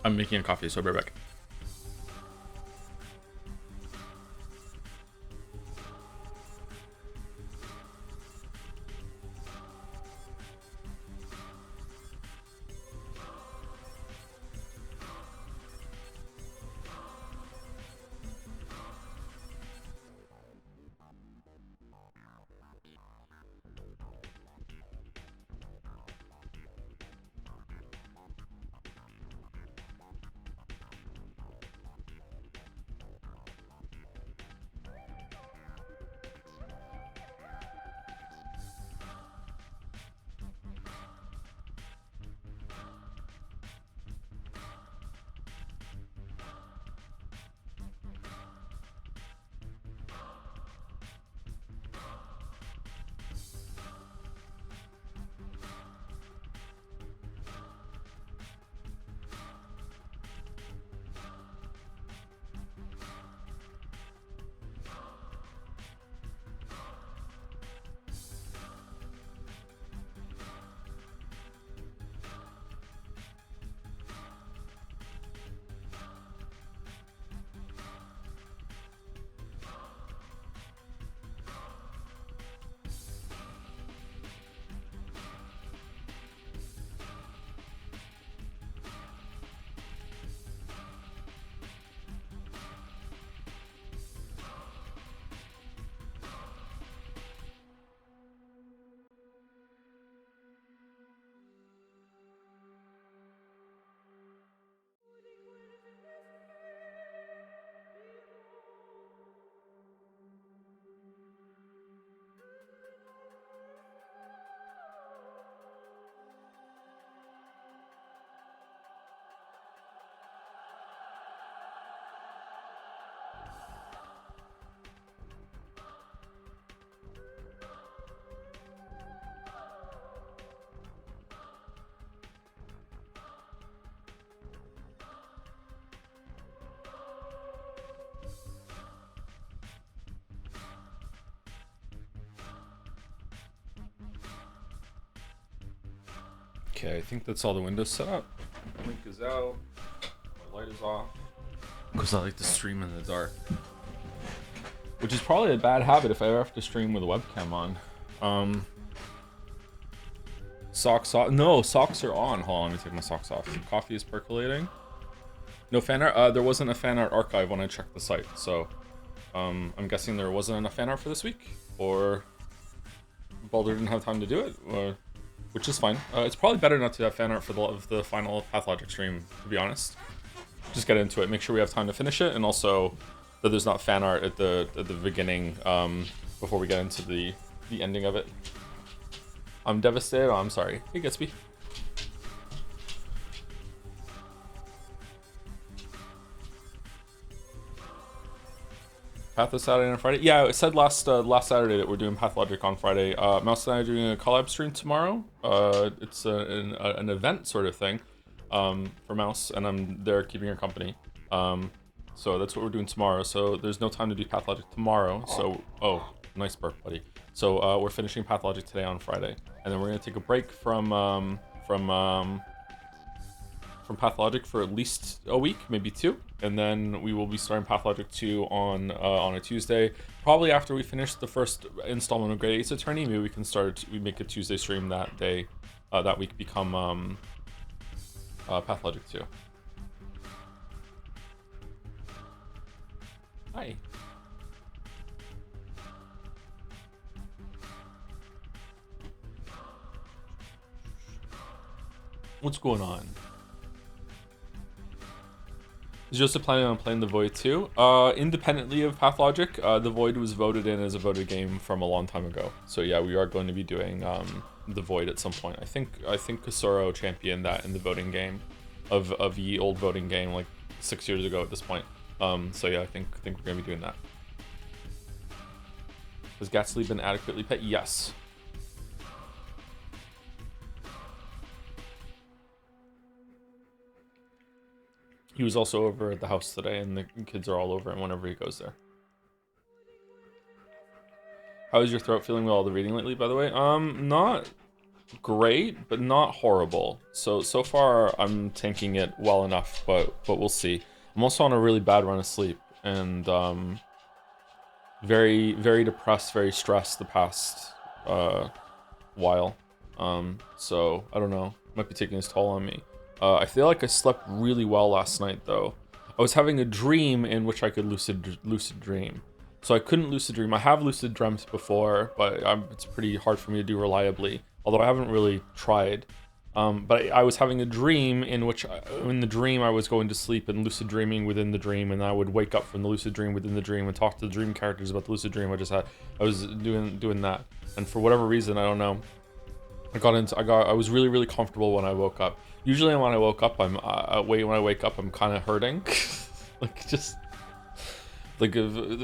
I'm making a coffee, so I'll be right back. Okay, I think that's all the windows set up. Link is out. My light is off. Because I like to stream in the dark. Which is probably a bad habit if I ever have to stream with a webcam on. Socks off. No, socks are on. Hold on, let me take my socks off. Coffee is percolating. No fan art? There wasn't a fan art archive when I checked the site, so I'm guessing there wasn't enough fan art for this week, or Baldur didn't have time to do it, or, which is fine. It's probably better not to have fan art for the final Pathologic stream, to be honest. Just get into it, make sure we have time to finish it, and also that there's not fan art at the beginning before we get into the ending of it. I'm devastated. Oh, I'm sorry. Hey, Gatsby. Path is Saturday and Friday. Yeah, I said last Saturday that we're doing Pathologic on Friday. Mouse and I are doing a collab stream tomorrow. It's an event sort of thing for Mouse, and I'm there keeping her company. So that's what we're doing tomorrow. So there's no time to do Pathologic tomorrow. So, oh, nice burp, buddy. So we're finishing Pathologic today on Friday, and then we're gonna take a break from Pathologic for at least a week, maybe two, and then we will be starting Pathologic 2 on a Tuesday. Probably after we finish the first installment of Great Ace Attorney, maybe we make a Tuesday stream that day, that week become Pathologic 2. Hi. What's going on? Is Joseph planning on playing the Void too? Independently of Pathologic, the Void was voted in as a voted game from a long time ago. So yeah, we are going to be doing the Void at some point. I think Kasoro championed that in the voting game of ye old voting game like 6 years ago at this point. So yeah, I think we're gonna be doing that. Has Gatsby been adequately pet? Yes. He was also over at the house today, and the kids are all over him whenever he goes there. How is your throat feeling with all the reading lately, by the way? Not great, but not horrible. So far I'm tanking it well enough, but we'll see. I'm also on a really bad run of sleep, and very, very depressed, very stressed the past while. So I don't know, might be taking its toll on me. I feel like I slept really well last night though. I was having a dream in which I could lucid dream. So I couldn't lucid dream. I have lucid dreamt before, but it's pretty hard for me to do reliably, although I haven't really tried. But I was having a dream in which, in the dream, I was going to sleep and lucid dreaming within the dream, and I would wake up from the lucid dream within the dream and talk to the dream characters about the lucid dream I just had. I was doing that, and for whatever reason, I don't know, I was really, really comfortable when I woke up. Usually when I woke up, when I wake up, I'm kind of hurting, like just like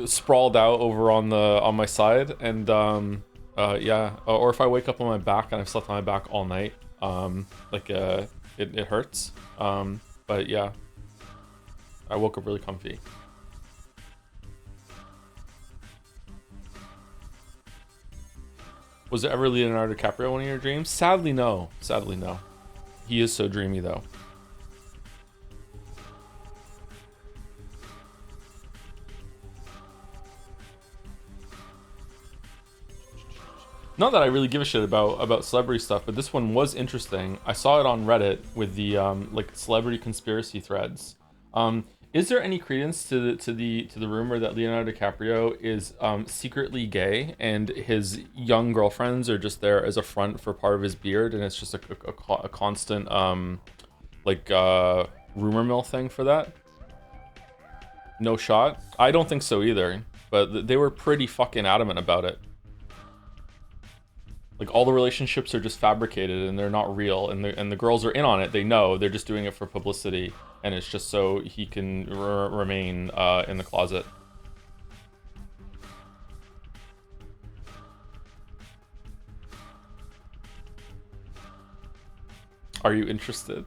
sprawled out over on my side, and yeah, or if I wake up on my back and I've slept on my back all night, it hurts. But yeah, I woke up really comfy. Was it ever Leonardo DiCaprio one of your dreams? Sadly, no. Sadly, no. He is so dreamy, though. Not that I really give a shit about celebrity stuff, but this one was interesting. I saw it on Reddit with the like celebrity conspiracy threads. Is there any credence to the rumor that Leonardo DiCaprio is secretly gay and his young girlfriends are just there as a front for part of his beard, and it's just a constant rumor mill thing for that? No shot. I don't think so either, but they were pretty fucking adamant about it. Like, all the relationships are just fabricated and they're not real, and the girls are in on it. They know they're just doing it for publicity, and it's just so he can remain in the closet. Are you interested?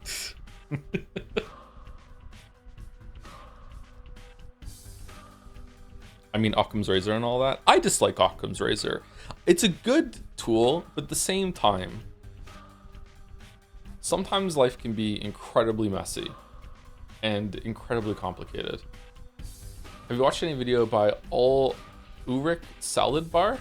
I mean, Occam's razor and all that. I dislike Occam's razor. It's a good tool, but at the same time, sometimes life can be incredibly messy and incredibly complicated. Have you watched any video by Ulrich Salad Bar?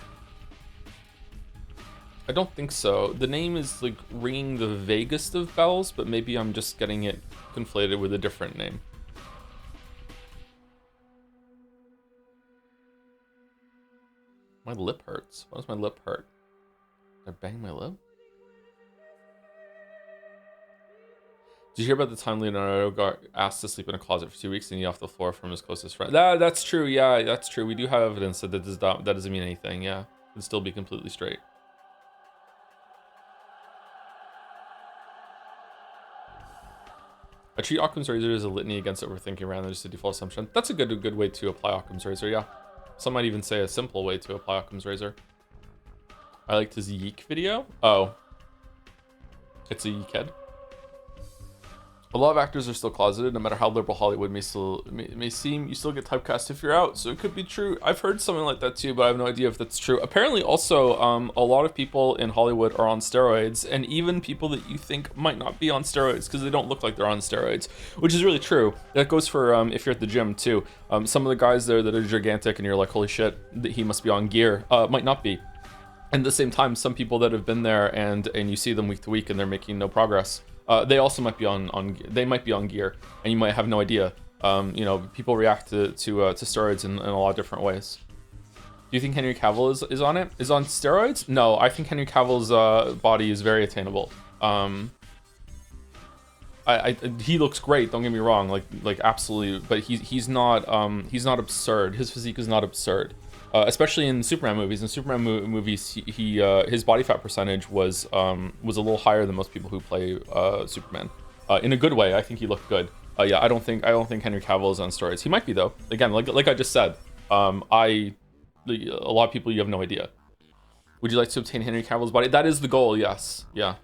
I don't think so. The name is like ringing the vaguest of bells, but maybe I'm just getting it conflated with a different name. My lip hurts. Why does my lip hurt? Did I bang my lip? Did you hear about the time Leonardo got asked to sleep in a closet for 2 weeks and eat off the floor from his closest friend? That's true. Yeah, that's true. We do have evidence that that doesn't mean anything. Yeah, it would still be completely straight. I treat Occam's razor as a litany against overthinking rather than just a default assumption. That's a good way to apply Occam's razor. Yeah. Some might even say a simple way to apply Occam's razor. I liked his yeek video. Oh. It's a yeek head. A lot of actors are still closeted, no matter how liberal Hollywood may seem. You still get typecast if you're out, so it could be true. I've heard something like that too, but I have no idea if that's true. Apparently, also, a lot of people in Hollywood are on steroids, and even people that you think might not be on steroids because they don't look like they're on steroids, which is really true. That goes for if you're at the gym too. Some of the guys there that are gigantic, and you're like, holy shit, he must be on gear, might not be. And at the same time, some people that have been there and you see them week to week and they're making no progress. They also might be they might be on gear, and you might have no idea. You know, people react to steroids in a lot of different ways. Do you think Henry Cavill is on it? Is on steroids? No, I think Henry Cavill's body is very attainable. He looks great. Don't get me wrong, like absolutely. But he's not absurd. His physique is not absurd. Especially in Superman movies. In Superman movies, his body fat percentage was a little higher than most people who play Superman. In a good way, I think he looked good. Yeah, I don't think Henry Cavill is on steroids. He might be though. Again, like I just said, a lot of people, you have no idea. Would you like to obtain Henry Cavill's body? That is the goal. Yes. Yeah.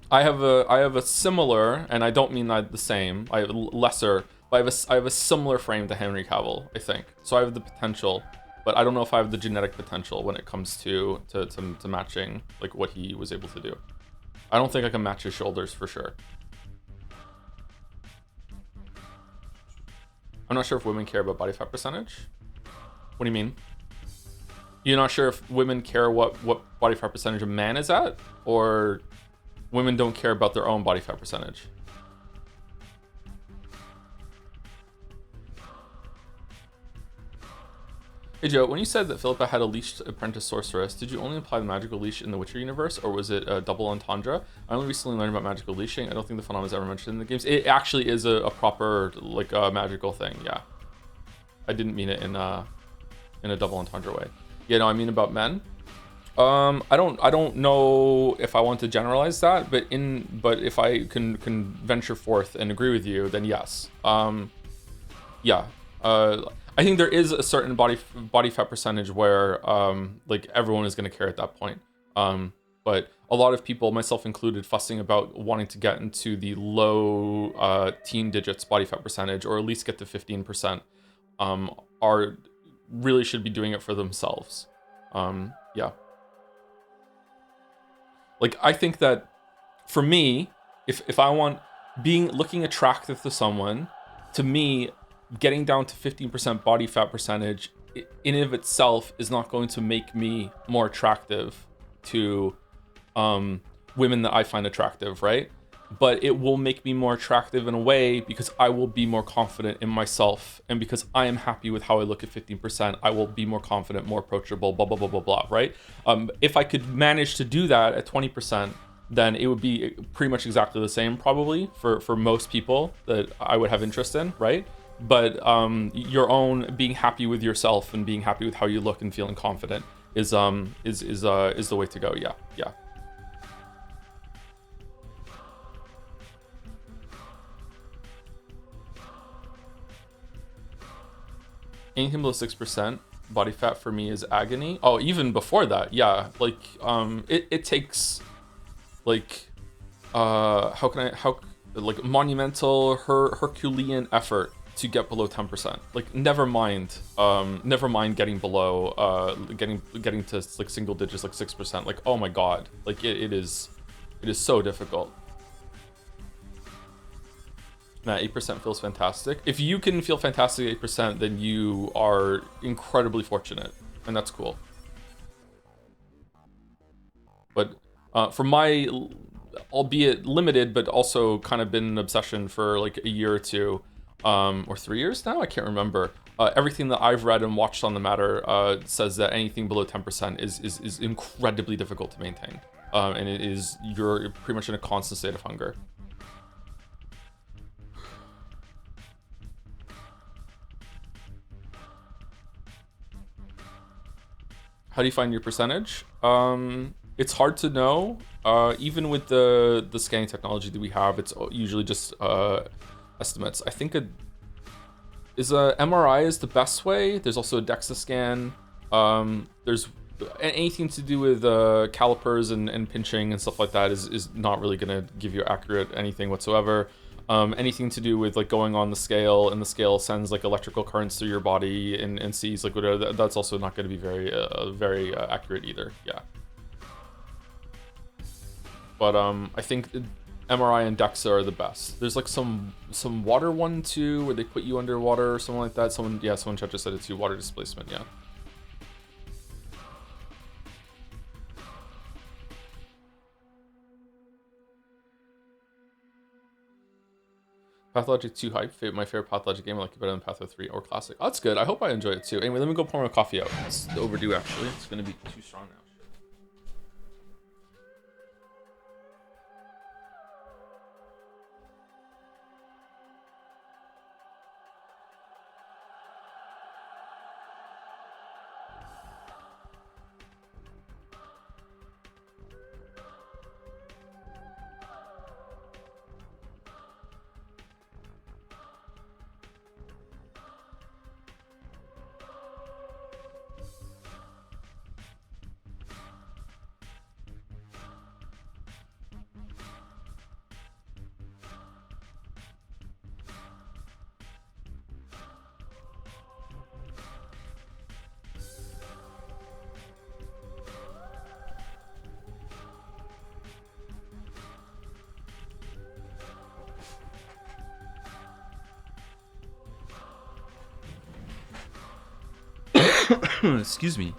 I have a similar, and I don't mean that the same. I have lesser. I have a similar frame to Henry Cavill, I think. So I have the potential but I don't know if I have the genetic potential when it comes to matching like what he was able to do. I don't think I can match his shoulders for sure. I'm not sure if women care about body fat percentage. What do you mean? You're not sure if women care what body fat percentage a man is at, or women don't care about their own body fat percentage? Hey Joe, when you said that Philippa had a leashed apprentice sorceress, did you only imply the magical leash in the Witcher universe, or was it a double entendre? I only recently learned about magical leashing. I don't think the phenomenon is ever mentioned in the games. It actually is a proper, like, magical thing, yeah. I didn't mean it in a double entendre way. Yeah, no, I mean about men. I don't know if I want to generalize that, but if I can venture forth and agree with you, then yes. Yeah. I think there is a certain body fat percentage where like everyone is going to care at that point. But a lot of people, myself included, fussing about wanting to get into the low teen digits body fat percentage, or at least get to 15%, are really should be doing it for themselves. Yeah. Like, I think that for me, if I want looking attractive to someone, to me, getting down to 15% body fat percentage in and of itself is not going to make me more attractive to women that I find attractive, right? But it will make me more attractive in a way because I will be more confident in myself, and because I am happy with how I look at 15%, I will be more confident, more approachable, blah blah blah blah blah, right? If I could manage to do that at 20%, then it would be pretty much exactly the same probably for most people that I would have interest in, right? But your own being happy with yourself and being happy with how you look and feeling confident is the way to go. Yeah. Anything below 6% body fat for me is agony. Oh, even before that, yeah. Like it takes like monumental Herculean effort to get below 10%. Like never mind getting below getting to like single digits, like 6%. Like, oh my god, like it is so difficult. Nah, 8% feels fantastic. If you can feel fantastic at 8%, then you are incredibly fortunate, and that's cool. But for my, albeit limited, but also kind of been an obsession for like a year or two, or 3 years now, I can't remember. Everything that I've read and watched on the matter says that anything below 10% is incredibly difficult to maintain, and you're pretty much in a constant state of hunger. How do you find your percentage? It's hard to know. Even with the scanning technology that we have, it's usually just estimates. I think is a MRI is the best way. There's also a DEXA scan. There's anything to do with calipers and pinching and stuff like that is not really gonna give you accurate anything whatsoever. Anything to do with like going on the scale, and the scale sends like electrical currents through your body and sees like whatever, that's also not going to be very accurate either. Yeah. But I think MRI and DEXA are the best. There's like some water one too, where they put you underwater or something like that. Someone chat just said it too, water displacement. Yeah. Pathologic 2 hype. My favorite Pathologic game. I like it better than Patho 3 or Classic. Oh, that's good. I hope I enjoy it too. Anyway, let me go pour my coffee out. It's overdue, actually. It's going to be too strong now. Excuse me.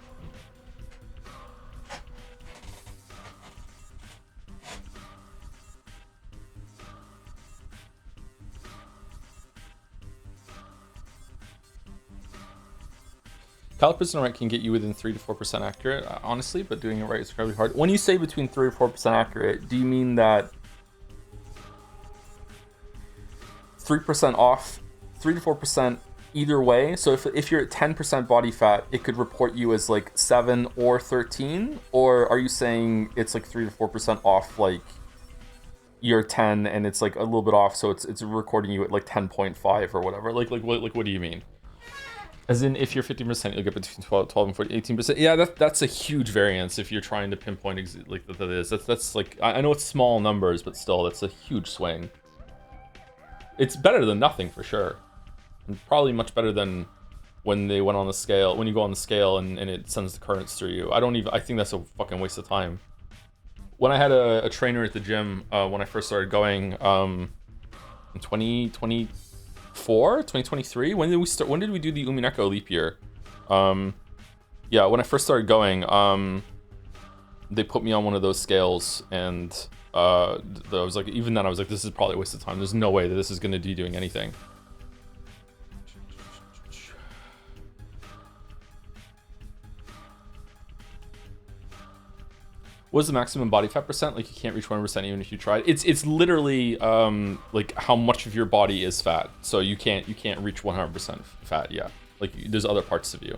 Calipers and right can get you within 3 to 4% accurate, honestly, but doing it right is incredibly hard. When you say between 3 to 4% accurate, do you mean that 3% off, 3 to 4% either way? So if you're at 10% body fat, it could report you as like 7 or 13? Or are you saying it's like 3 to 4% off, like you're 10 and it's like a little bit off, so it's recording you at like 10.5 or whatever? Like what do you mean? As in, if you're 50%, you'll get between 12 and 18%. Yeah, that's a huge variance if you're trying to pinpoint like that is. That's like, I know it's small numbers, but still, that's a huge swing. It's better than nothing for sure, and probably much better than when they went on the scale. When you go on the scale and it sends the currents through you. I think that's a fucking waste of time. When I had a trainer at the gym when I first started going in 2020. 2023. When did we start? When did we do the Umineko leap year? Yeah, when I first started going, they put me on one of those scales, and I was like, even then I was like, this is probably a waste of time. There's no way that this is going to be doing anything. What is the maximum body fat percent? Like, you can't reach 1% even if you tried. It's literally like how much of your body is fat. So you can't reach 100% fat. Yeah, like there's other parts of you.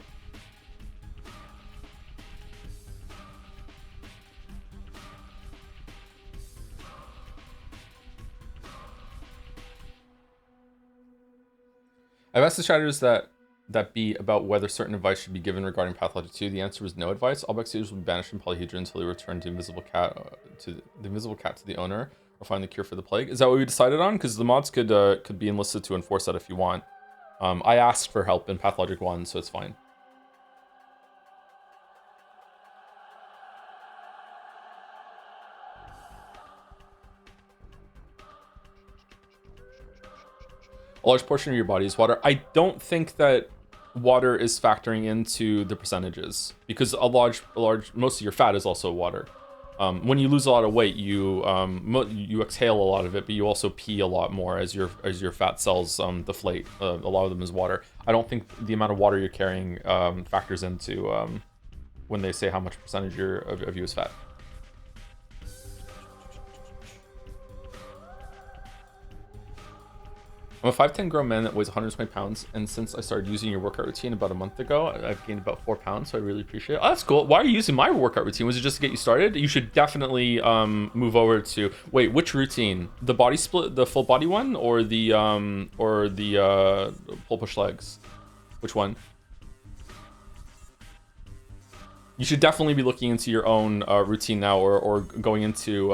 I've asked the chatters that be about whether certain advice should be given regarding Pathologic 2. The answer was no advice. All Bexators will be banished from Polyhedron until they return to Invisible Cat to the owner, or find the cure for the plague. Is that what we decided on? Because the mods could be enlisted to enforce that if you want. I asked for help in Pathologic 1, so it's fine. A large portion of your body is water. I don't think that water is factoring into the percentages, because a large most of your fat is also water. When you lose a lot of weight, you exhale a lot of it, but you also pee a lot more as your fat cells deflate. A lot of them is water. I don't think the amount of water you're carrying factors into when they say how much percentage of you is fat. I'm a 5'10" grown man that weighs 120 pounds, and since I started using your workout routine about a month ago, I've gained about 4 pounds, so I really appreciate it. Oh, that's cool. Why are you using my workout routine? Was it just to get you started? You should definitely move over to... Wait, which routine? The body split, the full body one, or the pull push legs? Which one? You should definitely be looking into your own routine now, or going into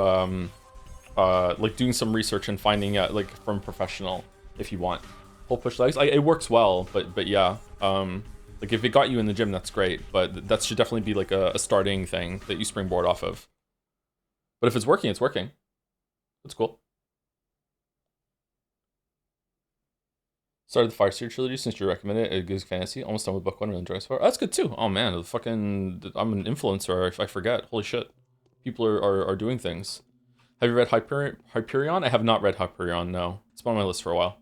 like doing some research and finding out like from a professional. If you want pull push legs, it works well, but yeah, like if it got you in the gym, that's great, but that should definitely be like a starting thing that you springboard off of. But if it's working, it's working. That's cool. Started the Fire Seer trilogy since you recommended it. It gives fantasy. Almost done with book 1. Really enjoys it. That's good too. Oh man, I'm an influencer. If I forget, holy shit, people are doing things. Have you read Hyperion? I have not read Hyperion. No, it's been on my list for a while.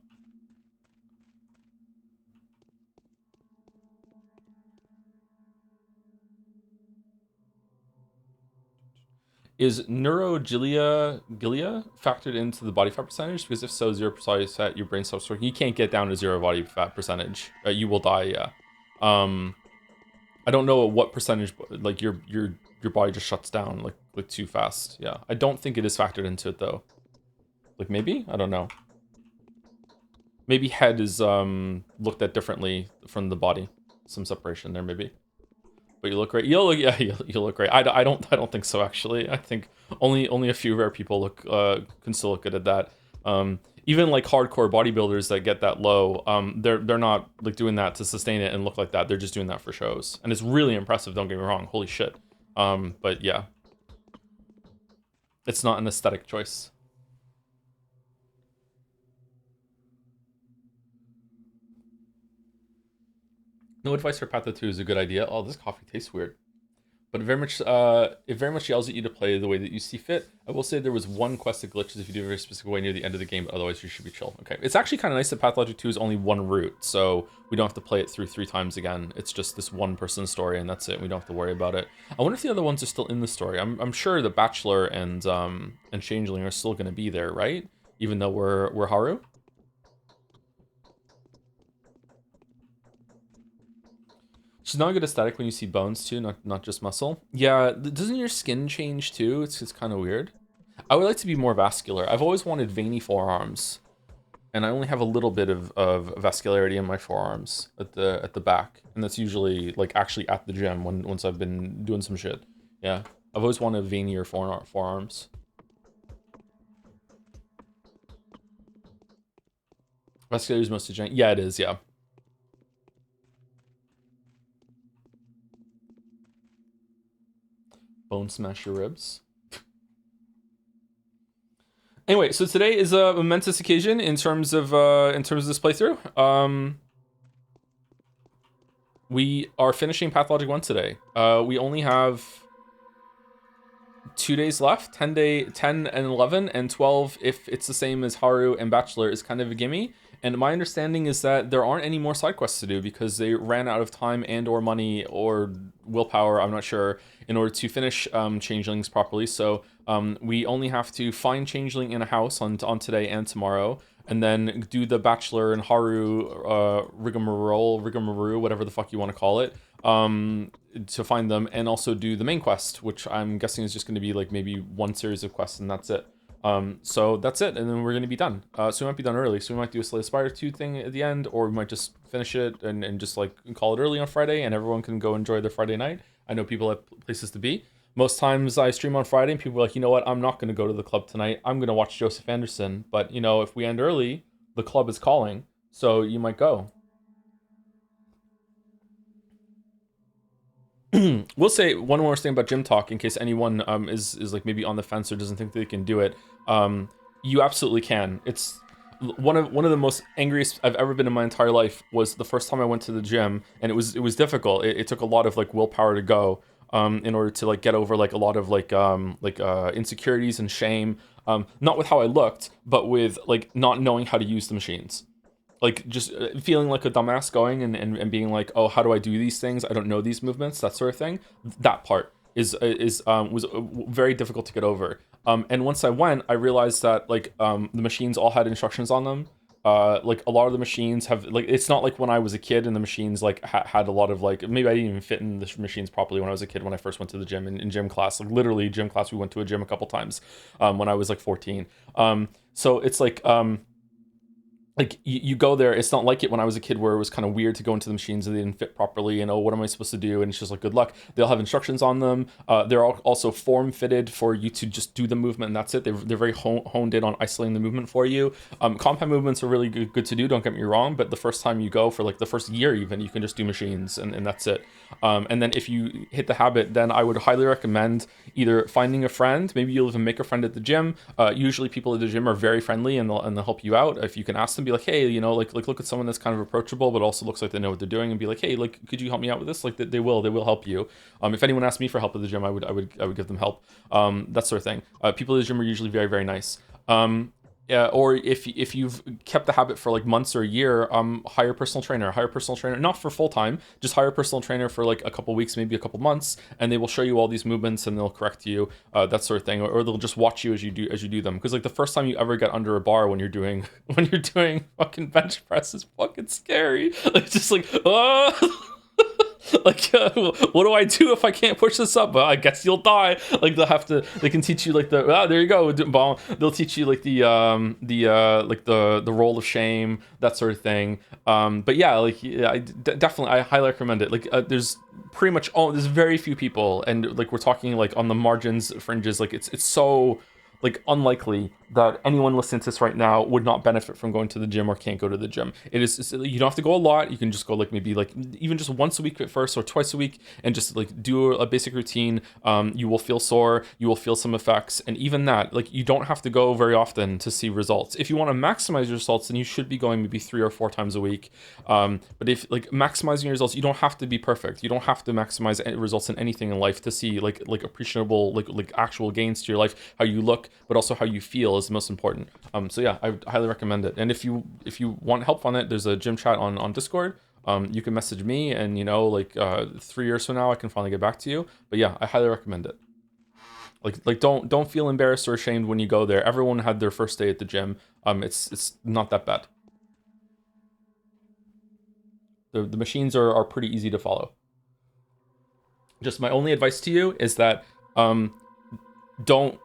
Is gilia factored into the body fat percentage? Because if so, 0% fat, your brain stops working. You can't get down to 0 body fat percentage. You will die. Yeah. I don't know what percentage, like your body just shuts down like too fast. Yeah. I don't think it is factored into it though. Like maybe? I don't know. Maybe head is looked at differently from the body. Some separation there maybe. But you look great. You look great. I don't think so actually. I think only a few rare people can still look good at that. Even like hardcore bodybuilders that get that low, they're not like doing that to sustain it and look like that. They're just doing that for shows, and it's really impressive. Don't get me wrong. Holy shit. But yeah, it's not an aesthetic choice. No advice for Patho 2 is a good idea. Oh, this coffee tastes weird. But it very much yells at you to play the way that you see fit. I will say there was one quest that glitches if you do it a very specific way near the end of the game, but otherwise you should be chill. Okay, it's actually kind of nice that Pathologic 2 is only one route, so we don't have to play it through 3 times again. It's just this one person story, and that's it. We don't have to worry about it. I wonder if the other ones are still in the story. I'm sure the Bachelor and Changeling are still going to be there, right? Even though we're Haru. She's not a good aesthetic when you see bones too, not just muscle. Yeah, doesn't your skin change too? It's kind of weird. I would like to be more vascular. I've always wanted veiny forearms, and I only have a little bit of vascularity in my forearms at the back, and that's usually like actually at the gym once I've been doing some shit. Yeah, I've always wanted veinier forearms. Vascularity is mostly giant. Yeah, it is. Yeah. Bone smash your ribs. Anyway, so today is a momentous occasion in terms of this playthrough. We are finishing Pathologic 1 today. We only have 2 days left. 10 and 11 and 12 if it's the same as Haru and Bachelor is kind of a gimme. And my understanding is that there aren't any more side quests to do because they ran out of time and or money or willpower, I'm not sure, in order to finish Changelings properly. So we only have to find Changeling in a house on today and tomorrow, and then do the Bachelor and Haru rigmarole, whatever the fuck you want to call it, to find them, and also do the main quest, which I'm guessing is just going to be like maybe one series of quests and that's it. So that's it, and then we're gonna be done. So we might be done early, so we might do a Slay the Spire 2 thing at the end, or we might just finish it and just like call it early on Friday, and everyone can go enjoy their Friday night. I know people have places to be. Most times I stream on Friday and people are like, you know what, I'm not gonna go to the club tonight, I'm gonna watch Joseph Anderson. But you know, if we end early, the club is calling, so you might go. We'll say one more thing about gym talk in case anyone is like maybe on the fence or doesn't think they can do it. You absolutely can. It's one of the most angriest I've ever been in my entire life was the first time I went to the gym, and it was difficult. It took a lot of like willpower to go in order to like get over like a lot of like insecurities and shame. Not with how I looked, but with like not knowing how to use the machines, like just feeling like a dumbass going and being like, oh, how do I do these things? I don't know these movements, that sort of thing. That part was very difficult to get over. And once I went, I realized that like the machines all had instructions on them. Like a lot of the machines have like, it's not like when I was a kid and the machines like had a lot of like, maybe I didn't even fit in the machines properly when I was a kid, when I first went to the gym in gym class, like literally gym class. We went to a gym a couple times when I was like 14. So it's like you go there, it's not like it when I was a kid where it was kind of weird to go into the machines and they didn't fit properly and oh, what am I supposed to do? And it's just like, good luck. They'll have instructions on them. They're also form fitted for you to just do the movement and that's it. They're very honed in on isolating the movement for you. Compound movements are really good to do, don't get me wrong, but the first time you go, for like the first year even, you can just do machines and that's it. And then if you hit the habit, then I would highly recommend either finding a friend. Maybe you'll even make a friend at the gym. Usually people at the gym are very friendly and they'll help you out. If you can ask them, be like, hey, you know, like look at someone that's kind of approachable but also looks like they know what they're doing, and be like, hey, like, could you help me out with this? Like they will help you. If anyone asked me for help at the gym, I would give them help. That sort of thing. People at the gym are usually very, very nice. Yeah, or if you've kept the habit for like months or a year, hire a personal trainer, not for full time, just hire a personal trainer for like a couple weeks, maybe a couple months, and they will show you all these movements and they'll correct you, that sort of thing, or they'll just watch you as you do them. Because like the first time you ever get under a bar when you're doing fucking bench press is fucking scary. Like just like like what do I do if I can't push this up? Well, I guess you'll die. Like they can teach you like there you go, they'll teach you like the roll of shame, that sort of thing. But yeah, like yeah, definitely I highly recommend it. Like there's pretty much there's very few people, and like we're talking like on the margins, fringes, like it's so like unlikely that anyone listening to this right now would not benefit from going to the gym or can't go to the gym. You don't have to go a lot. You can just go like maybe like even just once a week at first or twice a week and just like do a basic routine. You will feel sore, you will feel some effects, and even that, like you don't have to go very often to see results. If you want to maximize your results, then you should be going maybe 3 or 4 times a week. But if like maximizing your results, you don't have to be perfect. You don't have to maximize results in anything in life to see like appreciable like actual gains to your life. How you look, but also how you feel is the most important. So yeah, I highly recommend it. And if you want help on it, there's a gym chat on Discord. You can message me, and 3 years from now I can finally get back to you. But yeah, I highly recommend it. Like don't feel embarrassed or ashamed when you go there. Everyone had their first day at the gym. It's not that bad. The machines are pretty easy to follow. Just my only advice to you is that don't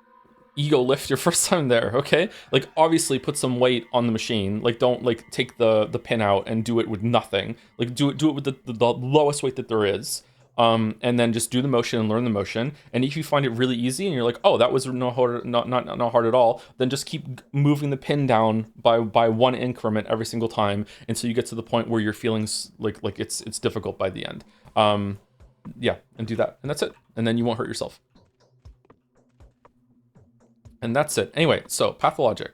ego lift your first time there, okay? Like obviously put some weight on the machine. Like don't like take the pin out and do it with nothing. Like do it with the lowest weight that there is. And then just do the motion and learn the motion. And if you find it really easy and you're like, oh, that was not hard at all, then just keep moving the pin down by one increment every single time until you get to the point where you're feeling like it's difficult by the end. Yeah, and do that, and that's it. And then you won't hurt yourself. And that's it. Anyway, so Pathologic.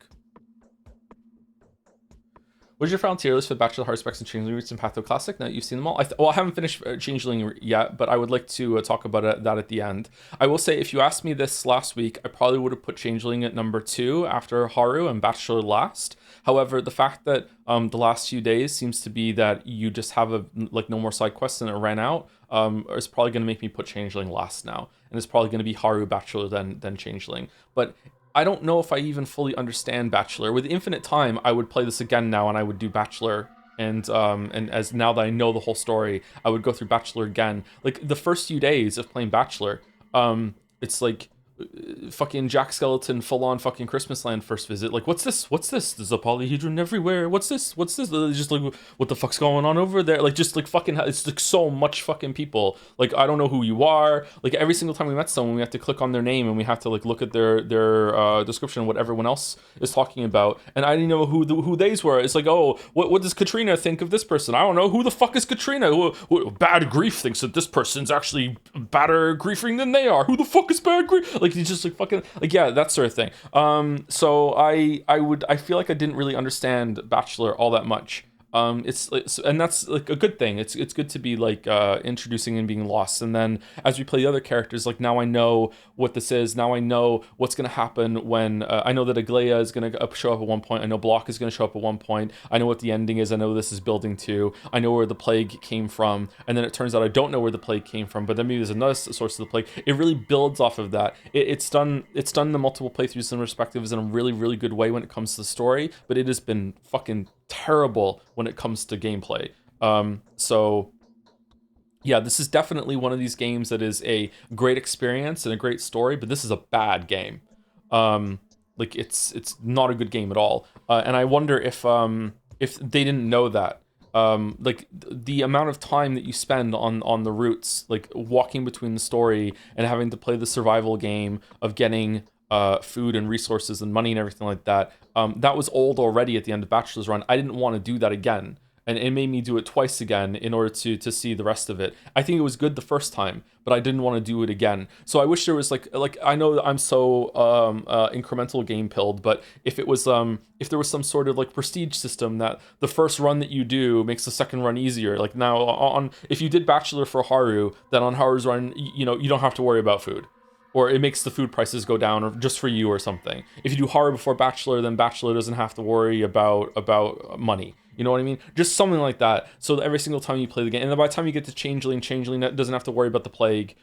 What is your final tier list for Bachelor, Hard Specs, and Changeling Roots and Patho Classic? Now that you've seen them all. I haven't finished Changeling yet, but I would like to talk about that at the end. I will say, if you asked me this last week, I probably would have put Changeling at number 2 after Haru and Bachelor last. However, the fact that the last few days seems to be that you just have no more side quests and it ran out, is probably going to make me put Changeling last now. And it's probably going to be Haru, Bachelor, then Changeling. But I don't know if I even fully understand Bachelor. With infinite time, I would play this again now and I would do Bachelor. And as now that I know the whole story, I would go through Bachelor again. Like the first few days of playing Bachelor, it's like fucking Jack Skeleton full-on fucking Christmas Land first visit. Like, what's this? There's a polyhedron everywhere. What's this? Just like, what the fuck's going on over there? Like, just like fucking, it's like so much fucking people. Like, I don't know who you are. Like, every single time we met someone, we have to click on their name and we have to like look at their description of what everyone else is talking about. And I didn't know who they's were. It's like, oh, what does Katrina think of this person? I don't know. Who the fuck is Katrina? Bad Grief thinks that this person's actually badder griefing than they are. Who the fuck is Bad Grief? Like, he's just like fucking like, yeah, that sort of thing. So I feel like I didn't really understand Bachelor all that much. It's like, and that's like a good thing. It's good to be like introducing and being lost, and then as we play the other characters, like now I know what this is. Now I know what's gonna happen when I know that Aglaia is gonna show up at one point. I know Block is gonna show up at one point. I know what the ending is. I know this is building to. I know where the plague came from, and then it turns out I don't know where the plague came from. But then maybe there's another source of the plague. It really builds off of that. It's done the multiple playthroughs and perspectives in a really really good way when it comes to the story. But it has been fucking terrible when it comes to gameplay. So yeah, this is definitely one of these games that is a great experience and a great story, but this is a bad game. Like it's not a good game at all. And I wonder if they didn't know that. Like the amount of time that you spend on the routes, like walking between the story and having to play the survival game of getting food and resources and money and everything like that. That was old already at the end of Bachelor's Run. I didn't want to do that again. And it made me do it twice again in order to see the rest of it. I think it was good the first time, but I didn't want to do it again. So I wish there was like I know I'm so incremental game pilled, but if it was if there was some sort of like prestige system that the first run that you do makes the second run easier. Like now on if you did Bachelor for Haru, then on Haru's run, you don't have to worry about food. Or it makes the food prices go down, or just for you or something. If you do Haru before Bachelor, then Bachelor doesn't have to worry about money. You know what I mean? Just something like that. So every single time you play the game, and then by the time you get to Changeling doesn't have to worry about the plague.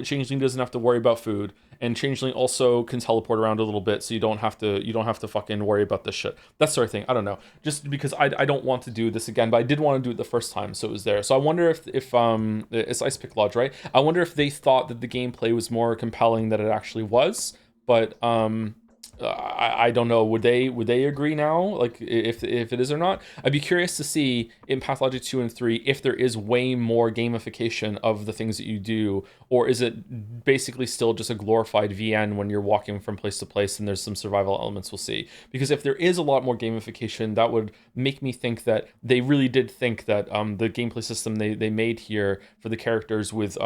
Changeling doesn't have to worry about food, and Changeling also can teleport around a little bit, so you don't have to fucking worry about this shit. That sort of thing. I don't know. Just because I don't want to do this again, but I did want to do it the first time, so it was there. So I wonder if it's Ice Pick Lodge, right? I wonder if they thought that the gameplay was more compelling than it actually was, but I don't know. Would they agree now? Like if it is or not? I'd be curious to see in Pathologic 2 and 3 if there is way more gamification of the things that you do, or is it basically still just a glorified VN when you're walking from place to place and there's some survival elements we'll see. Because if there is a lot more gamification, that would make me think that they really did think that the gameplay system they made here for the characters with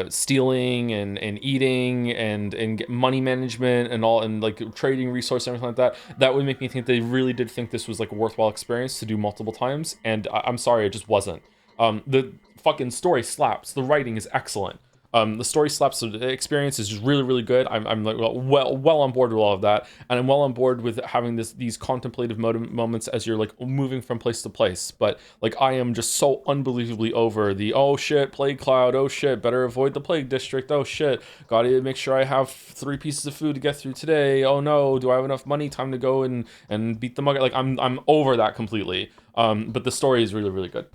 stealing and eating and money management and all, and like trading resources and everything like that would make me think they really did think this was like a worthwhile experience to do multiple times. And I'm sorry, it just wasn't. The fucking story slaps, the writing is excellent. The story slaps, the experience is just really, really good. I'm like well on board with all of that, and I'm well on board with having these contemplative moments as you're like moving from place to place. But like I am just so unbelievably over the oh shit plague cloud, oh shit better avoid the plague district, oh shit gotta make sure I have 3 pieces of food to get through today. Oh no, do I have enough money? Time to go and beat the mug. Like I'm over that completely. But the story is really, really good.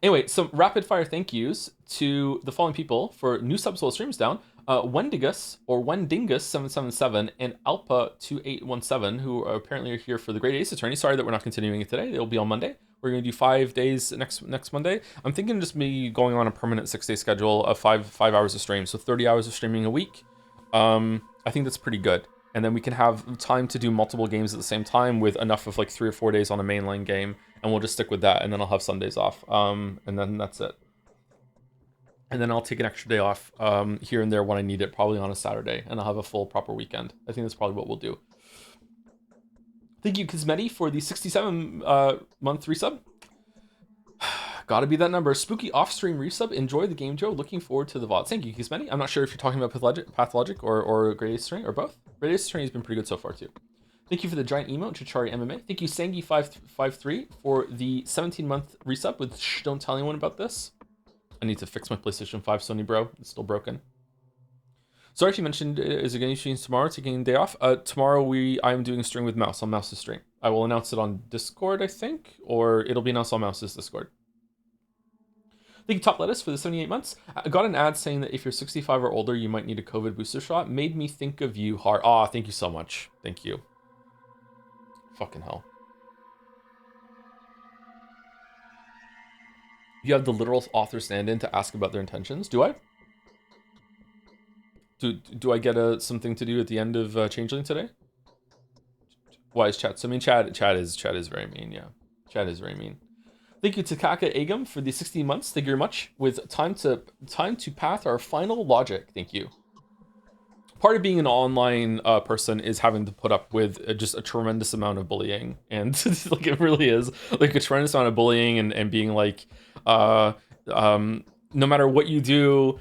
Anyway, some rapid fire thank yous to the following people for new subs while streams down. Wendigus or Wendingus777 and Alpa2817, who apparently are here for the Great Ace Attorney. Sorry that we're not continuing it today. It'll be on Monday. We're going to do 5 days next Monday. I'm thinking just me going on a permanent 6-day schedule of 5 hours of stream, so 30 hours of streaming a week. I think that's pretty good. And then we can have time to do multiple games at the same time with enough of like 3 or 4 days on a mainline game, and we'll just stick with that, and then I'll have Sundays off. And then that's it. And then I'll take an extra day off here and there when I need it, probably on a Saturday, and I'll have a full proper weekend. I think that's probably what we'll do. Thank you, Kizmeti, for the 67 month resub. Gotta be that number. Spooky off-stream resub. Enjoy the game, Joe. Looking forward to the VOD. Thank you, Kizmeti. I'm not sure if you're talking about Pathologic or Great Ace Attorney or both. Great Ace Attorney has been pretty good so far, too. Thank you for the giant emote, Chichari MMA. Thank you, Sangi553, for the 17-month resub with Shh, don't tell anyone about this. I need to fix my PlayStation 5, Sony bro. It's still broken. Sorry if you mentioned, is it going to change tomorrow, taking a day off? Tomorrow I'm doing a stream with Mouse on Mouse's stream. I will announce it on Discord, I think, or it'll be announced on Mouse's Discord. Thank you, Top Lettuce, for the 78 months. I got an ad saying that if you're 65 or older, you might need a COVID booster shot. Made me think of you hard. Aw, thank you so much. Thank you. Fucking hell. You have the literal author stand-in to ask about their intentions. Do I? Do I get something to do at the end of Changeling today? Why is chat? So I mean, chat is very mean. Yeah, chat is very mean. Thank you to Kaka Agam for the 16 months. Thank you very much. With time to path our final logic. Thank you. Part of being an online person is having to put up with just a tremendous amount of bullying, and like it really is like a tremendous amount of bullying and being like, no matter what you do,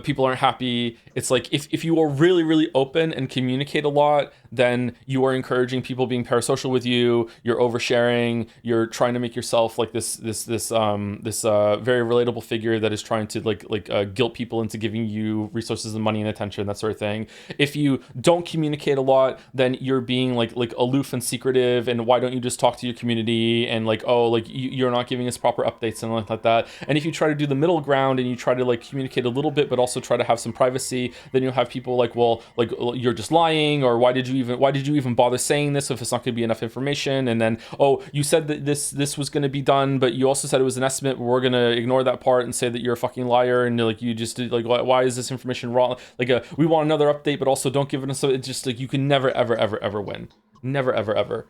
people aren't happy. It's like if you are really, really open and communicate a lot, then you are encouraging people being parasocial with you. You're oversharing. You're trying to make yourself like this very relatable figure that is trying to guilt people into giving you resources and money and attention, that sort of thing. If you don't communicate a lot, then you're being like aloof and secretive. And why don't you just talk to your community and you're not giving us proper updates and like that. And if you try to do the middle ground and you try to like communicate a little bit, but also try to have some privacy, then you'll have people like, well, like you're just lying, or why did you even bother saying this if it's not going to be enough information? And then, oh, you said that this was going to be done, but you also said it was an estimate. We're going to ignore that part and say that you're a fucking liar, and like you just like, why is this information wrong? Like we want another update, but also don't give it us. So it's just like you can never ever win. Never ever.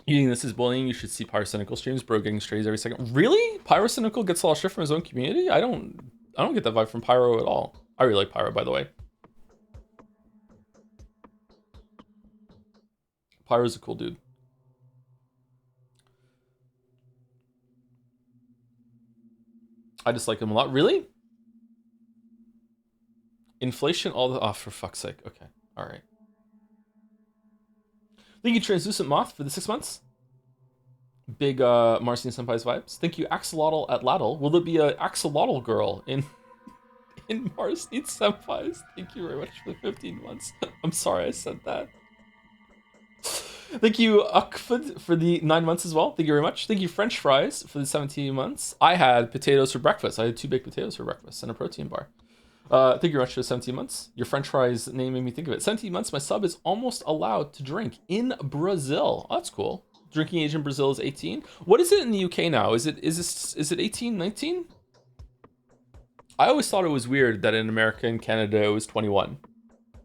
You think this is bullying? You should see Pyrocynical streams, bro, getting strays every second. Really? Pyrocynical gets a lot of shit from his own community? I don't get that vibe from Pyro at all. I really like Pyro, by the way. Pyro's a cool dude. I dislike him a lot. Really? Inflation all the... Oh, for fuck's sake. Okay. All right. Thank you, Translucent Moth, for the 6 months. Big Marcian Senpai's vibes. Thank you, Axolotl at Laddle. Will there be a Axolotl girl in Marcian Senpai's? Thank you very much for the 15 months. I'm sorry I said that. Thank you, Ukfud, for the 9 months as well. Thank you very much. Thank you, French fries, for the 17 months. I had potatoes for breakfast. I had 2 baked potatoes for breakfast and a protein bar. Thank you very much for the 17 months. Your French fries name made me think of it. 17 months, my sub is almost allowed to drink in Brazil. Oh, that's cool. Drinking age in Brazil is 18. What is it in the UK now? Is it 18, 19? I always thought it was weird that in America and Canada it was 21.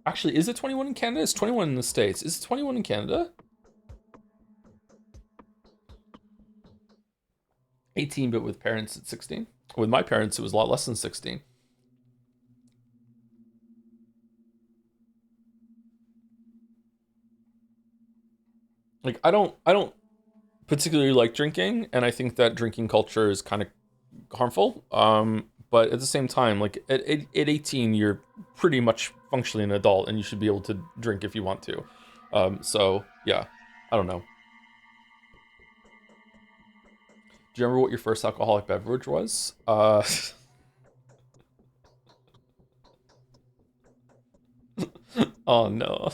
Actually, is it 21 in Canada? It's 21 in the States. Is it 21 in Canada? 18, but with parents at 16. With my parents, it was a lot less than 16. Like I don't particularly like drinking, and I think that drinking culture is kind of harmful. But at the same time, like at 18, you're pretty much functionally an adult, and you should be able to drink if you want to. So yeah, I don't know. Do you remember what your first alcoholic beverage was? Oh no.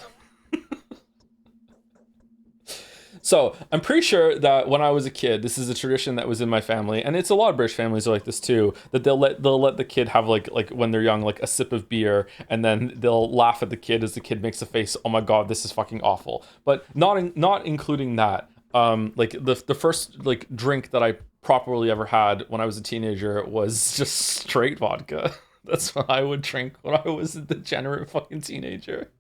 So I'm pretty sure that when I was a kid, this is a tradition that was in my family, and it's a lot of British families are like this too. That they'll let the kid have like when they're young, like a sip of beer, and then they'll laugh at the kid as the kid makes a face. Oh my god, this is fucking awful. But not including that. Like the first like drink that I properly ever had when I was a teenager was just straight vodka. That's what I would drink when I was a degenerate fucking teenager.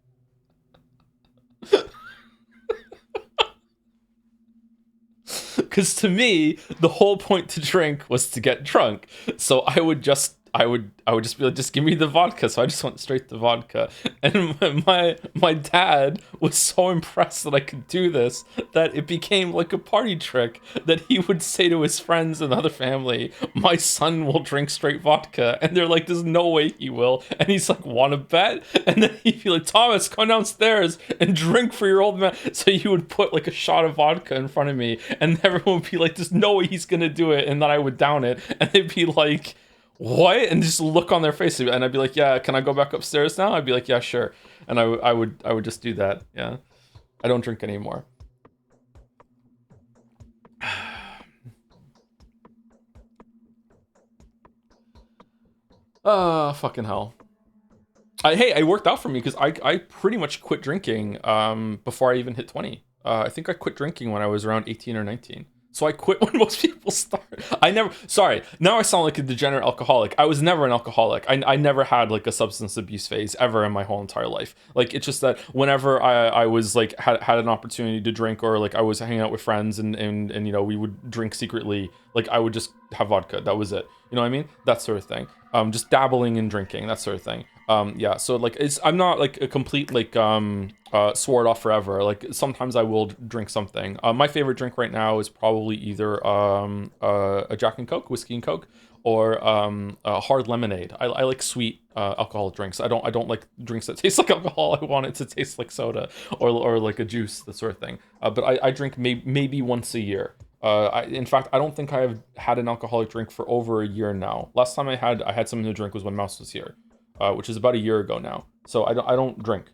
Because to me, the whole point to drink was to get drunk. So I would just be like, just give me the vodka. So I just went straight to vodka. And my dad was so impressed that I could do this that it became like a party trick that he would say to his friends and other family, "My son will drink straight vodka," and they're like, "There's no way he will." And he's like, "Want to bet?" And then he'd be like, "Thomas, come downstairs and drink for your old man." So he would put like a shot of vodka in front of me, and everyone would be like, "There's no way he's gonna do it," and then I would down it, and they'd be like, "What?" And just look on their face, and I'd be like, "Yeah, can I go back upstairs now?" I'd be like, "Yeah, sure," and I would just do that. Yeah, I don't drink anymore. Fucking hell. Hey, it worked out for me because I pretty much quit drinking before I even hit 20. I think I quit drinking when I was around 18 or 19. So I quit when most people start. I never, sorry, now I sound like a degenerate alcoholic. I was never an alcoholic. I never had like a substance abuse phase ever in my whole entire life. Like it's just that whenever I was like had an opportunity to drink, or like I was hanging out with friends and you know we would drink secretly, like I would just have vodka. That was it. You know what I mean? That sort of thing. Just dabbling in drinking, that sort of thing. Yeah, so like I'm not like a complete like swore it off forever. Like sometimes I will drink something. My favorite drink right now is probably either a Jack and Coke, whiskey and Coke, or a hard lemonade. I like sweet alcoholic drinks. I don't like drinks that taste like alcohol. I want it to taste like soda or like a juice, that sort of thing. But I drink maybe once a year. In fact, I don't think I have had an alcoholic drink for over a year now. Last time I had something to drink was when Mouse was here, which is about a year ago now. So I don't drink.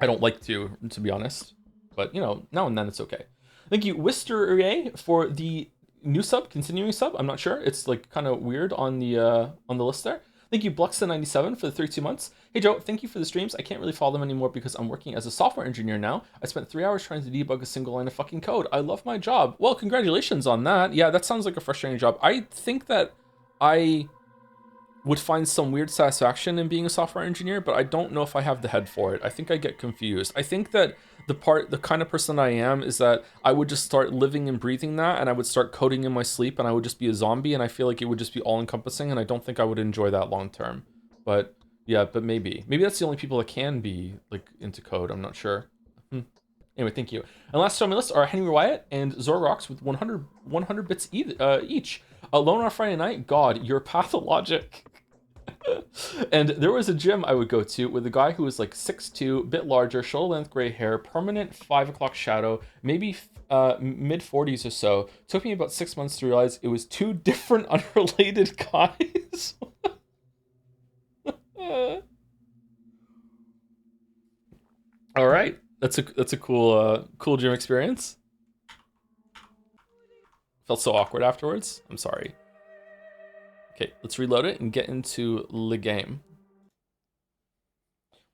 I don't like to be honest. But you know, now and then it's okay. Thank you, Wister for the new sub, continuing sub. I'm not sure. It's like kind of weird on the list there. Thank you, Bluxton97 for the 32 months. Hey Joe, thank you for the streams. I can't really follow them anymore because I'm working as a software engineer now. I spent 3 hours trying to debug a single line of fucking code. I love my job. Well, congratulations on that. Yeah, that sounds like a frustrating job. I think that I would find some weird satisfaction in being a software engineer, but I don't know if I have the head for it. I think I get confused. I think that the kind of person I am is that I would just start living and breathing that, and I would start coding in my sleep, and I would just be a zombie, and I feel like it would just be all encompassing, and I don't think I would enjoy that long term. But yeah, but maybe that's the only people that can be like into code. I'm not sure. Anyway, thank you. And last on my list are Henry Wyatt and Zorox with 100 bits each. Alone on Friday night, God, you're pathologic. And there was a gym I would go to with a guy who was like 6'2", bit larger, shoulder length gray hair, permanent 5 o'clock shadow, maybe mid 40s or so. Took me about 6 months to realize it was two different unrelated guys. All right. That's a cool gym experience. Felt so awkward afterwards. I'm sorry. Okay, let's reload it and get into the game.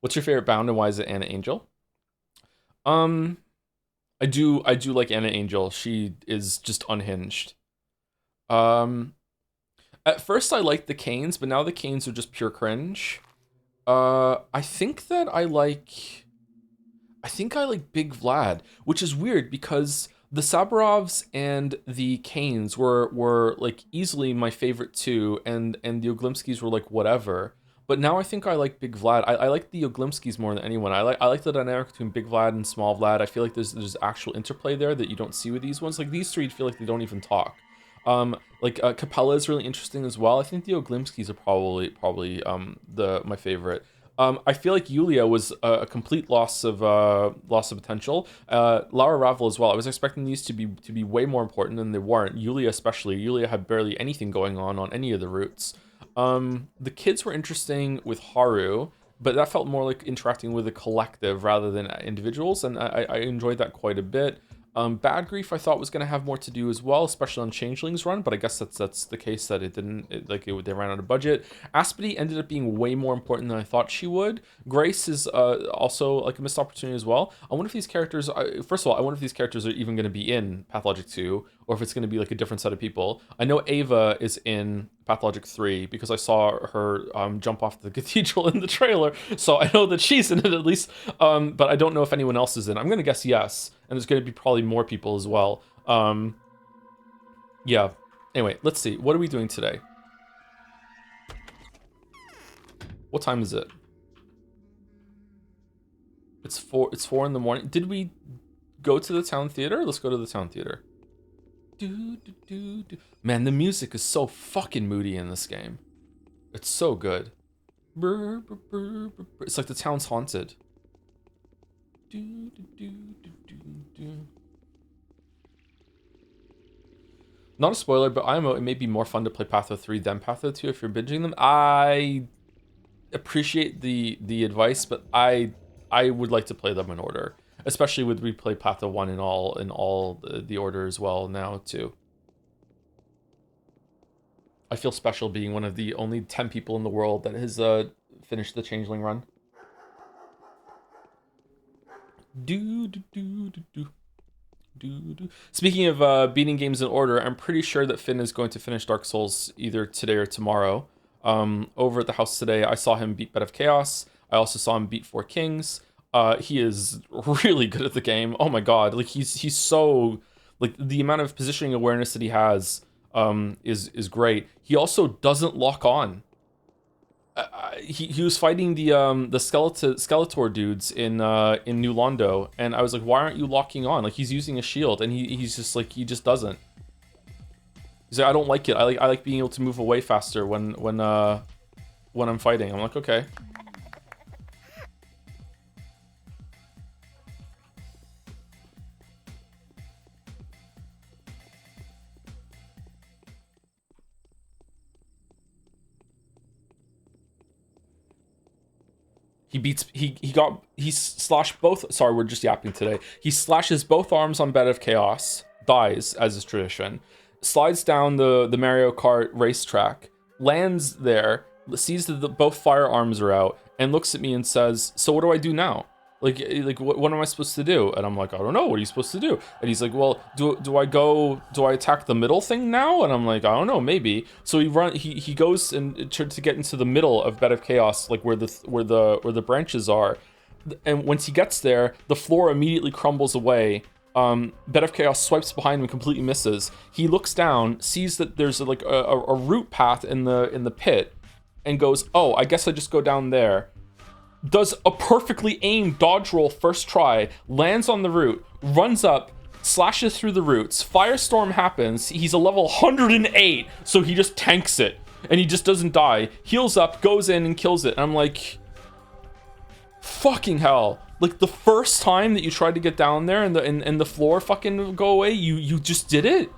What's your favorite bound and why is it Anna Angel? Um, I do like Anna Angel. She is just unhinged. Um, at first I liked the Canes, but now the Canes are just pure cringe. I think that I like Big Vlad, which is weird because the Saburovs and the Canes were like easily my favorite two, and the Oglimskis were like whatever. But now I think I like Big Vlad. I like the Oglimskis more than anyone. I like the dynamic between Big Vlad and Small Vlad. I feel like there's actual interplay there that you don't see with these ones. Like these three, feel like they don't even talk. Capella is really interesting as well. I think the Oglimskis are probably the my favorite. I feel like Yulia was a complete loss of potential. Laura Ravel as well. I was expecting these to be way more important than they weren't. Yulia especially. Yulia had barely anything going on any of the routes. The kids were interesting with Haru, but that felt more like interacting with a collective rather than individuals, and I enjoyed that quite a bit. Bad Grief I thought was going to have more to do as well, especially on Changeling's run, but I guess that's the case that it didn't, they ran out of budget. Aspity ended up being way more important than I thought she would. Grace is also like a missed opportunity as well. I wonder if these characters, first of all, I wonder if these characters are even going to be in Pathologic 2, or if it's going to be like a different set of people. I know Ava is in Pathologic 3 because I saw her jump off the cathedral in the trailer, so I know that she's in it at least, but I don't know if anyone else is in. I'm going to guess yes, and there's going to be probably more people as well. Yeah. Anyway, let's see. What are we doing today? What time is it? It's 4 in the morning. Did we go to the town theater? Let's go to the town theater. Man, the music is so fucking moody in this game. It's so good. It's like the town's haunted. Not a spoiler, but IMO, it may be more fun to play Patho 3 than Patho 2 if you're binging them. I appreciate the advice, but I would like to play them in order, especially with replay Patho 1 in all the order as well now too. I feel special being one of the only 10 people in the world that has finished the Changeling run. Speaking of beating games in order, I'm pretty sure that Finn is going to finish Dark Souls either today or tomorrow. Over at the house today, I saw him beat Bed of Chaos. I also saw him beat Four Kings. He is really good at the game. Oh my god, like he's so, like, the amount of positioning awareness that he has is great. He also doesn't lock on. He was fighting the Skeletor dudes in New Londo, and I was like, why aren't you locking on? Like, he's using a shield, and he's just like, he just doesn't. He's like, I don't like it. I like being able to move away faster when I'm fighting. I'm like, okay. He slashed both, sorry, we're just yapping today. He slashes both arms on Bed of Chaos, dies as is tradition, slides down the Mario Kart racetrack, lands there, sees that both firearms are out, and looks at me and says, so what do I do now? Like what am I supposed to do? And I'm like, I don't know, what are you supposed to do? And he's like, well, do I attack the middle thing now? And I'm like, I don't know, maybe. So he goes and to get into the middle of Bed of Chaos, like where the branches are. And once he gets there, the floor immediately crumbles away. Bed of Chaos swipes behind him and completely misses. He looks down, sees that there's like a route path in the pit, and goes, oh, I guess I just go down there. Does a perfectly aimed dodge roll first try, lands on the route, runs up, slashes through the roots, firestorm happens, he's a level 108, so he just tanks it, and he just doesn't die, heals up, goes in and kills it, and I'm like, fucking hell. Like, the first time that you tried to get down there and the floor fucking go away, you just did it?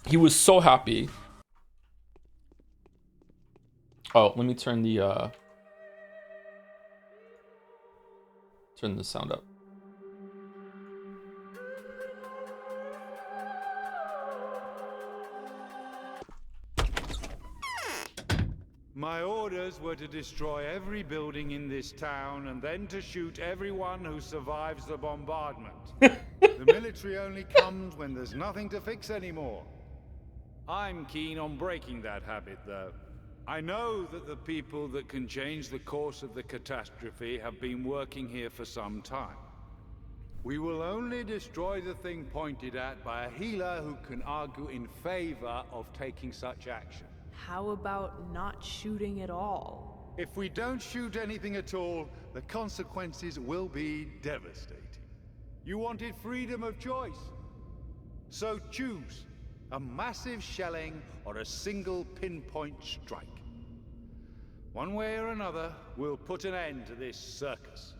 He was so happy. Oh, let me turn the sound up. My orders were to destroy every building in this town and then to shoot everyone who survives the bombardment. The military only comes when there's nothing to fix anymore. I'm keen on breaking that habit, though. I know that the people that can change the course of the catastrophe have been working here for some time. We will only destroy the thing pointed at by a healer who can argue in favor of taking such action. How about not shooting at all? If we don't shoot anything at all, the consequences will be devastating. You wanted freedom of choice. So choose a massive shelling or a single pinpoint strike. One way or another, we'll put an end to this circus.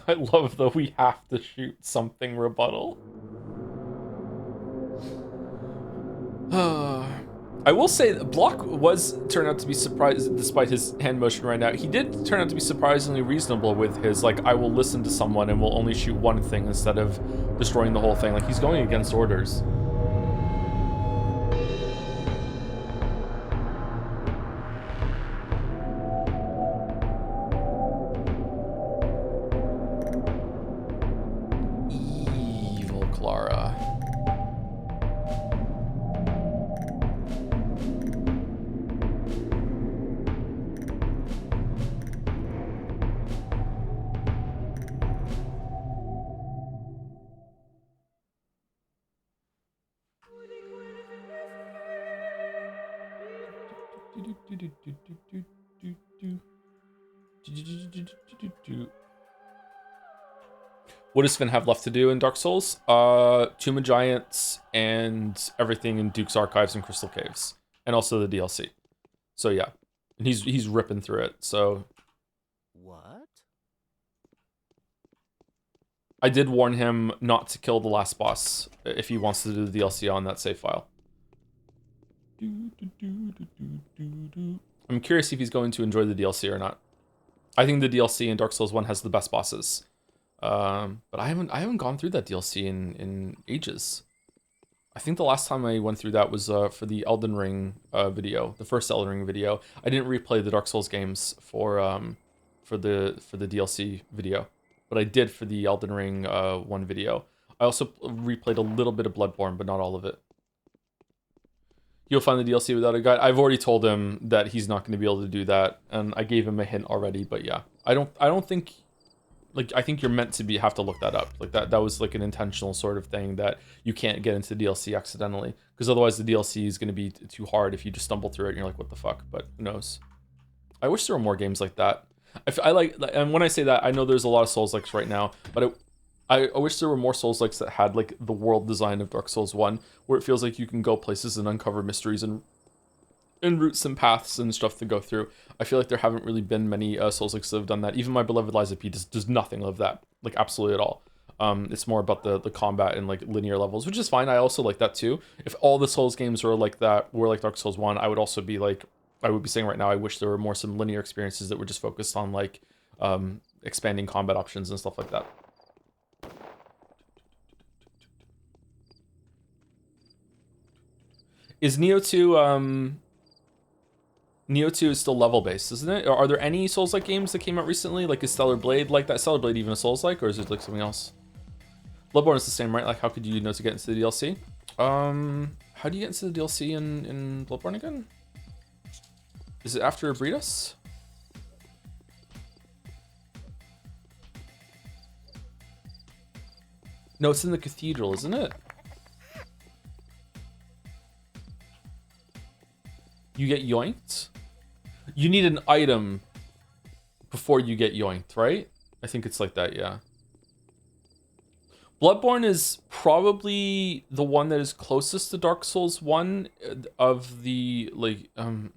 I love the "we have to shoot something" rebuttal. I will say Block turned out to be surprised, despite his hand motion right now. He did turn out to be surprisingly reasonable with his, like, I will listen to someone and will only shoot one thing instead of destroying the whole thing. Like, he's going against orders. Evil Clara. What does Finn have left to do in Dark Souls? Tomb of Giants and everything in Duke's Archives and Crystal Caves, and also the DLC. So yeah, and he's ripping through it. So what? I did warn him not to kill the last boss if he wants to do the DLC on that save file. I'm curious if he's going to enjoy the DLC or not. I think the DLC in Dark Souls 1 has the best bosses. But I haven't gone through that DLC in ages. I think the last time I went through that was for the Elden Ring video, the first Elden Ring video. I didn't replay the Dark Souls games for the DLC video, but I did for the Elden Ring 1 video. I also replayed a little bit of Bloodborne, but not all of it. He'll find the DLC without a guide. I've already told him that he's not going to be able to do that, and I gave him a hint already. But yeah, I don't think, like, I think you're meant to have to look that up. Like that was like an intentional sort of thing that you can't get into the DLC accidentally, because otherwise the DLC is going to be too hard if you just stumble through it and you're like, what the fuck? But who knows? I wish there were more games like that. I like, and when I say that, I know there's a lot of Souls-likes right now, but I wish there were more Souls-likes that had like the world design of Dark Souls 1, where it feels like you can go places and uncover mysteries and routes and paths and stuff to go through. I feel like there haven't really been many Souls-likes that have done that. Even my beloved Lies of P does nothing of that, like absolutely at all. It's more about the combat and like linear levels, which is fine. I also like that too. If all the Souls games were like that, were like Dark Souls 1, I would also be like, I would be saying right now, I wish there were more some linear experiences that were just focused on like expanding combat options and stuff like that. Is Nioh 2, Nioh 2 is still level-based, isn't it? Or are there any Souls-like games that came out recently? Like, is Stellar Blade like that? Stellar Blade even a Souls-like, or is it like something else? Bloodborne is the same, right? Like, how could you know to get into the DLC? How do you get into the DLC in Bloodborne again? Is it after Breedus? No, it's in the cathedral, isn't it? You get yoinked? You need an item before you get yoinked, right? I think it's like that, yeah. Bloodborne is probably the one that is closest to Dark Souls 1 of the, like, I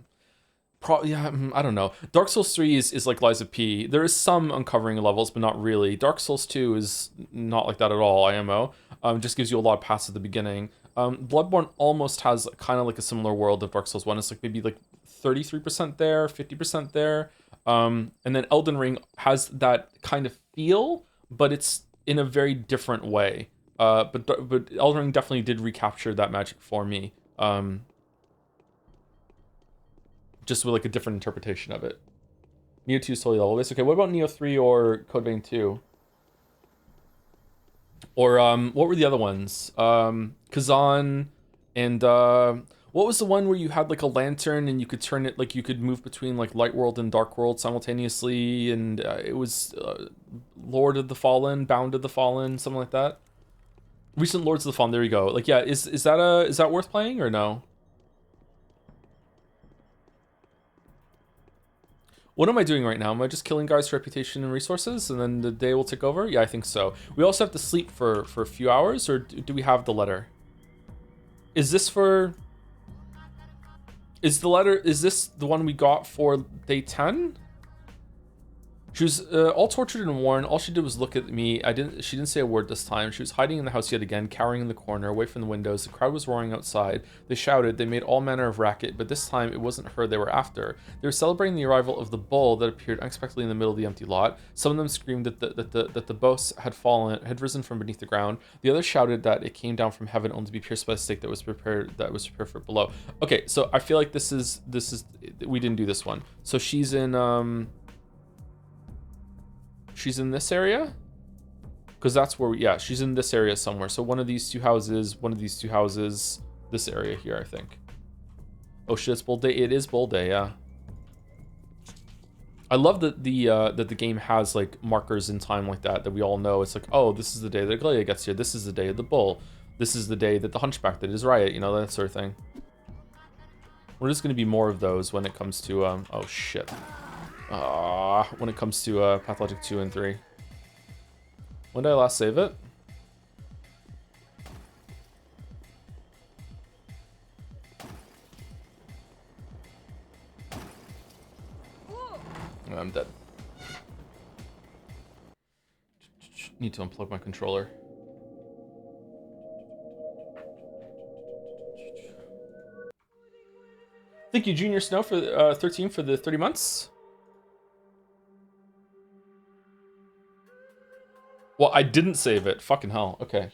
don't know. Dark Souls 3 is like Lies of P. There is some uncovering levels, but not really. Dark Souls 2 is not like that at all, IMO. Just gives you a lot of paths at the beginning. Bloodborne almost has kind of like a similar world of Dark Souls 1. It's like maybe like 33% there, 50% there. And then Elden Ring has that kind of feel, but it's in a very different way. But Elden Ring definitely did recapture that magic for me. Just with like a different interpretation of it. Neo 2 is totally level based. Okay, what about Neo 3 or Code Vein 2? Or what were the other ones? Kazan and what was the one where you had like a lantern and you could turn it, like you could move between like light world and dark world simultaneously, and it was Lord of the Fallen, Bound of the Fallen, something like that. Recent Lords of the Fallen. There you go. Like, yeah, is that worth playing or no? What am I doing right now? Am I just killing guys for reputation and resources, and then the day will take over? Yeah, I think so. We also have to sleep for a few hours, or do we have the letter? Is this for... Is this the one we got for day 10? She was all tortured and worn. All she did was look at me. She didn't say a word this time. She was hiding in the house yet again, cowering in the corner, away from the windows. The crowd was roaring outside. They shouted. They made all manner of racket, but this time it wasn't her they were after. They were celebrating the arrival of the bull that appeared unexpectedly in the middle of the empty lot. Some of them screamed that the boss had risen from beneath the ground. The others shouted that it came down from heaven only to be pierced by a stake that was prepared for it below. Okay, so I feel like this is we didn't do this one. So she's in She's in this area? Because that's where yeah, she's in this area somewhere. So one of these two houses, this area here, I think. Oh shit, it's Bull Day. It is Bull Day, yeah. I love that the game has like markers in time like that we all know. It's like, oh, this is the day that Aglaia gets here. This is the day of the bull. This is the day that the Hunchback did his riot, you know, that sort of thing. We're just gonna be more of those when it comes to oh shit. When it comes to Pathologic 2 and 3. When did I last save it? Oh, I'm dead. Need to unplug my controller. Thank you, Junior Snow, for 13 for the 30 months. Well, I didn't save it. Fucking hell. Okay.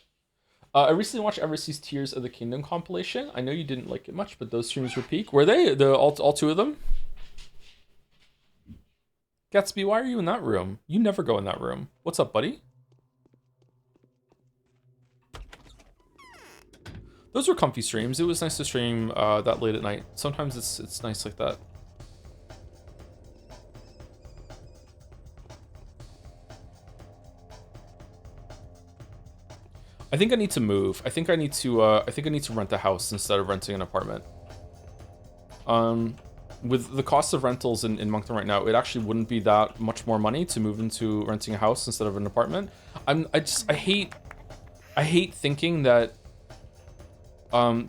I recently watched Eversea's Tears of the Kingdom compilation. I know you didn't like it much, but those streams were peak. Were they? All two of them? Gatsby, why are you in that room? You never go in that room. What's up, buddy? Those were comfy streams. It was nice to stream that late at night. Sometimes it's nice like that. I think I need to move. I think I need to rent a house instead of renting an apartment. With the cost of rentals in Moncton right now, it actually wouldn't be that much more money to move into renting a house instead of an apartment. I hate thinking that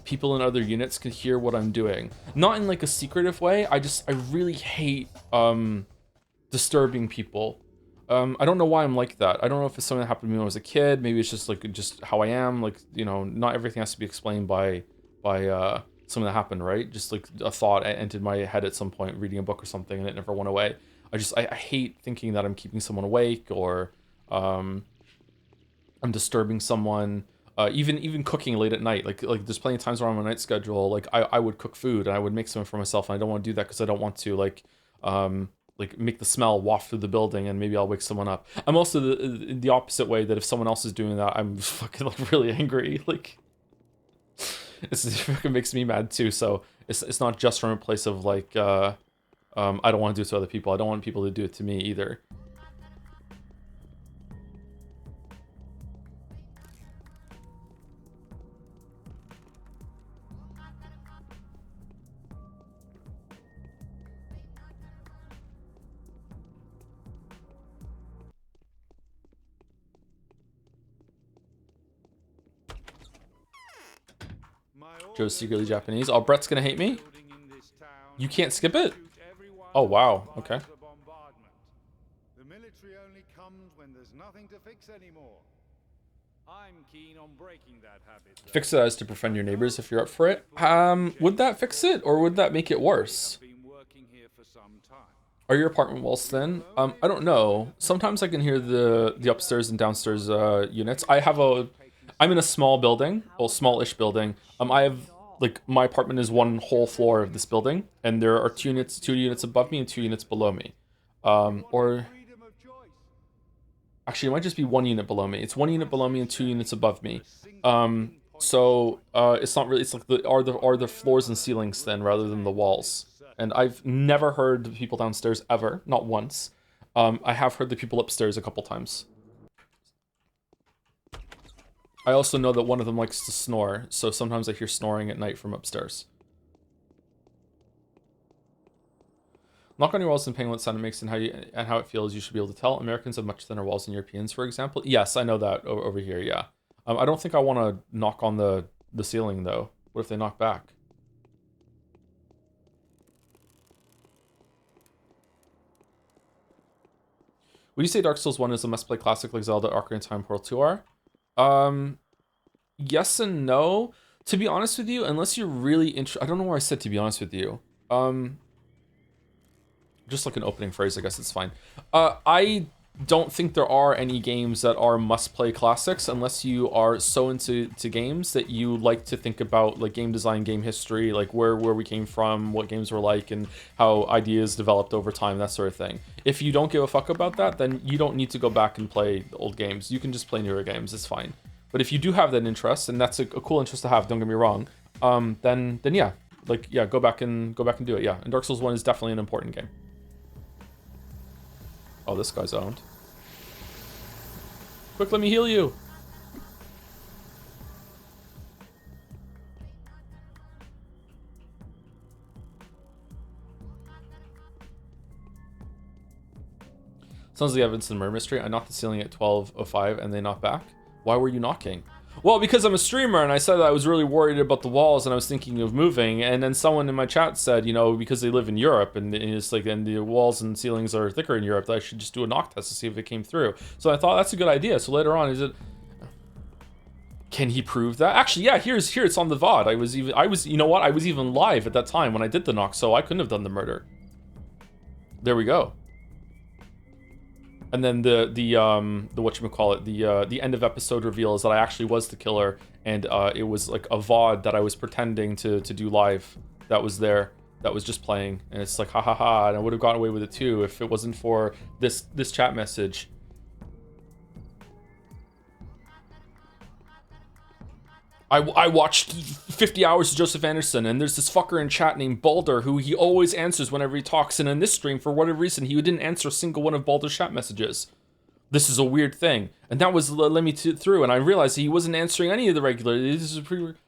people in other units can hear what I'm doing. Not in like a secretive way. I really hate disturbing people. I don't know why I'm like that. I don't know if it's something that happened to me when I was a kid. Maybe it's just how I am. Like, you know, not everything has to be explained by something that happened, right? Just like a thought entered my head at some point reading a book or something, and it never went away. I hate thinking that I'm keeping someone awake, or I'm disturbing someone. Even cooking late at night. Like there's plenty of times where I'm on a night schedule. Like I would cook food and I would make something for myself, and I don't want to do that because I don't want to like make the smell waft through the building and maybe I'll wake someone up. I'm also the opposite way, that if someone else is doing that, I'm fucking like really angry. Like it fucking makes me mad too. So it's not just from a place of like I don't want to do it to other people. I don't want people to do it to me either. Joe's secretly Japanese. Oh, Brett's gonna hate me? You can't skip it? Oh, wow. Okay. The military only comes when there's nothing to fix anymore. I'm keen on breaking that habit. Fix it as to befriend your neighbors if you're up for it. Would that fix it, or would that make it worse? Been working here for some time. Are your apartment walls thin? I don't know. Sometimes I can hear the upstairs and downstairs units. I'm in a small building, well, smallish building. I have, like, my apartment is one whole floor of this building, and there are two units above me and 2 units below me. Or Freedom of choice. actually, it might just be 1 unit below me. It's 1 unit below me and 2 units above me. It's not really. It's like are the floors and ceilings thin rather than the walls. And I've never heard the people downstairs ever, not once. I have heard the people upstairs a couple times. I also know that one of them likes to snore, so sometimes I hear snoring at night from upstairs. Knock on your walls and paying what sound it makes and how it feels. You should be able to tell. Americans have much thinner walls than Europeans, for example. Yes, I know that over here. Yeah. I don't think I want to knock on the ceiling though. What if they knock back? Would you say Dark Souls 1 is a must-play classic like Zelda, Ocarina of Time, Portal 2 are? Yes and no. To be honest with you, unless you're really I don't know why I said to be honest with you. Just like an opening phrase, I guess it's fine. I don't think there are any games that are must-play classics unless you are so into games that you like to think about like game design, game history, like where we came from, what games were like, and how ideas developed over time, that sort of thing. If you don't give a fuck about that, then you don't need to go back and play the old games. You can just play newer games, it's fine. But if you do have that interest, and that's a cool interest to have, don't get me wrong, then yeah, like yeah, go back and do it, yeah. And Dark Souls 1 is definitely an important game. Oh, this guy's owned. Quick, let me heal you. Sounds like evidence in the murder mystery. I knocked the ceiling at 12:05 and they knocked back. Why were you knocking? Well, because I'm a streamer and I said that I was really worried about the walls and I was thinking of moving, and then someone in my chat said, you know, because they live in Europe and it's like, and the walls and ceilings are thicker in Europe, that I should just do a knock test to see if it came through. So I thought that's a good idea. So later on, can he prove that? Actually, yeah, here it's on the VOD. I was you know what? I was even live at that time when I did the knock, so I couldn't have done the murder. There we go. And then the whatchamacallit, the end of episode reveal is that I actually was the killer, and it was like a VOD that I was pretending to do live that was there, that was just playing, and it's like ha ha ha, and I would have gotten away with it too if it wasn't for this chat message. I watched 50 hours of Joseph Anderson, and there's this fucker in chat named Balder who he always answers whenever he talks, and in this stream, for whatever reason, he didn't answer a single one of Balder's chat messages. This is a weird thing. And that was let me through, and I realized he wasn't answering any of the regular. This is pretty weird.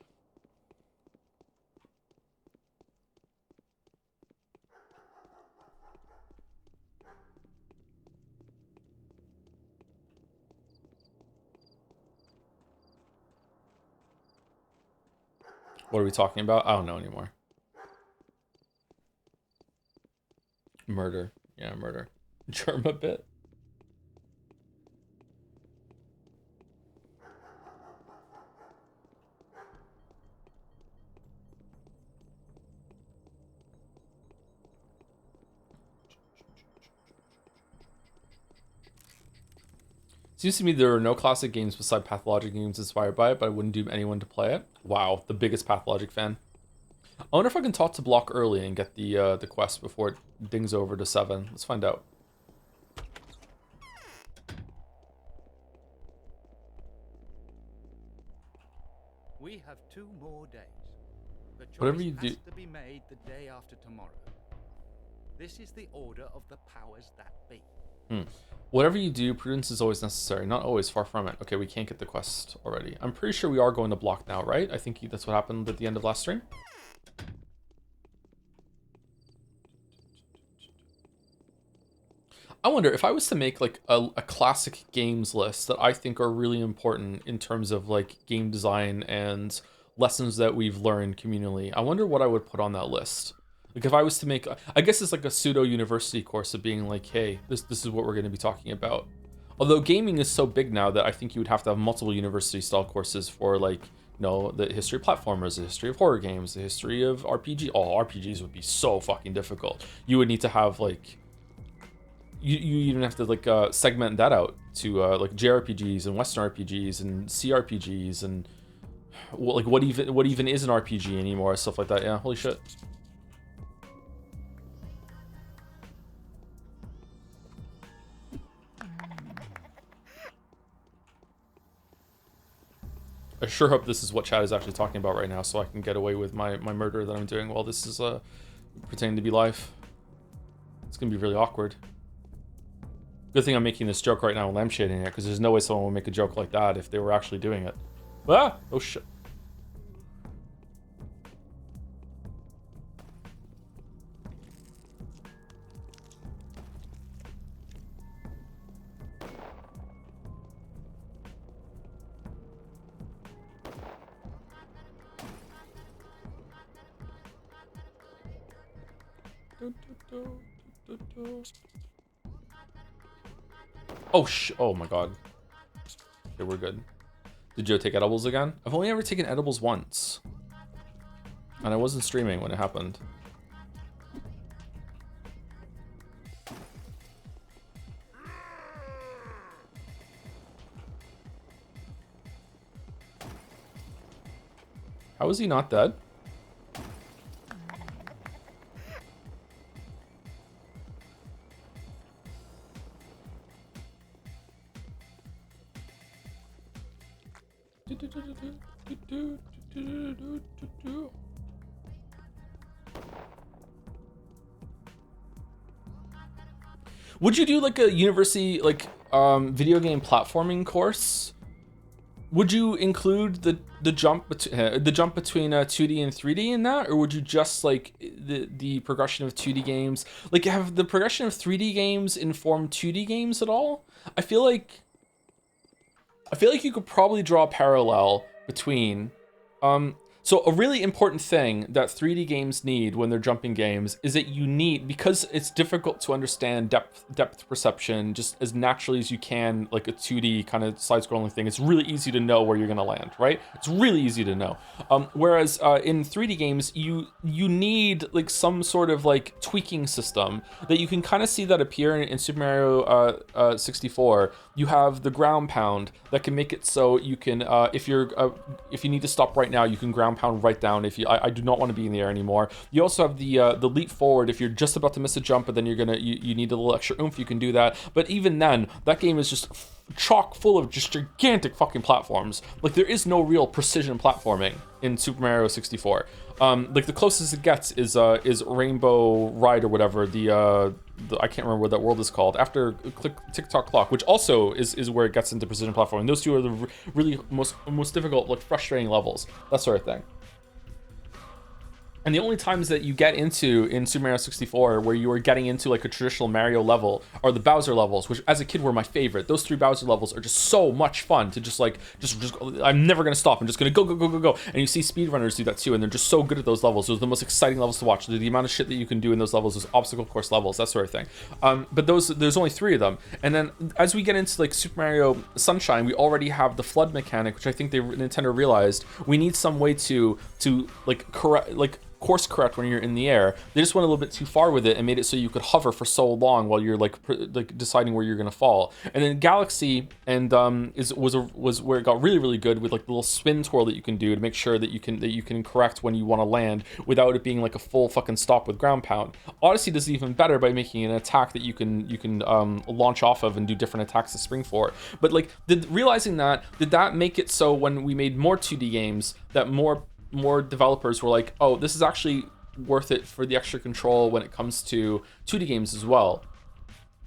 What are we talking about? I don't know anymore. Murder. Yeah, murder. Germa bit. Seems to me there are no classic games beside Pathologic games inspired by it, but I wouldn't doom anyone to play it. Wow, the biggest Pathologic fan. I wonder if I can talk to Block early and get the quest before it dings over to 7. Let's find out. We have 2 more days. The choice Whatever you do has to be made the day after tomorrow. This is the order of the powers that be. Whatever you do, prudence is always necessary. Not always, far from it. Okay, we can't get the quest already. I'm pretty sure we are going to Block now, right? I think that's what happened at the end of last stream. I wonder if I was to make like a classic games list that I think are really important in terms of like game design and lessons that we've learned communally. I wonder what I would put on that list. Like if I was to make, I guess it's like a pseudo university course of being like, hey, this is what we're going to be talking about. Although gaming is so big now that I think you would have to have multiple university style courses for like, you know, the history of platformers, the history of horror games, the history of RPG. Oh, RPGs would be so fucking difficult. You would need to have like, you even have to like segment that out to like JRPGs and Western RPGs and CRPGs and like what even is an RPG anymore, stuff like that. Yeah, holy shit. I sure hope this is what chat is actually talking about right now, so I can get away with my murder that I'm doing while this is pretending to be live. It's gonna be really awkward. Good thing I'm making this joke right now and lampshading it, because there's no way someone would make a joke like that if they were actually doing it. Ah! Oh shit. Oh my god. Okay, we're good. Did Joe take edibles again? I've only ever taken edibles once. And I wasn't streaming when it happened. How is he not dead? Would you do like a university like video game platforming course? Would you include the jump between 2D and 3D in that, or would you just like the progression of 2D games? Like, have the progression of 3D games informed 2D games at all? I feel like you could probably draw a parallel between so a really important thing that 3D games need when they're jumping games is that you need, because it's difficult to understand depth perception just as naturally as you can, like a 2D kind of side-scrolling thing. It's really easy to know where you're gonna land, right? It's really easy to know. Whereas in 3D games, you need like some sort of like tweaking system that you can kind of see that appear in Super Mario 64. You have the ground pound that can make it so you can, if you need to stop right now, you can ground pound right down. If I do not want to be in the air anymore. You also have the leap forward. If you're just about to miss a jump, but then you need a little extra oomph, you can do that. But even then, that game is just chock full of just gigantic fucking platforms. Like, there is no real precision platforming in Super Mario 64. Like, the closest it gets is Rainbow Ride or whatever, the I can't remember what that world is called, after Tick-Tock Clock, which also is where it gets into precision platforming. Those two are the really most difficult, like, frustrating levels, that sort of thing. And the only times that you get into in Super Mario 64 where you are getting into like a traditional Mario level are the Bowser levels, which as a kid were my favorite. Those 3 Bowser levels are just so much fun to just I'm never gonna stop. I'm just gonna go. And you see speedrunners do that too, and they're just so good at those levels. Those are the most exciting levels to watch. The amount of shit that you can do in those levels, those obstacle course levels, that sort of thing. But there's only 3 of them. And then as we get into like Super Mario Sunshine, we already have the flood mechanic, which I think Nintendo realized we need some way to course correct when you're in the air. They just went a little bit too far with it and made it so you could hover for so long while you're like deciding where you're gonna fall. And then Galaxy and was where it got really good with like the little spin twirl that you can do to make sure that you can correct when you want to land without it being like a full fucking stop with ground pound. Odyssey does it even better by making an attack that you can launch off of and do different attacks to spring for. But like, did that make it so when we made more 2D games that more developers were like, oh, this is actually worth it for the extra control when it comes to 2D games as well?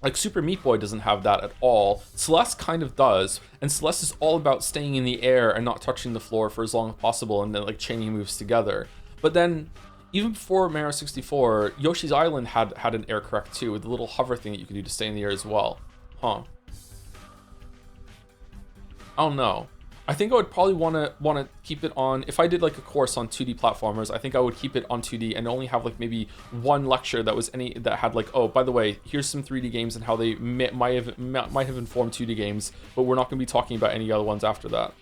Like, Super Meat Boy doesn't have that at all. Celeste kind of does, and Celeste is all about staying in the air and not touching the floor for as long as possible, and then like chaining moves together. But then even before Mario 64, Yoshi's Island had an air correct too, with the little hover thing that you could do to stay in the air as well. I don't know. I think I would probably want to keep it on, if I did like a course on 2D platformers, I think I would keep it on 2D and only have like maybe one lecture that had like, oh, by the way, here's some 3D games and how they might have informed 2D games, but we're not going to be talking about any other ones after that.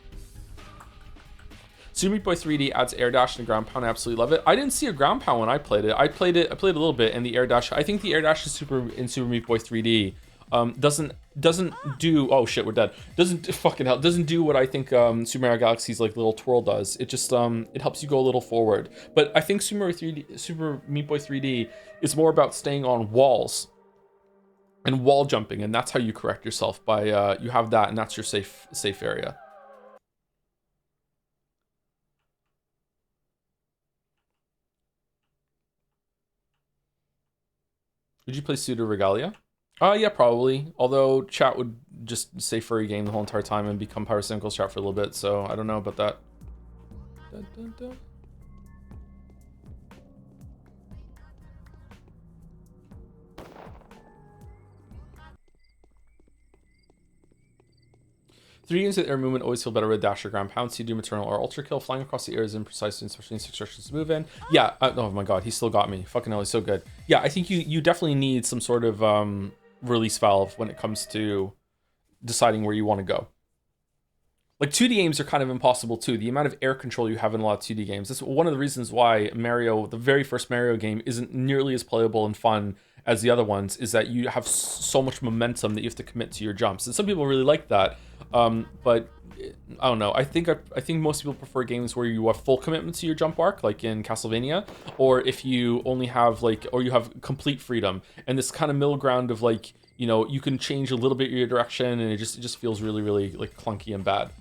Super Meat Boy 3D adds air dash and ground pound. I absolutely love it. I didn't see a ground pound when I played it. I played a little bit, and the air dash. I think the air dash in Super Meat Boy 3D doesn't do. Oh shit, we're dead. Doesn't do what I think Super Mario Galaxy's like little twirl does. It just it helps you go a little forward. But I think Super Meat Boy 3D is more about staying on walls and wall jumping, and that's how you correct yourself by you have that, and that's your safe area. Would you play Pseudo Regalia? Yeah, probably. Although chat would just say furry game the whole entire time and become Pyrocynical's chat for a little bit, so I don't know about that. Dun, dun, dun. Three games with air movement always feel better with dash or ground pound. Sea-Doom, Eternal, or Ultra Kill. Flying across the air is imprecise, especially in 6 directions to move in. Yeah, oh my god, he still got me. Fucking hell, he's so good. Yeah, I think you definitely need some sort of release valve when it comes to deciding where you want to go. Like 2D games are kind of impossible too. The amount of air control you have in a lot of 2D games. That's one of the reasons why Mario, the very first Mario game, isn't nearly as playable and fun as the other ones, is that you have so much momentum that you have to commit to your jumps. And some people really like that. But I don't know. I think most people prefer games where you have full commitment to your jump arc, like in Castlevania, or if you only have or you have complete freedom. And this kind of middle ground of like, you know, you can change a little bit your direction, and it just feels really, really like clunky and bad.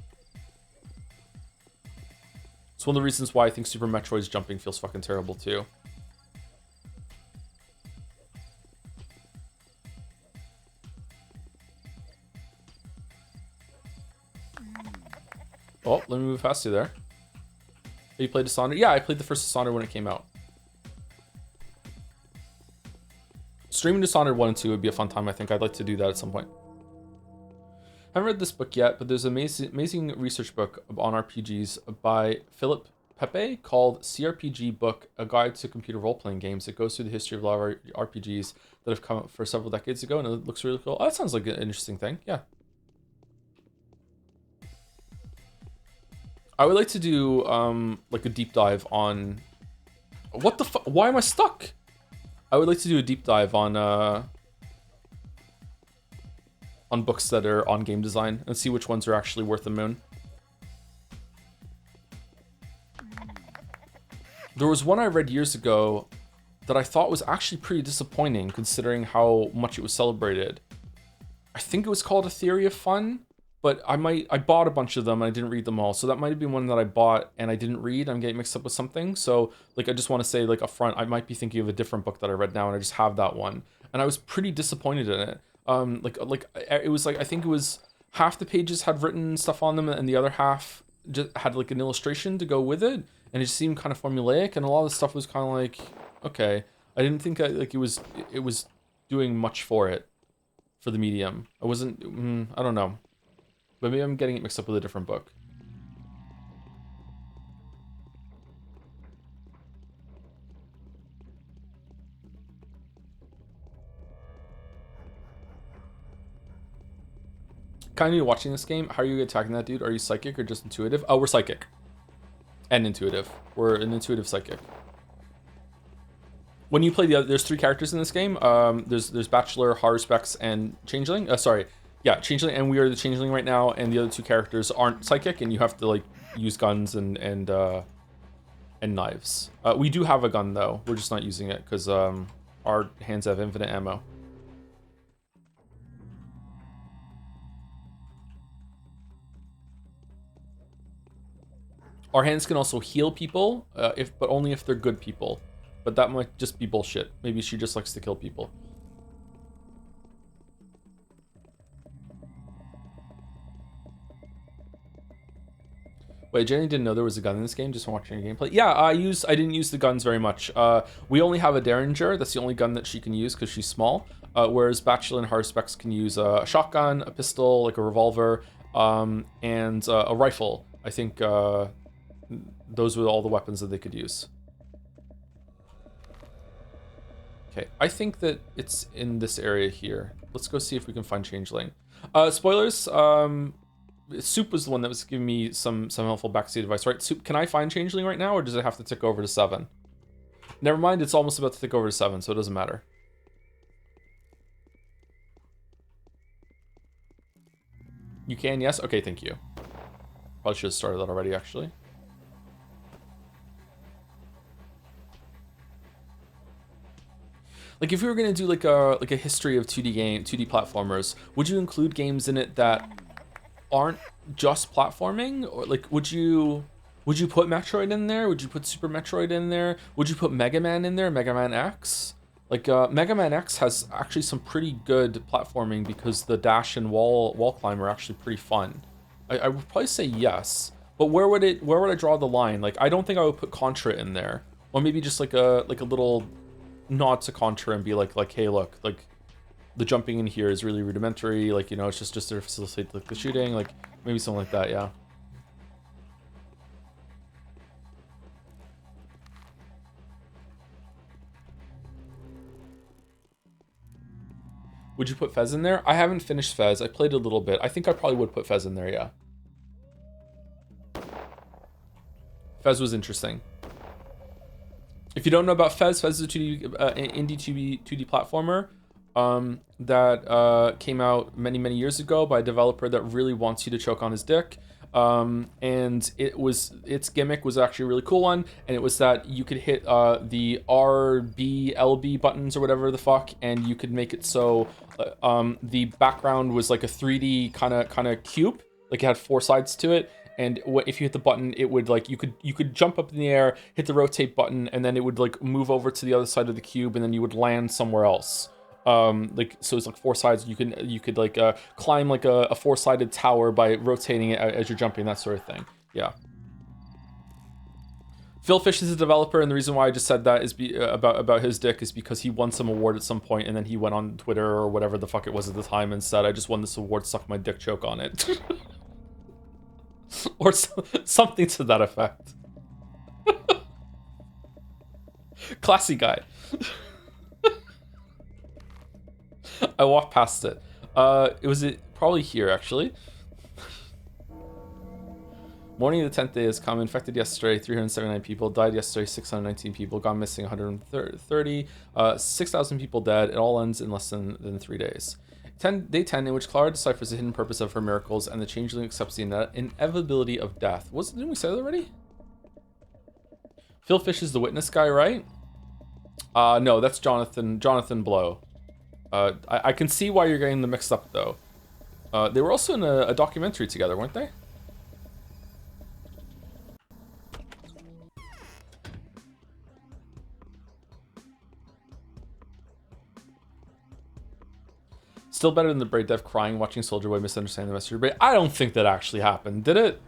It's one of the reasons why I think Super Metroid's jumping feels fucking terrible too. Oh, let me move past you there. You played Dishonored? Yeah, I played the first Dishonored when it came out. Streaming Dishonored 1 and 2 would be a fun time, I think. I'd like to do that at some point. I haven't read this book yet, but there's an amazing research book on RPGs by Philip Pepe called CRPG Book, A Guide to Computer Role-Playing Games. It goes through the history of a lot of RPGs that have come out for several decades ago, and it looks really cool. Oh, that sounds like an interesting thing, yeah. I would like to do like a deep dive on... What the fuck? Why am I stuck? I would like to do a deep dive on books that are on game design and see which ones are actually worth the moon. There was one I read years ago that I thought was actually pretty disappointing considering how much it was celebrated. I think it was called A Theory of Fun, but I bought a bunch of them and I didn't read them all. So that might have been one that I bought and I didn't read. I'm getting mixed up with something. So like, I just want to say like up front, I might be thinking of a different book that I read now and I just have that one. And I was pretty disappointed in it. It was like, I think it was half the pages had written stuff on them and the other half just had like an illustration to go with it. And it just seemed kind of formulaic, and a lot of the stuff was kind of like, okay. I didn't think it was doing much for it, for the medium. I wasn't, I don't know. But maybe I'm getting it mixed up with a different book. Kind of watching this game. How are you attacking that dude? Are you psychic or just intuitive? Oh, we're psychic. And intuitive. We're an intuitive psychic. When you play there's 3 characters in this game. There's Bachelor, Harspecs, and Changeling. Changeling, and we are the Changeling right now, and the other 2 characters aren't psychic, and you have to like use guns and knives. We do have a gun though. We're just not using it because our hands have infinite ammo. Our hands can also heal people, but only if they're good people. But that might just be bullshit. Maybe she just likes to kill people. Wait, Jenny didn't know there was a gun in this game just from watching your gameplay. Yeah, I didn't use the guns very much. We only have a Derringer. That's the only gun that she can use because she's small. Whereas Bachelor and Harspecs can use a shotgun, a pistol, like a revolver, and a rifle. I think those were all the weapons that they could use. Okay, I think that it's in this area here. Let's go see if we can find Changeling. Spoilers, Soup was the one that was giving me some helpful backseat advice, right? Soup, can I find Changeling right now, or does it have to tick over to 7? Never mind, it's almost about to tick over to 7, so it doesn't matter. You can, yes? Okay, thank you. Probably should have started that already, actually. Like, if we were gonna do like a history of 2D platformers, would you include games in it that aren't just platforming? Or like, would you put Metroid in there? Would you put Super Metroid in there? Would you put Mega Man in there? Mega Man X? Like, Mega Man X has actually some pretty good platforming because the dash and wall climb are actually pretty fun. I would probably say yes, but where would I draw the line? Like, I don't think I would put Contra in there, or maybe just like a little nod to Contra and be like, hey, look, like the jumping in here is really rudimentary. Like, you know, it's just to facilitate like the shooting, like maybe something like that. Yeah. Would you put Fez in there? I haven't finished Fez. I played a little bit. I think I probably would put Fez in there, yeah. Fez was interesting. If you don't know about Fez, Fez is a 2D, indie 2D platformer that came out many years ago by a developer that really wants you to choke on his dick. And its gimmick was actually a really cool one, and it was that you could hit the R, B, LB buttons or whatever the fuck, and you could make it so the background was like a 3D kind of cube, like it had 4 sides to it. And if you hit the button, it would like you could jump up in the air, hit the rotate button, and then it would like move over to the other side of the cube, and then you would land somewhere else. Like, so it's like 4 sides. You could like climb like a 4-sided tower by rotating it as you're jumping, that sort of thing. Yeah. Phil Fish is a developer, and the reason why I just said that is about his dick is because he won some award at some point, and then he went on Twitter or whatever the fuck it was at the time and said, "I just won this award, suck my dick, choke on it." Or something to that effect. Classy guy. I walked past it. It was probably here, actually. Morning of the 10th day has come. Infected yesterday, 379 people. Died yesterday, 619 people. Gone missing, 130. 6,000 people dead. It all ends in less than 3 days. Day 10, in which Clara deciphers the hidden purpose of her miracles, and the changeling accepts the inevitability of death. Didn't we say that already? Phil Fish is the witness guy, right? No, that's Jonathan Blow. I can see why you're getting them mixed up, though. They were also in a documentary together, weren't they? Still better than the Braid Dev crying watching Soldier Boy misunderstanding the message of Braid. I don't think that actually happened, did it?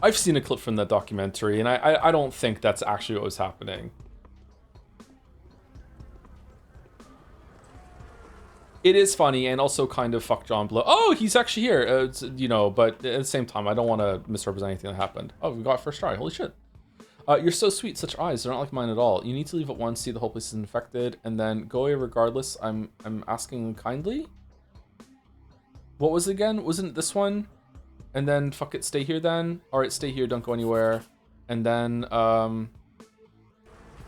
I've seen a clip from that documentary, and I don't think that's actually what was happening. It is funny, and also kind of fuck John Blow. Oh, he's actually here, you know, but at the same time, I don't want to misrepresent anything that happened. Oh, we got first try, holy shit. You're so sweet, such eyes, they're not like mine at all. You need to leave at once, see the whole place is infected, and then go away regardless. I'm asking kindly? What was it again? Wasn't it this one? And then, fuck it, stay here then? Alright, stay here, don't go anywhere. And then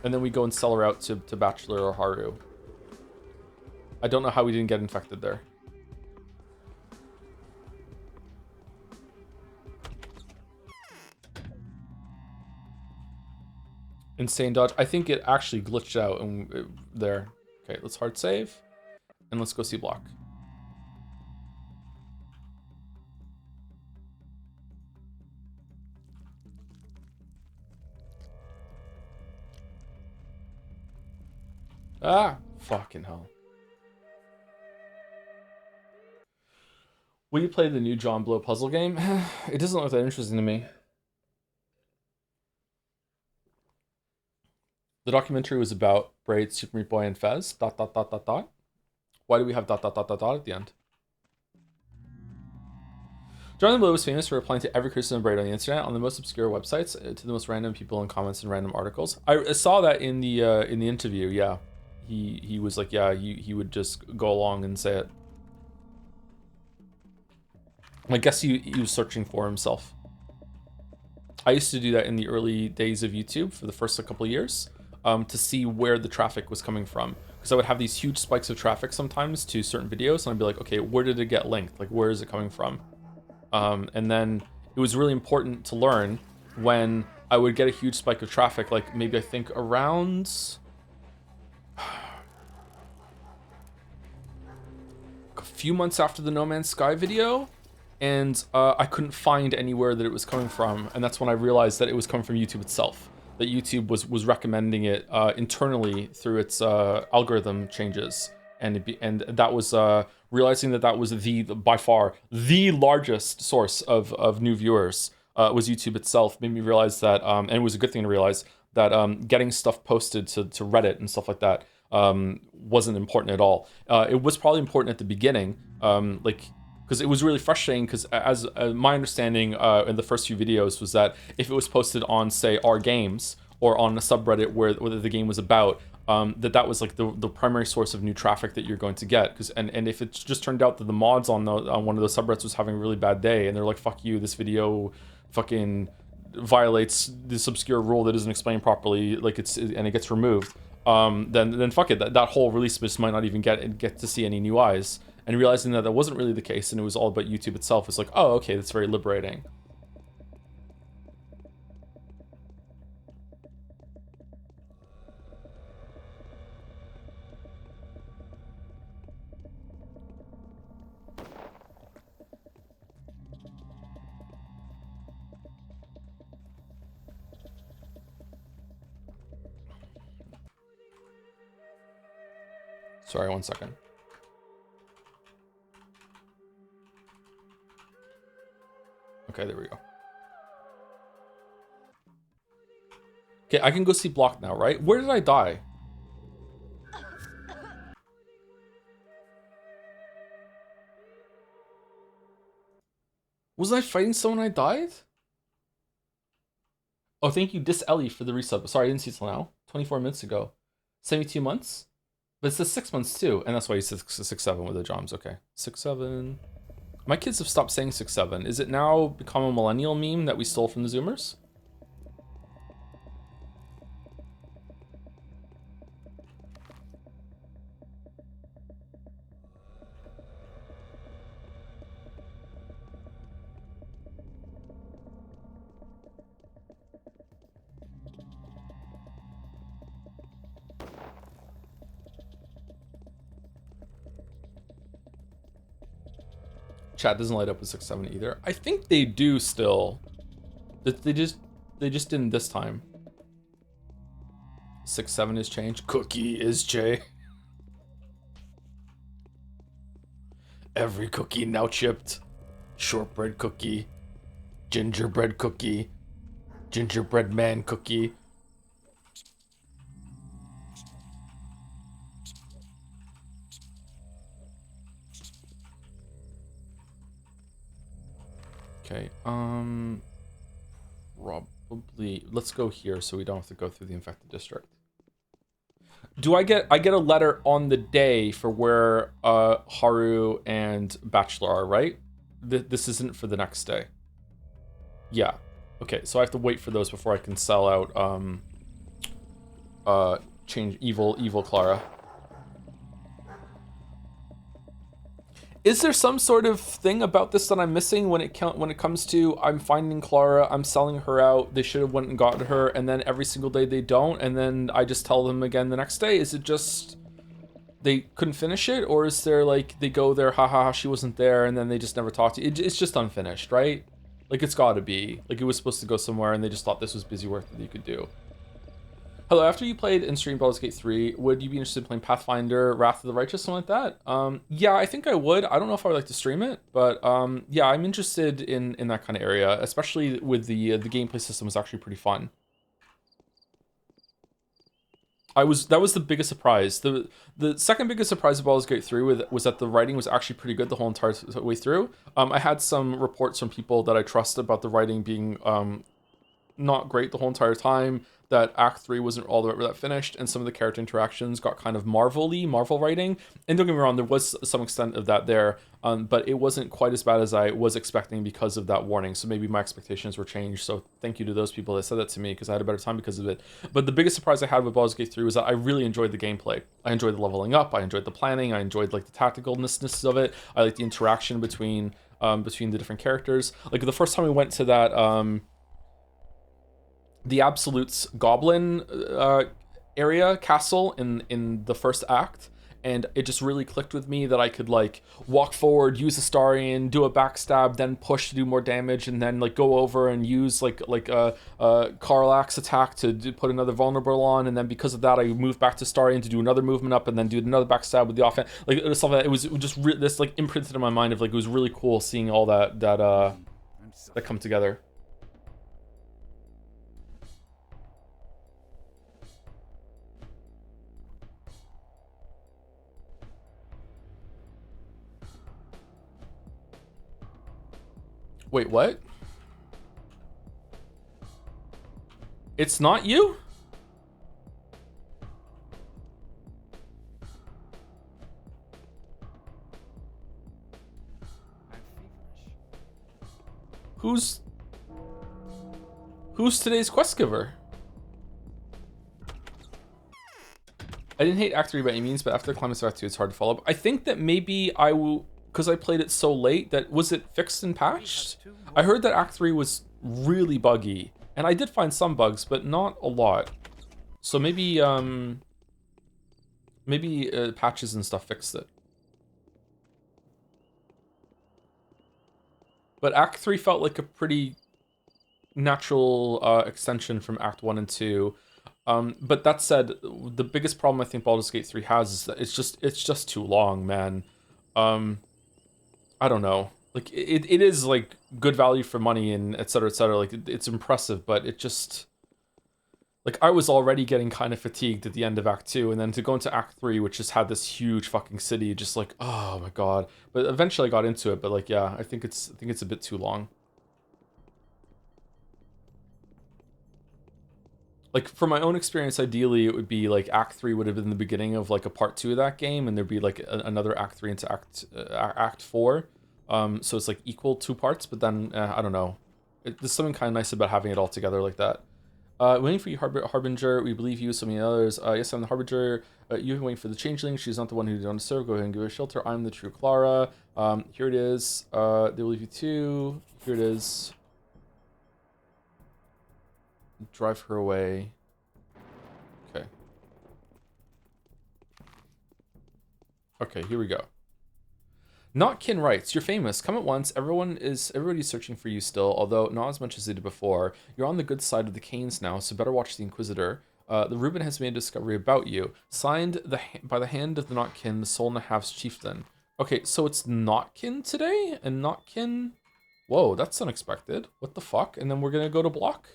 we go and sell her out to Bachelor or Haru. I don't know how we didn't get infected there. Insane dodge. I think it actually glitched out and there. Okay, let's hard save. And let's go see block. Ah, fucking hell. Will you play the new John Blow puzzle game? It doesn't look that interesting to me. The documentary was about Braid, Super Meat Boy, and Fez. ... Why do we have ... at the end? Jonathan Blow was famous for replying to every criticism of Braid on the internet, on the most obscure websites, to the most random people in comments and random articles. I saw that in the interview. Yeah, he was like, yeah, he would just go along and say it. I guess he was searching for himself. I used to do that in the early days of YouTube for the first couple of years, to see where the traffic was coming from. Because I would have these huge spikes of traffic sometimes to certain videos, and I'd be like, okay, where did it get linked? Like, where is it coming from? And then it was really important to learn when I would get a huge spike of traffic, like maybe I think around a few months after the No Man's Sky video, and I couldn't find anywhere that it was coming from, and that's when I realized that it was coming from YouTube itself. That YouTube was recommending it internally through its algorithm changes, and that was realizing that was by far the largest source of new viewers was YouTube itself. Made me realize that, and it was a good thing to realize that getting stuff posted to Reddit and stuff like that wasn't important at all. It was probably important at the beginning, because it was really frustrating, because as my understanding in the first few videos was that if it was posted on, say, our games or on a subreddit where the game was about, that was like the primary source of new traffic that you're going to get. And if it just turned out that the mods on one of those subreddits was having a really bad day, and they're like, fuck you, this video fucking violates this obscure rule that isn't explained properly, like and it gets removed, then fuck it, that whole release just might not even get to see any new eyes. And realizing that wasn't really the case, and it was all about YouTube itself, was like, oh, okay, that's very liberating. Sorry, 1 second. Okay, there we go. Okay, I can go see Block now, right? Where did I die? Was I fighting someone I died? Oh, thank you, Dis Ellie, for the resub. Sorry, I didn't see it till now. 24 minutes ago. 72 months? But it says 6 months too, and that's why you said 6-7 with the Joms. Okay, 6-7. My kids have stopped saying 6-7. Is it now become a millennial meme that we stole from the Zoomers? Chat doesn't light up with 6-7 either. I think they do still. They just didn't this time. 6-7 is changed. Cookie is J. Every cookie now chipped. Shortbread cookie. Gingerbread cookie. Gingerbread man cookie. Okay, probably let's go here so we don't have to go through the infected district. Do I get a letter on the day for where Haru and Bachelor are, right? This isn't for the next day. Yeah. Okay, so I have to wait for those before I can sell out change evil Clara. Is there some sort of thing about this that I'm missing when it comes to I'm finding Clara, I'm selling her out, they should have went and gotten her, and then every single day they don't, and then I just tell them again the next day? Is it just they couldn't finish it, or is there like they go there, haha, she wasn't there, and then they just never talk to you? It's just unfinished, right? Like it's got to be like it was supposed to go somewhere, and they just thought this was busy work that you could do. Hello, after you played and streamed Baldur's Gate 3, would you be interested in playing Pathfinder, Wrath of the Righteous, something like that? Yeah, I think I would. I don't know if I would like to stream it, but yeah, I'm interested in that kind of area, especially with the gameplay system is actually pretty fun. That was the biggest surprise. The second biggest surprise of Baldur's Gate 3 was that the writing was actually pretty good the whole entire way through. I had some reports from people that I trust about the writing being not great the whole entire time, that Act 3 wasn't all the way that finished, and some of the character interactions got kind of Marvel writing. And don't get me wrong, there was some extent of that there, but it wasn't quite as bad as I was expecting because of that warning. So maybe my expectations were changed. So thank you to those people that said that to me, because I had a better time because of it. But the biggest surprise I had with Baldur's Gate 3 was that I really enjoyed the gameplay. I enjoyed the leveling up, I enjoyed the planning, I enjoyed like the tacticalness of it. I liked the interaction between the different characters. Like the first time we went to that the Absolute's goblin area castle in the first act, and it just really clicked with me that I could like walk forward, use Astarion, do a backstab, then push to do more damage, and then like go over and use like a Karlach's attack to put another vulnerable on, and then because of that I moved back to Astarion to do another movement up, and then do another backstab with the offense. Like stuff like that. It was just this like imprinted in my mind of like it was really cool seeing all that come together. Wait, what? It's not you? Who's today's quest giver? I didn't hate Act 3 by any means, but after the climax of Act 2, it's hard to follow up. I think that maybe I will, because I played it so late, that was it fixed and patched? I heard that Act 3 was really buggy, and I did find some bugs, but not a lot. So maybe patches and stuff fixed it. But Act 3 felt like a pretty natural extension from Act 1 and 2. But that said, the biggest problem I think Baldur's Gate 3 has is that it's just too long, man. I don't know. Like it is like good value for money and et cetera, like it's impressive, but it just, like, I was already getting kind of fatigued at the end of Act 2, and then to go into Act 3, which just had this huge fucking city, just like, oh my god. But eventually I got into it, but like, yeah, I think it's a bit too long. Like, from my own experience, ideally it would be like Act 3 would have been the beginning of like a part 2 of that game, and there'd be like another Act 3 into Act 4. So it's like equal 2 parts, but then I don't know. There's something kind of nice about having it all together like that. Waiting for you, Harbinger. We believe you, so many others. Yes, I'm the Harbinger. You've been waiting for the Changeling. She's not the one who you don't serve. Go ahead and give her shelter. I'm the true Clara. Here it is. They believe you too. Here it is. Drive her away. Okay. Okay, here we go. Notkin writes, you're famous. Come at once. Everybody's searching for you still, although not as much as they did before. You're on the good side of the Canes now, so better watch the Inquisitor. The Reuben has made a discovery about you. Signed by the hand of the Notkin, the Solnahav's chieftain. Okay, so it's Notkin today? And Notkin... Whoa, that's unexpected. What the fuck? And then we're gonna go to Block?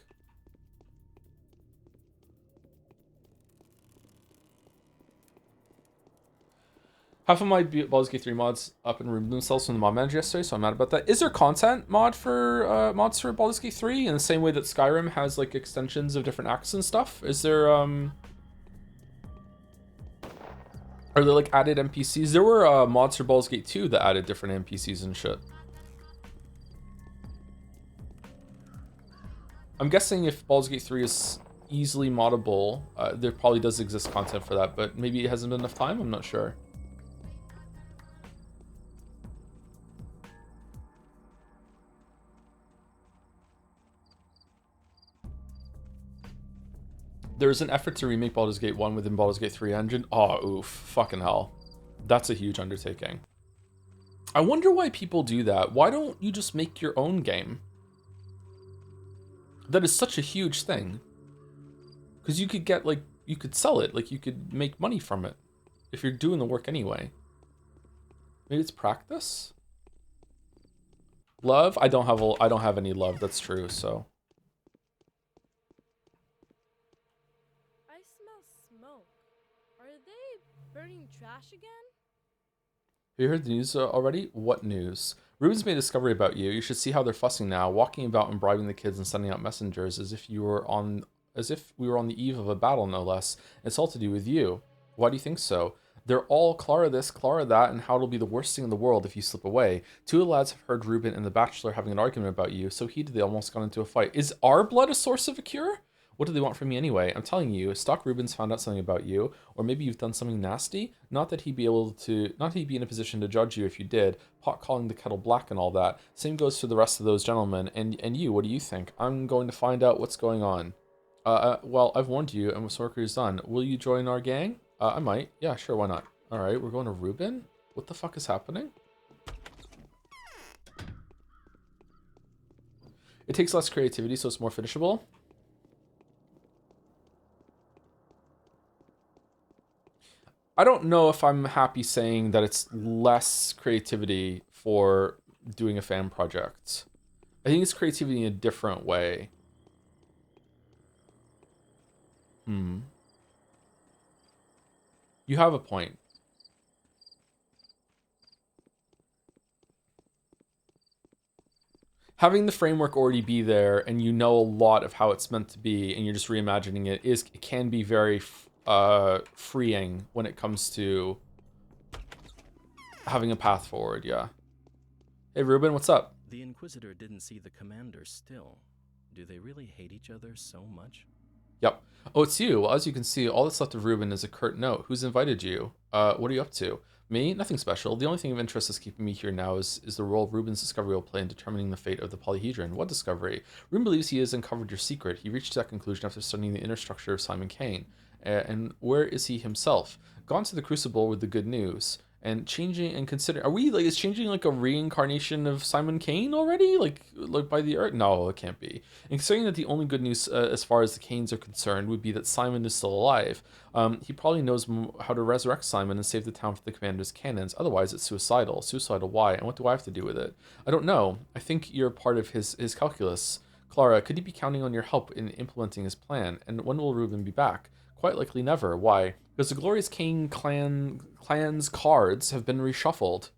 Half of my Baldur's Gate 3 mods up and removed themselves from the mod manager yesterday, so I'm mad about that. Is there content mods for Baldur's Gate 3 in the same way that Skyrim has like extensions of different acts and stuff? Is there are there like added NPCs? There were mods for Baldur's Gate 2 that added different NPCs and shit. I'm guessing if Baldur's Gate 3 is easily moddable, there probably does exist content for that, but maybe it hasn't been enough time, I'm not sure. There's an effort to remake Baldur's Gate 1 within Baldur's Gate 3 engine. Oh, oof. Fucking hell. That's a huge undertaking. I wonder why people do that. Why don't you just make your own game? That is such a huge thing. Because you could get, like, you could sell it. Like, you could make money from it. If you're doing the work anyway. Maybe it's practice? Love? I don't have any love, that's true, so... I smell smoke. Are they burning trash again? Have you heard the news already? What news? Ruben's made a discovery about you. You should see how they're fussing now, walking about and bribing the kids and sending out messengers as if we were on the eve of a battle, no less. It's all to do with you. Why do you think so? They're all Clara this, Clara that, and how it'll be the worst thing in the world if you slip away. Two of the lads have heard Ruben and the Bachelor having an argument about you, so heated they almost got into a fight. Is our blood a source of a cure? What do they want from me anyway? I'm telling you, Stock Rubens found out something about you, or maybe you've done something nasty. Not that he'd be in a position to judge you if you did. Pot calling the kettle black and all that. Same goes for the rest of those gentlemen. And you, what do you think? I'm going to find out what's going on. Well, I've warned you, and what's work is done. Will you join our gang? I might. Yeah, sure, why not? All right, we're going to Ruben. What the fuck is happening? It takes less creativity, so it's more finishable. I don't know if I'm happy saying that it's less creativity for doing a fan project. I think it's creativity in a different way. You have a point. Having the framework already be there and you know a lot of how it's meant to be and you're just reimagining it can be very freeing when it comes to having a path forward, yeah. Hey Ruben, what's up? The Inquisitor didn't see the commander still. Do they really hate each other so much? Yep. Oh, it's you. Well, as you can see, all that's left of Ruben is a curt note. Who's invited you? What are you up to? Me? Nothing special. The only thing of interest that's keeping me here now is the role Ruben's discovery will play in determining the fate of the polyhedron. What discovery? Ruben believes he has uncovered your secret. He reached that conclusion after studying the inner structure of Simon Kane. And where is he himself? Gone to the Crucible with the good news. And changing and considering, are we like, is changing like a reincarnation of Simon Kane already? Like by the earth? No, it can't be. And considering that the only good news as far as the Kanes are concerned would be that Simon is still alive, he probably knows how to resurrect Simon and save the town for the commander's cannons. Otherwise, it's suicidal. Suicidal why? And what do I have to do with it? I don't know. I think you're part of his calculus. Clara, could he be counting on your help in implementing his plan? And when will Ruben be back? Quite likely never. Why? Because the Glorious Kane clan's cards have been reshuffled.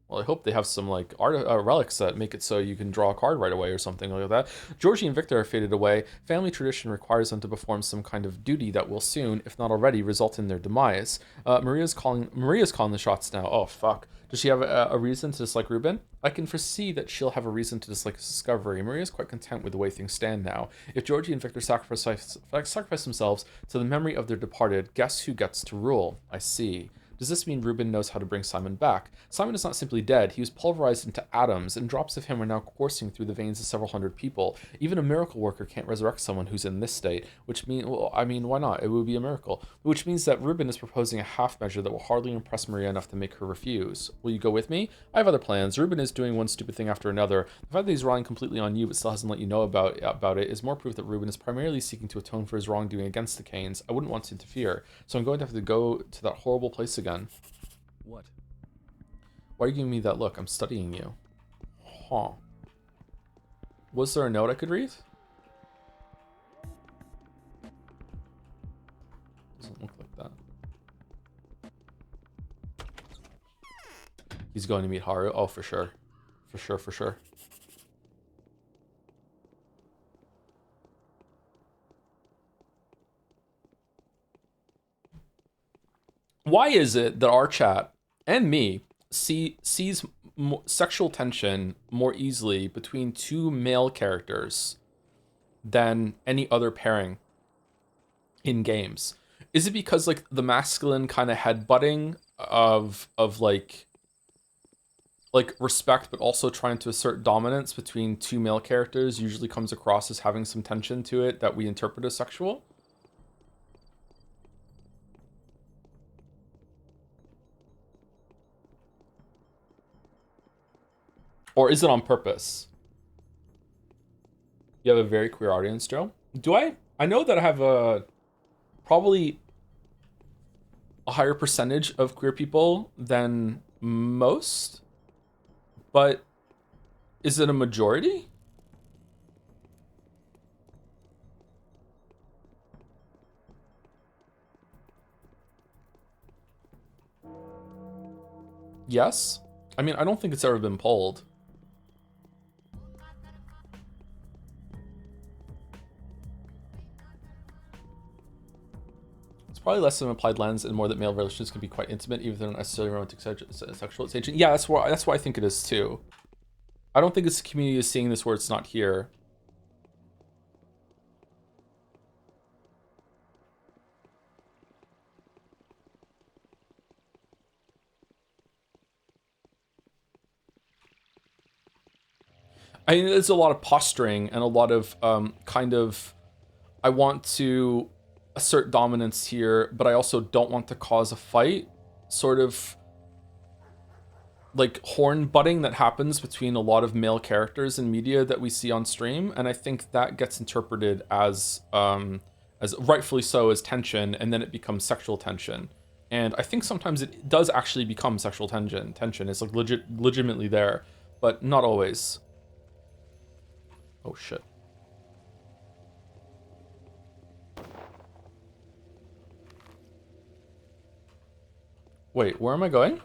Well, I hope they have some like relics that make it so you can draw a card right away or something like that. Georgie and Victor are faded away. Family tradition requires them to perform some kind of duty that will soon, if not already, result in their demise. Maria's calling the shots now. Oh fuck. Does she have a reason to dislike Ruben? I can foresee that she'll have a reason to dislike his discovery. Maria's quite content with the way things stand now. If Georgie and Victor sacrifice themselves to the memory of their departed, guess who gets to rule? I see. Does this mean Ruben knows how to bring Simon back? Simon is not simply dead. He was pulverized into atoms, and drops of him are now coursing through the veins of several hundred people. Even a miracle worker can't resurrect someone who's in this state, which means, well, I mean, why not? It would be a miracle. Which means that Ruben is proposing a half measure that will hardly impress Maria enough to make her refuse. Will you go with me? I have other plans. Ruben is doing one stupid thing after another. The fact that he's relying completely on you but still hasn't let you know about it is more proof that Ruben is primarily seeking to atone for his wrongdoing against the Kanes. I wouldn't want to interfere, so I'm going to have to go to that horrible place again. What? Why are you giving me that look? I'm studying you. Huh. Was there a note I could read? Doesn't look like that. He's going to meet Haru? Oh, for sure. For sure, for sure. Why is it that our chat and me sees sexual tension more easily between two male characters than any other pairing in games? Is it because like the masculine kind of headbutting of like respect but also trying to assert dominance between two male characters usually comes across as having some tension to it that we interpret as sexual? Or is it on purpose? You have a very queer audience, Joe. Do I? I know that I have probably a higher percentage of queer people than most, but is it a majority? Yes. I mean, I don't think it's ever been pulled. It's probably less of an applied lens and more that male relationships can be quite intimate, even if they're not necessarily romantic sexualization. Yeah, that's why I think it is too. I don't think it's the community is seeing this where it's not here. I mean, there's a lot of posturing and a lot of kind of, I want to assert dominance here, but I also don't want to cause a fight. Sort of like horn butting that happens between a lot of male characters in media that we see on stream, and I think that gets interpreted as rightfully so as tension, and then it becomes sexual tension. And I think sometimes it does actually become sexual tension. Tension is like legitimately there, but not always. Oh shit. Wait, where am I going?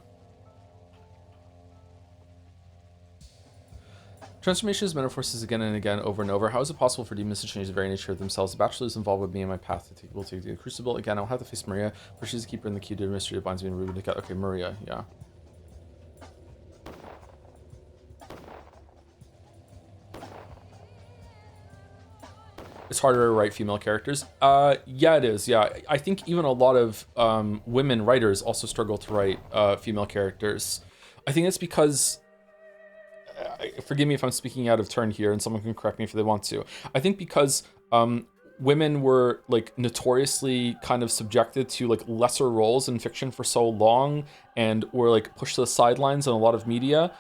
Transformation is metamorphosis again and again, over and over. How is it possible for demons to change the very nature of themselves? The Bachelor is involved with me in my path to will take the Crucible. Again, I'll have to face Maria, for she's the keeper in the key to the mystery that binds me and Ruben together. Okay, Maria, yeah. It's harder to write female characters. Yeah, it is. Yeah, I think even a lot of women writers also struggle to write female characters. I think it's because, forgive me if I'm speaking out of turn here, and someone can correct me if they want to. I think because women were like notoriously kind of subjected to like lesser roles in fiction for so long, and were like pushed to the sidelines in a lot of media.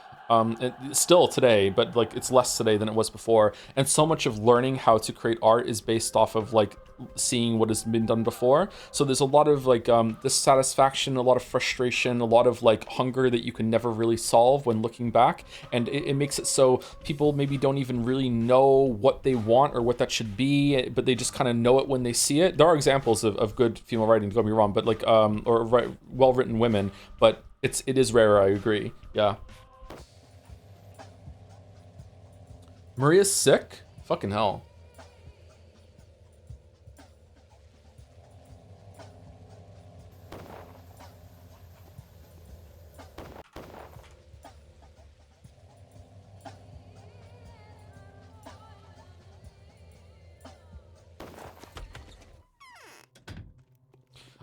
Still today, but like it's less today than it was before. And so much of learning how to create art is based off of like seeing what has been done before. So there's a lot of like dissatisfaction, a lot of frustration, a lot of like hunger that you can never really solve when looking back. And it makes it so people maybe don't even really know what they want or what that should be, but they just kind of know it when they see it. There are examples of good female writing, don't get me wrong, but like or well-written women, but it is rare, I agree. Yeah. Maria's sick? Fucking hell.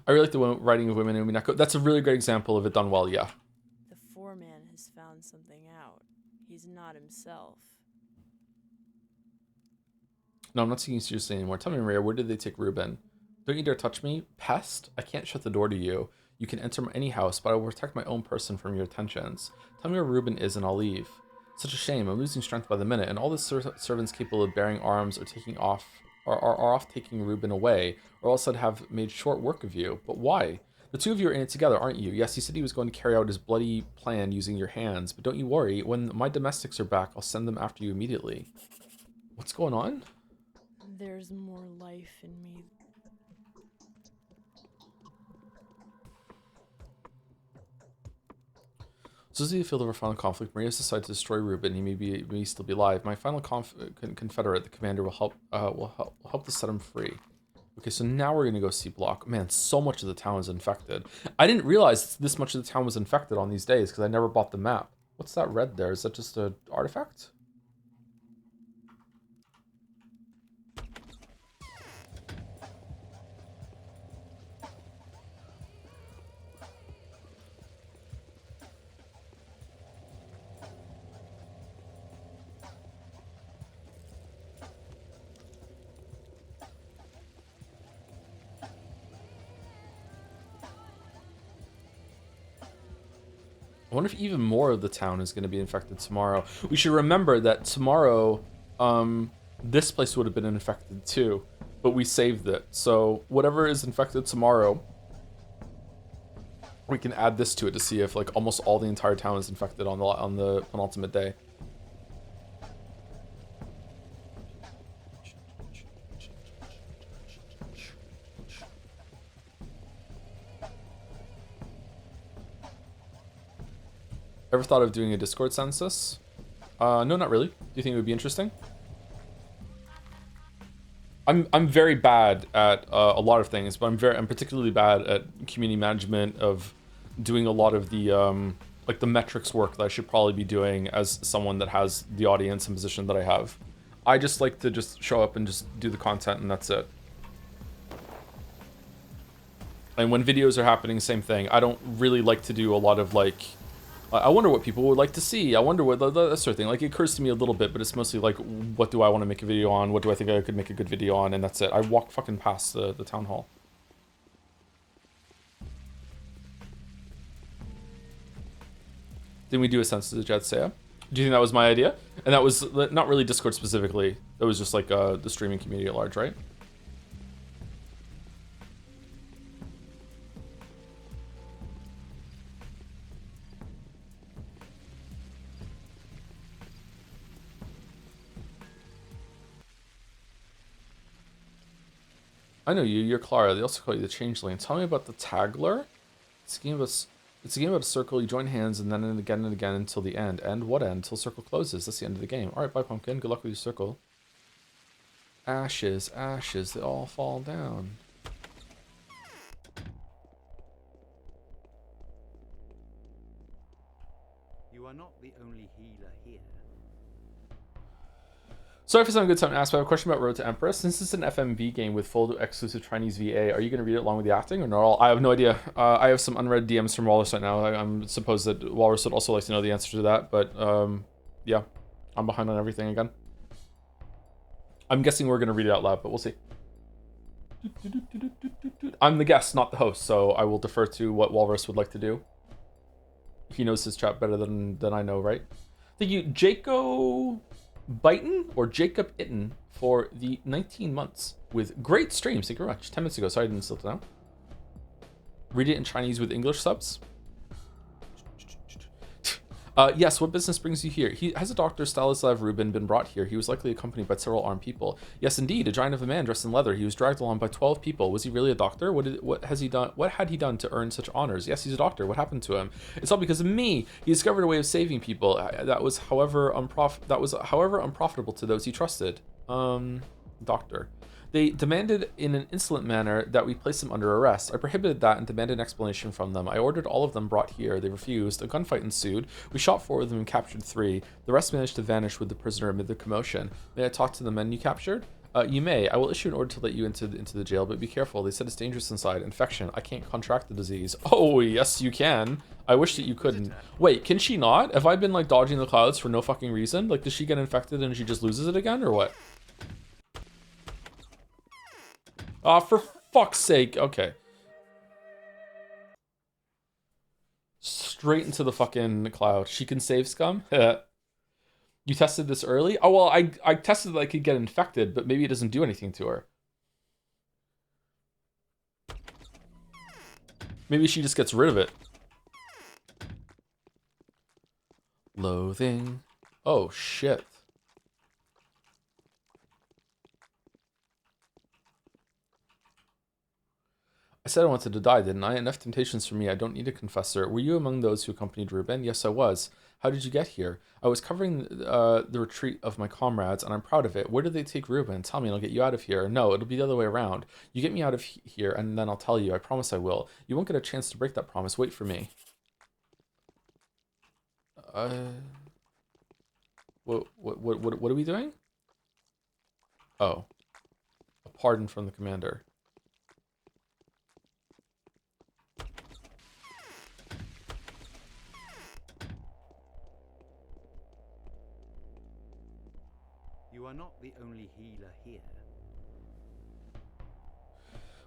I really like the writing of women in Minako. That's a really great example of it done well, yeah. The foreman has found something out. He's not himself. No, I'm not taking you seriously anymore. Tell me, Maria, where did they take Ruben? Don't you dare touch me. Pest? I can't shut the door to you. You can enter any house, but I will protect my own person from your attentions. Tell me where Ruben is and I'll leave. Such a shame. I'm losing strength by the minute, and all the servants capable of bearing arms are off taking Ruben away, or else I'd have made short work of you. But why? The two of you are in it together, aren't you? Yes, he said he was going to carry out his bloody plan using your hands, but don't you worry. When my domestics are back, I'll send them after you immediately. What's going on? There's more life in me. So this is the field of our final conflict. Maria has decided to destroy Ruben. He may still be alive. My final confederate, the commander, will help to set him free. Okay, so now we're gonna go see Block. Man, so much of the town is infected. I didn't realize this much of the town was infected on these days because I never bought the map. What's that red there? Is that just an artifact? I wonder if even more of the town is going to be infected tomorrow. We should remember that tomorrow, this place would have been infected too, but we saved it. So whatever is infected tomorrow, we can add this to it to see if like almost all the entire town is infected on the penultimate day. Ever thought of doing a Discord census? No, not really. Do you think it would be interesting? I'm very bad at a lot of things, but I'm particularly bad at community management, of doing a lot of the like the metrics work that I should probably be doing as someone that has the audience and position that I have. I just like to just show up and just do the content, and that's it. And when videos are happening, same thing. I don't really like to do a lot of like, I wonder what people would like to see. I wonder what, that sort of thing. Like, it occurs to me a little bit, but it's mostly like, what do I want to make a video on? What do I think I could make a good video on? And that's it. I walk fucking past the town hall. Didn't we do a census of Jetsaya? Do you think that was my idea? And that was not really Discord specifically. It was just like the streaming community at large, right? I know you. You're Clara. They also call you the Changeling. Tell me about the Tagler. It's a game about a circle. You join hands and then and again until the end. End? What end? Until circle closes. That's the end of the game. All right, bye, Pumpkin. Good luck with your circle. Ashes, ashes. They all fall down. You are not the only healer here. Sorry for some good time to ask, but I have a question about Road to Empress. Since it's an FMV game with full exclusive Chinese VA, are you going to read it along with the acting or not? I have no idea. I have some unread DMs from Walrus right now. I'm supposed that Walrus would also like to know the answer to that, but yeah, I'm behind on everything again. I'm guessing we're going to read it out loud, but we'll see. I'm the guest, not the host, so I will defer to what Walrus would like to do. He knows his chat better than I know, right? Thank you, Jaco Byton or Jacob Itten for the 19 months with great streams. Thank you very much. 10 minutes ago. Sorry I didn't still now. Read it in Chinese with English subs. Yes, what business brings you here? Has a Dr. Stanislav Rubin been brought here? He was likely accompanied by several armed people. Yes, indeed, a giant of a man dressed in leather. He was dragged along by 12 people. Was he really a doctor? What has he done? What had he done to earn such honors? Yes, he's a doctor. What happened to him? It's all because of me. He discovered a way of saving people. That was, however, unprofitable to those he trusted. Doctor. They demanded in an insolent manner that we place them under arrest. I prohibited that and demanded an explanation from them. I ordered all of them brought here. They refused. A gunfight ensued. We shot 4 of them and captured 3. The rest managed to vanish with the prisoner amid the commotion. May I talk to the men you captured? You may. I will issue an order to let you into the jail, but be careful. They said it's dangerous inside. Infection. I can't contract the disease. Oh, yes, you can. I wish that you couldn't. Wait, can she not? Have I been, like, dodging the clouds for no fucking reason? Like, does she get infected and she just loses it again, or what? Oh, for fuck's sake. Okay. Straight into the fucking cloud. She can save scum? You tested this early? Oh, well, I tested that I could get infected, but maybe it doesn't do anything to her. Maybe she just gets rid of it. Loathing. Oh, shit. I said I wanted to die, didn't I? Enough temptations for me. I don't need a confessor. Were you among those who accompanied Ruben? Yes, I was. How did you get here? I was covering the retreat of my comrades, and I'm proud of it. Where did they take Ruben? Tell me, and I'll get you out of here. No, it'll be the other way around. You get me out of here, and then I'll tell you. I promise I will. You won't get a chance to break that promise. Wait for me. What are we doing? Oh. A pardon from the commander. You are not the only healer here.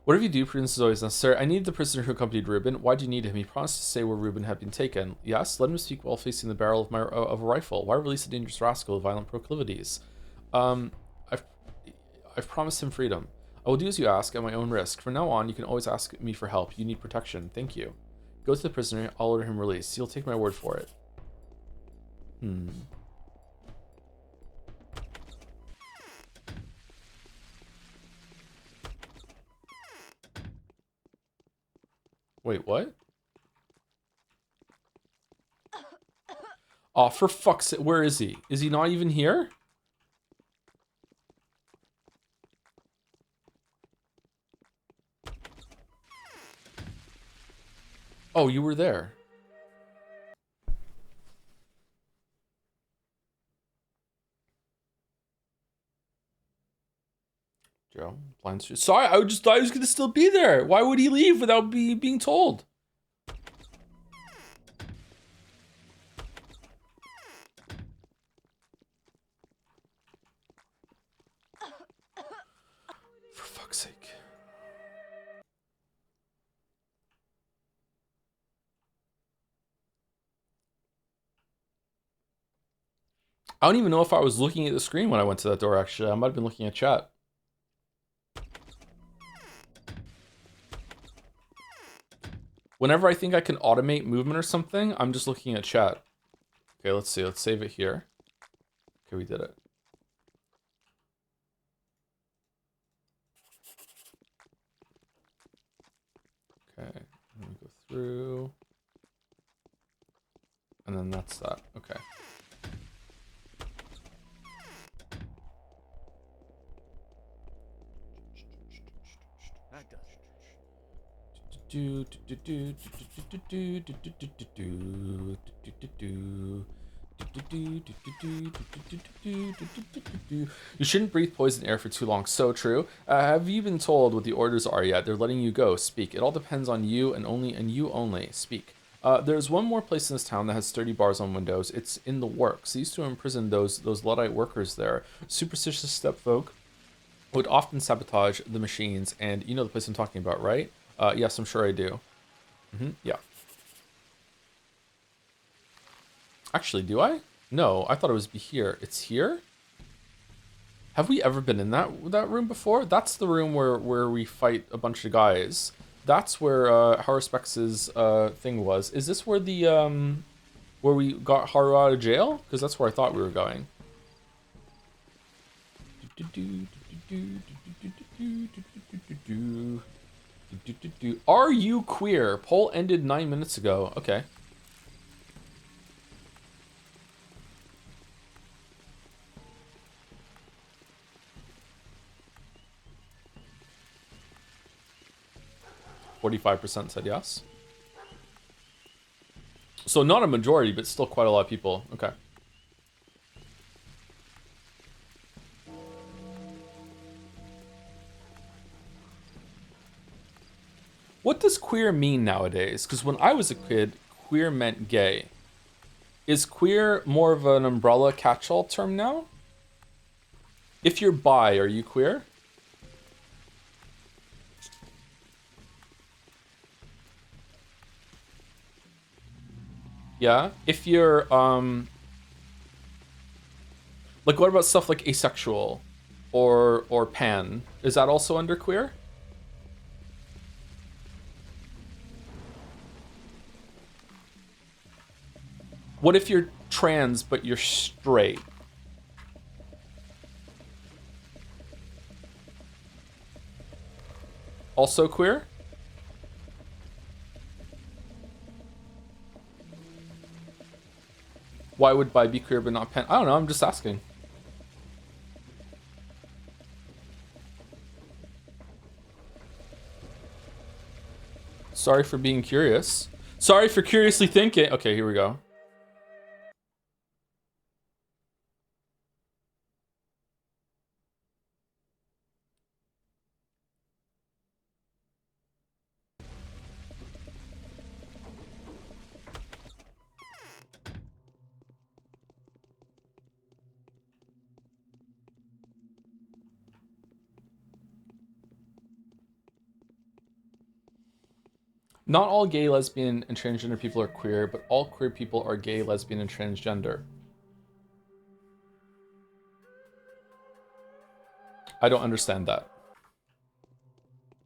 Whatever you do, prudence is always necessary. I need the prisoner who accompanied Ruben. Why do you need him? He promised to say where Ruben had been taken. Yes, let him speak while facing the barrel of a rifle. Why release a dangerous rascal with violent proclivities? I've promised him freedom. I will do as you ask at my own risk. From now on, you can always ask me for help. You need protection. Thank you. Go to the prisoner. I'll order him released. You'll take my word for it. Wait, what? Oh, for fuck's sake, where is he? Is he not even here? Oh, you were there. Joe, blind street. Sorry, I just thought he was gonna still be there. Why would he leave without being told? For fuck's sake. I don't even know if I was looking at the screen when I went to that door, actually. I might have been looking at chat. Whenever I think I can automate movement or something, I'm just looking at chat. Okay, let's see. Let's save it here. Okay, we did it. Okay, let me go through. And then that's that. Okay. That does You shouldn't breathe poison air for too long. So true. Have you been told what the orders are yet? They're letting you go. Speak. It all depends on you and you only. Speak. There's one more place in this town that has sturdy bars on windows. It's in the works. They used to imprison those Luddite workers there. Superstitious stepfolk would often sabotage the machines, and you know the place I'm talking about, right? Yes, I'm sure I do. Yeah. Actually, do I? No, I thought it was here. It's here? Have we ever been in that room before? That's the room where we fight a bunch of guys. That's where Haruspex's thing was. Is this where the where we got Haru out of jail? Because that's where I thought we were going. Are you queer? Poll ended 9 minutes ago. Okay. %45 said yes. So not a majority, but still quite a lot of people. Okay. What does queer mean nowadays? Because when I was a kid, queer meant gay. Is queer more of an umbrella catch-all term now? If you're bi, are you queer? Yeah. If you're like, what about stuff like asexual or pan? Is that also under queer? What if you're trans but you're straight? Also queer? Why would bi be queer but not pan? I don't know, I'm just asking. Sorry for being curious. Sorry for curiously thinking. Okay, here we go. Not all gay, lesbian, and transgender people are queer, but all queer people are gay, lesbian, and transgender. I don't understand that.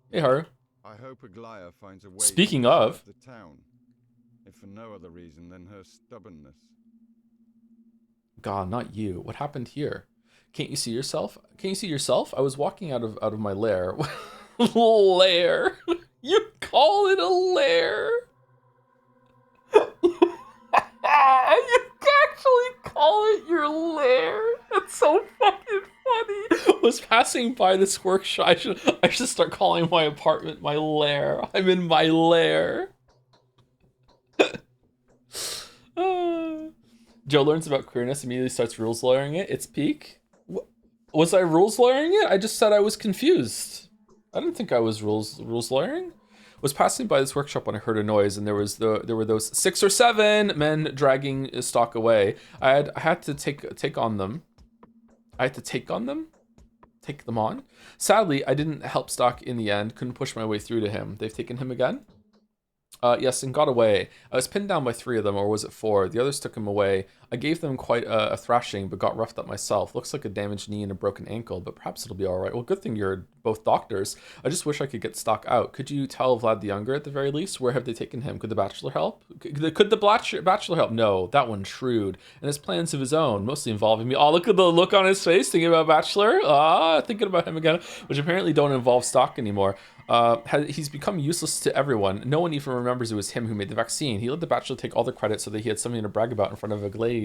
Hey, Haru. I hope Aglaya finds a way Speaking to of, the town, if for no other reason than her stubbornness. God, not you. What happened here? Can't you see yourself? Can't you see yourself? I was walking out of my lair. Lair. You call it a lair? You actually was passing by this workshop. I should start calling my apartment my lair. I'm in my lair. Joe learns about queerness, immediately starts rules lawyering it. It's peak. Was I rules lawyering it? I just said I was confused. I didn't think I was rules lawyering. Was passing by this workshop when I heard a noise, and there were those 6 or 7 men dragging stock away. I had to take on them. I had to take them on. Sadly, I didn't help Stock in the end. Couldn't push my way through to him. They've taken him again. Yes, and got away. I was pinned down by 3 of them, or was it 4? The others took him away. I gave them quite a thrashing, but got roughed up myself. Looks like a damaged knee and a broken ankle, but perhaps it'll be alright. Well, good thing you're both doctors. I just wish I could get Stock out. Could you tell Vlad the Younger at the very least? Where have they taken him? Could the Bachelor help? Could the Bachelor help? No, that one's shrewd. And has plans of his own, mostly involving me. Oh, look at the look on his face, thinking about Bachelor. Thinking about him again, which apparently don't involve Stock anymore. He's become useless to everyone. No one even remembers it was him who made the vaccine. He let the Bachelor take all the credit so that he had something to brag about in front of a lady.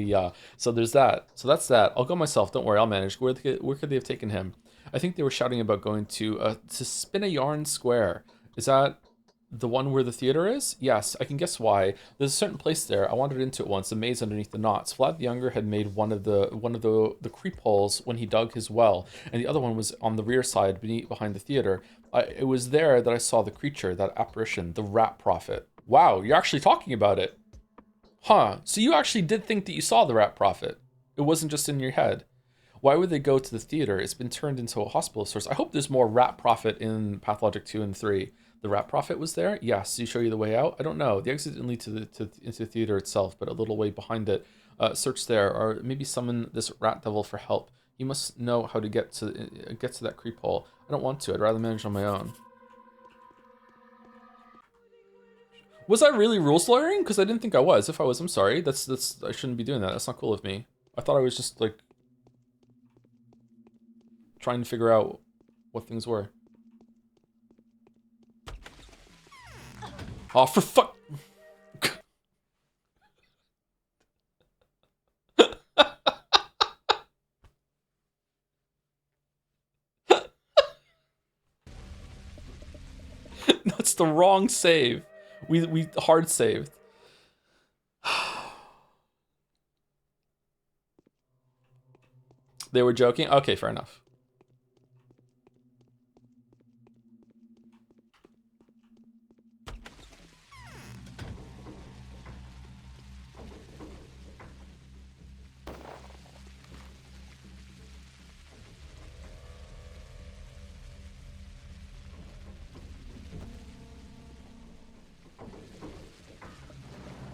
So there's that. So that's that. I'll go myself. Don't worry, I'll manage. Where could they have taken him? I think they were shouting about going to Spin a Yarn Square. Is that the one where the theater is? Yes, I can guess why. There's a certain place there. I wandered into it once, a maze underneath the knots. Vlad the Younger had made one of the creep holes when he dug his well, and the other one was on the rear side behind the theater. It was there that I saw the creature, that apparition, the rat prophet. Wow, you're actually talking about it. Huh, so you actually did think that you saw the rat prophet. It wasn't just in your head. Why would they go to the theater? It's been turned into a hospital source. I hope there's more rat prophet in Pathologic 2 and 3. The rat prophet was there? Yes. Did he show you the way out? I don't know. The exit didn't lead into the theater itself, but a little way behind it. Search there, or maybe summon this rat devil for help. You must know how to get to that creep hole. I don't want to. I'd rather manage on my own. Was I really rules lawyering? Because I didn't think I was. If I was, I'm sorry. That's I shouldn't be doing that. That's not cool of me. I thought I was just like trying to figure out what things were. Oh, for fuck. That's the wrong save. We hard saved. They were joking? Okay, fair enough.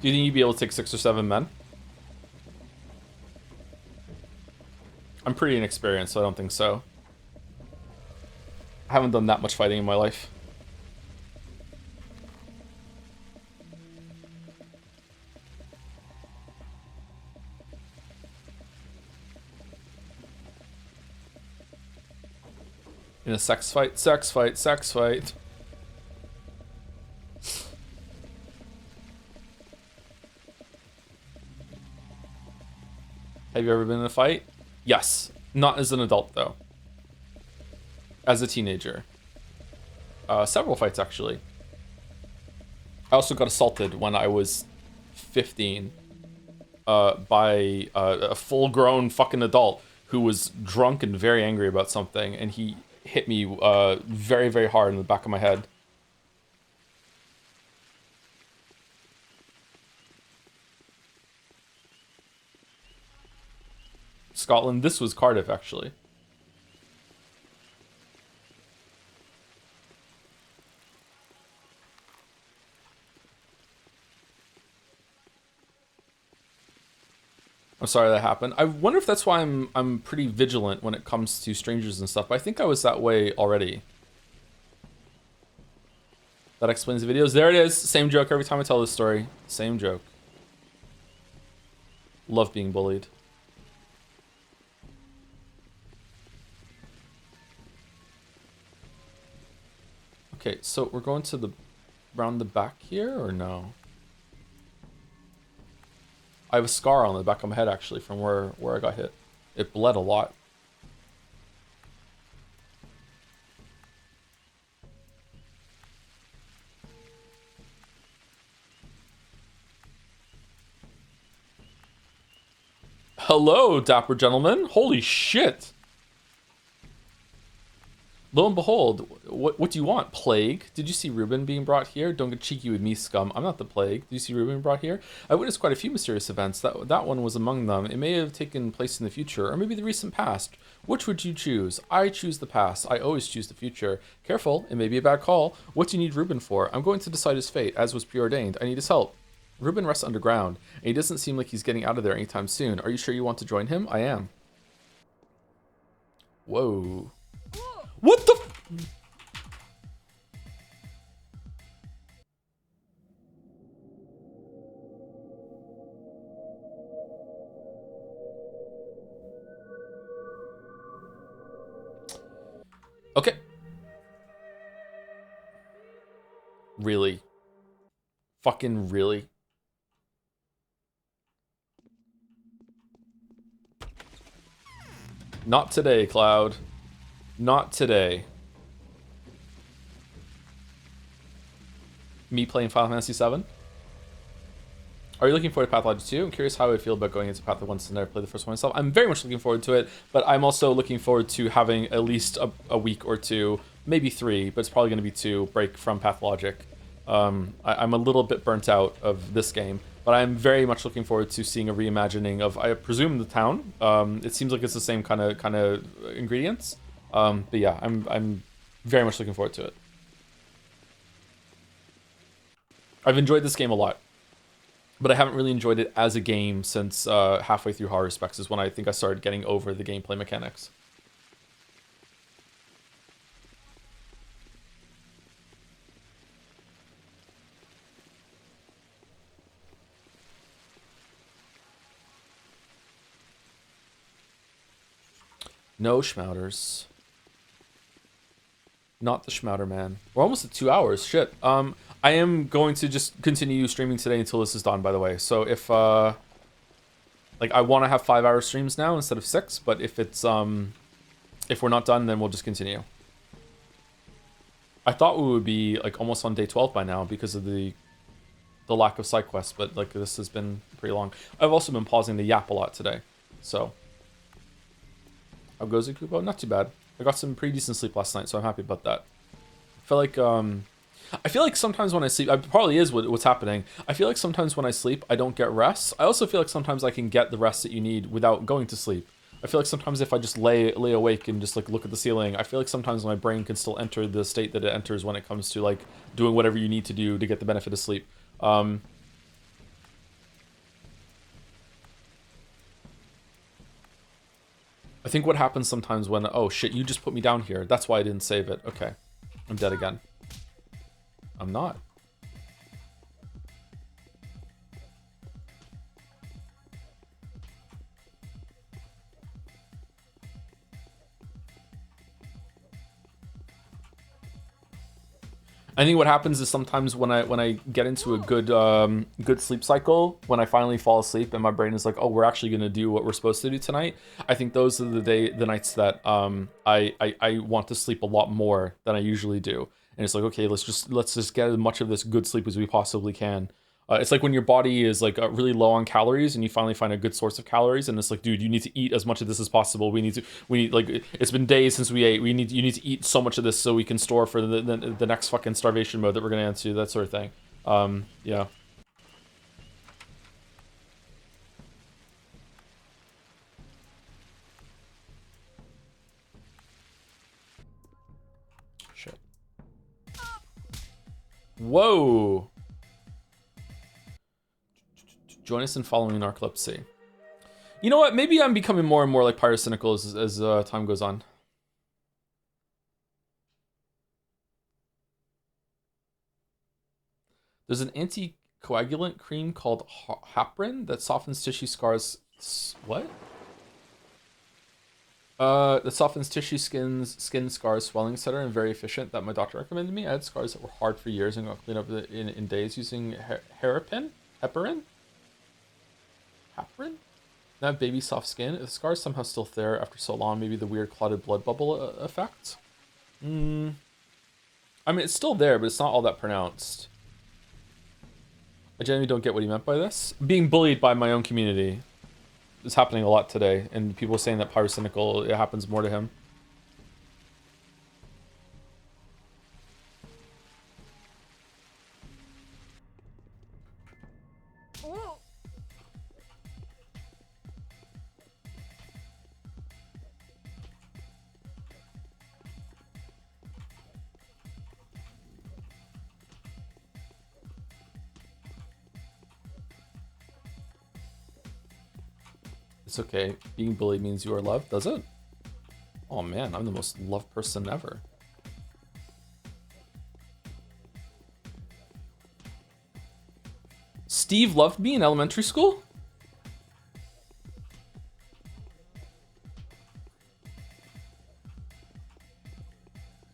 Do you think you'd be able to take 6 or 7 men? I'm pretty inexperienced, so I don't think so. I haven't done that much fighting in my life. In a sex fight? Sex fight, sex fight. Have you ever been in a fight? Yes. Not as an adult, though. As a teenager. Several fights, actually. I also got assaulted when I was 15 by a full-grown fucking adult who was drunk and very angry about something, and he hit me very, very hard in the back of my head. Scotland. This was Cardiff, actually. I'm sorry that happened. I wonder if that's why I'm pretty vigilant when it comes to strangers and stuff. But I think I was that way already. That explains the videos. There it is. Same joke every time I tell this story. Same joke. Love being bullied. Okay, so we're going to the around the back here, or no? I have a scar on the back of my head, actually, from where I got hit. It bled a lot. Hello, dapper gentlemen. Holy shit. Lo and behold, what do you want? Plague? Did you see Ruben being brought here? Don't get cheeky with me, scum. I'm not the plague. Did you see Ruben brought here? I witnessed quite a few mysterious events. That one was among them. It may have taken place in the future, or maybe the recent past. Which would you choose? I choose the past. I always choose the future. Careful, it may be a bad call. What do you need Ruben for? I'm going to decide his fate, as was preordained. I need his help. Ruben rests underground, and he doesn't seem like he's getting out of there anytime soon. Are you sure you want to join him? I am. Whoa. What the Okay. Really? Fucking really? Not today, Cloud. Not today. Me playing Final Fantasy VII? Are you looking forward to Pathologic 2? I'm curious how I would feel about going into Pathologic once I never played the first one myself. I'm very much looking forward to it, but I'm also looking forward to having at least a week or two, maybe 3, but it's probably going to be 2, break from Pathologic. I'm a little bit burnt out of this game, but I'm very much looking forward to seeing a reimagining of, I presume, the town. It seems like it's the same kind of ingredients. But yeah, I'm very much looking forward to it. I've enjoyed this game a lot, but I haven't really enjoyed it as a game since halfway through Horror Specs is when I think I started getting over the gameplay mechanics. No schmouters. Not the schmouter man. We're almost at 2 hours. Shit. I am going to just continue streaming today until this is done, by the way. So if like I want to have 5-hour streams now instead of 6, but if it's if we're not done, then we'll just continue. I thought we would be like almost on day 12 by now because of the lack of side quests, but like this has been pretty long. I've also been pausing to yap a lot today. So how goes it, Kupo? Not too bad. I got some pretty decent sleep last night, so I'm happy about that. I feel like sometimes when I sleep, it probably is what's happening. I feel like sometimes when I sleep, I don't get rest. I also feel like sometimes I can get the rest that you need without going to sleep. I feel like sometimes if I just lay awake and just like look at the ceiling, I feel like sometimes my brain can still enter the state that it enters when it comes to like doing whatever you need to do to get the benefit of sleep. I think what happens sometimes when, oh shit, you just put me down here. That's why I didn't save it. Okay. I'm dead again. I'm not. I think what happens is sometimes when I get into a good sleep cycle, when I finally fall asleep and my brain is like, oh, we're actually gonna do what we're supposed to do tonight. I think those are the nights that I want to sleep a lot more than I usually do. And it's like, okay, let's just get as much of this good sleep as we possibly can. It's like when your body is like really low on calories and you finally find a good source of calories, and it's like, dude, you need to eat as much of this as possible. We need like, it's been days since we ate. You need to eat so much of this so we can store for the next fucking starvation mode that we're gonna into, that sort of thing. Yeah. Shit. Whoa. Join us in following Narcolepsy. You know what? Maybe I'm becoming more and more like pyrocynical as time goes on. There's an anticoagulant cream called Haprin that softens tissue scars. What? That softens tissue, skin scars, swelling, etc., and very efficient. That my doctor recommended me. I had scars that were hard for years and got cleaned up in days using heparin. Heparin? Now I have baby soft skin. If the scar is somehow still there after so long, maybe the weird clotted blood bubble effect? I mean, it's still there, but it's not all that pronounced. I genuinely don't get what he meant by this. Being bullied by my own community. is happening a lot today, and people saying that pyrocynical, it happens more to him. It's okay. Being bullied means you are loved, does it? Oh man, I'm the most loved person ever. Steve loved me in elementary school?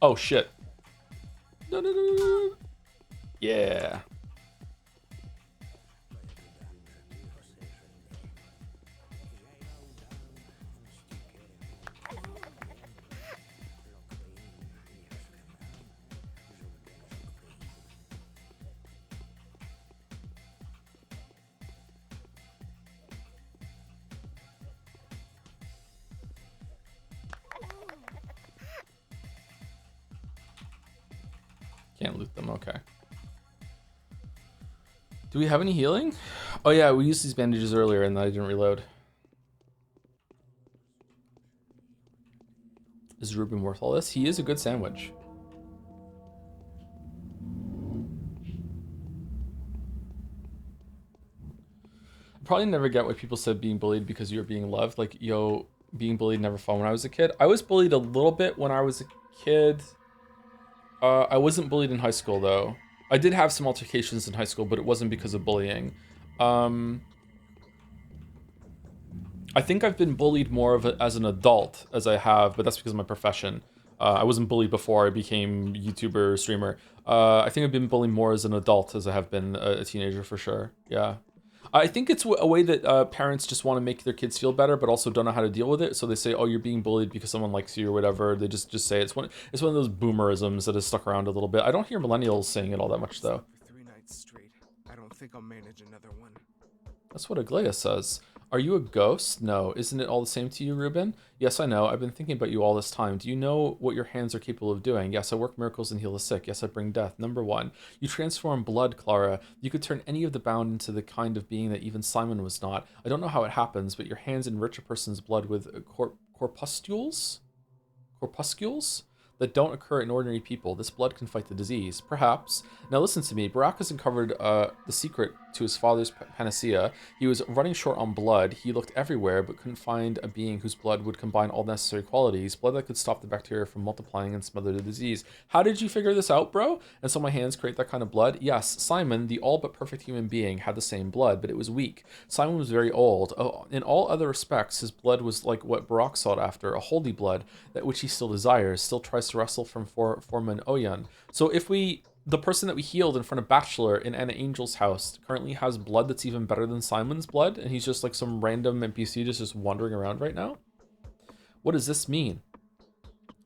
Oh shit. No, no, no, no, no. Yeah. Can't loot them, okay. Do we have any healing? Oh yeah, we used these bandages earlier and I didn't reload. Is Ruben worth all this? He is a good sandwich. I probably never get why people said being bullied because you're being loved. Like, yo, being bullied never fun when I was a kid. I was bullied a little bit when I was a kid. I wasn't bullied in high school though. I did have some altercations in high school, but it wasn't because of bullying. I think I've been bullied more as an adult as I have, but that's because of my profession. I wasn't bullied before I became YouTuber, streamer. I think I've been bullied more as an adult as I have been a teenager for sure. Yeah. I think it's a way that parents just want to make their kids feel better, but also don't know how to deal with it. So they say, "Oh, you're being bullied because someone likes you or whatever." They just say it's one of those boomerisms that has stuck around a little bit. I don't hear millennials saying it all that much though. For 3 nights straight. I don't think I'll manage another one. That's what Aglaya says. Are you a ghost? No. Isn't it all the same to you, Ruben? Yes, I know. I've been thinking about you all this time. Do you know what your hands are capable of doing? Yes, I work miracles and heal the sick. Yes, I bring death. Number 1. You transform blood, Clara. You could turn any of the bound into the kind of being that even Simon was not. I don't know how it happens, but your hands enrich a person's blood with corpuscules? Corpuscules? That don't occur in ordinary people. This blood can fight the disease. Perhaps. Now listen to me. Barak has uncovered the secret to his father's panacea. He was running short on blood. He looked everywhere, but couldn't find a being whose blood would combine all necessary qualities. Blood that could stop the bacteria from multiplying and smother the disease. How did you figure this out, bro? And so my hands create that kind of blood? Yes, Simon, the all but perfect human being, had the same blood, but it was weak. Simon was very old. Oh, in all other respects, his blood was like what Barak sought after, a holy blood, that which he still desires, still tries to wrestle from Foreman Oyan. So if the person that we healed in front of Bachelor in Anna Angel's house currently has blood that's even better than Simon's blood, and he's just like some random NPC just wandering around right now? What does this mean?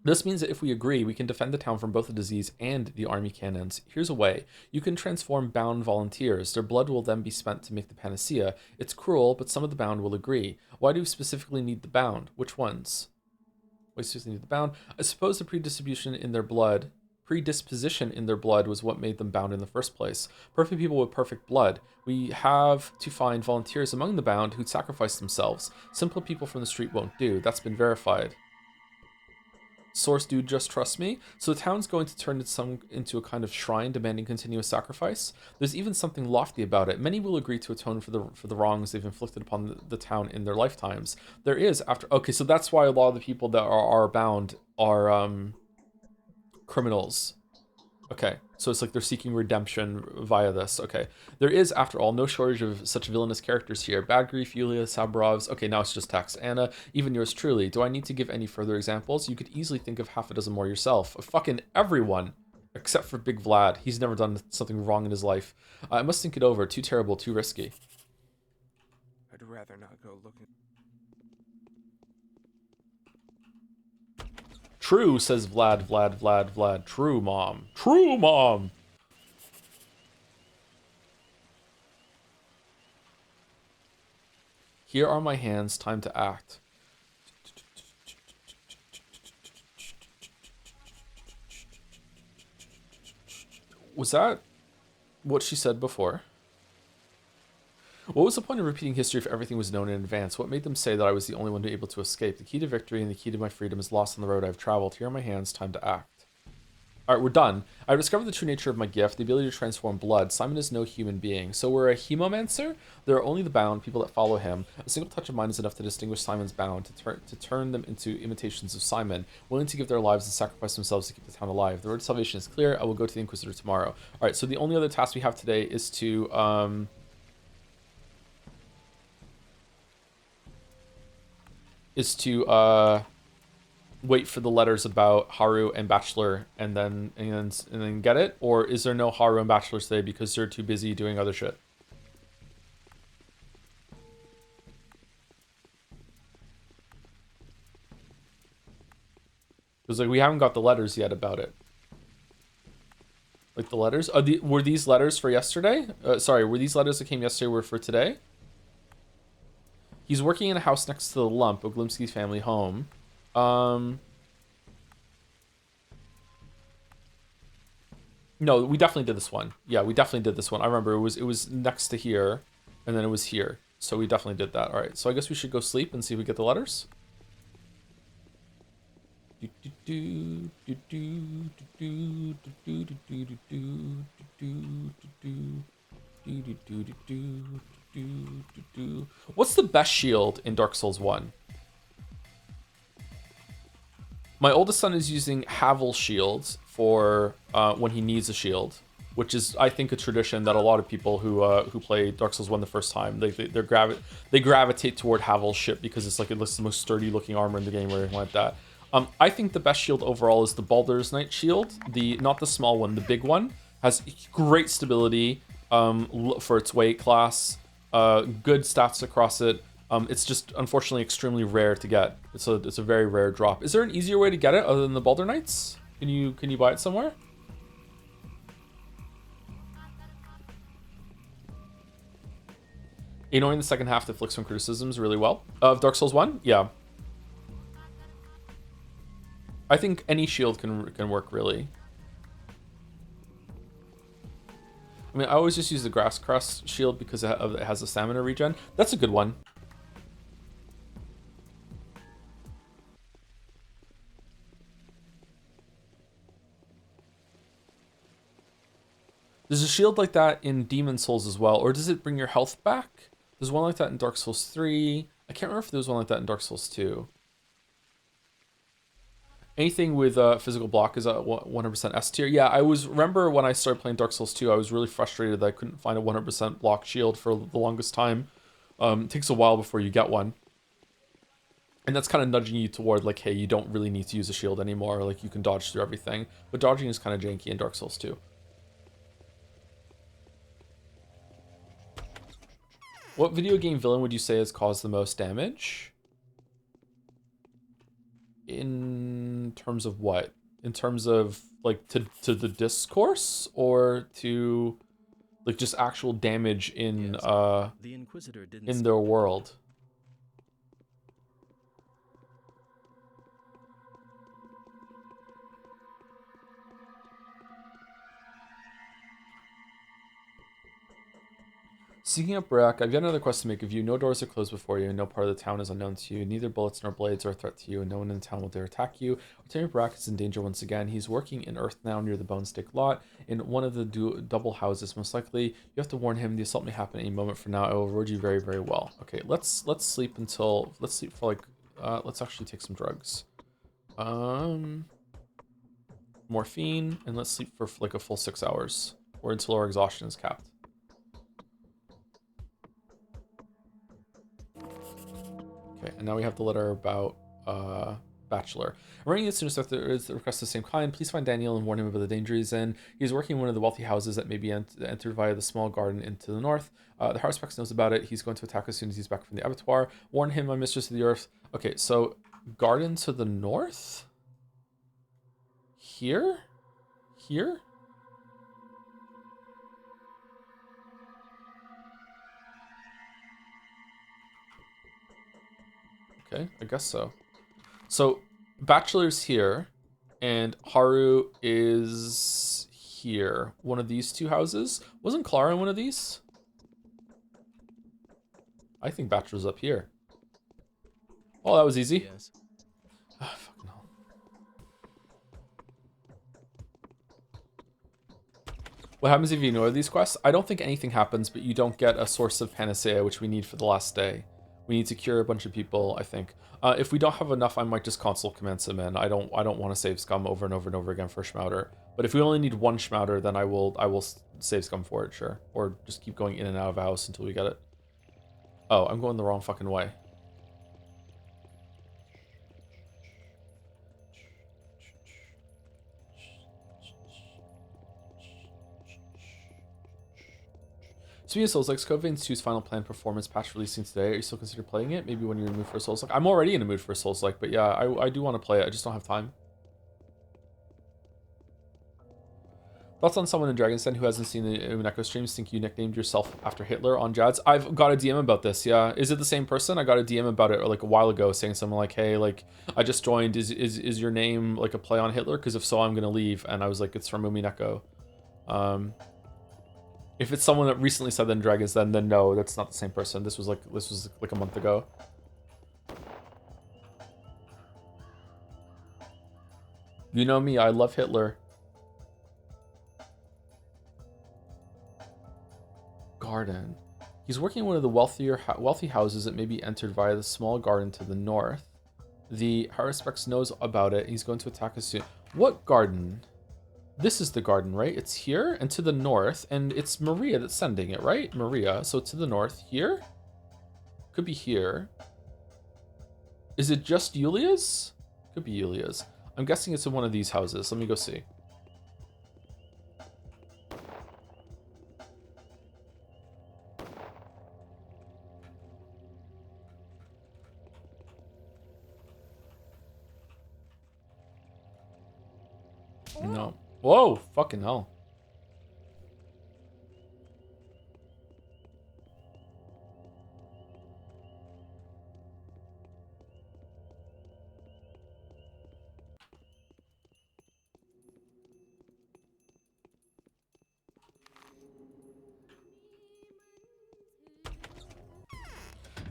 This means that if we agree, we can defend the town from both the disease and the army cannons. Here's a way. You can transform bound volunteers. Their blood will then be spent to make the panacea. It's cruel, but some of the bound will agree. Why do we specifically need the bound? Which ones? Why specifically need the bound? I suppose the predisposition in their blood was what made them bound in the first place. Perfect people with perfect blood. We have to find volunteers among the bound who'd sacrifice themselves. Simple people from the street won't do. That's been verified. Source dude, just trust me. So the town's going to turn into a kind of shrine demanding continuous sacrifice. There's even something lofty about it. Many will agree to atone for the wrongs they've inflicted upon the town in their lifetimes. There is okay, so that's why a lot of the people that are bound are criminals. Okay, so it's like they're seeking redemption via this. Okay, there is, after all, no shortage of such villainous characters here. Bad Grief, Yulia, Sabrovs. Okay, now it's just text. Anna, even yours truly. Do I need to give any further examples? You could easily think of half a dozen more yourself. Fucking everyone, except for Big Vlad. He's never done something wrong in his life. I must think it over. Too terrible, too risky. I'd rather not go looking. True, says Vlad. True, Mom. True, Mom. Here are my hands, time to act. Was that what she said before? What was the point of repeating history if everything was known in advance? What made them say that I was the only one able to escape? The key to victory and the key to my freedom is lost on the road I've traveled. Here are my hands, time to act. All right, we're done. I've discovered the true nature of my gift, the ability to transform blood. Simon is no human being. So we're a hemomancer? There are only the bound, people that follow him. A single touch of mine is enough to distinguish Simon's bound, to turn them into imitations of Simon, willing to give their lives and sacrifice themselves to keep the town alive. The road to salvation is clear. I will go to the Inquisitor tomorrow. All right, so the only other task we have today is to... wait for the letters about Haru and Bachelor and then get it? Or is there no Haru and Bachelor today because they're too busy doing other shit? Because like we haven't got the letters yet about it. Like the letters? Were these letters for yesterday? Sorry, were these letters that came yesterday were for today? He's working in a house next to the Lump, Oglimsky's family home. No, we definitely did this one. Yeah, we definitely did this one. I remember it was next to here, and then it was here. So we definitely did that. All right, so I guess we should go sleep and see if we get the letters. What's the best shield in Dark Souls 1? My oldest son is using Havel shields for when he needs a shield, which is, I think, a tradition that a lot of people who play Dark Souls 1 the first time, they gravitate toward Havel's ship because it's like it looks the most sturdy looking armor in the game or anything like that. I think the best shield overall is the Baldur's Knight shield, not the small one, the big one. Has great stability for its weight class, good stats across it. It's just unfortunately extremely rare to get. It's a very rare drop. Is there an easier way to get it other than the Baldur Knights? Can you buy it somewhere? Knowing the second half deflects from criticisms really well of Dark Souls 1, yeah. I think any shield can work really. I mean, I always just use the Grass Crest shield because it has a stamina regen. That's a good one. There's a shield like that in Demon Souls as well, or does it bring your health back? There's one like that in Dark Souls 3. I can't remember if there was one like that in Dark Souls 2. Anything with physical block is a 100% S tier. Yeah, I remember when I started playing Dark Souls 2, I was really frustrated that I couldn't find a 100% block shield for the longest time. It takes a while before you get one. And that's kind of nudging you toward like, hey, you don't really need to use a shield anymore. Like you can dodge through everything. But dodging is kind of janky in Dark Souls 2. What video game villain would you say has caused the most damage? In terms of what? In terms of like to the discourse or to like just actual damage in the Inquisitor didn't in their world? Seeking up Barak, I've yet another quest to make of you. No doors are closed before you, and no part of the town is unknown to you. Neither bullets nor blades are a threat to you, and no one in the town will dare attack you. Artemian Barak is in danger once again. He's working in Earth now near the Bone Stick lot, in one of the double houses. Most likely, you have to warn him. The assault may happen any moment from now. I will reward you very, very well. Okay, let's sleep for like let's actually take some drugs. Morphine, and let's sleep for like a full 6 hours, or until our exhaustion is capped. Okay, and now we have the letter about Bachelor. I'm writing as soon as there is a request of the same kind. Please find Daniel and warn him about the danger he's in. He's working in one of the wealthy houses that may be entered via the small garden into the north. The Haruspex knows about it. He's going to attack as soon as he's back from the abattoir. Warn him, my mistress of the earth. Okay, so garden to the north? Here? Here? Okay, I guess so. So, Bachelor's here, and Haru is here. One of these two houses. Wasn't Clara in one of these? I think Bachelor's up here. Oh, that was easy. Yes. Ah, fucking hell. What happens if you ignore these quests? I don't think anything happens, but you don't get a source of panacea, which we need for the last day. We need to cure a bunch of people, I think. If we don't have enough, I might just console commence them in. I don't want to save scum over and over and over again for Schmouter. But if we only need one Schmouter, then I will save scum for it, sure. Or just keep going in and out of a house until we get it. Oh, I'm going the wrong fucking way. Speaking of Souls-like, Covenant's 2's Final Plan performance patch releasing today. Are you still consider playing it? Maybe when you're in the mood for a Souls-like. I'm already in the mood for a Souls-like, but yeah, I do want to play it. I just don't have time. Thoughts on someone in Dragon's Den who hasn't seen the Umineko streams? Think you nicknamed yourself after Hitler on Jads? I've got a DM about this, yeah. Is it the same person? I got a DM about it like a while ago saying something like, hey, like, I just joined. Is your name like a play on Hitler? Because if so, I'm going to leave. And I was like, it's from Umineko. If it's someone that recently said that in Dragon's Den, then no, that's not the same person. This was like a month ago. You know me, I love Hitler. Garden. He's working in one of the wealthy houses that may be entered via the small garden to the north. The Haruspex knows about it. He's going to attack us soon. What garden? This is the garden, right? It's here and to the north, and it's Maria that's sending it, right? Maria. So to the north here? Could be here. Is it just Yulia's? Could be Yulia's. I'm guessing it's in one of these houses. Let me go see. No. Whoa, fucking hell.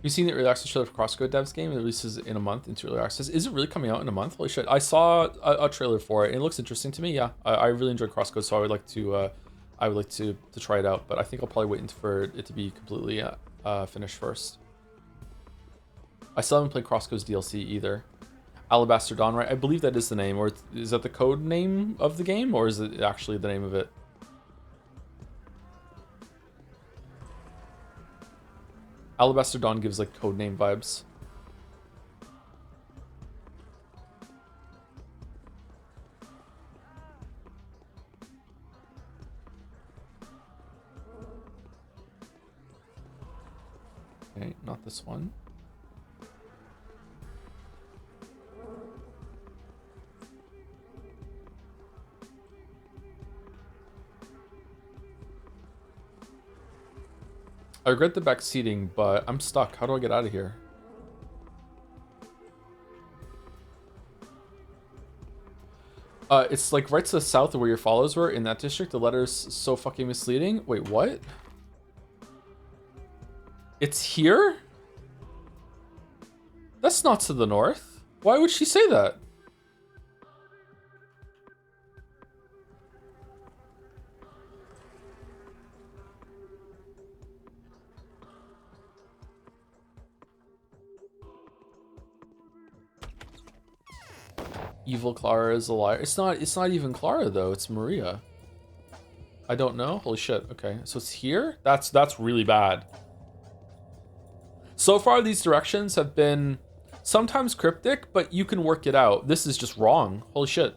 You've seen the early access trailer for Crosscode Devs game? It releases in a month into early access. Is it really coming out in a month? Holy shit! I saw a trailer for it. And it looks interesting to me. Yeah, I really enjoyed Crosscode, so I would like to try it out. But I think I'll probably wait for it to be completely finished first. I still haven't played Crosscode's DLC either. Alabaster Dawn, right? I believe that is the name, or is that the code name of the game, or is it actually the name of it? Alabaster Dawn gives like codename vibes. Okay, not this one. I regret the back seating, but I'm stuck. How do I get out of here? It's like right to the south of where your follows were in that district. The letter's so fucking misleading. Wait, what? It's here? That's not to the north. Why would she say that? Evil Clara is a liar. It's not even Clara though, it's Maria. I don't know. Holy shit. Okay. So it's here? That's really bad. So far these directions have been sometimes cryptic, but you can work it out. This is just wrong. Holy shit.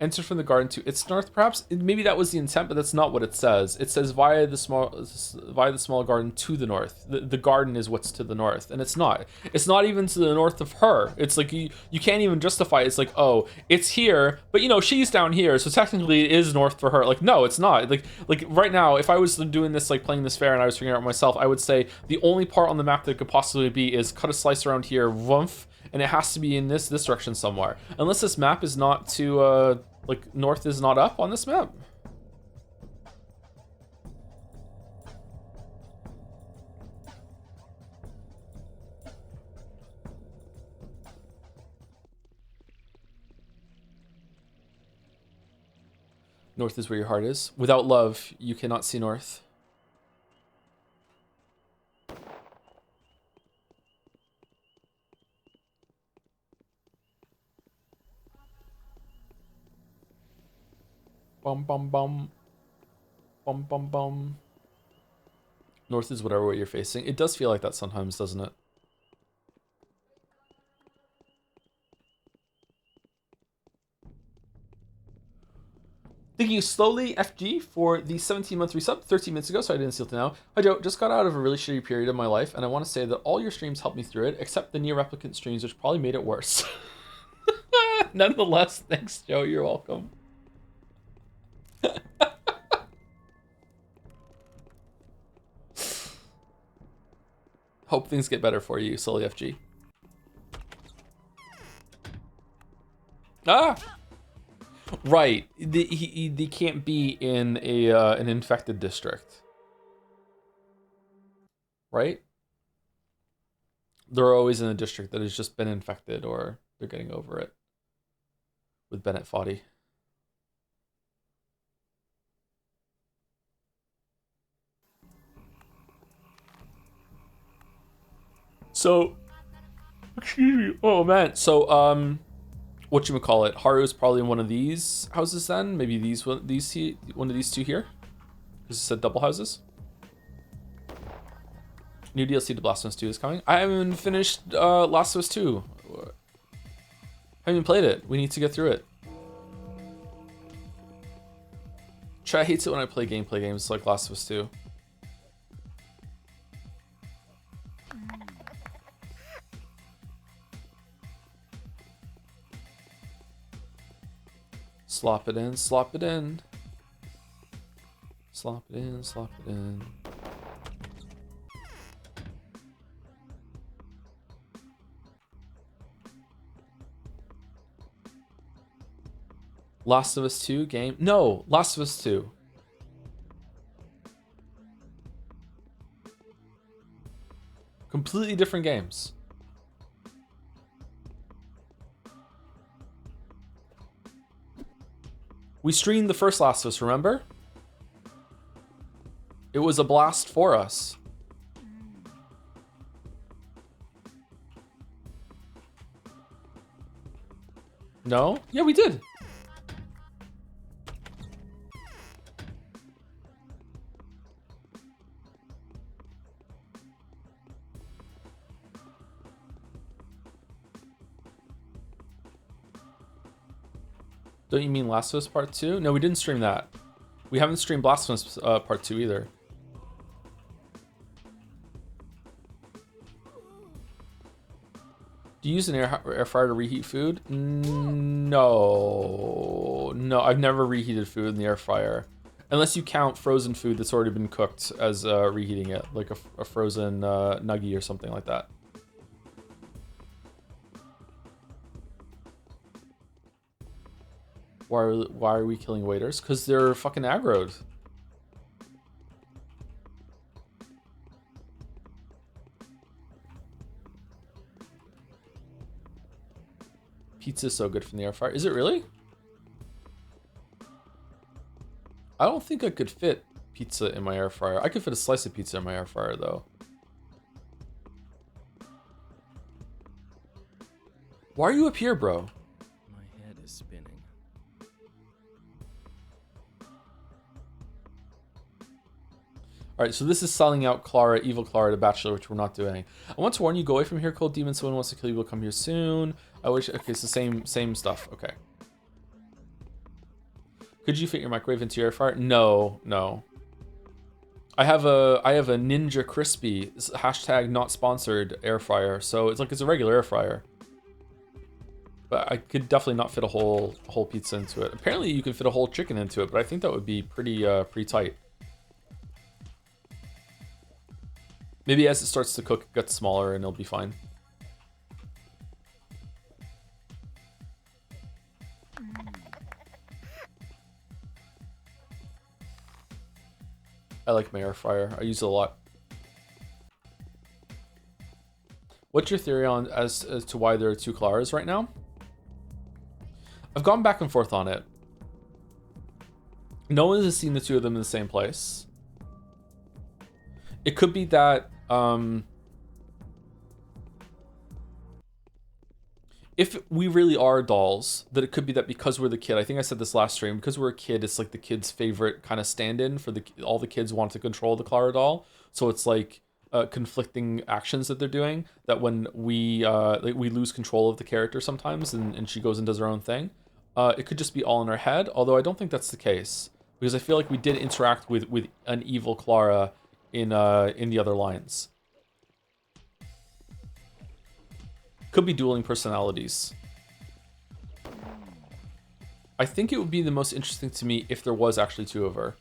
Enter from the garden to its north, perhaps. Maybe that was the intent, but that's not what it says. It says via the small garden to the north. The garden is what's to the north, and it's not. It's not even to the north of her. It's like you can't even justify it. It's like, oh, it's here, but you know she's down here, so technically it is north for her. Like, no, it's not. Like right now, if I was doing this, like playing this fair, and I was figuring it out myself, I would say the only part on the map that it could possibly be is cut a slice around here, woof, and it has to be in this direction somewhere. Unless this map is not to like north is not up on this map. North is where your heart is. Without love, you cannot see north. Bum bum bum. Bum bum bum. North is whatever way you're facing. It does feel like that sometimes, doesn't it? Thinking slowly, FG, for the 17-month resub 13 minutes ago, so I didn't see it now. Hi Joe, just got out of a really shitty period of my life, and I want to say that all your streams helped me through it, except the near replicant streams, which probably made it worse. Nonetheless, thanks Joe, you're welcome. Hope things get better for you, Sully FG. Ah! Right. They can't be in a an infected district. Right? They're always in a district that has just been infected, or they're getting over it. With Bennett Foddy. So, excuse me. Oh man. So, whatchamacallit, Haru is probably in one of these houses then? Maybe one of these two here? Because it said double houses. New DLC to Last of Us 2 is coming. I haven't finished Last of Us 2. Haven't even played it. We need to get through it. Chad hates it when I play gameplay games like Last of Us 2. Slop it in, slop it in. Slop it in, slop it in. Last of Us 2 game? No, Last of Us 2. Completely different games. We streamed the first Last of Us, remember? It was a blast for us. No? Yeah, we did. Don't you mean Last of Us Part 2? No, we didn't stream that. We haven't streamed Last of Us Part 2 either. Do you use an air fryer to reheat food? No. No, I've never reheated food in the air fryer. Unless you count frozen food that's already been cooked as reheating it. Like a frozen nugget or something like that. Why are we killing waiters? Because they're fucking aggroed. Pizza's so good from the air fryer. Is it really? I don't think I could fit pizza in my air fryer. I could fit a slice of pizza in my air fryer though. Why are you up here, bro? My head is spinning. Alright, so this is selling out Clara, Evil Clara, the Bachelor, which we're not doing. I want to warn you, go away from here, Cold Demon. Someone wants to kill you, will come here soon. I wish, okay, it's the same stuff, okay. Could you fit your microwave into your air fryer? No, no. I have a Ninja Crispy hashtag not sponsored air fryer, so it's like it's a regular air fryer. But I could definitely not fit a whole pizza into it. Apparently you can fit a whole chicken into it, but I think that would be pretty tight. Maybe as it starts to cook, it gets smaller and it'll be fine. I like my air fryer. I use it a lot. What's your theory on as to why there are two Claras right now? I've gone back and forth on it. No one has seen the two of them in the same place. It could be that if we really are dolls, that it could be that because we're the kid. I think I said this last stream. Because we're a kid, it's like the kid's favorite kind of stand-in for all the kids want to control the Clara doll. So it's like conflicting actions that they're doing. That when we we lose control of the character sometimes, and she goes and does her own thing. It could just be all in our head. Although I don't think that's the case, because I feel like we did interact with an evil Clara in the other lines. Could be dueling personalities. I think it would be the most interesting to me if there was actually two of her.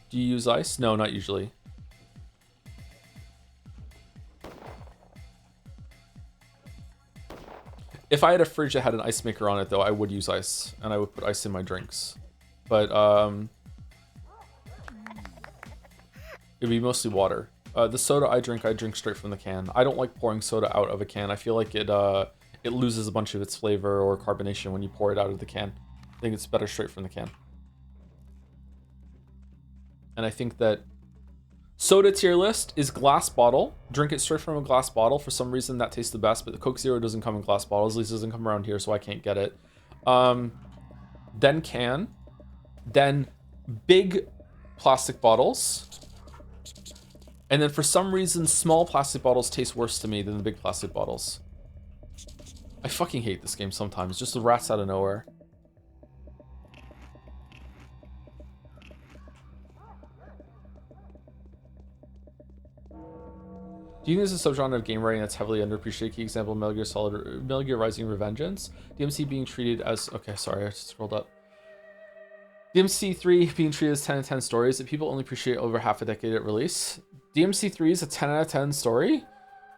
Do you use ice? No, not usually. If I had a fridge that had an ice maker on it, though, I would use ice, and I would put ice in my drinks. But it'd be mostly water. The soda I drink straight from the can. I don't like pouring soda out of a can. I feel like it loses a bunch of its flavor or carbonation when you pour it out of the can. I think it's better straight from the can. And I think that soda tier list is glass bottle. Drink it straight from a glass bottle. For some reason that tastes the best, but the Coke Zero doesn't come in glass bottles. At least it doesn't come around here, so I can't get it. Then can. Then big plastic bottles. And then for some reason, small plastic bottles taste worse to me than the big plastic bottles. I fucking hate this game sometimes. Just the rats out of nowhere. Do you think there's a subgenre of game writing that's heavily underappreciated? Key example, Metal Gear Rising Revengeance. DMC being treated as... Okay, sorry, I just scrolled up. DMC3 being treated as 10 out of 10 stories that people only appreciate over half a decade at release. DMC3 is a 10 out of 10 story.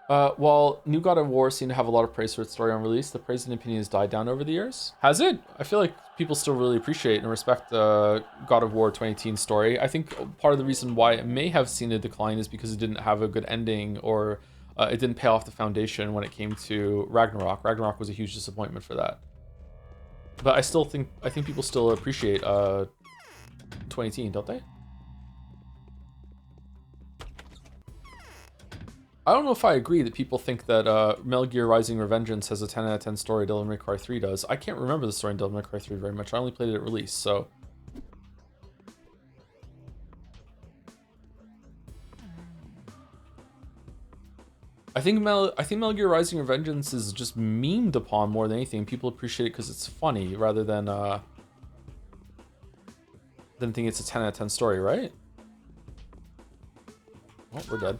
While New God of War seemed to have a lot of praise for its story on release, the praise and opinion has died down over the years. Has it? I feel like people still really appreciate and respect God of War 2018 story. I think part of the reason why it may have seen a decline is because it didn't have a good ending, or it didn't pay off the foundation when it came to Ragnarok. Ragnarok was a huge disappointment for that. But I think people still appreciate 2018, don't they? I don't know if I agree that people think that Metal Gear Rising Revengeance has a 10 out of 10 story. Devil May Cry 3 does. I can't remember the story in Devil May Cry 3 very much. I only played it at release, so... I think Metal Gear Rising Revengeance is just memed upon more than anything. People appreciate it because it's funny, rather than think it's a 10 out of 10 story, right? Oh, we're dead.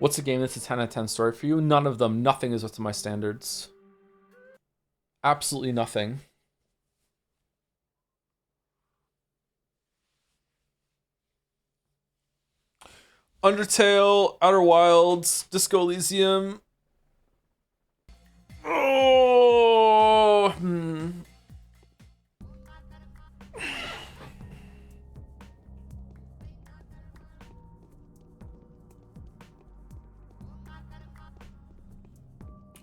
What's a game that's a 10 out of 10 story for you? None of them. Nothing is up to my standards. Absolutely nothing. Undertale, Outer Wilds, Disco Elysium. Oh,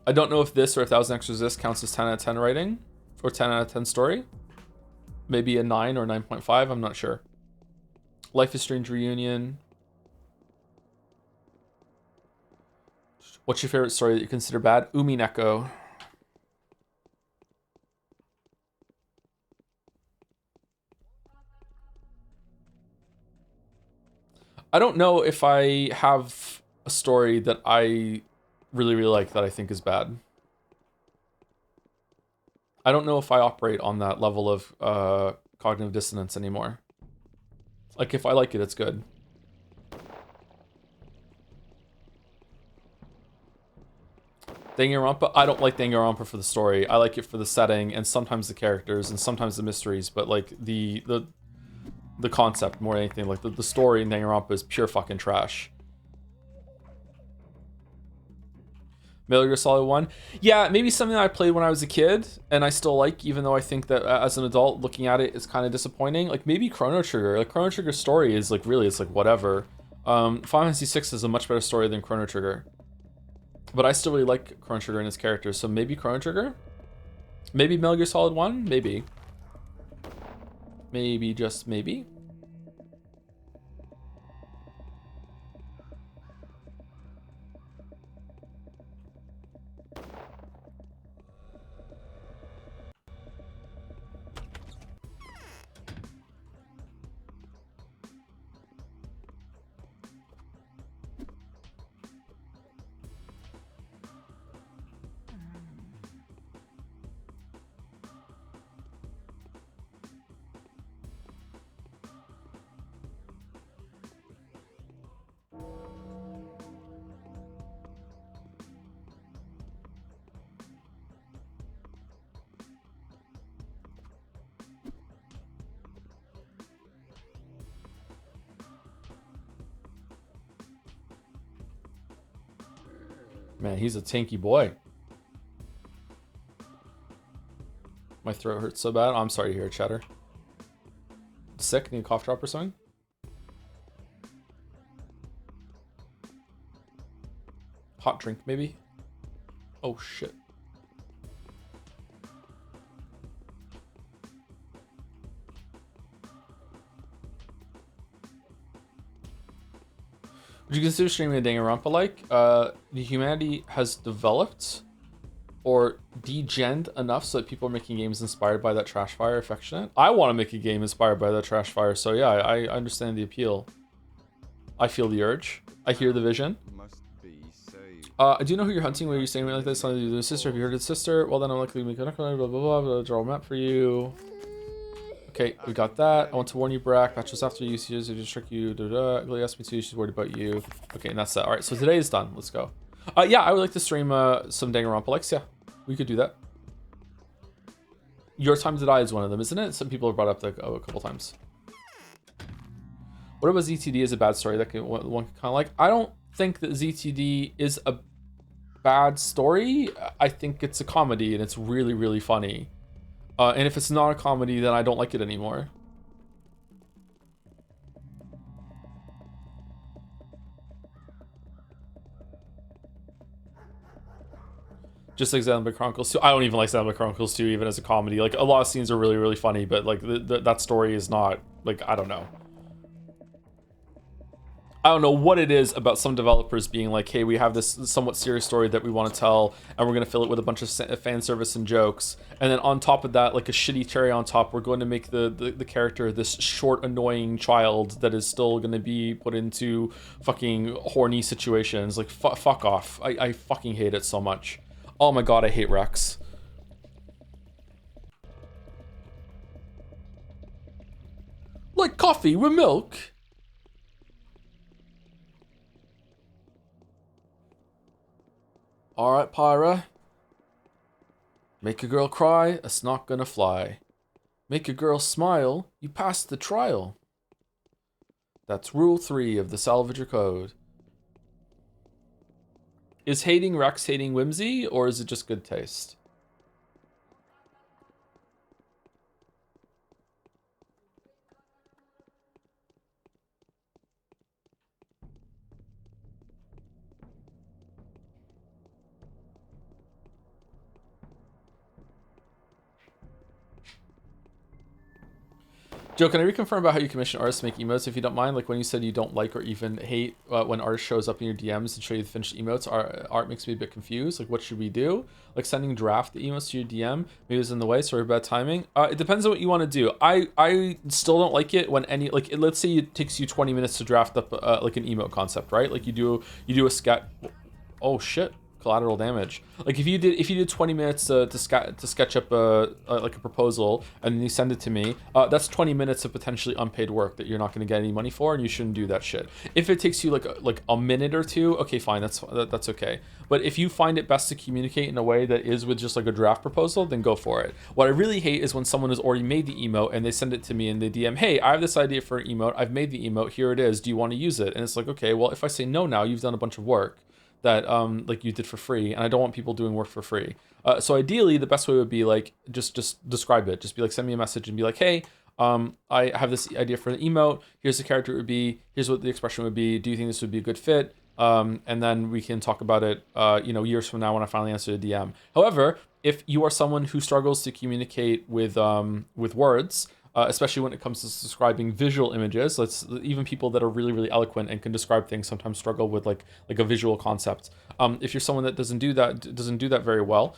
I don't know if this or 1000 Exorcist counts as 10 out of 10 rating or 10 out of 10 story. Maybe a 9 or 9.5, I'm not sure. Life is Strange Reunion. What's your favorite story that you consider bad? Umineko. I don't know if I have a story that I really, really like that I think is bad. I don't know if I operate on that level of cognitive dissonance anymore. Like, if I like it, it's good. Danganronpa, I don't like Danganronpa for the story. I like it for the setting and sometimes the characters and sometimes the mysteries, but like the concept more than anything. Like the story in Danganronpa is pure fucking trash. Metal Gear Solid 1. Yeah, maybe something I played when I was a kid and I still like, even though I think that as an adult looking at it is kind of disappointing. Like maybe Chrono Trigger. Like Chrono Trigger's story is like really, it's like whatever. Final Fantasy 6 is a much better story than Chrono Trigger. But I still really like Chrono Trigger and his characters, so maybe Chrono Trigger? Maybe Metal Gear Solid 1? Maybe. Maybe, just maybe. Man, he's a tanky boy. My throat hurts so bad. I'm sorry to hear it, Chatter. Sick? Need a cough drop or something? Hot drink, maybe? Oh, shit. Would you consider streaming a Danganronpa like? The humanity has developed or degened enough so that people are making games inspired by that trash fire affectionate? I want to make a game inspired by that trash fire, so yeah, I understand the appeal. I feel the urge. I hear the vision. I do know who you're hunting. Where you're saying like this? Something to do with sister. Have you heard of sister? Well, then I'm likely to make a blah blah blah. Draw a map for you. Okay, we got that. I want to warn you, Brack. That's just after you see if you trick you. Glee asked me too. She's worried about you. Okay, and that's that. All right, so today is done. Let's go. Yeah, I would like to stream some Danganronpa likes. Yeah, we could do that. Your Time to Die is one of them, isn't it? Some people have brought up that a couple times. What about ZTD as a bad story that one can kind of like? I don't think that ZTD is a bad story. I think it's a comedy and it's really, really funny. And if it's not a comedy, then I don't like it anymore. Just like Xenoblade Chronicles 2. I don't even like Xenoblade Chronicles 2 even as a comedy. Like, a lot of scenes are really, really funny, but like that story is not, like, I don't know. I don't know what it is about some developers being like, hey, we have this somewhat serious story that we want to tell, and we're going to fill it with a bunch of fan service and jokes. And then on top of that, like a shitty cherry on top, we're going to make the character this short, annoying child that is still going to be put into fucking horny situations. Like, fuck off. I fucking hate it so much. Oh my god, I hate Rex. Like coffee with milk. Alright, Pyra. Make a girl cry, it's not gonna fly. Make a girl smile, you pass the trial. That's rule 3 of the Salvager Code. Is hating Rex hating whimsy, or is it just good taste? Joe, can I reconfirm about how you commission artists to make emotes if you don't mind? Like when you said you don't like or even hate when artist shows up in your DMs and show you the finished emotes, art makes me a bit confused. Like what should we do? Like sending draft emotes to your DM maybe it's in the way. Sorry about timing. It depends on what you want to do. I still don't like it when any like let's say it takes you 20 minutes to draft up like an emote concept, right? Like you do a sketch. Oh shit. Collateral damage. Like if you did 20 minutes to sketch up like a proposal and then you send it to me, that's 20 minutes of potentially unpaid work that you're not going to get any money for, and you shouldn't do that shit. If it takes you like a minute or two, okay, fine, that's okay. But if you find it best to communicate in a way that is with just like a draft proposal, then go for it. What I really hate is when someone has already made the emote and they send it to me and they DM, hey, I have this idea for an emote, I've made the emote, here it is, do you want to use it? And it's like, okay, well, if I say no now, you've done a bunch of work that like you did for free, and I don't want people doing work for free. So ideally the best way would be like just describe it. Just be like, send me a message and be like, hey, I have this idea for the emote, here's the character it would be, here's what the expression would be, do you think this would be a good fit? And then we can talk about it years from now when I finally answer the DM. However, if you are someone who struggles to communicate with words, especially when it comes to describing visual images, even people that are really, really eloquent and can describe things sometimes struggle with like a visual concept. If you're someone that doesn't do that very well,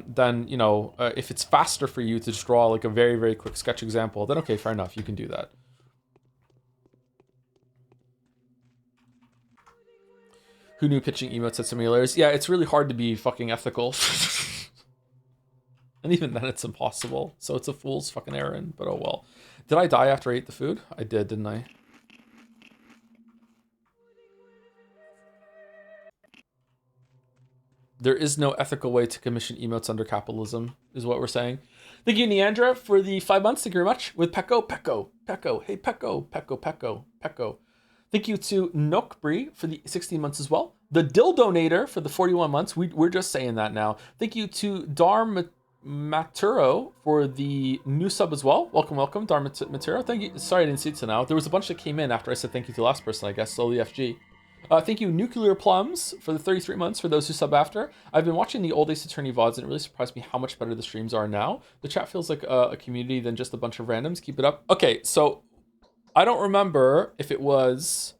then if it's faster for you to just draw like a very, very quick sketch example, then okay, fair enough, you can do that. Who knew pitching emotes at simulators? Yeah, it's really hard to be fucking ethical. And even then it's impossible. So it's a fool's fucking errand, but oh well. Did I die after I ate the food? I did, didn't I? There is no ethical way to commission emotes under capitalism, is what we're saying. Thank you, Neandra, for the 5 months. Thank you very much. With Pecco. Hey, Pecco. Thank you to Nokbri for the 16 months as well. The Dildonator for the 41 months. We're just saying that now. Thank you to Maturo for the new sub as well. Welcome, Maturo. Thank you. Sorry I didn't see it till now. There was a bunch that came in after I said thank you to the last person, I guess, slowly FG. Thank you, Nuclear Plums, for the 33 months for those who sub after. I've been watching the old Ace Attorney VODs, and it really surprised me how much better the streams are now. The chat feels like a community than just a bunch of randoms. Keep it up. Okay, so I don't remember if it was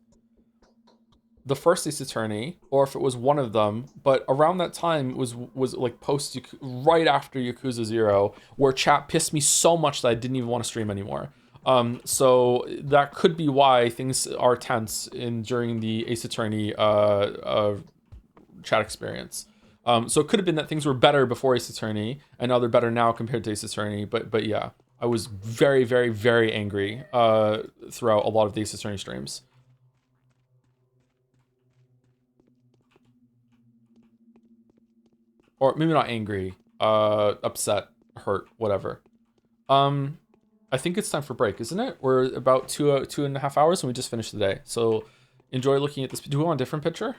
the first Ace Attorney or if it was one of them, but around that time was like post right after Yakuza 0, where chat pissed me so much that I didn't even want to stream anymore. So that could be why things are tense during the Ace Attorney chat experience. So it could have been that things were better before Ace Attorney and now they're better now compared to Ace Attorney. But yeah, I was very, very, very angry throughout a lot of the Ace Attorney streams. Or maybe not angry, upset, hurt, whatever. I think it's time for break, isn't it? We're about 2.5 hours and we just finished the day. So enjoy looking at this. Do we want a different picture?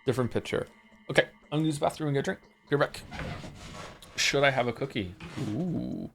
Different picture. Okay, I'm gonna use the bathroom and get a drink. Be right back. Should I have a cookie? Ooh.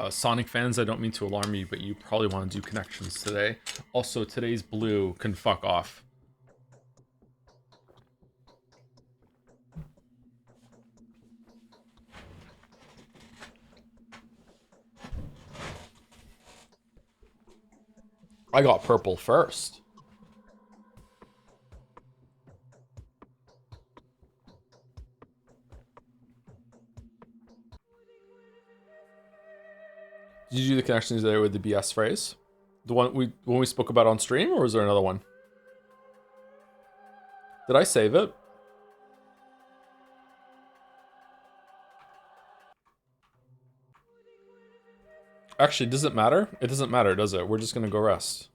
Sonic fans, I don't mean to alarm you, but you probably want to do connections today. Also, today's blue can fuck off. I got purple first. Did you do the connections today with the BS phrase? The one when we spoke about on stream, or was there another one? Did I save it? Actually, does it matter? It doesn't matter, does it? We're just gonna go rest.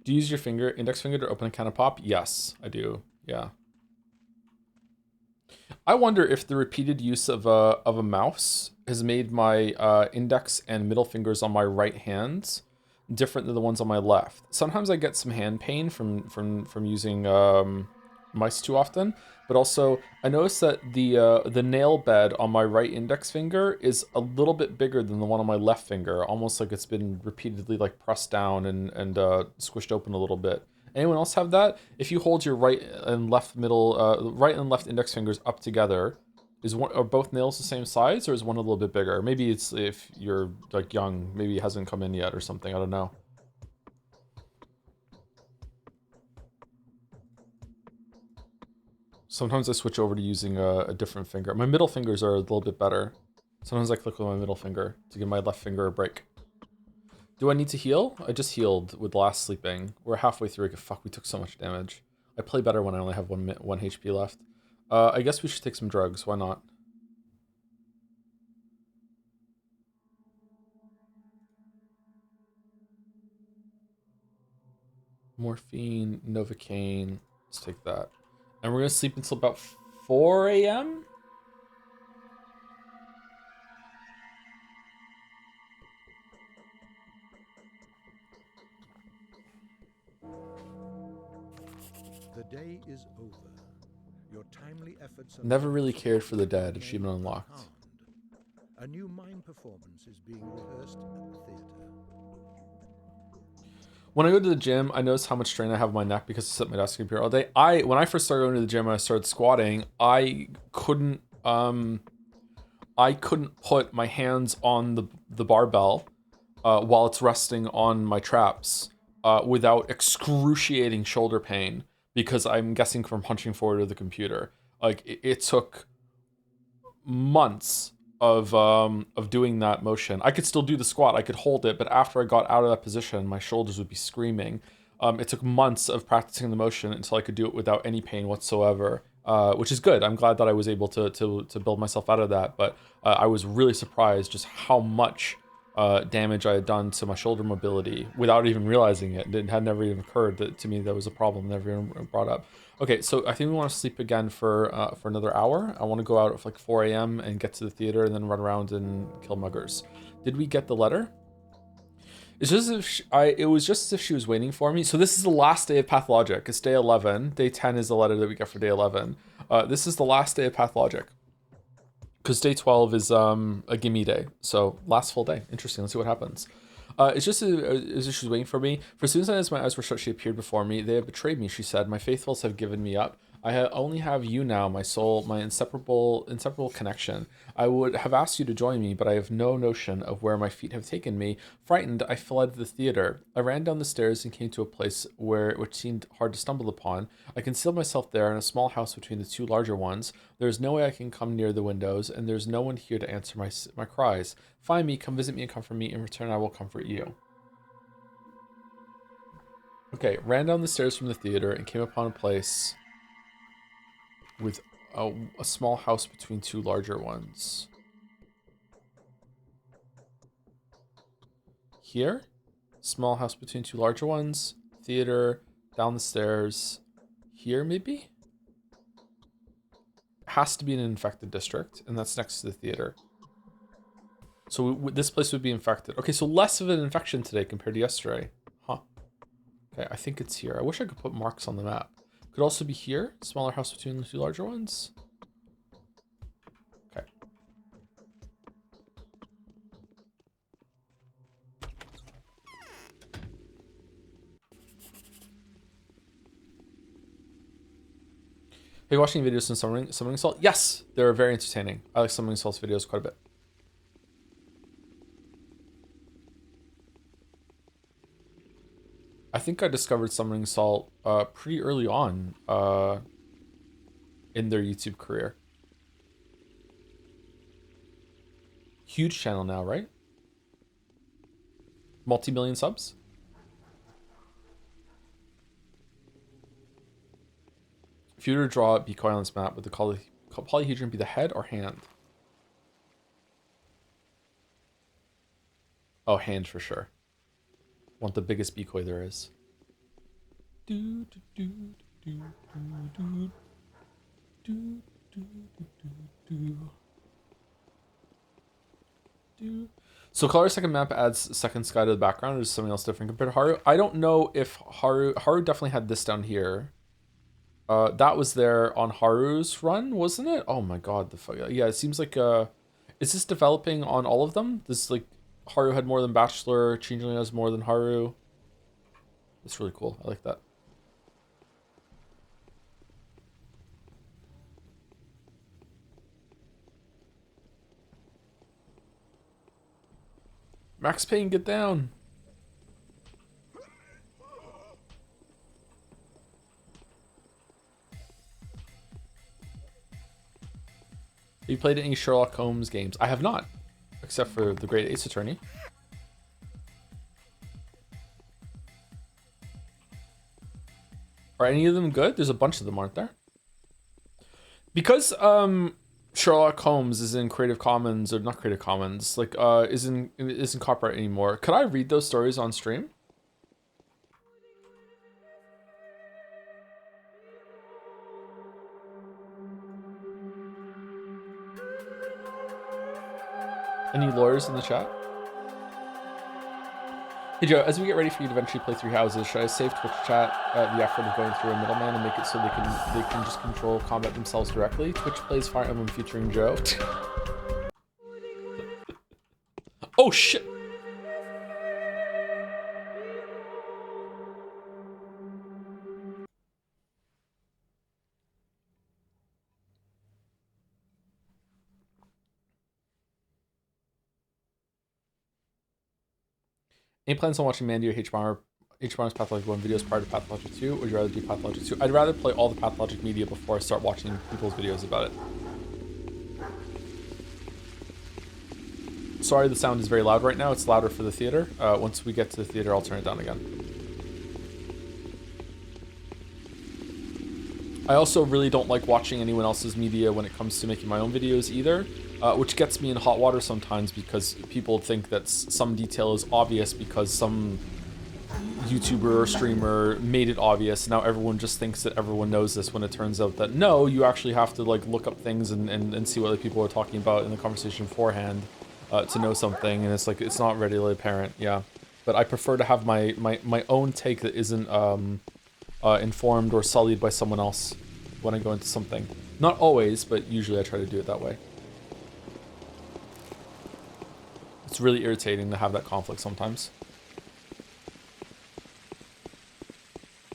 Do you use your index finger to open a can of pop? Yes, I do. Yeah. I wonder if the repeated use of a mouse has made my index and middle fingers on my right hands different than the ones on my left. Sometimes I get some hand pain from using mice too often, but also I noticed that the nail bed on my right index finger is a little bit bigger than the one on my left finger, almost like it's been repeatedly like pressed down and squished open a little bit. Anyone else have that? If you hold your right and left index fingers up together, are both nails the same size, or is one a little bit bigger? Maybe it's if you're like young, maybe it hasn't come in yet or something. I don't know. Sometimes I switch over to using a different finger. My middle fingers are a little bit better. Sometimes I click with my middle finger to give my left finger a break. Do I need to heal? I just healed with last sleeping. We're halfway through. Fuck, we took so much damage. I play better when I only have one HP left. I guess we should take some drugs. Why not? Morphine, Novocaine. Let's take that. And we're going to sleep until about 4 a.m.? The day is over. Your timely efforts Never really cared for the dead. Achievement unlocked. A new mime performance is being rehearsed at the theater. When I go to the gym, I notice how much strain I have on my neck because I sit at my desk computer all day. When I first started going to the gym and I started squatting, I couldn't put my hands on the barbell while it's resting on my traps without excruciating shoulder pain, because I'm guessing from punching forward to the computer. Like it took months of doing that motion. I could still do the squat, I could hold it, but after I got out of that position, my shoulders would be screaming. It took months of practicing the motion until I could do it without any pain whatsoever, which is good. I'm glad that I was able to build myself out of that, but I was really surprised just how much damage I had done to my shoulder mobility without even realizing it. It had never even occurred to me that was a problem, never even brought up. Okay, so I think we want to sleep again for another hour. I want to go out at like 4 a.m. and get to the theater and then run around and kill muggers. Did we get the letter? It's just as if it was just as if she was waiting for me. So this is the last day of Pathologic. It's day 11. Day 10 is the letter that we get for day 11. This is the last day of Pathologic, because day 12 is a gimme day. So last full day. Interesting. Let's see what happens. It's just as if she's waiting for me. For as soon as my eyes were shut, she appeared before me. They have betrayed me, she said. My faithfuls have given me up. I only have you now, my soul, my inseparable connection. I would have asked you to join me, but I have no notion of where my feet have taken me. Frightened, I fled the theater. I ran down the stairs and came to a place which seemed hard to stumble upon. I concealed myself there in a small house between the two larger ones. There is no way I can come near the windows, and there's no one here to answer my cries. Find me, come visit me, and comfort me. In return, I will comfort you. Okay, ran down the stairs from the theater and came upon a place with a small house between two larger ones. Here? Small house between two larger ones. Theater, down the stairs. Here, maybe? Has to be an infected district, and that's next to the theater. So this place would be infected. Okay, so less of an infection today compared to yesterday. Huh. Okay, I think it's here. I wish I could put marks on the map. Could also be here. Smaller house between the two larger ones. you watching videos on summoning salt? Yes, they're very entertaining. I like summoning salt's videos quite a bit. I think I discovered summoning salt pretty early on in their YouTube career. Huge channel now, right? Multi-million subs. If you were to draw a Beaky Islands map, would the polyhedron be the head or hand? Oh, hand for sure. Want the biggest Beaky there is. So color second map adds second sky to the background, or is something else different compared to Haru? I don't know if Haru definitely had this down here. That was there on Haru's run, wasn't it? Oh my god, the fuck. Yeah, it seems like is this developing on all of them? This like Haru had more than Bachelor, Changeling has more than Haru. It's really cool. I like that. Max Payne, get down. Have you played any Sherlock Holmes games? I have not, except for The Great Ace Attorney. Are any of them good? There's a bunch of them, aren't there? Because Sherlock Holmes is in Creative Commons, or not Creative Commons, like isn't copyright anymore. Could I read those stories on stream? Any lawyers in the chat? Hey Joe, as we get ready for you to eventually play Three Houses, should I save Twitch chat the effort of going through a middleman and make it so they can just control combat themselves directly? Twitch plays Fire Emblem featuring Joe. Oh shit! Any plans on watching Mandy or H-Bomber's Pathologic 1 videos prior to Pathologic 2? Or would you rather do Pathologic 2? I'd rather play all the Pathologic media before I start watching people's videos about it. Sorry, the sound is very loud right now. It's louder for the theater. Once we get to the theater, I'll turn it down again. I also really don't like watching anyone else's media when it comes to making my own videos either, which gets me in hot water sometimes because people think that some detail is obvious because some YouTuber or streamer made it obvious. Now everyone just thinks that everyone knows this when it turns out that no, you actually have to like look up things and see what other people are talking about in the conversation beforehand to know something, and it's like it's not readily apparent. Yeah, but I prefer to have my own take that isn't informed or sullied by someone else when I go into something. Not always, but usually I try to do it that way. It's really irritating to have that conflict sometimes.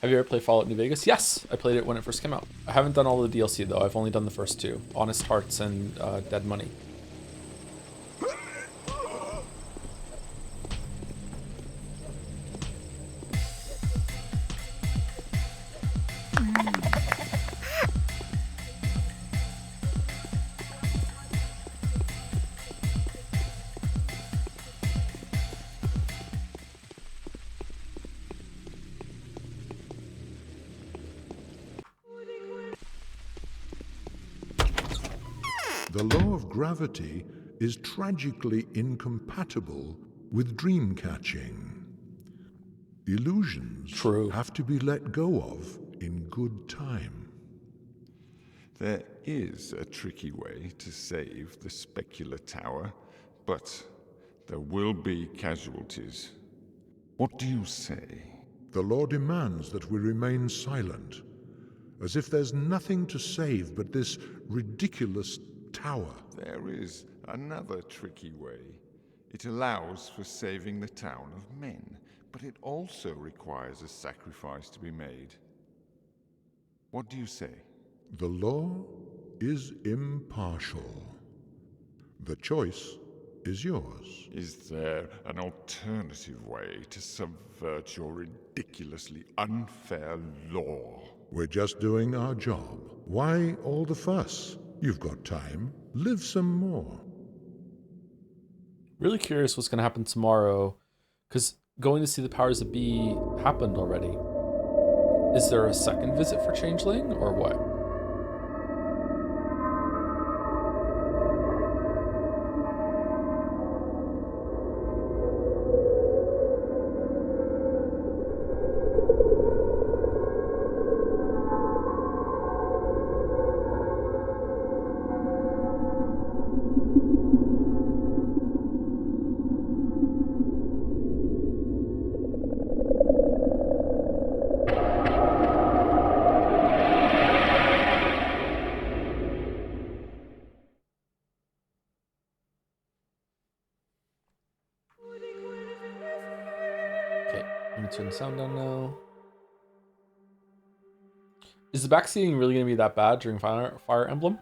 Have you ever played Fallout New Vegas? Yes, I played it when it first came out. I haven't done all the DLC though. I've only done the first two, Honest Hearts and Dead Money. The law of gravity is tragically incompatible with dream catching. Illusions have to be let go of in good time. There is a tricky way to save the specular tower, but there will be casualties. What do you say? The law demands that we remain silent, as if there's nothing to save but this ridiculous tower. There is another tricky way. It allows for saving the town of men, but it also requires a sacrifice to be made. What do you say? The law is impartial. The choice is yours. Is there an alternative way to subvert your ridiculously unfair law? We're just doing our job. Why all the fuss? You've got time. Live some more. Really curious what's going to happen tomorrow, because going to see the powers that be happened already. Is there a second visit for Changeling, or what? Okay, let me turn the sound down now. Is the backseating really going to be that bad during Fire Emblem?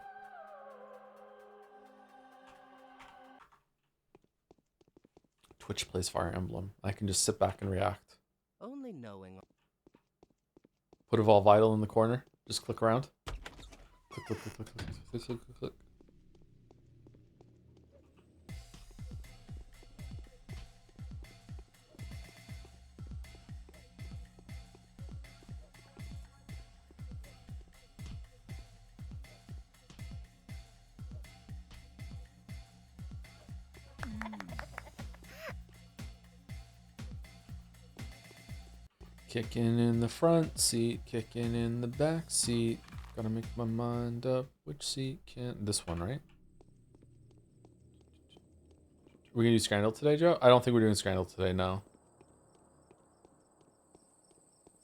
Twitch plays Fire Emblem. I can just sit back and react. Only knowing. Put Evolve Vital in the corner. Just click around. Click, click, click, click, click, click, click, click, click. Kicking in the front seat, kicking in the back seat. Gotta make my mind up which seat can. This one, right? We're gonna do Scrandal today, Joe? I don't think we're doing Scrandal today, no.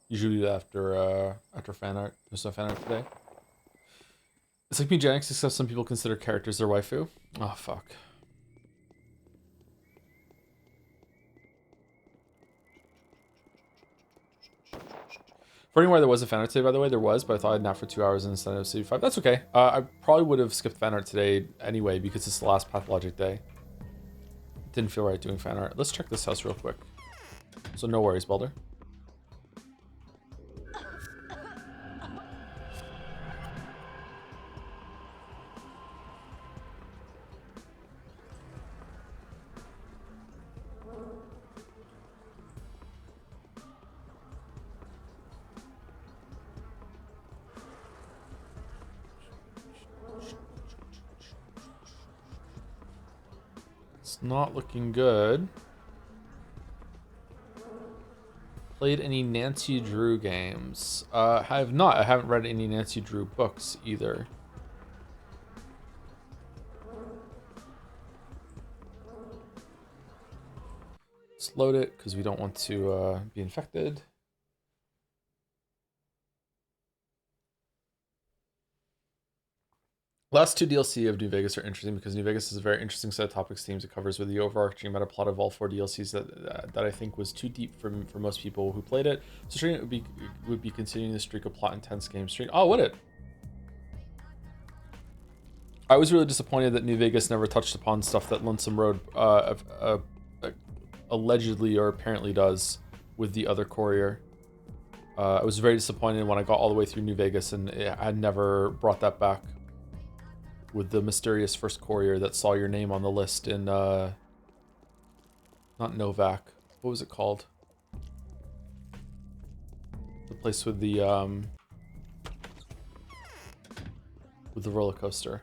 Usually do that after fan art. There's no fan art today. It's like Eugenics, except some people consider characters their waifu. Oh, fuck. For anywhere there was a fan art today, by the way, there was, but I thought I'd nap for 2 hours instead of CD5. That's okay. I probably would have skipped fan art today anyway because it's the last Pathologic day. Didn't feel right doing fan art. Let's check this house real quick. So no worries, Balder. It's not looking good. Played any Nancy Drew games? I have not. I haven't read any Nancy Drew books either. Let's load it because we don't want to be infected. Last two DLC of New Vegas are interesting because New Vegas is a very interesting set of topics, themes it covers with the overarching meta plot of all 4 DLCs that I think was too deep for most people who played it. So streaming it would be continuing the streak of plot intense game stream. Oh, would it? I was really disappointed that New Vegas never touched upon stuff that Lonesome Road allegedly or apparently does with the other courier. I was very disappointed when I got all the way through New Vegas and I had never brought that back. With the mysterious first courier that saw your name on the list in, not Novak. What was it called? The place with the roller coaster.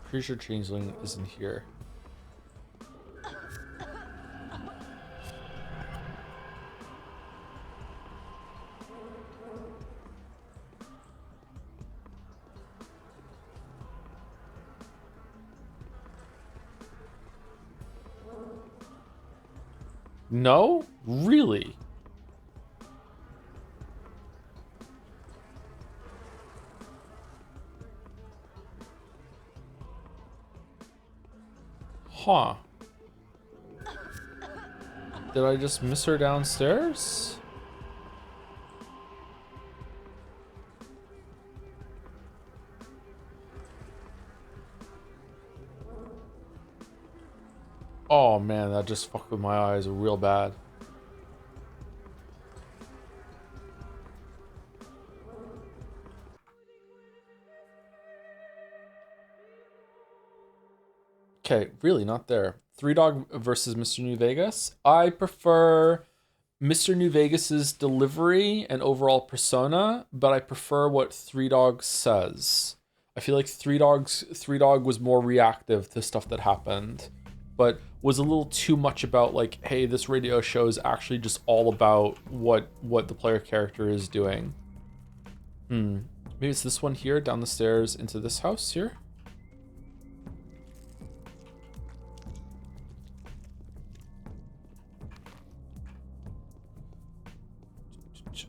Pretty sure Changeling isn't here. No? Really? Huh. Did I just miss her downstairs? Oh man, that just fucked with my eyes real bad. Okay, really not there. Three Dog versus Mr. New Vegas. I prefer Mr. New Vegas's delivery and overall persona, but I prefer what Three Dog says. I feel like Three Dog was more reactive to stuff that happened, but was a little too much about like, hey, this radio show is actually just all about what the player character is doing. Maybe it's this one here, down the stairs into this house here.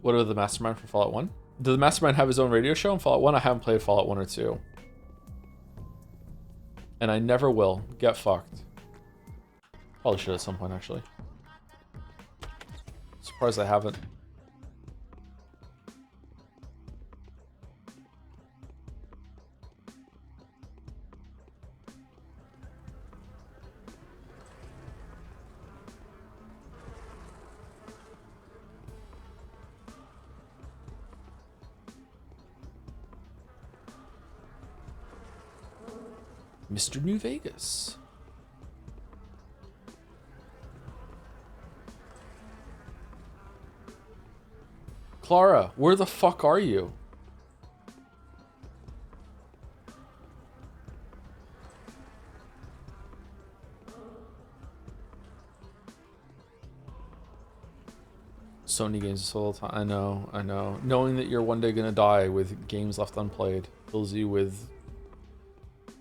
What about the Mastermind for Fallout 1? Does the Mastermind have his own radio show in Fallout 1? I haven't played Fallout 1 or 2. And I never will. Get fucked. Probably should at some point, actually. Surprised I haven't. Mr. New Vegas. Clara, where the fuck are you? Sony games all the time. I know. Knowing that you're one day gonna die with games left unplayed fills you with,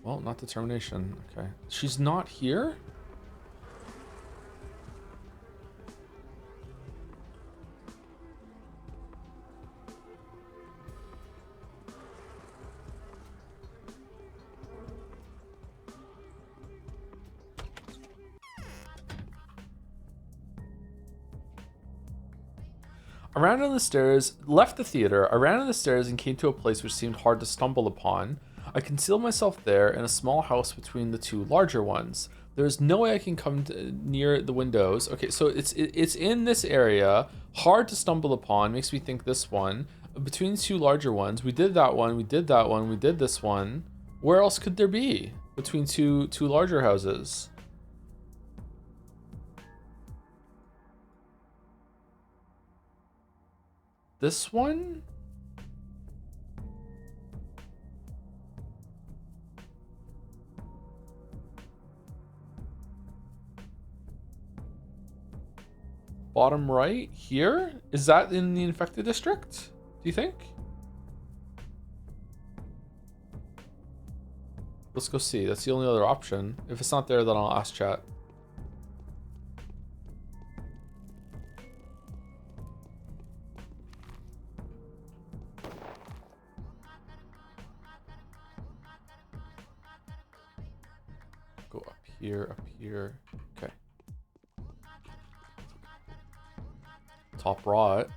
well, not determination. Okay. She's not here? I ran down the stairs, left the theater, I ran down the stairs and came to a place which seemed hard to stumble upon. I concealed myself there in a small house between the two larger ones. There's no way I can come near the windows. Okay, so it's in this area, hard to stumble upon, makes me think this one. Between two larger ones, we did that one, we did that one, we did this one. Where else could there be between two larger houses? This one? Bottom right here? Is that in the infected district? Do you think? Let's go see. That's the only other option. If it's not there, then I'll ask chat. Go up here. Okay. Top right.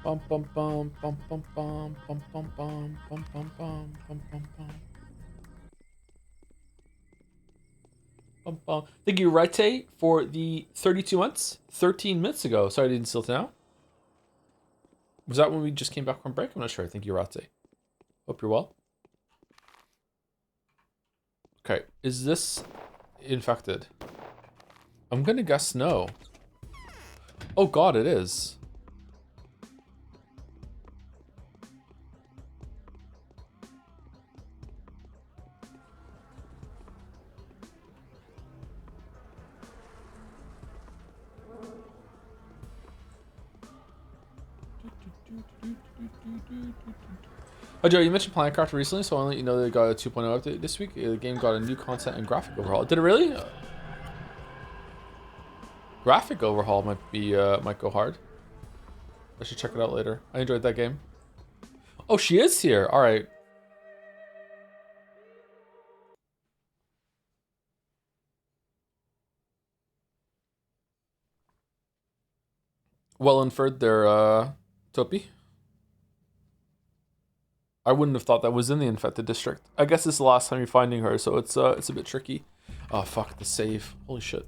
Bum bum bum bum bum bum bum bum bum bum bum bum bum bum bum. Bum bum. Thank you, Rite, for the 32 months. 13 minutes ago. Sorry I didn't still now. Was that when we just came back from break? I'm not sure. Thank you, Rate. Hope you're well. Okay, is this infected? I'm gonna guess no. Oh god, it is. Oh, Joe, you mentioned Planetcraft recently, so I'll let you know they got a 2.0 update this week. The game got a new content and graphic overhaul. Did it really? Graphic overhaul might go hard. I should check it out later. I enjoyed that game. Oh, she is here. All right. Well inferred there, Topi. I wouldn't have thought that was in the infected district. I guess it's the last time you're finding her, so it's a bit tricky. Oh fuck, the save. Holy shit.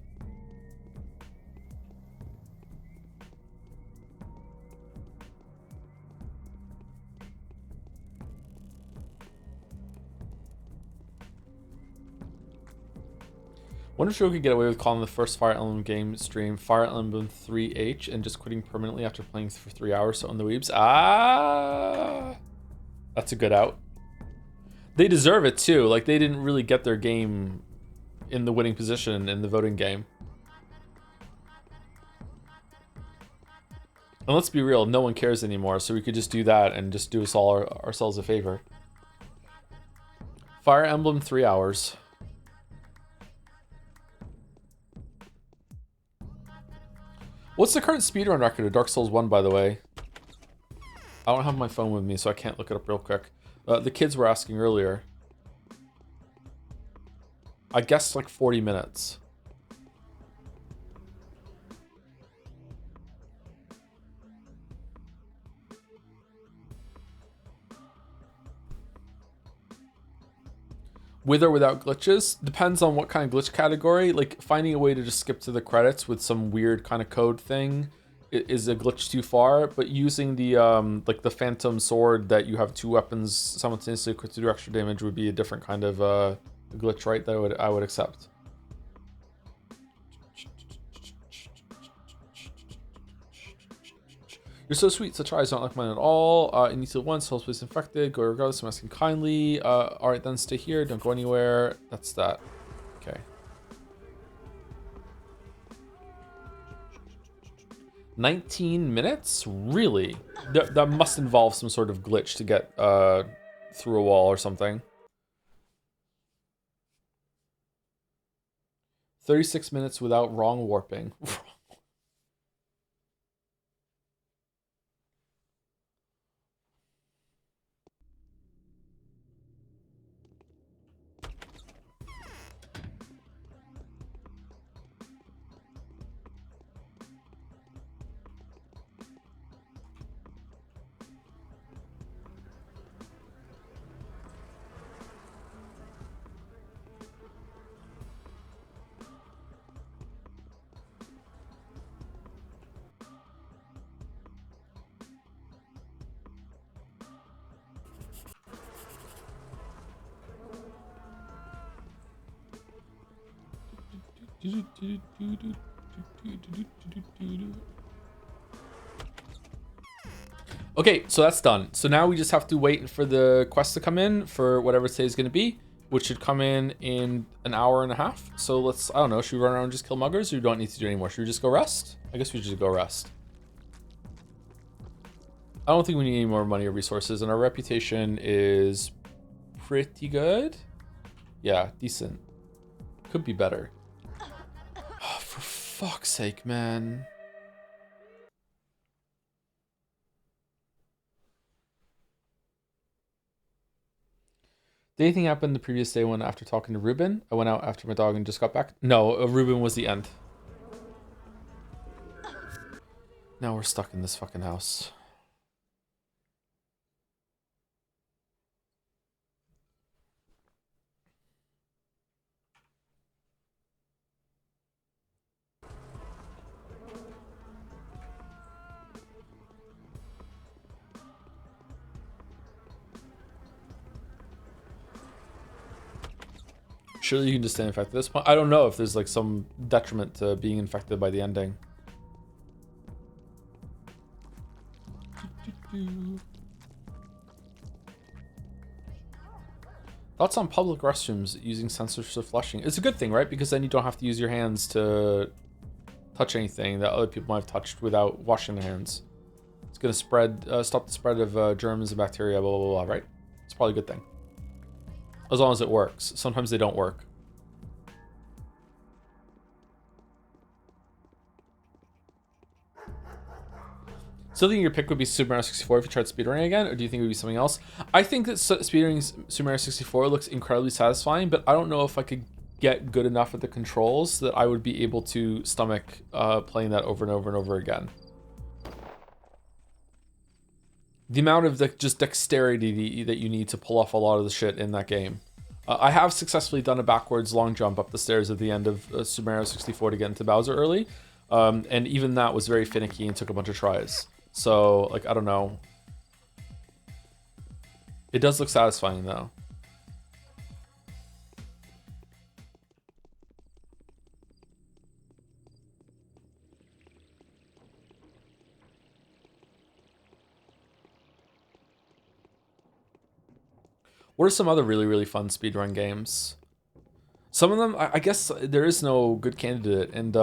Wonder if we could get away with calling the first Fire Emblem game stream Fire Emblem 3H and just quitting permanently after playing for 3 hours so on the weebs. Ah, that's a good out. They deserve it too. Like, they didn't really get their game in the winning position in the voting game. And let's be real, no one cares anymore, so we could just do that and just do us all ourselves a favor. Fire Emblem 3 hours. What's the current speedrun record of Dark Souls 1, by the way? I don't have my phone with me, so I can't look it up real quick. The kids were asking earlier. I guess like 40 minutes. With or without glitches? Depends on what kind of glitch category. Like, finding a way to just skip to the credits with some weird kind of code thing is a glitch too far, but using the like the phantom sword that you have 2 weapons simultaneously equipped to do extra damage would be a different kind of glitch, right? That I would accept. You're so sweet, such eyes don't like mine at all. You need to once, whole place infected, go regardless, I'm asking kindly. Alright then, stay here, don't go anywhere. That's that. Okay. $19 minutes? Really? That must involve some sort of glitch to get through a wall or something. 36 minutes without wrong warping. Okay, so that's done. So now we just have to wait for the quest to come in for whatever today's going to be, which should come in an hour and a half. So let's, I don't know, should we run around and just kill muggers, or we don't need to do anymore? Should we just go rest? I guess we should just go rest. I don't think we need any more money or resources, and our reputation is pretty good. Yeah, decent. Could be better. Oh, for fuck's sake, man. Did anything happen the previous day when after talking to Ruben? I went out after my dog and just got back. No, Ruben was the end. Now we're stuck in this fucking house. Surely you can just stay infected at this point. I don't know if there's like some detriment to being infected by the ending. Thoughts on public restrooms using sensors for flushing? It's a good thing, right? Because then you don't have to use your hands to touch anything that other people might have touched without washing their hands. It's gonna spread, stop the spread of germs and bacteria, blah, blah, blah, right? It's probably a good thing. As long as it works. Sometimes they don't work. So, do you think your pick would be Super Mario 64 if you tried speedrunning again, or do you think it would be something else? I think that speedrunning Super Mario 64 looks incredibly satisfying, but I don't know if I could get good enough at the controls that I would be able to stomach playing that over and over and over again. The amount of just dexterity that you need to pull off a lot of the shit in that game. I have successfully done a backwards long jump up the stairs at the end of Super Mario 64 to get into Bowser early, and even that was very finicky and took a bunch of tries. So, like, I don't know. It does look satisfying, though. What are some other really, really fun speedrun games? Some of them, I guess there is no good candidate, and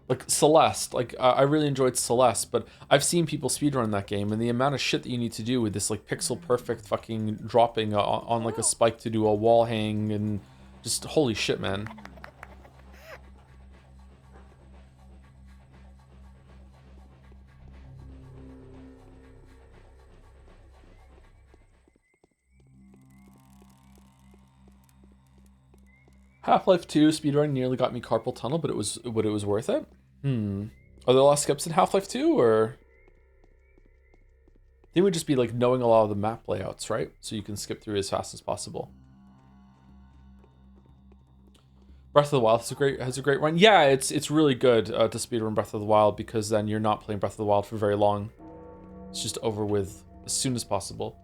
like Celeste, like I really enjoyed Celeste, but I've seen people speedrun that game, and the amount of shit that you need to do with this like pixel perfect fucking dropping on like a spike to do a wall hang, and just holy shit, man. Half-Life 2 speedrun nearly got me carpal tunnel, but it was worth it. Are there a lot of skips in Half-Life 2, or? They would just be like knowing a lot of the map layouts, right? So you can skip through as fast as possible. Breath of the Wild has a great run. Yeah, it's really good to speedrun Breath of the Wild, because then you're not playing Breath of the Wild for very long. It's just over with as soon as possible.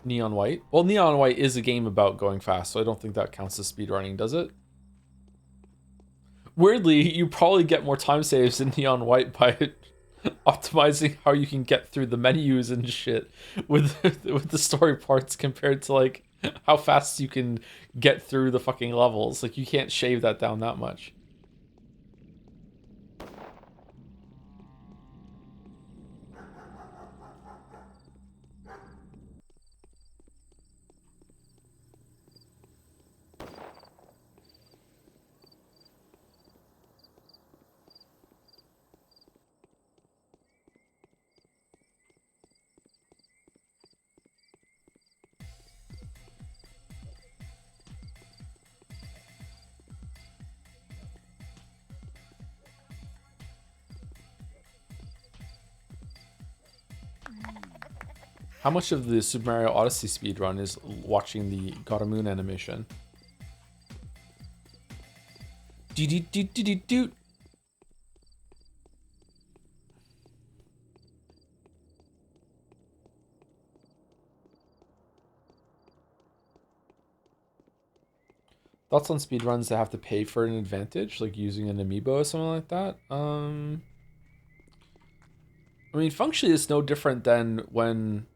Neon White. Well, Neon White is a game about going fast, so I don't think that counts as speedrunning, does it? Weirdly, you probably get more time saves in Neon White by optimizing how you can get through the menus and shit with the story parts compared to like how fast you can get through the fucking levels. Like, you can't shave that down that much. How much of the Super Mario Odyssey speedrun is watching the God of Moon animation? Do. Thoughts on speedruns that have to pay for an advantage, like using an amiibo or something like that? I mean, functionally, it's no different than when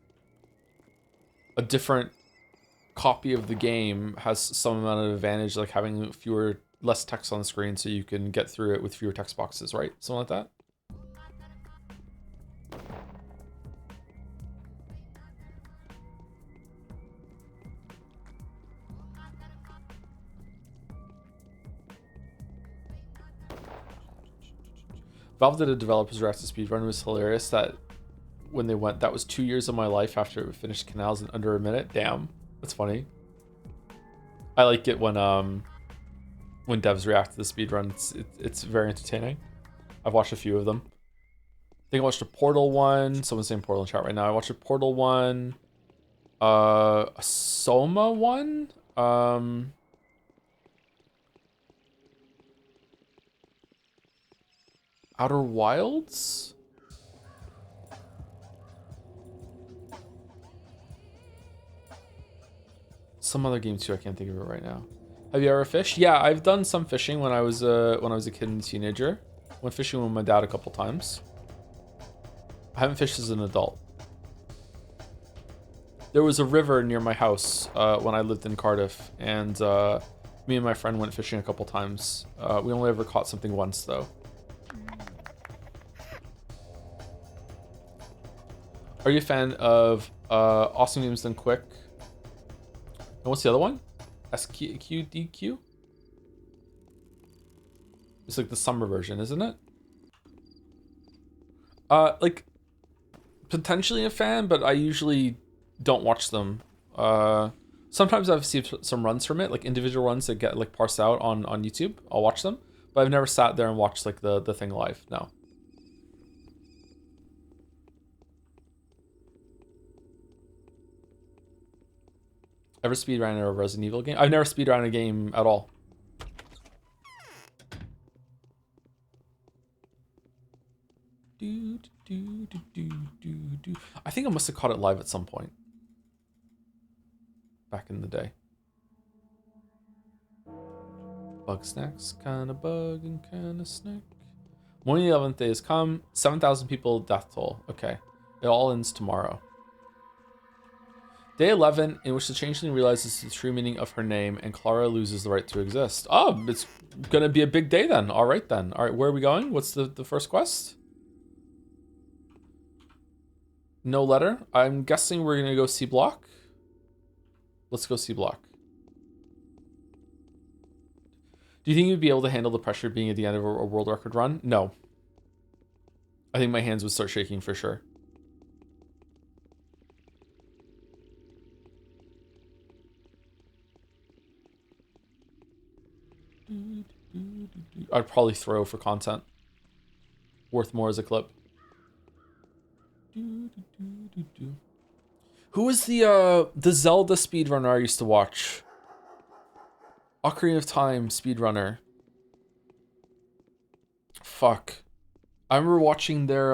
a different copy of the game has some amount of advantage, like having less text on the screen so you can get through it with fewer text boxes, right? Something like that. Valve did a developer's direct to speedrun. It was hilarious that when they went, that was 2 years of my life after it finished Canals in under a minute. Damn, that's funny. I like it when devs react to the speedrun. It's very entertaining. I've watched a few of them. I think I watched a Portal one. Someone's saying Portal in chat right now. I watched a Portal one, a Soma one, Outer Wilds? Some other game too, I can't think of it right now. Have you ever fished? Yeah, I've done some fishing when I was a kid and teenager. Went fishing with my dad a couple times. I haven't fished as an adult. There was a river near my house when I lived in Cardiff, and me and my friend went fishing a couple times. We only ever caught something once though. Are you a fan of Awesome Games Done Quick? And what's the other one? SQDQ? It's like the summer version, isn't it? Like potentially a fan, but I usually don't watch them. Sometimes I've seen some runs from it, like individual runs that get like parsed out on YouTube. I'll watch them, but I've never sat there and watched like the thing live. No. Ever speedrun a Resident Evil game? I've never speedrun a game at all. I think I must have caught it live at some point. Back in the day. Bug snacks, kinda bug and kinda snack. Morning 11th day has come. 7,000 people death toll. Okay. It all ends tomorrow. Day 11, in which the changeling realizes the true meaning of her name and Clara loses the right to exist. Oh, it's gonna be a big day then. Alright then. Alright, where are we going? What's the first quest? No letter. I'm guessing we're gonna go C block. Let's go C block. Do you think you'd be able to handle the pressure being at the end of a world record run? No. I think my hands would start shaking for sure. I'd probably throw for content. Worth more as a clip. Who was the Zelda speedrunner I used to watch? Ocarina of Time speedrunner. Fuck. I remember watching their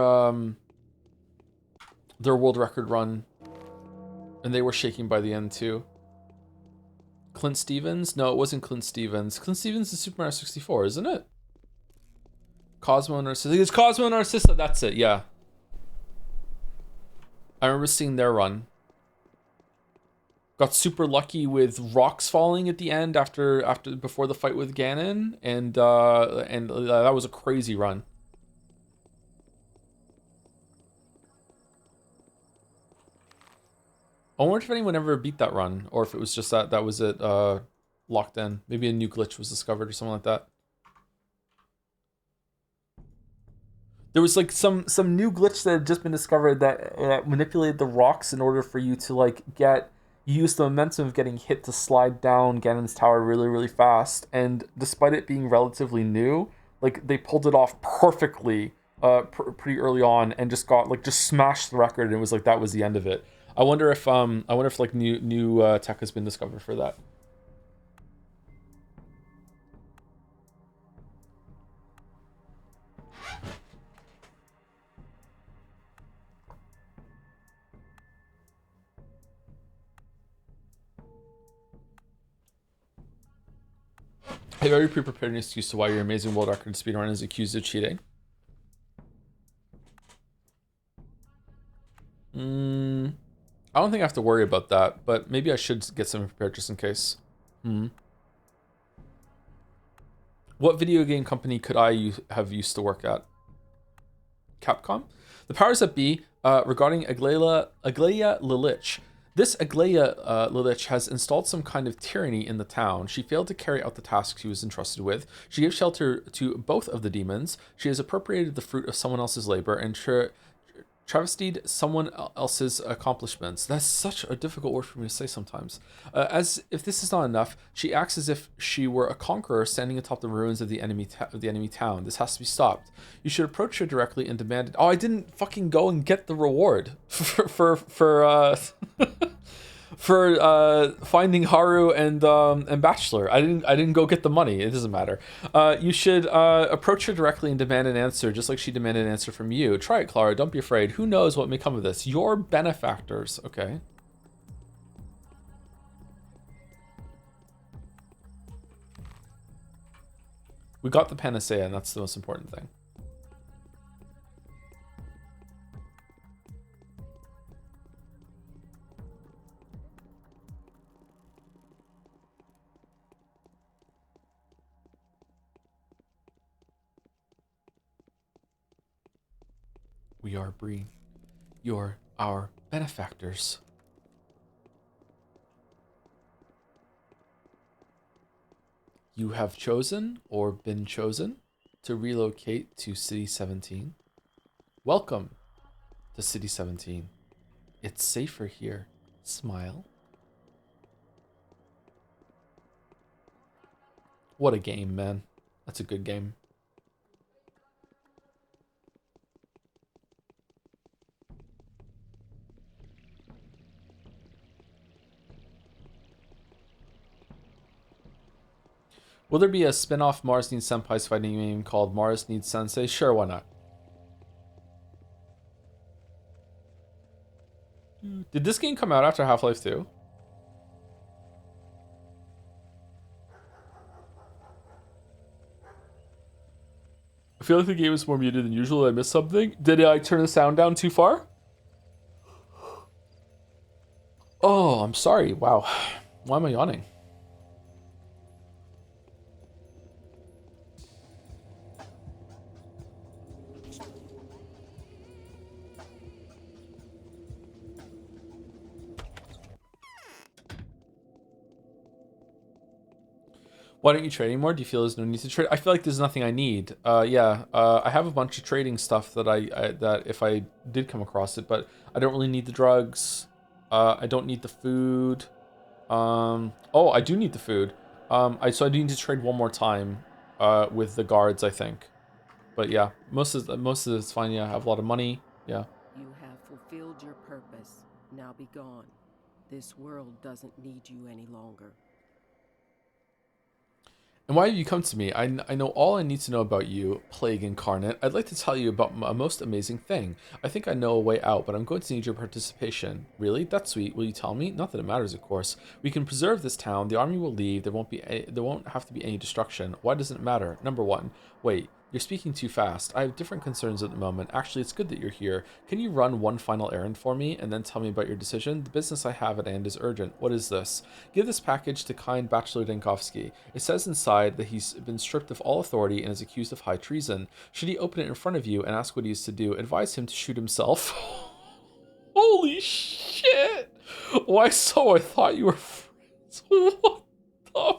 world record run, and they were shaking by the end too. Clint Stevens? No, it wasn't Clint Stevens. Clint Stevens is Super Mario 64, isn't it? Cosmo Narcissa. It's Cosmo Narcissa, that's it, yeah. I remember seeing their run. Got super lucky with rocks falling at the end before the fight with Ganon, and that was a crazy run. I wonder if anyone ever beat that run, or if it was just that was it locked in. Maybe a new glitch was discovered or something like that. There was like some new glitch that had just been discovered that manipulated the rocks in order for you to like use the momentum of getting hit to slide down Ganon's tower really, really fast. And despite it being relatively new, like they pulled it off perfectly pretty early on and just smashed the record, and it was like that was the end of it. I wonder if like new tech has been discovered for that. Have you already pre-prepared an excuse to why your amazing world record speedrun is accused of cheating? I don't think I have to worry about that, but maybe I should get something prepared just in case. What video game company could I have used to work at? Capcom? The powers that be regarding Aglaia Lilich. This Aglaia Lilich has installed some kind of tyranny in the town. She failed to carry out the tasks she was entrusted with. She gave shelter to both of the demons. She has appropriated the fruit of someone else's labor and travestied someone else's accomplishments. That's such a difficult word for me to say sometimes. As if this is not enough, she acts as if she were a conqueror standing atop the ruins of the enemy town. This has to be stopped. You should approach her directly and demand it. Oh, I didn't fucking go and get the reward for finding Haru and Bachelor. I didn't go get the money. It doesn't matter. You should approach her directly and demand an answer, just like she demanded an answer from you. Try it, Clara. Don't be afraid. Who knows what may come of this? Your benefactors. Okay. We got the panacea, and that's the most important thing. We are Bree. You're our benefactors. You have chosen or been chosen. to relocate to City 17? Welcome to City 17. It's safer here. Smile. What a game, man. That's a good game. Will there be a spin-off Mars Needs Senpai's fighting game called Mars Needs Sensei? Sure, why not? Did this game come out after Half-Life 2? I feel like the game is more muted than usual. Did I miss something? Did I turn the sound down too far? Oh, I'm sorry. Wow. Why am I yawning? Why don't you trade anymore? Do you feel there's no need to trade? I feel like there's nothing I need. Yeah, I have a bunch of trading stuff that that if I did come across it, but I don't really need the drugs. I don't need the food. Oh, I do need the food. So I do need to trade one more time, with the guards, I think. But yeah, most of it's fine. Yeah, I have a lot of money. Yeah. You have fulfilled your purpose. Now be gone. This world doesn't need you any longer. And why have you come to me? I know all I need to know about you, Plague Incarnate. I'd like to tell you about a most amazing thing. I think I know a way out, but I'm going to need your participation. Really? That's sweet. Will you tell me? Not that it matters, of course. We can preserve this town. The army will leave. There won't have to be any destruction. Why doesn't it matter? Number one. Wait. You're speaking too fast. I have different concerns at the moment. Actually, it's good that you're here. Can you run one final errand for me and then tell me about your decision? The business I have at hand is urgent. What is this? Give this package to kind Bachelor Denkovsky. It says inside that he's been stripped of all authority and is accused of high treason. Should he open it in front of you and ask what he is to do, advise him to shoot himself. Holy shit! Why so? I thought you were friends. What the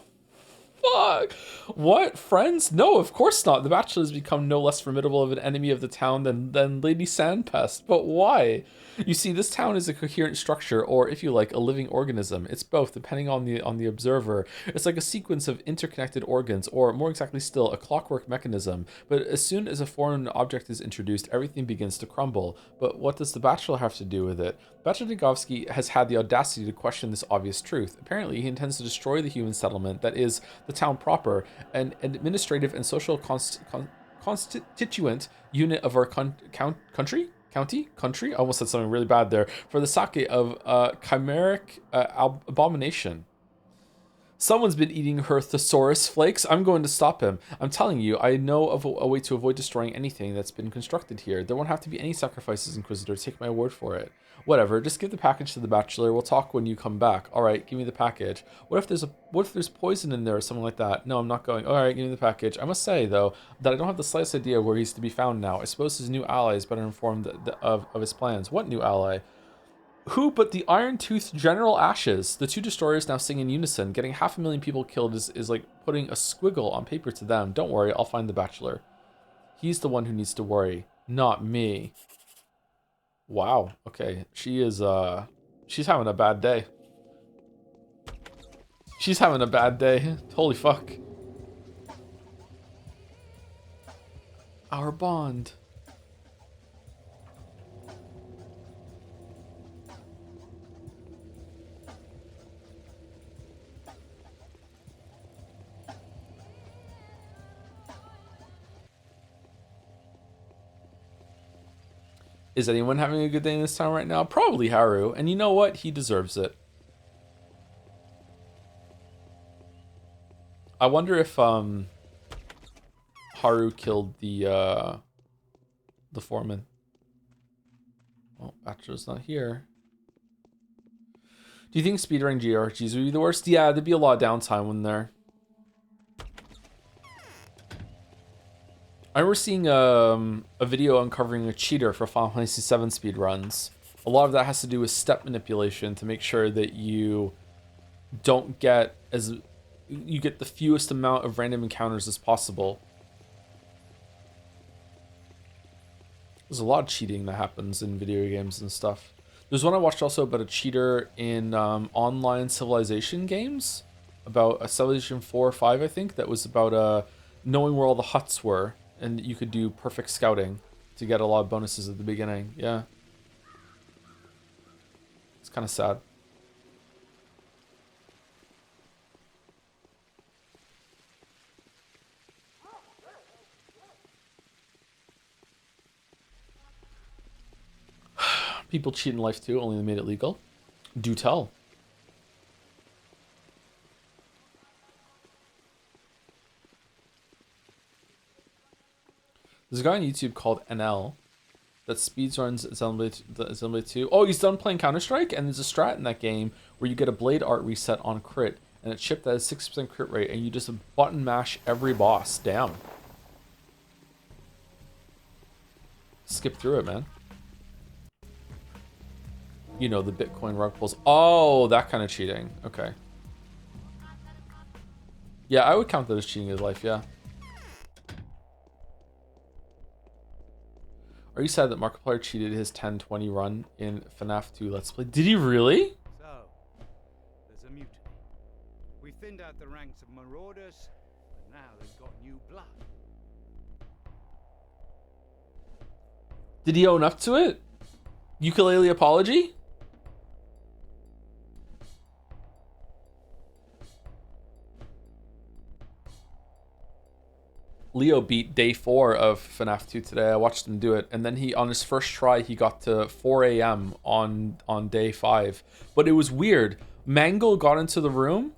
fuck? What? Friends? No, of course not. The Bachelor has become no less formidable of an enemy of the town than Lady Sandpest. But why? You see, this town is a coherent structure, or if you like, a living organism. It's both, depending on the observer. It's like a sequence of interconnected organs, or more exactly still, a clockwork mechanism. But as soon as a foreign object is introduced, everything begins to crumble. But what does the Bachelor have to do with it? Bachelor Denkovsky has had the audacity to question this obvious truth. Apparently, he intends to destroy the human settlement, that is, the town proper, an administrative and social constituent unit of our country? I almost said something really bad there. For the sake of chimeric abomination. Someone's been eating her thesaurus flakes. I'm going to stop him. I'm telling you, I know of a way to avoid destroying anything that's been constructed here. There won't have to be any sacrifices, Inquisitor. Take my word for it. Whatever, just give the package to the Bachelor. We'll talk when you come back. All right, give me the package. What if there's poison in there or something like that? No, I'm not going. All right, give me the package. I must say, though, that I don't have the slightest idea where he's to be found now. I suppose his new ally is better informed of his plans. What new ally? Who but the Iron-Toothed General Ashes? The two destroyers now sing in unison. Getting 500,000 people killed is like putting a squiggle on paper to them. Don't worry, I'll find the Bachelor. He's the one who needs to worry, not me. Wow, okay. She's having a bad day. She's having a bad day. Holy fuck. Our bond. Is anyone having a good day in this town right now? Probably Haru. And you know what? He deserves it. I wonder if Haru killed the foreman. Well, Bachelor's not here. Do you think speedrunning GRGs would be the worst? Yeah, there'd be a lot of downtime when they're... I remember seeing a video uncovering a cheater for Final Fantasy VII speedruns. A lot of that has to do with step manipulation to make sure that you don't get you get the fewest amount of random encounters as possible. There's a lot of cheating that happens in video games and stuff. There's one I watched also about a cheater in online Civilization games, about a Civilization 4 or 5, I think, that was about knowing where all the huts were, and you could do perfect scouting to get a lot of bonuses at the beginning. Yeah. It's kind of sad. People cheat in life too, only they made it legal. Do tell. There's a guy on YouTube called NL that speedruns Xenoblade 2. Oh, he's done playing Counter-Strike, and there's a strat in that game where you get a blade art reset on crit, and it's shipped at a 6% crit rate, and you just button mash every boss down. Skip through it, man. You know, the Bitcoin rug pulls. Oh, that kind of cheating. Okay. Yeah, I would count that as cheating in life, yeah. Are you sad that Markiplier cheated his 10-20 run in FNAF 2 Let's Play? Did he really? So, there's a mutiny. We thinned out the ranks of marauders, but now they've got new blood. Did he own up to it? Ukulele apology? Leo beat day 4 of FNAF 2 today. I watched him do it, and then he, on his first try, he got to 4 a.m. on day 5. But it was weird. Mangle got into the room,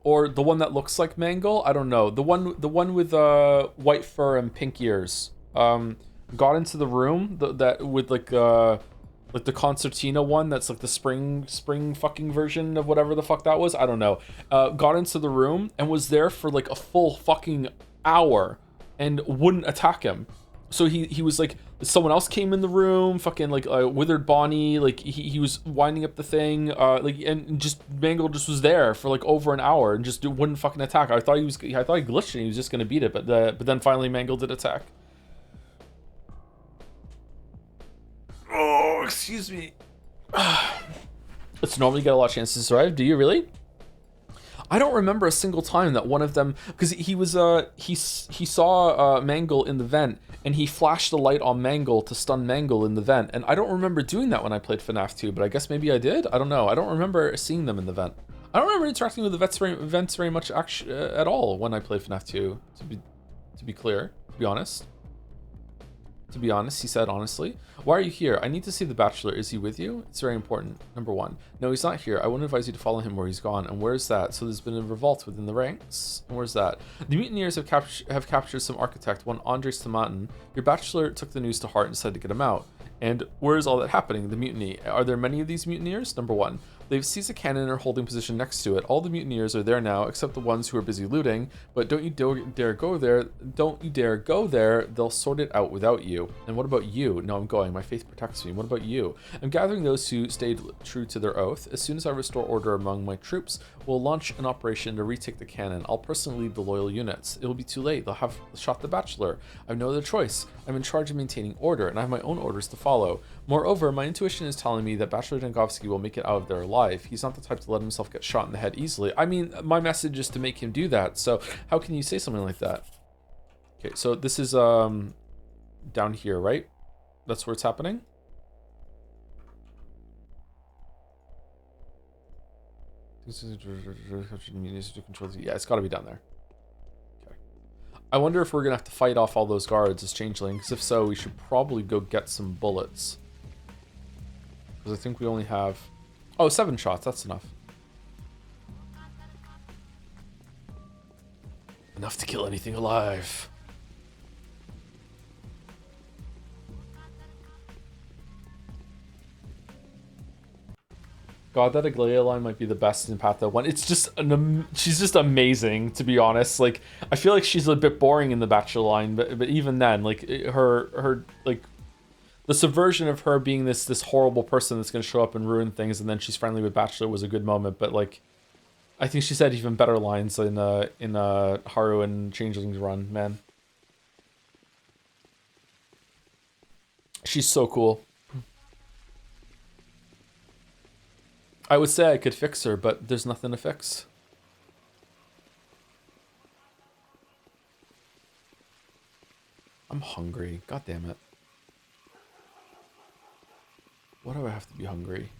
or the one that looks like Mangle. I don't know. The one with white fur and pink ears. Got into the room that with like the concertina one that's like the spring fucking version of whatever the fuck that was. I don't know. Got into the room and was there for like a full fucking hour and wouldn't attack him. So he was like, someone else came in the room, fucking like Withered Bonnie, like he was winding up the thing, like, and just Mangle just was there for like over an hour and just wouldn't fucking attack. I thought he glitched and he was just gonna beat it, but then finally Mangle did attack. Oh, excuse me. It's normally get a lot of chances to survive. Do you really? I don't remember a single time that one of them, because he was he saw Mangle in the vent and he flashed the light on Mangle to stun Mangle in the vent, and I don't remember doing that when I played FNAF 2, but I guess maybe I did. I don't know. I don't remember seeing them in the vent. I don't remember interacting with the vents very much at all when I played FNAF 2. To be clear, to be honest. To be honest, he said honestly. Why are you here? I need to see the Bachelor. Is he with you? It's very important. Number 1. No, he's not here. I wouldn't advise you to follow him where he's gone. And where's that? So there's been a revolt within the ranks. And where's that? The mutineers have captured some architect, one Andres Tomatin. Your Bachelor took the news to heart and decided to get him out. And where is all that happening? The mutiny. Are there many of these mutineers? Number 1. They've seized a cannon and are holding position next to it. All the mutineers are there now, except the ones who are busy looting. But don't you dare go there. Don't you dare go there. They'll sort it out without you. And what about you? No, I'm going. My faith protects me. What about you? I'm gathering those who stayed true to their oath. As soon as I restore order among my troops, we'll launch an operation to retake the cannon. I'll personally lead the loyal units. It'll be too late. They'll have shot the Bachelor. I've no other choice. I'm in charge of maintaining order, and I have my own orders to follow. Moreover, my intuition is telling me that Bachelor Dangovsky will make it out of there alive. He's not the type to let himself get shot in the head easily. I mean, my message is to make him do that, so how can you say something like that? Okay, so this is down here, right? That's where it's happening? Yeah, it's got to be down there. Okay. I wonder if we're going to have to fight off all those guards as changelings. If so, we should probably go get some bullets. Because I think we only have... Oh, 7 shots. That's enough. Enough to kill anything alive. God, that Aglaia line might be the best in Path 1. It's just she's just amazing, to be honest. Like, I feel like she's a bit boring in the Bachelor line, but even then, like her like the subversion of her being this horrible person that's gonna show up and ruin things, and then she's friendly with Bachelor was a good moment. But like, I think she said even better lines in Haru and Changeling's run, man. She's so cool. I would say I could fix her, but there's nothing to fix. I'm hungry. God damn it. Why do I have to be hungry?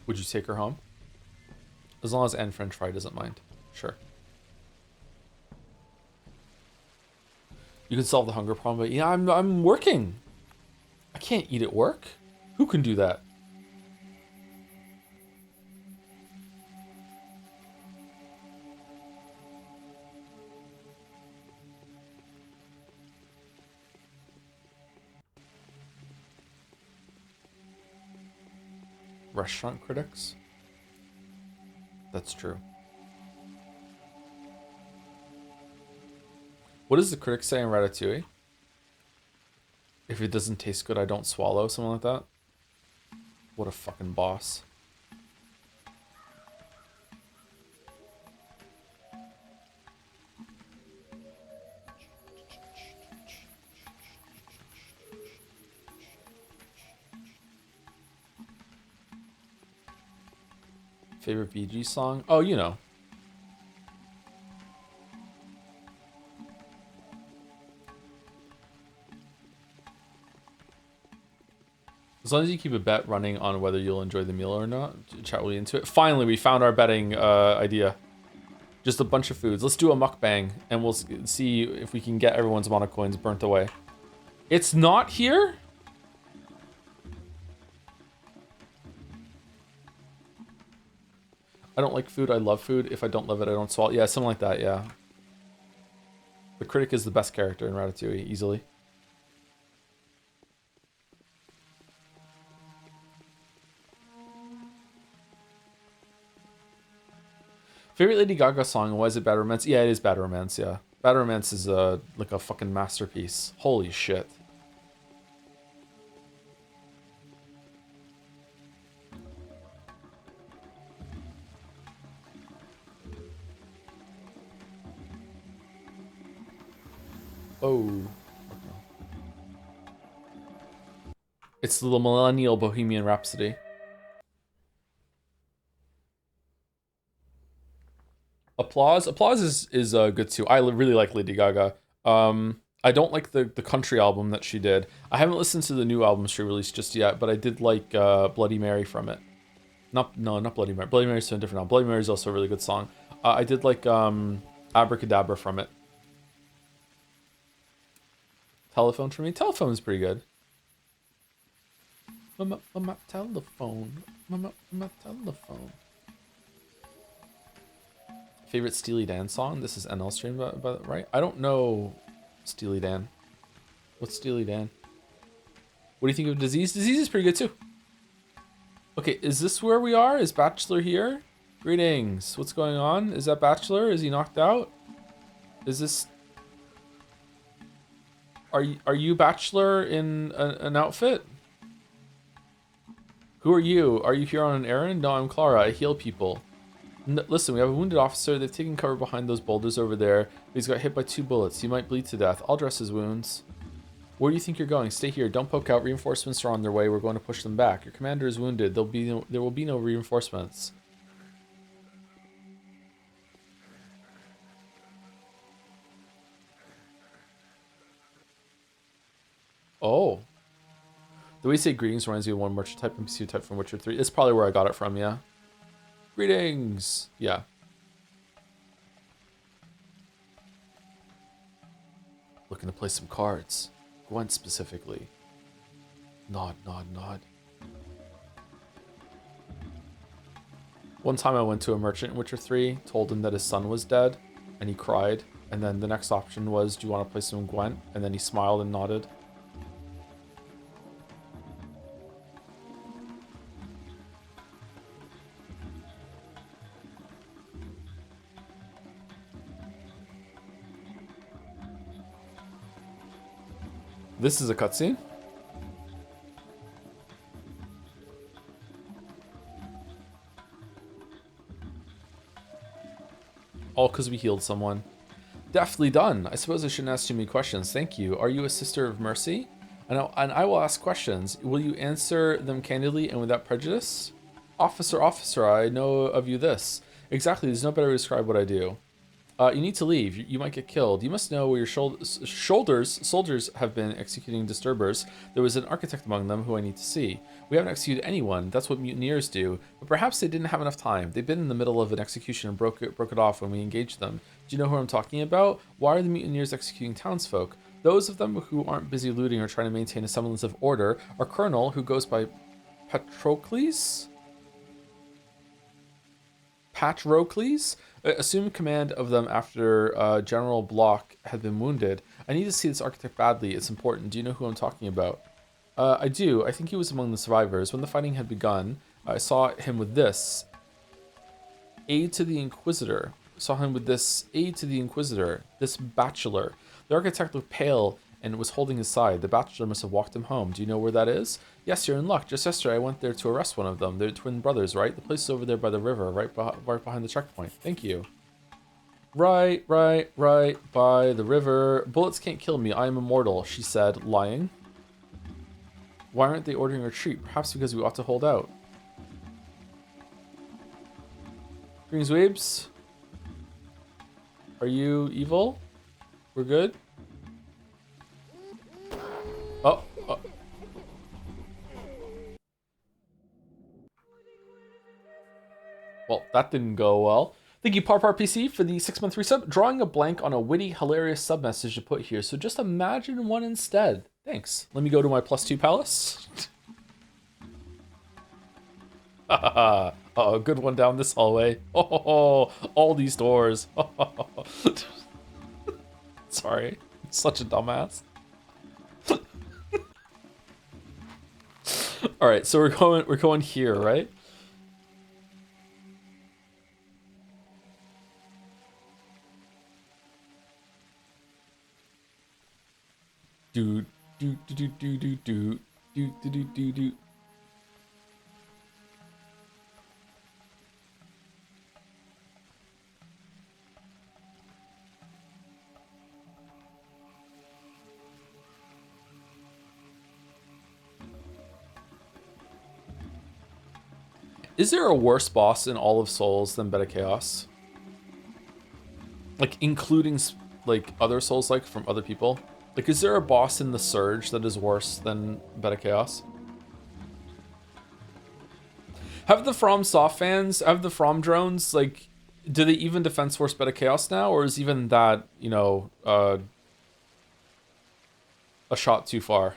Would you take her home? As long as Anne French Fry doesn't mind. Sure. You can solve the hunger problem, but yeah, I'm working. I can't eat at work. Who can do that? Restaurant critics? That's true. What does the critic say in Ratatouille? If it doesn't taste good, I don't swallow, something like that. What a fucking boss. Favorite VG song? Oh, you know. As long as you keep a bet running on whether you'll enjoy the meal or not, chat will be into it. Finally, we found our betting idea. Just a bunch of foods. Let's do a mukbang, and we'll see if we can get everyone's mono coins burnt away. It's not here? I don't like food, I love food. If I don't love it, I don't swallow. Yeah, something like that, yeah. The critic is the best character in Ratatouille, easily. Favorite Lady Gaga song, why is it Bad Romance? Yeah, it is Bad Romance, yeah. Bad Romance is like a fucking masterpiece. Holy shit. Oh. It's the millennial Bohemian Rhapsody. Applause. Applause is good too. I really like Lady Gaga. I don't like the country album that she did. I haven't listened to the new album she released just yet, but I did like Bloody Mary from it. Not Bloody Mary. Bloody Mary's a different album. Bloody Mary is also a really good song. I did like Abracadabra from it. Telephone for me. Telephone is pretty good. Mama, telephone. Mama, telephone. Favorite Steely Dan song? This is NL stream, right? I don't know Steely Dan. What's Steely Dan? What do you think of Disease? Disease is pretty good too. Okay, is this where we are? Is Bachelor here? Greetings. What's going on? Is that Bachelor? Is he knocked out? Is this... Are you Bachelor in an outfit? Who are you? Are you here on an errand? No, I'm Clara. I heal people. Listen, we have a wounded officer. They've taken cover behind those boulders over there. He's got hit by 2 bullets. He might bleed to death. I'll dress his wounds. Where do you think you're going? Stay here. Don't poke out. Reinforcements are on their way. We're going to push them back. Your commander is wounded. There will be no reinforcements. Oh. The way you say greetings reminds me of one merchant type NPC type from Witcher 3. It's probably where I got it from, yeah. Greetings. Yeah. Looking to play some cards. Gwent specifically. Nod, nod, nod. One time I went to a merchant in Witcher 3, told him that his son was dead, and he cried. And then the next option was, do you want to play some Gwent? And then he smiled and nodded. This is a cutscene? All because we healed someone. Deftly done. I suppose I shouldn't ask too many questions. Thank you. Are you a sister of mercy? And I will ask questions. Will you answer them candidly and without prejudice? Officer, I know of you this. Exactly, there's no better way to describe what I do. You need to leave. You might get killed. You must know where your soldiers have been executing disturbers. There was an architect among them who I need to see. We haven't executed anyone. That's what mutineers do. But perhaps they didn't have enough time. They've been in the middle of an execution and broke it off when we engaged them. Do you know who I'm talking about? Why are the mutineers executing townsfolk? Those of them who aren't busy looting or trying to maintain a semblance of order. Our colonel, who goes by Patrocles, assumed command of them after General Block had been wounded. I need to see this architect badly. It's important. Do you know who I'm talking about? I do. I think he was among the survivors. When the fighting had begun, I saw him with this. Aid to the Inquisitor. This bachelor. The architect looked pale and was holding his side. The bachelor must have walked him home. Do you know where that is? Yes, you're in luck. Just yesterday, I went there to arrest one of them. They're twin brothers, right? The place is over there by the river, right behind the checkpoint. Thank you. Right by the river. Bullets can't kill me. I am immortal, she said, lying. Why aren't they ordering a retreat? Perhaps because we ought to hold out. Greens Weebs? Are you evil? We're good? Oh. Well, that didn't go well. Thank you, PC, for the 6-month resub. Drawing a blank on a witty, hilarious sub message to put here, so just imagine one instead. Thanks. Let me go to my +2 palace. Oh, good one down this hallway. Oh, all these doors. Sorry, such a dumbass. All right, so we're going here, right? Do. Is there a worse boss in all of Souls than Beta Chaos? Like, including, like, other Souls, like, from other people? Like, is there a boss in the Surge that is worse than Beta Chaos? Have the FromSoft fans, have the From drones, like, do they even Defense Force Beta Chaos now? Or is even that, you know, a shot too far?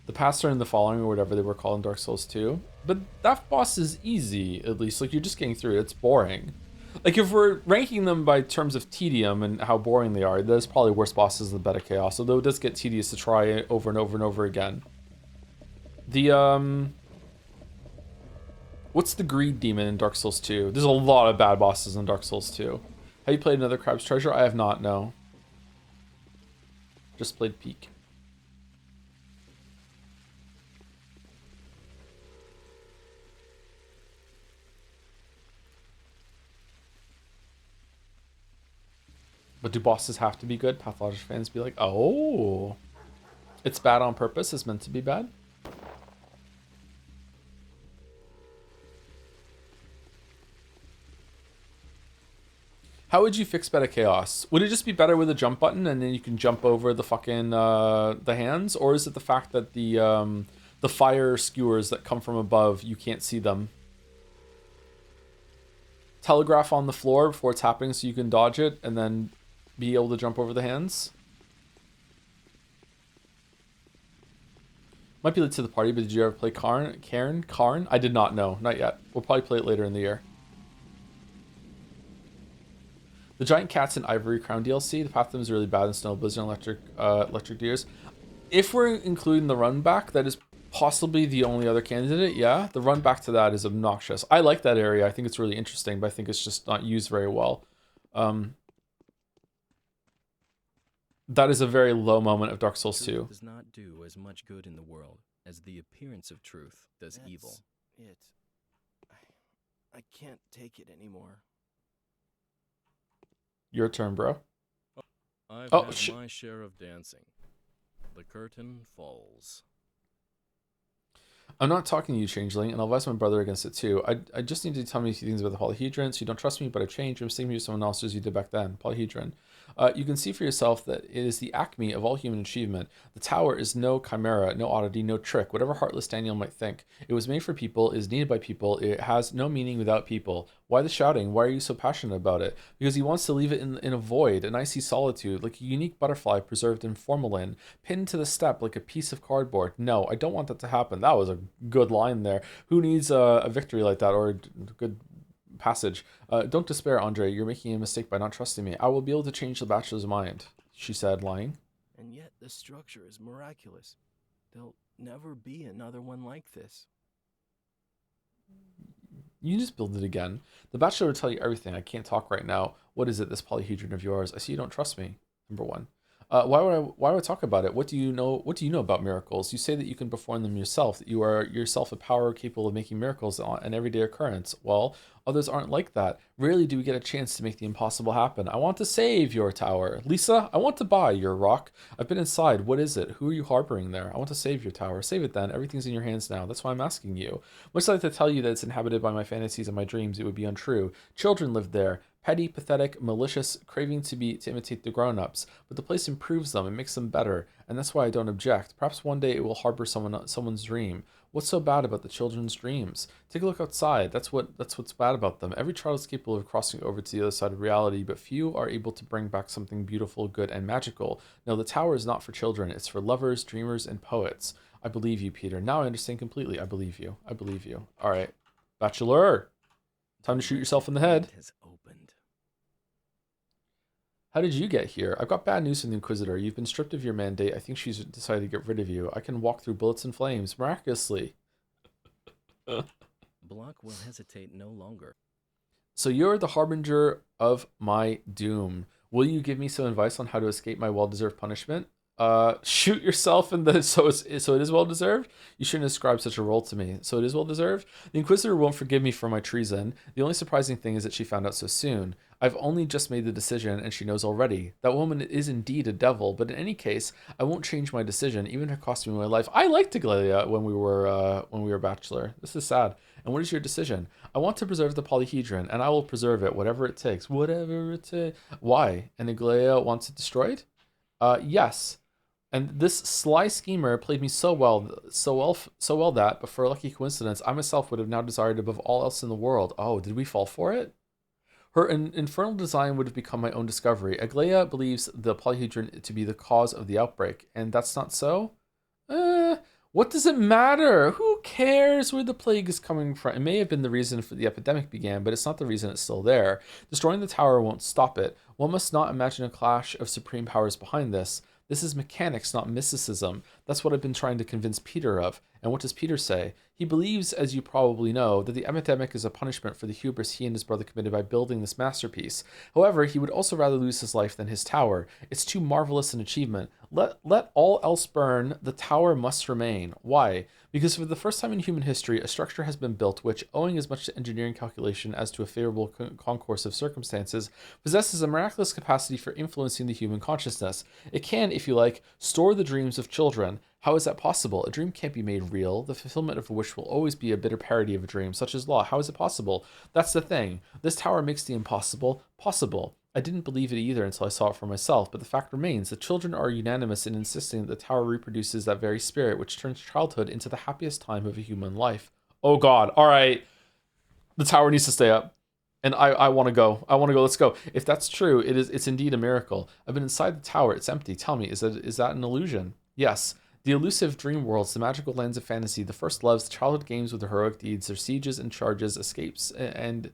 The Pastor and the Following, or whatever they were called in Dark Souls 2. But that boss is easy, at least. Like, you're just getting through it. It's boring. Like, if we're ranking them by terms of tedium and how boring they are, there's probably worse bosses than Beta Chaos, although it does get tedious to try it over and over and over again. The, what's the Greed Demon in Dark Souls 2? There's a lot of bad bosses in Dark Souls 2. Have you played another Crab's Treasure? I have not, no. Just played Peak. But do bosses have to be good? Pathologic fans be like, oh, it's bad on purpose. It's meant to be bad. How would you fix Beta Chaos? Would it just be better with a jump button and then you can jump over the fucking the hands, or is it the fact that the fire skewers that come from above, you can't see them? Telegraph on the floor before it's happening so you can dodge it and then be able to jump over the hands. Might be late to the party, but did you ever play Karn? I did not know. Not yet. We'll probably play it later in the year. The Giant Cats and Ivory Crown DLC. The path to them is really bad in Snow Blizzard and Electric Deers. If we're including the run back, that is possibly the only other candidate. Yeah, the run back to that is obnoxious. I like that area. I think it's really interesting, but I think it's just not used very well. That is a very low moment of Dark Souls 2. Truth does not do as much good in the world as the appearance of truth does evil. It. I can't take it anymore. Your turn, bro. I've Oh, had my share of dancing. The curtain falls. I'm not talking to you, Changeling, and I'll advise my brother against it too. I just need you to tell me a few things about the polyhedron, so you don't trust me, but I've changed. I'm mistaking you with someone else as you did back then. Polyhedron. You can see for yourself that it is the acme of all human achievement. The tower is no chimera, no oddity, no trick, whatever heartless Daniel might think. It was made for people, is needed by people, it has no meaning without people. Why the shouting? Why are you so passionate about it? Because he wants to leave it in a void, an icy solitude, like a unique butterfly preserved in formalin, pinned to the step like a piece of cardboard. No, I don't want that to happen. That was a good line there. Who needs a victory like that, or a good passage? Don't despair, Andre. You're making a mistake by not trusting me. I will be able to change the bachelor's mind, she said, lying. And yet the structure is miraculous. There'll never be another one like this. You just build it again. The bachelor will tell you everything. I can't talk right now. What is it, this polyhedron of yours? I see you don't trust me. Number one. Why would I talk about it? What do you know? What do you know about miracles? You say that you can perform them yourself, that you are yourself a power capable of making miracles an everyday occurrence. Well, others aren't like that. Rarely do we get a chance to make the impossible happen. I want to save your tower. Lisa, I want to buy your rock. I've been inside. What is it? Who are you harboring there? I want to save your tower. Save it then. Everything's in your hands now. That's why I'm asking you. Much like to tell you that it's inhabited by my fantasies and my dreams, it would be untrue. Children live there. Petty, pathetic, malicious, craving to imitate the grown-ups, but the place improves them and makes them better, and that's why I don't object. Perhaps one day it will harbor someone's dream. What's so bad about the children's dreams? Take a look outside. That's what's bad about them. Every child is capable of crossing over to the other side of reality, but few are able to bring back something beautiful, good, and magical. No, the tower is not for children. It's for lovers, dreamers, and poets. I believe you, Peter. Now I understand completely. I believe you. I believe you. All right, Bachelor. Time to shoot yourself in the head. How did you get here? I've got bad news from the Inquisitor. You've been stripped of your mandate. I think she's decided to get rid of you. I can walk through bullets and flames, miraculously. Block will hesitate no longer. So you're the harbinger of my doom. Will you give me some advice on how to escape my well-deserved punishment? Shoot yourself in the... So it is well-deserved? You shouldn't ascribe such a role to me. So it is well-deserved? The Inquisitor won't forgive me for my treason. The only surprising thing is that she found out so soon. I've only just made the decision, and she knows already. That woman is indeed a devil, but in any case, I won't change my decision, even if it costs me my life. I liked Aglaia when we were Bachelor. This is sad. And what is your decision? I want to preserve the polyhedron, and I will preserve it, whatever it takes. Whatever it takes. Why? And Aglaia wants it destroyed? Yes. And this sly schemer played me so well that, but for a lucky coincidence, I myself would have now desired above all else in the world. Oh, did we fall for it? Her infernal design would have become my own discovery. Aglaia believes the polyhedron to be the cause of the outbreak, and that's not so? What does it matter? Who cares where the plague is coming from? It may have been the reason for the epidemic began, but it's not the reason it's still there. Destroying the tower won't stop it. One must not imagine a clash of supreme powers behind this. This is mechanics, not mysticism. That's what I've been trying to convince Peter of. And what does Peter say? He believes, as you probably know, that the epidemic is a punishment for the hubris he and his brother committed by building this masterpiece. However, he would also rather lose his life than his tower. It's too marvelous an achievement. Let all else burn, the tower must remain. Why? Because for the first time in human history, a structure has been built which, owing as much to engineering calculation as to a favorable concourse of circumstances, possesses a miraculous capacity for influencing the human consciousness. It can, if you like, store the dreams of children. How is that possible? A dream can't be made real. The fulfillment of a wish will always be a bitter parody of a dream, such as law. How is it possible? That's the thing. This tower makes the impossible possible. I didn't believe it either until I saw it for myself, but the fact remains. The children are unanimous in insisting that the tower reproduces that very spirit which turns childhood into the happiest time of a human life. Oh God. All right. The tower needs to stay up. And I want to go. I want to go. Let's go. If that's true, it's indeed a miracle. I've been inside the tower. It's empty. Tell me, is that an illusion? Yes. The elusive dream worlds, the magical lands of fantasy, the first loves, the childhood games with the heroic deeds, their sieges and charges, escapes and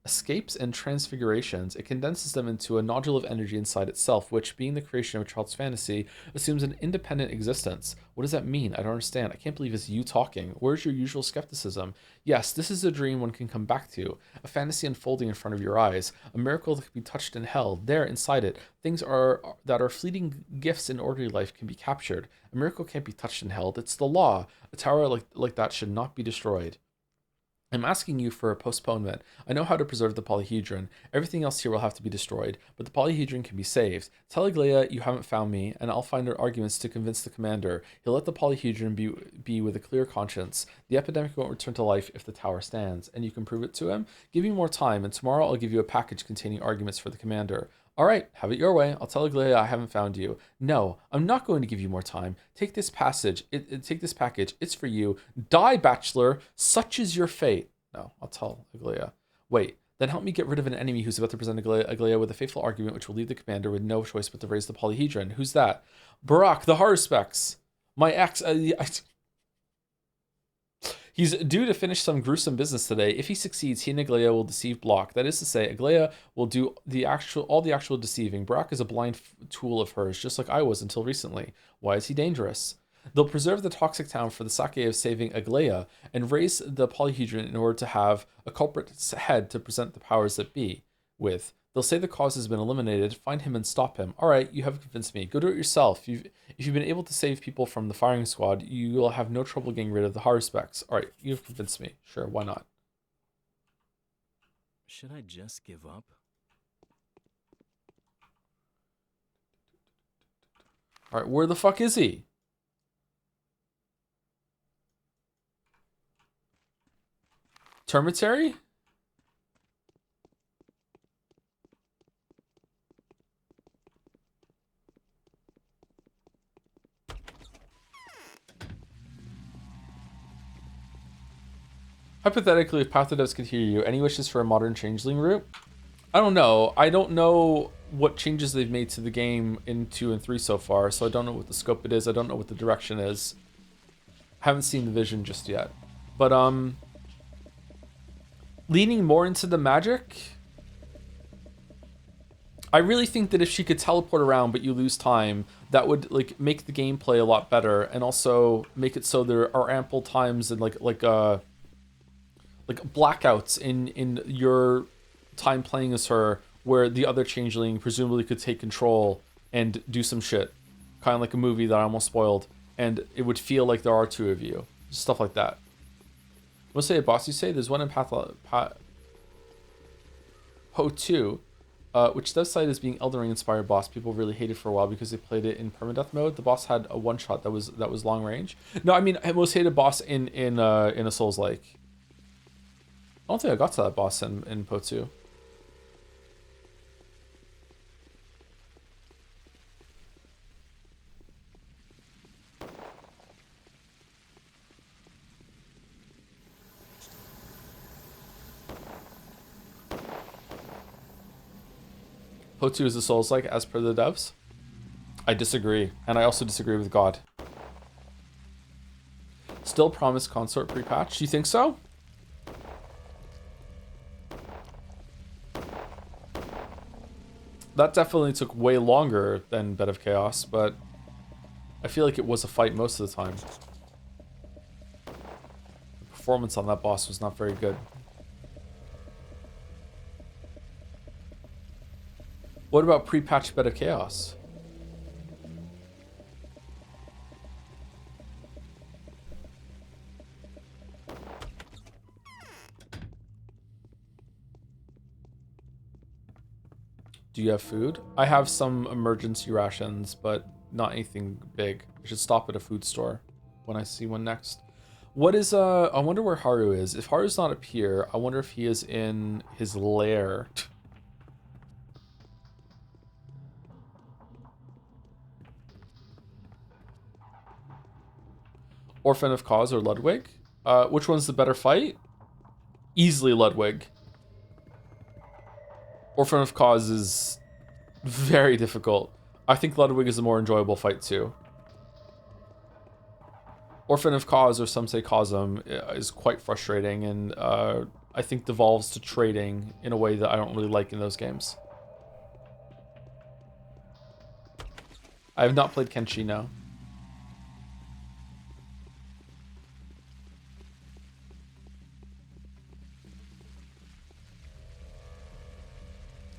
escapes and transfigurations, it condenses them into a nodule of energy inside itself, which, being the creation of a child's fantasy, assumes an independent existence. What does that mean? I don't understand. I can't believe it's you talking. Where's your usual skepticism? Yes, this is a dream one can come back to, a fantasy unfolding in front of your eyes, a miracle that can be touched and held. There, inside it, things that are fleeting gifts in ordinary life can be captured. A miracle can't be touched and held. It's the law. A tower like that should not be destroyed. I'm asking you for a postponement. I know how to preserve the polyhedron. Everything else here will have to be destroyed, but the polyhedron can be saved. Tell Aglaia you haven't found me, and I'll find arguments to convince the commander. He'll let the polyhedron be with a clear conscience. The epidemic won't return to life if the tower stands, and you can prove it to him? Give me more time, and tomorrow I'll give you a package containing arguments for the commander. All right, have it your way. I'll tell Aglaia I haven't found you. No, I'm not going to give you more time. Take this passage. Take this package. It's for you. Die, bachelor. Such is your fate. No, I'll tell Aglaia. Wait, then help me get rid of an enemy who's about to present Aglaia with a faithful argument which will leave the commander with no choice but to raise the polyhedron. Who's that? Barak, the horror specs. My ex... He's due to finish some gruesome business today. If he succeeds, he and Aglaia will deceive Block. That is to say, Aglaia will do all the actual deceiving. Barak is a blind tool of hers, just like I was until recently. Why is he dangerous? They'll preserve the toxic town for the sake of saving Aglaia and raise the polyhedron in order to have a culprit's head to present the powers that be with. They'll say the cause has been eliminated, find him and stop him. All right, you have convinced me. Go do it yourself. If you've been able to save people from the firing squad, you will have no trouble getting rid of the horror specs. All right, you've convinced me. Sure, why not? Should I just give up? All right, where the fuck is he? Termitary? Hypothetically, if Pathodevs could hear you, any wishes for a modern changeling route? I don't know. I don't know what changes they've made to the game in 2 and 3 so far, so I don't know what the scope it is. I don't know what the direction is. Haven't seen the vision just yet. But, leaning more into the magic, I really think that if she could teleport around but you lose time, that would like make the gameplay a lot better, and also make it so there are ample times and like blackouts in your time playing as her where the other changeling presumably could take control and do some shit, kind of like a movie that I almost spoiled, and it would feel like there are 2 of you, stuff like that. Let's say a boss you say there's one in Po 2, which does cite as being Elden Ring inspired boss. People really hated for a while because they played it in permadeath mode. The boss had a one shot that was long range. No, I mean, I most hated boss in a Souls like. I don't think I got to that boss in Po 2. Po 2 is a Souls-like as per the devs? I disagree, and I also disagree with God. Still promised consort pre-patch? You think so? That definitely took way longer than Bed of Chaos, but I feel like it was a fight most of the time. The performance on that boss was not very good. What about pre-patch Bed of Chaos? Do you have food? I have some emergency rations, but not anything big. I should stop at a food store when I see one next. What is, I wonder where Haru is. If Haru's not up here, I wonder if he is in his lair. Orphan of Cause or Ludwig? Which one's the better fight? Easily Ludwig. Orphan of Cause is very difficult. I think Ludwig is a more enjoyable fight too. Orphan of Cause, or some say Cosm, is quite frustrating, and I think devolves to trading in a way that I don't really like in those games. I have not played Kenshi, no.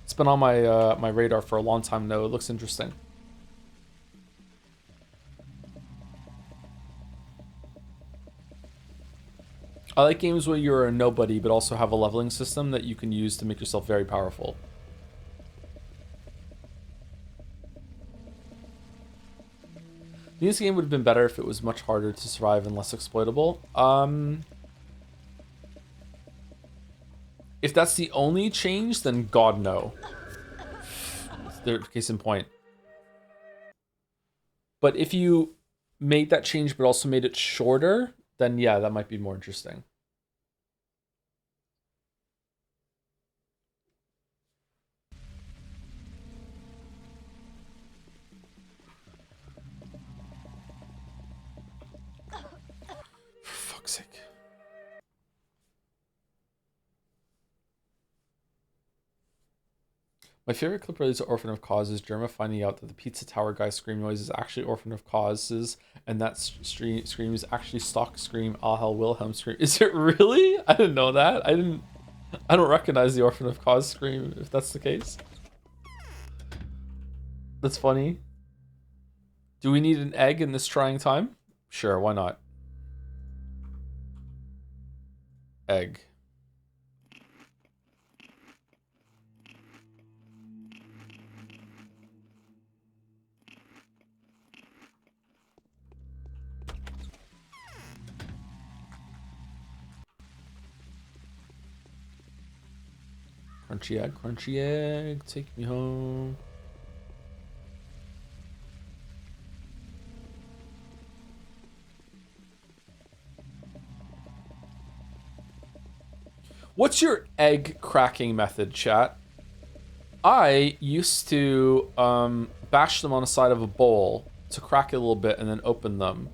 It's been on my my radar for a long time though. It looks interesting. I like games where you're a nobody but also have a leveling system that you can use to make yourself very powerful. This game would have been better if it was much harder to survive and less exploitable. If that's the only change, then God no. Case in point. But if you made that change but also made it shorter, then yeah, that might be more interesting. For fuck's sake. My favorite clip related to Orphan of Cause is Jerma finding out that the Pizza Tower guy scream noise is actually Orphan of Causes, and that scream is actually stock scream, Ahel Wilhelm scream. Is it really? I didn't know that. I don't recognize the Orphan of Cause scream, if that's the case. That's funny. Do we need an egg in this trying time? Sure, why not? Egg. Crunchy egg, take me home. What's your egg cracking method, chat? I used to bash them on the side of a bowl to crack it a little bit and then open them.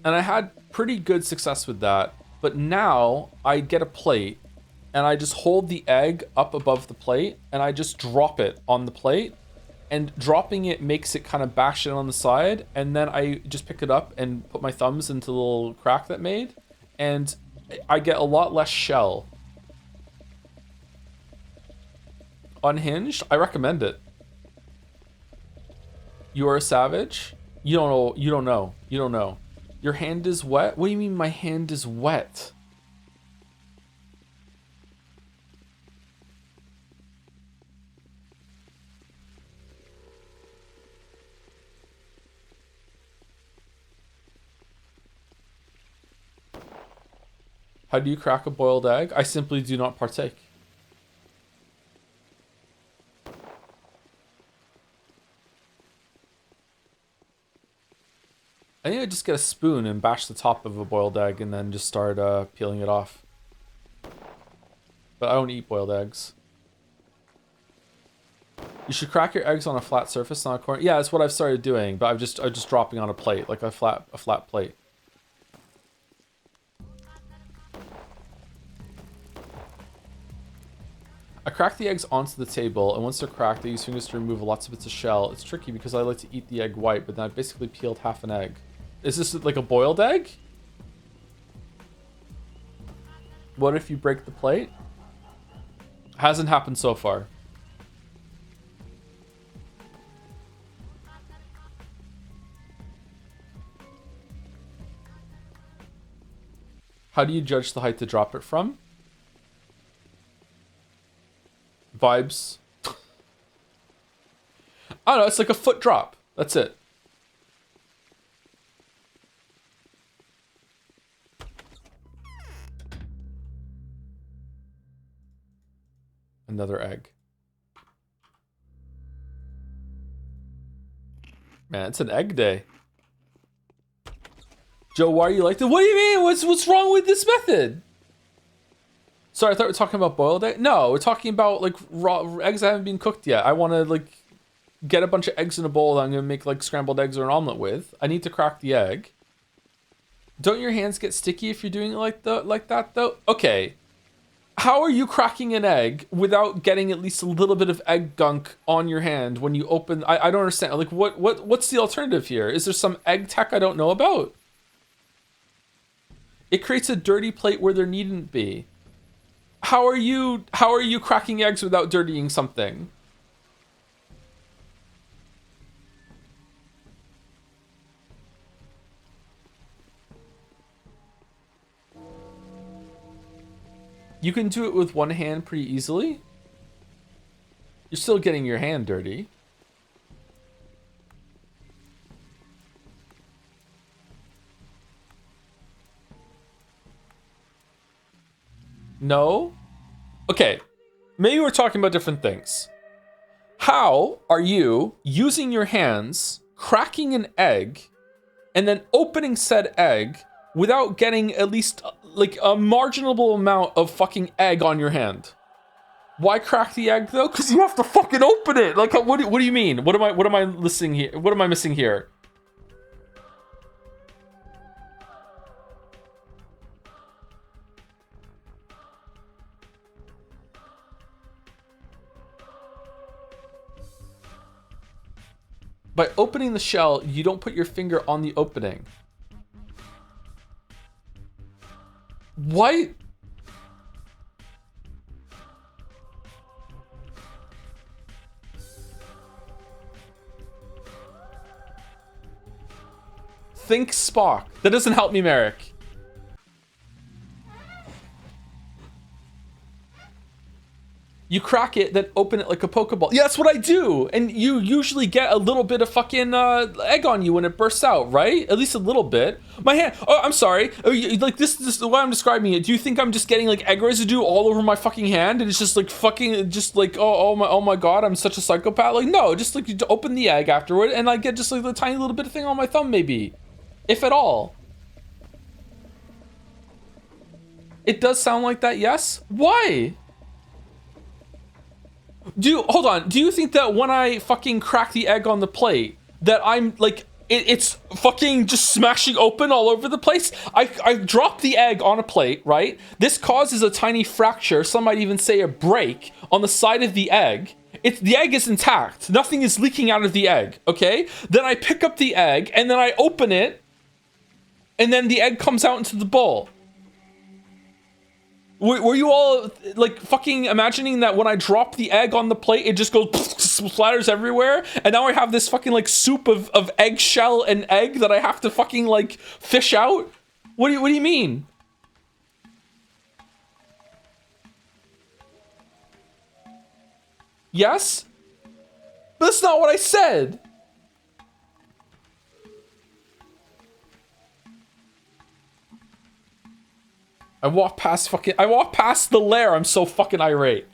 And I had pretty good success with that. But now I get a plate and I just hold the egg up above the plate and I just drop it on the plate. And dropping it makes it kind of bash it on the side. And then I just pick it up and put my thumbs into the little crack that made. And I get a lot less shell. Unhinged? I recommend it. You are a savage? You don't know. You don't know. You don't know. Your hand is wet? What do you mean my hand is wet? How do you crack a boiled egg? I simply do not partake. I think I just get a spoon and bash the top of a boiled egg and then just start peeling it off. But I don't eat boiled eggs. You should crack your eggs on a flat surface, not a corner. Yeah, that's what I've started doing, but I'm just dropping on a plate, like a flat plate. I crack the eggs onto the table, and once they're cracked, I use fingers to remove lots of bits of shell. It's tricky because I like to eat the egg white, but then I've basically peeled half an egg. Is this like a boiled egg? What if you break the plate? Hasn't happened so far. How do you judge the height to drop it from? Vibes. I don't know, it's like a foot drop. That's it. Another egg. Man, it's an egg day. Joe, why are you like that? What do you mean? What's wrong with this method? Sorry, I thought we were talking about boiled egg. No, we're talking about like raw eggs that haven't been cooked yet. I want to like get a bunch of eggs in a bowl that I'm gonna make like scrambled eggs or an omelet with. I need to crack the egg. Don't your hands get sticky if you're doing it like that though? Okay. How are you cracking an egg without getting at least a little bit of egg gunk on your hand when you open? I don't understand. Like, what's the alternative here? Is there some egg tech I don't know about? It creates a dirty plate where there needn't be. How are you cracking eggs without dirtying something? You can do it with one hand pretty easily. You're still getting your hand dirty. No? Okay, maybe we're talking about different things. How are you using your hands, cracking an egg, and then opening said egg without getting at least like a marginal amount of fucking egg on your hand? Why crack the egg though? Because you have to fucking open it. Like, what do you mean? What am I listening here? What am I missing here? By opening the shell, you don't put your finger on the opening. Why? Think Spock. That doesn't help me, Merrick. You crack it, then open it like a Pokeball. Yeah, that's what I do. And you usually get a little bit of fucking egg on you when it bursts out, right? At least a little bit. My hand. Oh, I'm sorry. Like this is the way I'm describing it. Do you think I'm just getting like egg residue all over my fucking hand, and it's just like fucking, just like oh my god, I'm such a psychopath? Like no, just like you open the egg afterward, and I get just like the tiny little bit of thing on my thumb, maybe, if at all. It does sound like that, yes. Why? Hold on, do you think that when I fucking crack the egg on the plate, that I'm like, it's fucking just smashing open all over the place? I drop the egg on a plate, right? This causes a tiny fracture, some might even say a break, on the side of the egg. The egg is intact, nothing is leaking out of the egg, okay? Then I pick up the egg, and then I open it, and then the egg comes out into the bowl. Were you all like fucking imagining that when I drop the egg on the plate, it just goes splatters everywhere? And now I have this fucking like soup of eggshell and egg that I have to fucking like fish out? What do you mean? Yes? But that's not what I said. I walk past the lair. I'm so fucking irate.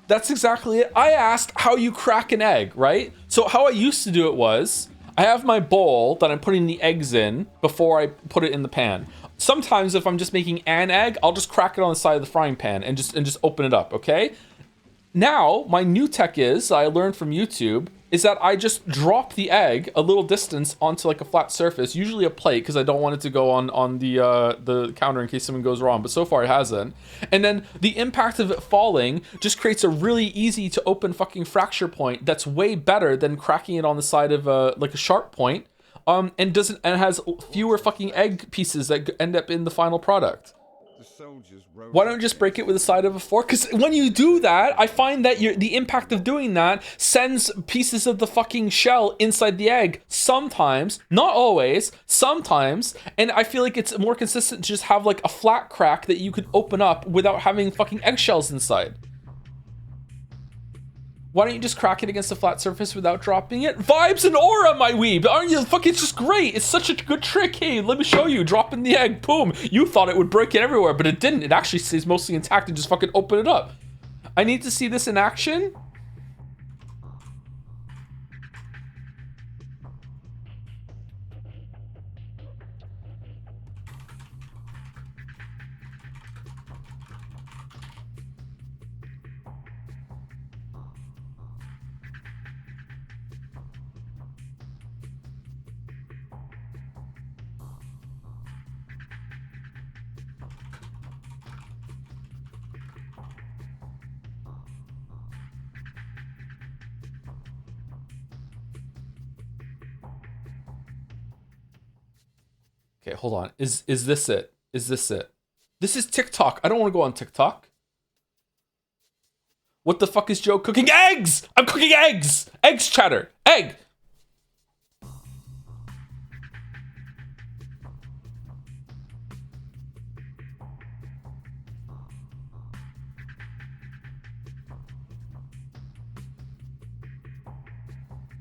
That's exactly it. I asked how you crack an egg, right? So how I used to do it was, I have my bowl that I'm putting the eggs in before I put it in the pan. Sometimes if I'm just making an egg, I'll just crack it on the side of the frying pan and just open it up, okay? Now, my new tech I learned from YouTube, is that I just drop the egg a little distance onto like a flat surface, usually a plate, because I don't want it to go on the counter in case something goes wrong, but so far it hasn't. And then the impact of it falling just creates a really easy to open fucking fracture point that's way better than cracking it on the side of like a sharp point, and has fewer fucking egg pieces that end up in the final product. Why don't you just break it with the side of a fork? Because when you do that, I find that the impact of doing that sends pieces of the fucking shell inside the egg. Sometimes, not always, sometimes. And I feel like it's more consistent to just have like a flat crack that you could open up without having fucking eggshells inside. Why don't you just crack it against a flat surface without dropping it? Vibes and aura, my weeb! Aren't you? Fuck, it's just great! It's such a good trick! Hey, let me show you. Dropping the egg, boom! You thought it would break it everywhere, but it didn't. It actually stays mostly intact and just fucking open it up. I need to see this in action. Okay, hold on. Is this it? Is this it? This is TikTok. I don't want to go on TikTok. What the fuck is Joe cooking? Eggs! I'm cooking eggs! Eggs, chatter! Egg!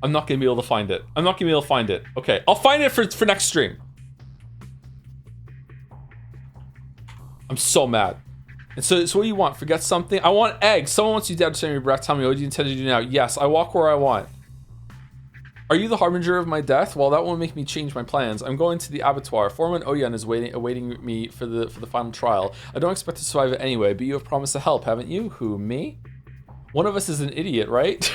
I'm not gonna be able to find it. I'm not gonna be able to find it. Okay, I'll find it for next stream. I'm so mad. And so what do you want? Forget something? I want eggs. Someone wants you dead to send your breath. Tell me, what do you intend to do now? Yes, I walk where I want. Are you the harbinger of my death? Well, that won't make me change my plans. I'm going to the abattoir. Foreman Oyen is awaiting me for the final trial. I don't expect to survive it anyway, but you have promised to help, haven't you? Who, me? One of us is an idiot, right?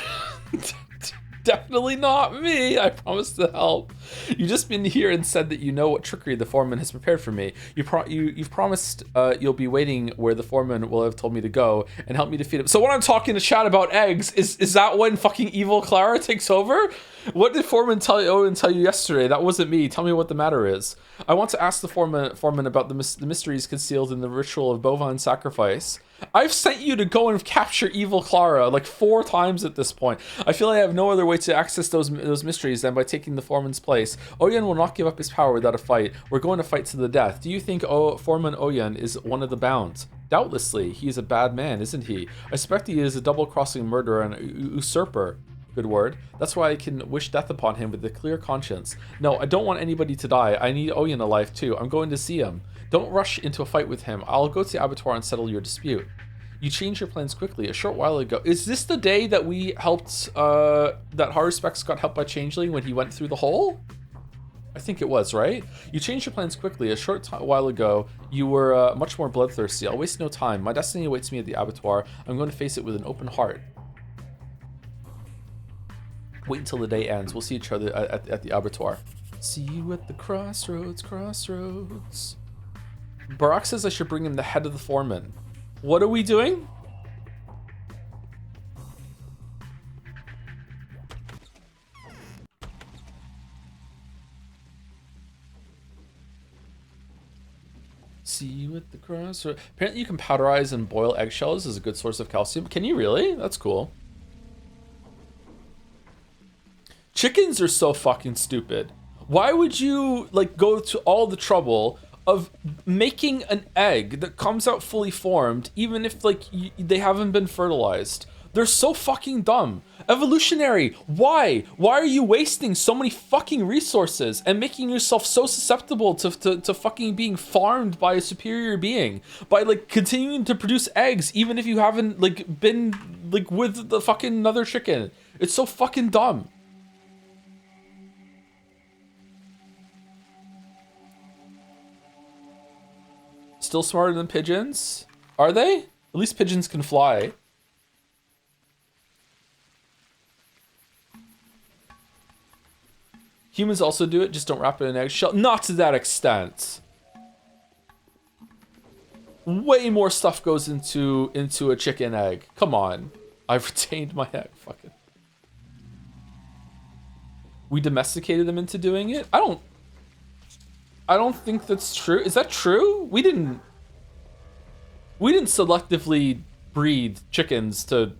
Definitely not me. I promised to help. You just been here and said that you know what trickery the foreman has prepared for me. You've promised you'll be waiting where the foreman will have told me to go and help me defeat him. So when I'm talking to chat about eggs, is that when fucking evil Clara takes over? What did Foreman tell you yesterday? That wasn't me. Tell me what the matter is. I want to ask the foreman about the mysteries concealed in the ritual of bovine sacrifice. I've sent you to go and capture evil Clara like 4 times at this point. I feel I have no other way to access those mysteries than by taking the foreman's place. Oyen will not give up his power without a fight. We're going to fight to the death. Do you think Foreman Oyen is one of the bound? Doubtlessly, he is a bad man, isn't he? I suspect he is a double-crossing murderer and usurper. Good word. That's why I can wish death upon him with a clear conscience. No, I don't want anybody to die. I need Oyen alive too. I'm going to see him. Don't rush into a fight with him. I'll go to the abattoir and settle your dispute. You changed your plans quickly a short while ago. Is this the day that we helped, that Harspecs got helped by Changeling when he went through the hole? I think it was, right? You changed your plans quickly. A short while ago, you were much more bloodthirsty. I'll waste no time. My destiny awaits me at the abattoir. I'm going to face it with an open heart. Wait until the day ends. We'll see each other at the abattoir. See you at the crossroads. Barak says I should bring him the head of the foreman. What are we doing? See you at the crossroads. Apparently you can powderize and boil eggshells as a good source of calcium. Can you really? That's cool. Chickens are so fucking stupid. Why would you like go to all the trouble of making an egg that comes out fully formed even if like they haven't been fertilized? They're so fucking dumb. Evolutionary, why? Why are you wasting so many fucking resources and making yourself so susceptible to fucking being farmed by a superior being? By like continuing to produce eggs even if you haven't like been like with the fucking another chicken. It's so fucking dumb. Still smarter than pigeons? Are they? At least pigeons can fly. Humans also do it, just don't wrap it in an eggshell. Not to that extent. Way more stuff goes into a chicken egg. Come on. I've retained my egg. Fucking. We domesticated them into doing it? I don't think that's true. Is that true? We didn't selectively breed chickens to...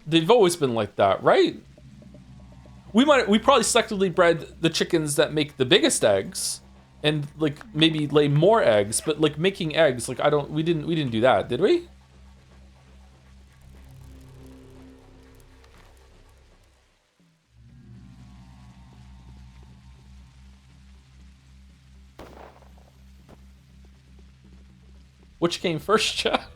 They've always been like that, right? We probably selectively bred the chickens that make the biggest eggs and like maybe lay more eggs, but like making eggs, like we didn't do that, did we? Which came first, chat?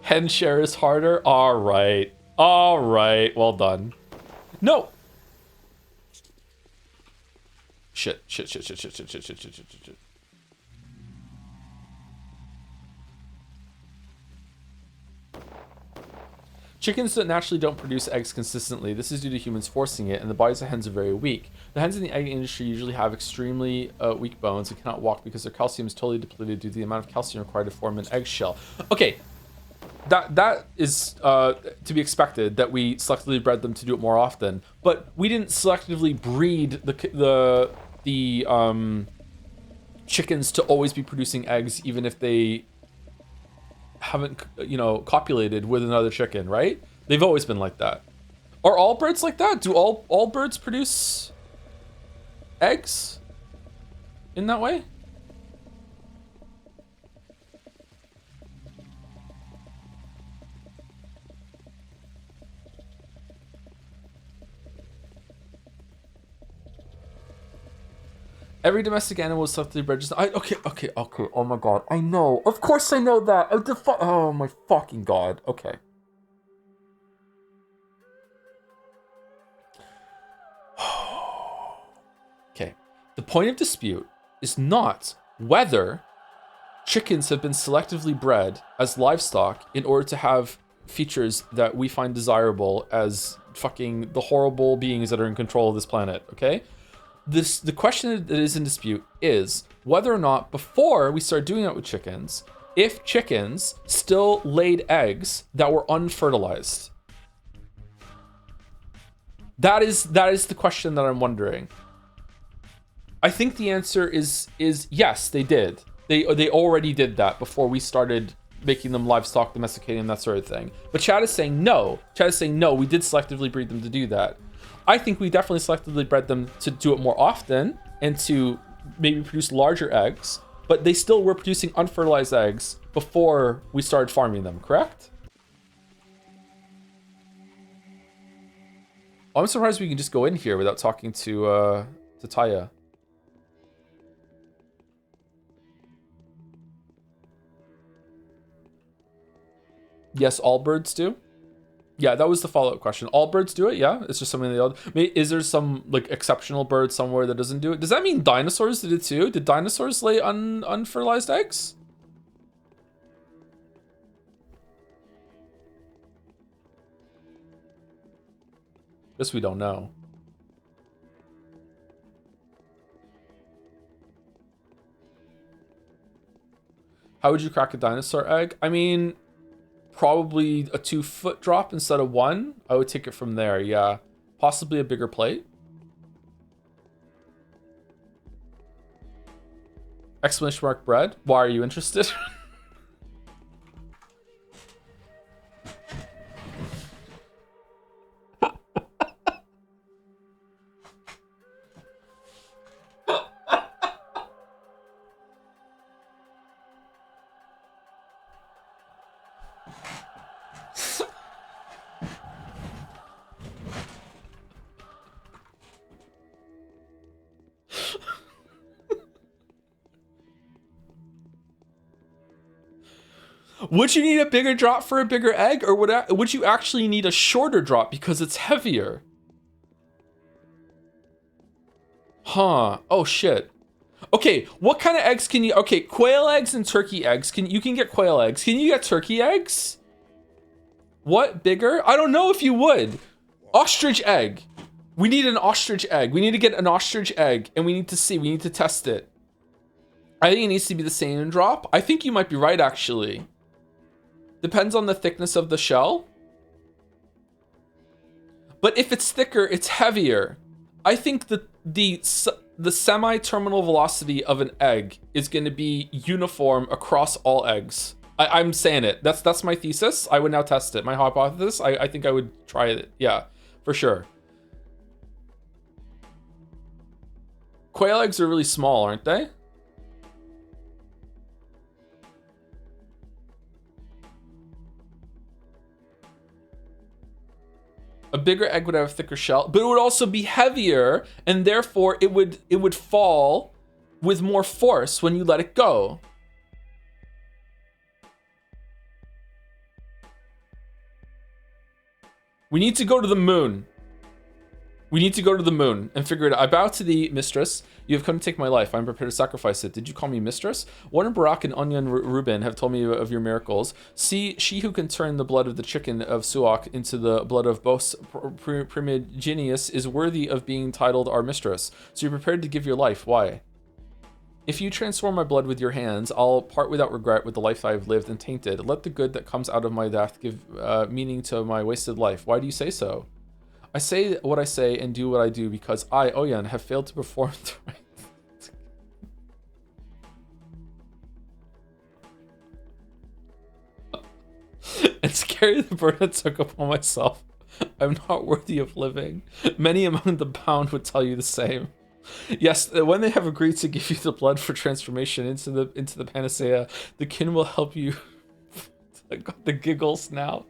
Hen share is harder? Alright. Alright, well done. No! Shit. Chickens naturally don't produce eggs consistently. This is due to humans forcing it, and the bodies of hens are very weak. The hens in the egg industry usually have extremely weak bones and cannot walk because their calcium is totally depleted due to the amount of calcium required to form an eggshell. Okay, that is to be expected, that we selectively bred them to do it more often, but we didn't selectively breed the chickens to always be producing eggs, even if they haven't, you know, copulated with another chicken, right? They've always been like that. Are all birds like that? Do all birds produce eggs in that way? Every domestic animal is selectively bred. Okay. Oh my god, I know. Of course I know that. Oh my fucking god. Okay. Okay. The point of dispute is not whether chickens have been selectively bred as livestock in order to have features that we find desirable as fucking the horrible beings that are in control of this planet, okay? The question that is in dispute is whether or not, before we started doing that with chickens, if chickens still laid eggs that were unfertilized. That is the question that I'm wondering. I think the answer is yes, they did. They already did that before we started making them livestock, domesticating them, that sort of thing. But Chad is saying no. Chad is saying no, we did selectively breed them to do that. I think we definitely selectively bred them to do it more often and to maybe produce larger eggs, but they still were producing unfertilized eggs before we started farming them, correct? I'm surprised we can just go in here without talking to Taya. Yes, all birds do. Yeah, that was the follow-up question. All birds do it, yeah? It's just something they all... Is there some, like, exceptional bird somewhere that doesn't do it? Does that mean dinosaurs did it too? Did dinosaurs lay unfertilized eggs? This we don't know. How would you crack a dinosaur egg? I mean... probably a 2-foot drop instead of 1. I would take it from there, yeah. Possibly a bigger plate. Exclamation mark bread. Why are you interested? Would you need a bigger drop for a bigger egg, or would you actually need a shorter drop because it's heavier? Huh. Oh shit. Okay, what kind of eggs can you... Okay, quail eggs and turkey eggs. You can get quail eggs. Can you get turkey eggs? What, bigger? I don't know if you would. Ostrich egg. We need an ostrich egg. We need to get an ostrich egg, and we need to see. We need to test it. I think it needs to be the same in drop. I think you might be right, actually. Depends on the thickness of the shell. But if it's thicker, it's heavier. I think that the semi-terminal velocity of an egg is going to be uniform across all eggs. I'm saying it. That's my thesis. I would now test it. My hypothesis. I think I would try it. Yeah, for sure. Quail eggs are really small, aren't they? A bigger egg would have a thicker shell, but it would also be heavier, and therefore it would fall with more force when you let it go. We need to go to the moon. We need to go to the moon and figure it out. I bow to thee, mistress. You have come to take my life. I am prepared to sacrifice it. Did you call me mistress? Warren Barak and Onion Rubin have told me of your miracles. See, she who can turn the blood of the chicken of Suak into the blood of Bos Primigenius is worthy of being titled our mistress. So you're prepared to give your life. Why? If you transform my blood with your hands, I'll part without regret with the life I have lived and tainted. Let the good that comes out of my death give meaning to my wasted life. Why do you say so? I say what I say and do what I do because I, Oyen, have failed to perform the right and to carry the burden I took upon myself. I'm not worthy of living. Many among the bound would tell you the same. Yes, when they have agreed to give you the blood for transformation into the panacea, the kin will help you. I got the giggles now.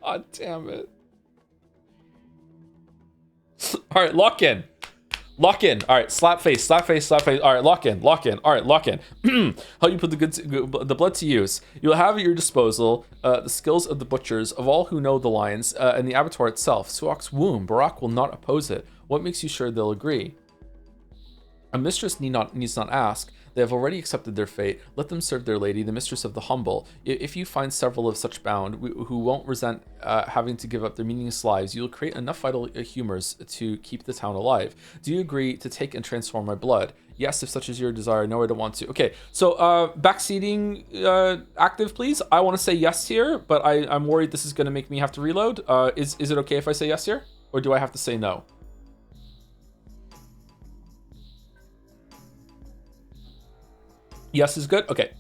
God damn it. All right, lock in. Lock in. All right, slap face, slap face, slap face. All right, lock in, lock in. All right, lock in. How you put the blood to use? You'll have at your disposal the skills of the butchers, of all who know the lions, and the abattoir itself. Suak's womb. Barak will not oppose it. What makes you sure they'll agree? A mistress needs not ask. They have already accepted their fate. Let them serve their lady, the mistress of the humble. If you find several of such bound who won't resent having to give up their meaningless lives, you'll create enough vital humors to keep the town alive. Do you agree to take and transform my blood? Yes, if such is your desire. No, I don't want to. Okay, so backseating active, please. I want to say yes here, but I'm worried this is going to make me have to reload. Is it okay if I say yes here? Or do I have to say no? Yes is good? Okay.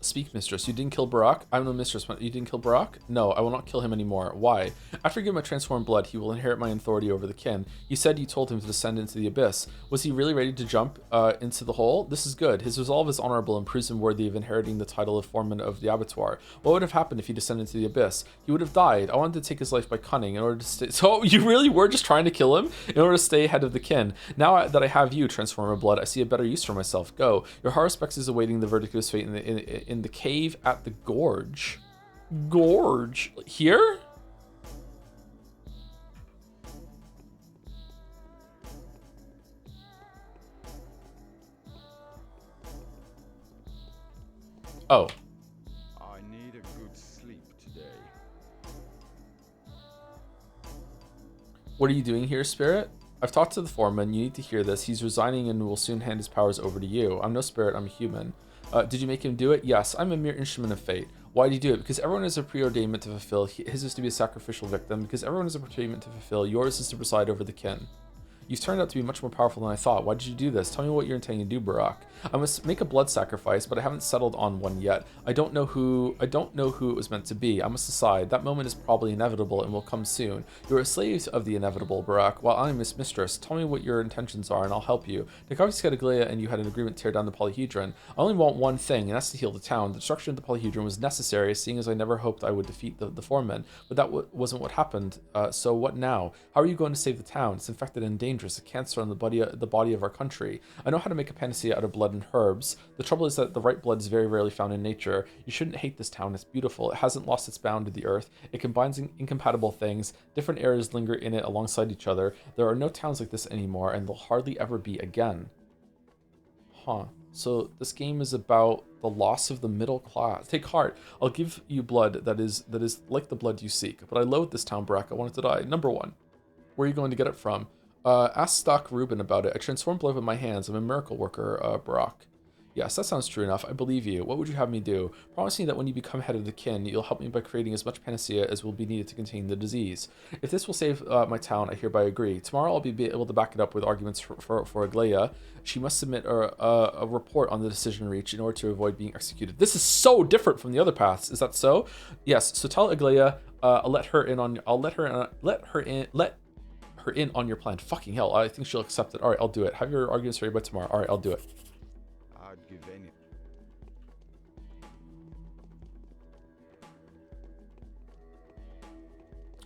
Speak, mistress. You didn't kill Barak? I'm no mistress. You didn't kill Barak? No, I will not kill him anymore. Why? After I give my transformed blood, he will inherit my authority over the kin. You said you told him to descend into the abyss. Was he really ready to jump into the hole? This is good. His resolve is honorable and proves him worthy of inheriting the title of foreman of the abattoir. What would have happened if he descended into the abyss? He would have died. I wanted to take his life by cunning in order to stay... So you really were just trying to kill him in order to stay ahead of the kin. Now that I have you, transformer blood, I see a better use for myself. Go. Your Haruspex is awaiting the verdict of his fate in the cave at the gorge. Gorge? Here? Oh. I need a good sleep today. What are you doing here, Spirit? I've talked to the foreman. You need to hear this. He's resigning and will soon hand his powers over to you. I'm no spirit. I'm a human. Did you make him do it? Yes, I'm a mere instrument of fate. Why do you do it? Because everyone has a preordainment to fulfill. His is to be a sacrificial victim. Because everyone has a preordainment to fulfill. Yours is to preside over the kin. You've turned out to be much more powerful than I thought. Why did you do this? Tell me what you're intending to do, Barak. I must make a blood sacrifice, but I haven't settled on one yet. I don't know who it was meant to be. I must decide. That moment is probably inevitable and will come soon. You're a slave of the inevitable, Barak, while I'm his mistress. Tell me what your intentions are, and I'll help you. Dakavi's Categlia and you had an agreement to tear down the polyhedron. I only want one thing, and that's to heal the town. The destruction of the polyhedron was necessary, seeing as I never hoped I would defeat the foreman. But that wasn't what happened. So what now? How are you going to save the town? It's infected and dangerous. A cancer on the body of our country. I know how to make a panacea out of blood and herbs. The trouble is that the right blood is very rarely found in nature. You shouldn't hate this town. It's beautiful. It hasn't lost its bound to the earth. It combines incompatible things. Different eras linger in it alongside each other. There are no towns like this anymore, and they'll hardly ever be again. Huh. So this game is about the loss of the middle class. Take heart. I'll give you blood that is like the blood you seek. But I loathe this town, Barak. I want it to die. Number one. Where are you going to get it from? Ask Stock Rubin about it. I transform blood with my hands. I'm a miracle worker, Barak. Yes, that sounds true enough. I believe you. What would you have me do? Promise me that when you become head of the kin, you'll help me by creating as much panacea as will be needed to contain the disease. If this will save my town, I hereby agree. Tomorrow I'll be able to back it up with arguments for Aglaia. She must submit a report on the decision reached in order to avoid being executed. This is so different from the other paths. Is that so? Yes. So tell Aglaia, I'll let her in on your plan. Fucking hell, I think she'll accept it. All right, I'll do it. Have your arguments ready by tomorrow. All right, I'll do it. I'd give any.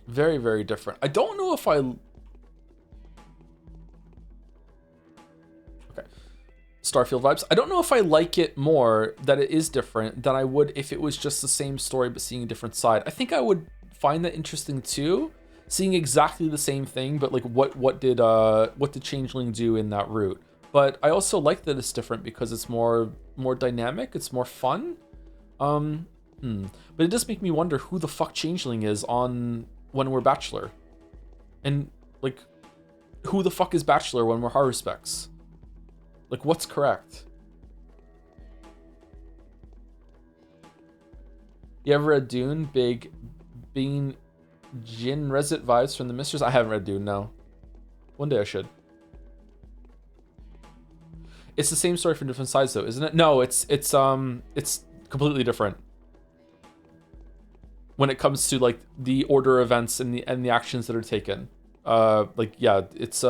Very, very different. I don't know if I... Okay. Starfield vibes. I don't know if I like it more that it is different than I would if it was just the same story but seeing a different side. I think I would find that interesting too, seeing exactly the same thing, but like what did Changeling do in that route? But I also like that it's different because it's more dynamic, it's more fun. But it does make me wonder who the fuck Changeling is on when we're Bachelor. And like who the fuck is Bachelor when we're Haruspecs? Like, what's correct? You ever read Dune? Big Bean Jin Resit vibes from the Mistress? I haven't read Dune, no. One day I should. It's the same story from different sides though, isn't it? No, it's completely different. When it comes to like the order of events and the actions that are taken. Like yeah, it's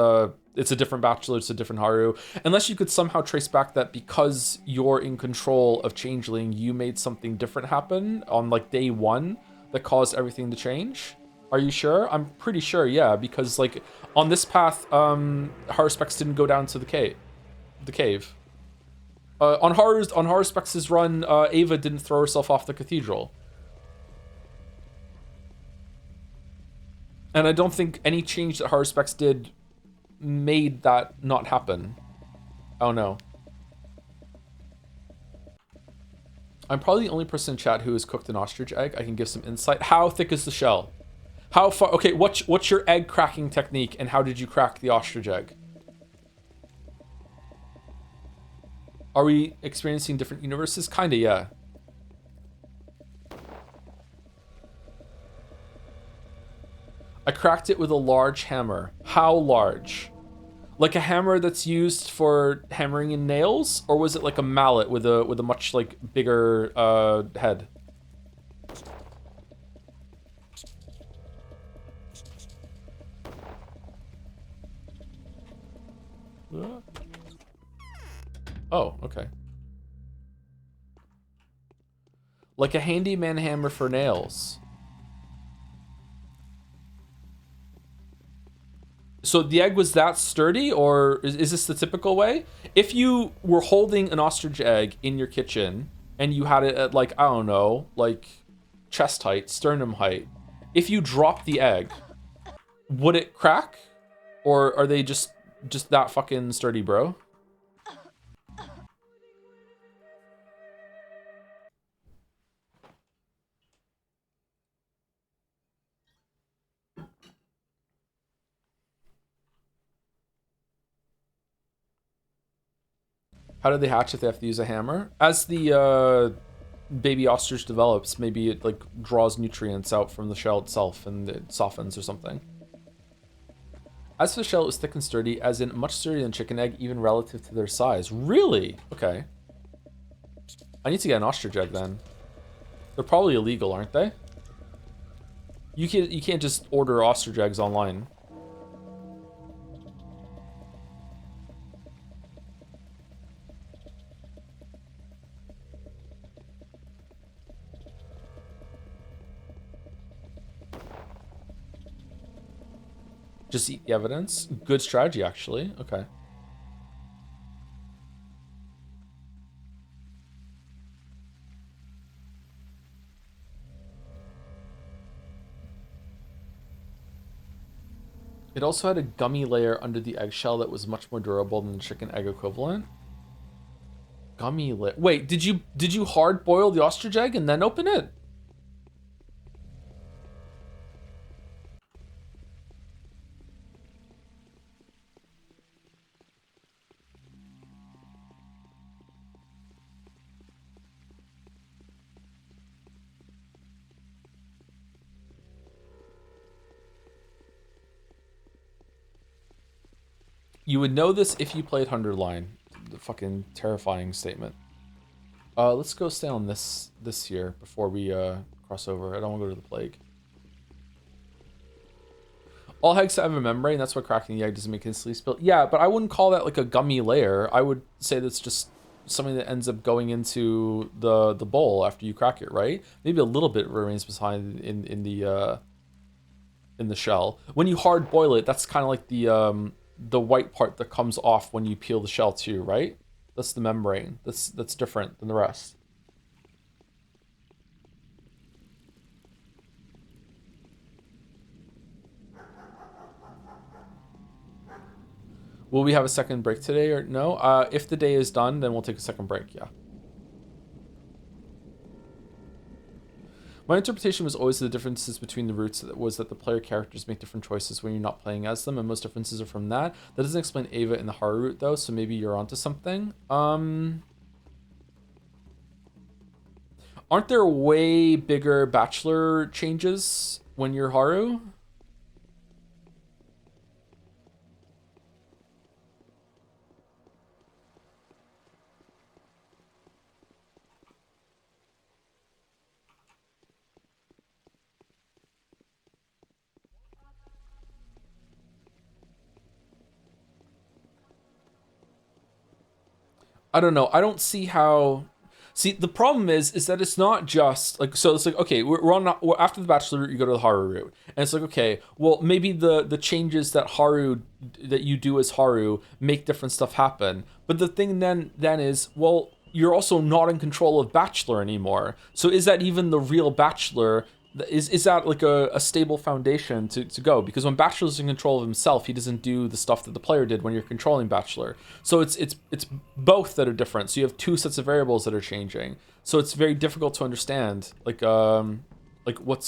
a different Bachelor, it's a different Haru. Unless you could somehow trace back that because you're in control of Changeling, you made something different happen on like day one that caused everything to change. Are you sure? I'm pretty sure, yeah, because like on this path, Haruspecs didn't go down to the cave. On Haruspecs' run, Ava didn't throw herself off the cathedral. And I don't think any change that Haruspecs did made that not happen. Oh no. I'm probably the only person in chat who has cooked an ostrich egg. I can give some insight. How thick is the shell? How far? Okay, what's your egg cracking technique and how did you crack the ostrich egg? Are we experiencing different universes? Kinda, yeah. I cracked it with a large hammer. How large? Like a hammer that's used for hammering in nails, or was it like a mallet with a much like bigger head? Oh, okay. Like a handyman hammer for nails. So the egg was that sturdy, or is this the typical way? If you were holding an ostrich egg in your kitchen and you had it at like, I don't know, like chest height, sternum height, if you drop the egg, would it crack? Or are they just that fucking sturdy, bro? How do they hatch if they have to use a hammer? As the baby ostrich develops, maybe it like draws nutrients out from the shell itself and it softens or something. As for the shell, it was thick and sturdy, as in much sturdier than chicken egg, even relative to their size. Really? Okay. I need to get an ostrich egg then. They're probably illegal, aren't they? You can't just order ostrich eggs online. Just eat the evidence. Good strategy, actually. Okay. It also had a gummy layer under the eggshell that was much more durable than the chicken egg equivalent. Gummy layer. Wait, did you hard boil the ostrich egg and then open it? You would know this if you played Hunterline. The fucking terrifying statement. Let's go stay on this here before we cross over. I don't want to go to the plague. All eggs have a membrane. That's why cracking the egg doesn't make it instantly spill. Yeah, but I wouldn't call that like a gummy layer. I would say that's just something that ends up going into the bowl after you crack it, right? Maybe a little bit remains behind in the shell. When you hard boil it, that's kind of like the white part that comes off when you peel the shell too, right? That's the membrane. That's different than the rest. Will we have a second break today or no? If the day is done, then we'll take a second break, yeah. My interpretation was always the differences between the routes was that the player characters make different choices when you're not playing as them, and most differences are from that. That doesn't explain Ava in the Haru route, though, so maybe you're onto something. Aren't there way bigger Bachelor changes when you're Haru? I don't know. I don't see how. See, the problem is that it's not just like, so it's like, okay, we're after the Bachelor route, you go to the Haru route, and it's like, okay, well, maybe the changes that you do as Haru make different stuff happen, but the thing then is, well, you're also not in control of Bachelor anymore. So is that even the real Bachelor? Is that like a stable foundation to go? Because when Bachelor's in control of himself, he doesn't do the stuff that the player did when you're controlling Bachelor. So it's both that are different. So you have two sets of variables that are changing. So it's very difficult to understand like what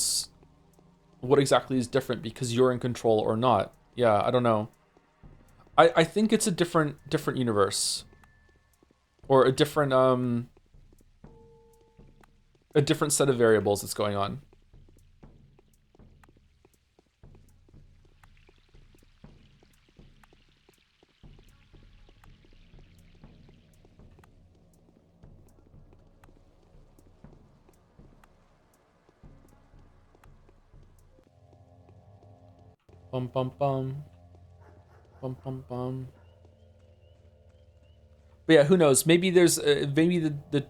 exactly is different because you're in control or not. Yeah, I don't know. I think it's a different universe. Or a different set of variables that's going on. Bum bum bum. Bum bum bum. But yeah, who knows? Maybe there's maybe the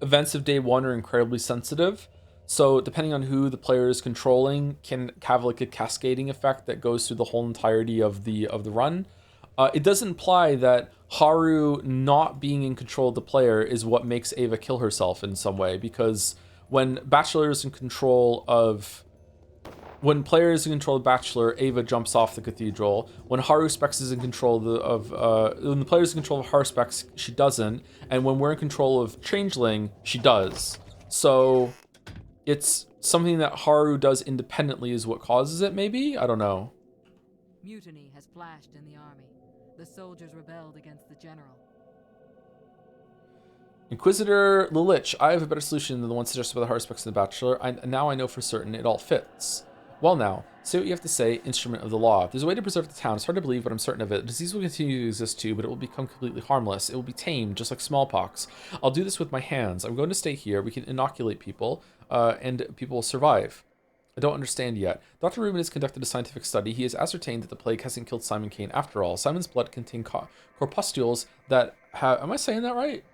events of day one are incredibly sensitive. So depending on who the player is controlling, can have like a cascading effect that goes through the whole entirety of the run. It does imply that Haru not being in control of the player is what makes Ava kill herself in some way, because when Bachelor is in control of. When player is in control of Bachelor, Ava jumps off the cathedral. When Haru Specs is in control when the player is in control of Haru Specs, she doesn't. And when we're in control of Changeling, she does. So it's something that Haru does independently is what causes it, maybe? I don't know. Mutiny has flashed in the army. The soldiers rebelled against the general. Inquisitor Lilich, I have a better solution than the one suggested by the Haru Specs and the Bachelor. Now I know for certain it all fits. Well now, say what you have to say, instrument of the law. There's a way to preserve the town. It's hard to believe, but I'm certain of it. The disease will continue to exist too, but it will become completely harmless. It will be tamed, just like smallpox. I'll do this with my hands. I'm going to stay here. We can inoculate people, and people will survive. I don't understand yet. Dr. Rubin has conducted a scientific study. He has ascertained that the plague hasn't killed Simon Kane after all. Simon's blood contained corpuscules that have... Am I saying that right?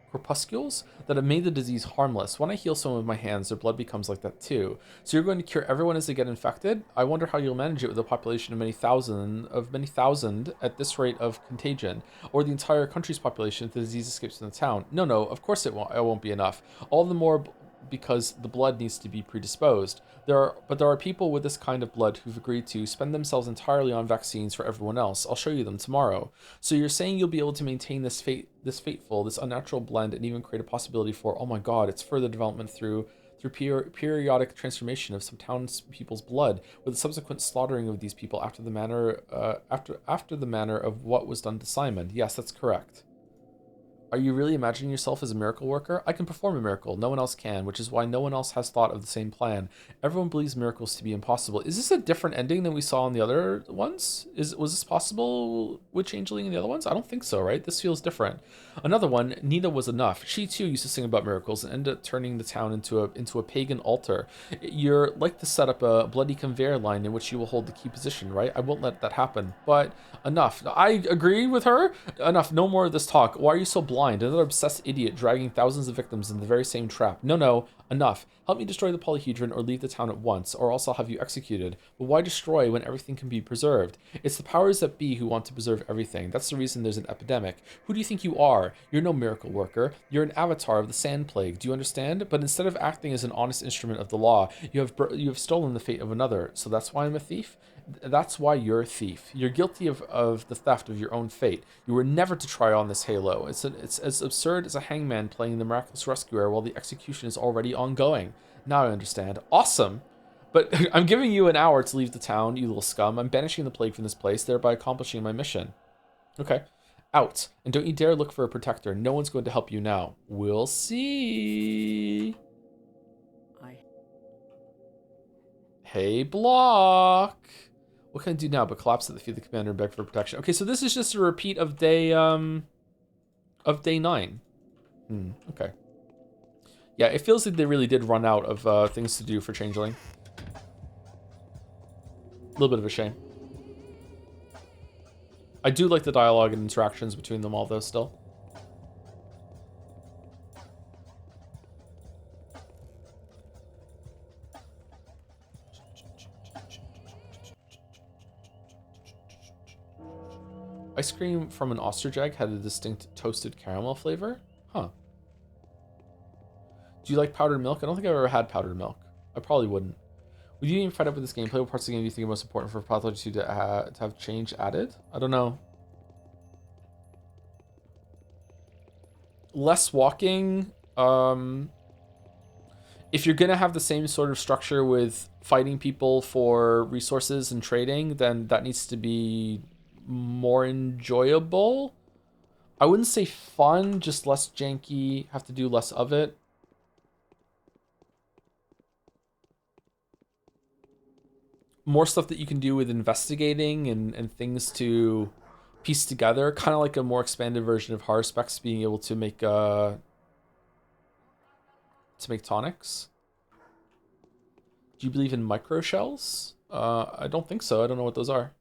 Corpuscules that have made the disease harmless. When I heal someone with my hands, their blood becomes like that too. So you're going to cure everyone as they get infected? I wonder how you'll manage it with a population of many thousand at this rate of contagion, or the entire country's population if the disease escapes from the town. No, of course it won't be enough. All the more because the blood needs to be predisposed. But there are people with this kind of blood who've agreed to spend themselves entirely on vaccines for everyone else. I'll show you them tomorrow. So you're saying you'll be able to maintain this unnatural blend and even create a possibility for, oh my god, it's further development through periodic transformation of some townspeople's blood, with the subsequent slaughtering of these people after the manner of what was done to Simon. Yes, that's correct. Are you really imagining yourself as a miracle worker? I can perform a miracle. No one else can, which is why no one else has thought of the same plan. Everyone believes miracles to be impossible. Is this a different ending than we saw in the other ones? Was this possible with Changeling in the other ones? I don't think so, right? This feels different. Another one, Nina was enough. She too used to sing about miracles and ended up turning the town into a pagan altar. You're like to set up a bloody conveyor line in which you will hold the key position, right? I won't let that happen. But enough. I agree with her. Enough. No more of this talk. Why are you so blind blind, another obsessed idiot dragging thousands of victims in the very same trap. No, enough. Help me destroy the polyhedron or leave the town at once, or else I'll have you executed. But why destroy when everything can be preserved? It's the powers that be who want to preserve everything. That's the reason there's an epidemic. Who do you think you are? You're no miracle worker. You're an avatar of the sand plague. Do you understand? But instead of acting as an honest instrument of the law, you have stolen the fate of another. So that's why I'm a thief? That's why you're a thief. You're guilty of the theft of your own fate. You were never to try on this halo. It's as absurd as a hangman playing the miraculous rescuer while the execution is already ongoing. Now I understand. Awesome! But I'm giving you an hour to leave the town, you little scum. I'm banishing the plague from this place, thereby accomplishing my mission. Okay. Out. And don't you dare look for a protector. No one's going to help you now. We'll see. Hey, Block. What can I do now but collapse at the feet of the commander and beg for protection? Okay, so this is just a repeat of day 9. Okay. Yeah, it feels like they really did run out of things to do for Changeling. A little bit of a shame. I do like the dialogue and interactions between them all, though, still. Ice cream from an ostrich egg had a distinct toasted caramel flavor? Huh. Do you like powdered milk? I don't think I've ever had powdered milk. I probably wouldn't. Would you even find out with this gameplay? What parts of the game do you think are most important for Pathology 2 to have change added? I don't know. Less walking. If you're going to have the same sort of structure with fighting people for resources and trading, then that needs to be more enjoyable. I wouldn't say fun, just less janky, have to do less of it. More stuff that you can do with investigating and things to piece together, kind of like a more expanded version of Haruspex being able to make tonics. Do you believe in micro shells? I don't think so. I don't know what those are.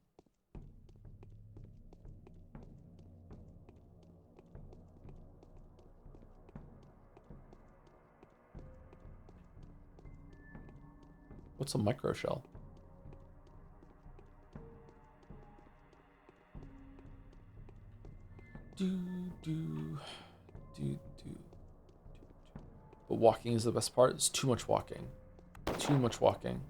What's a micro shell? But walking is the best part. It's too much walking. Too much walking.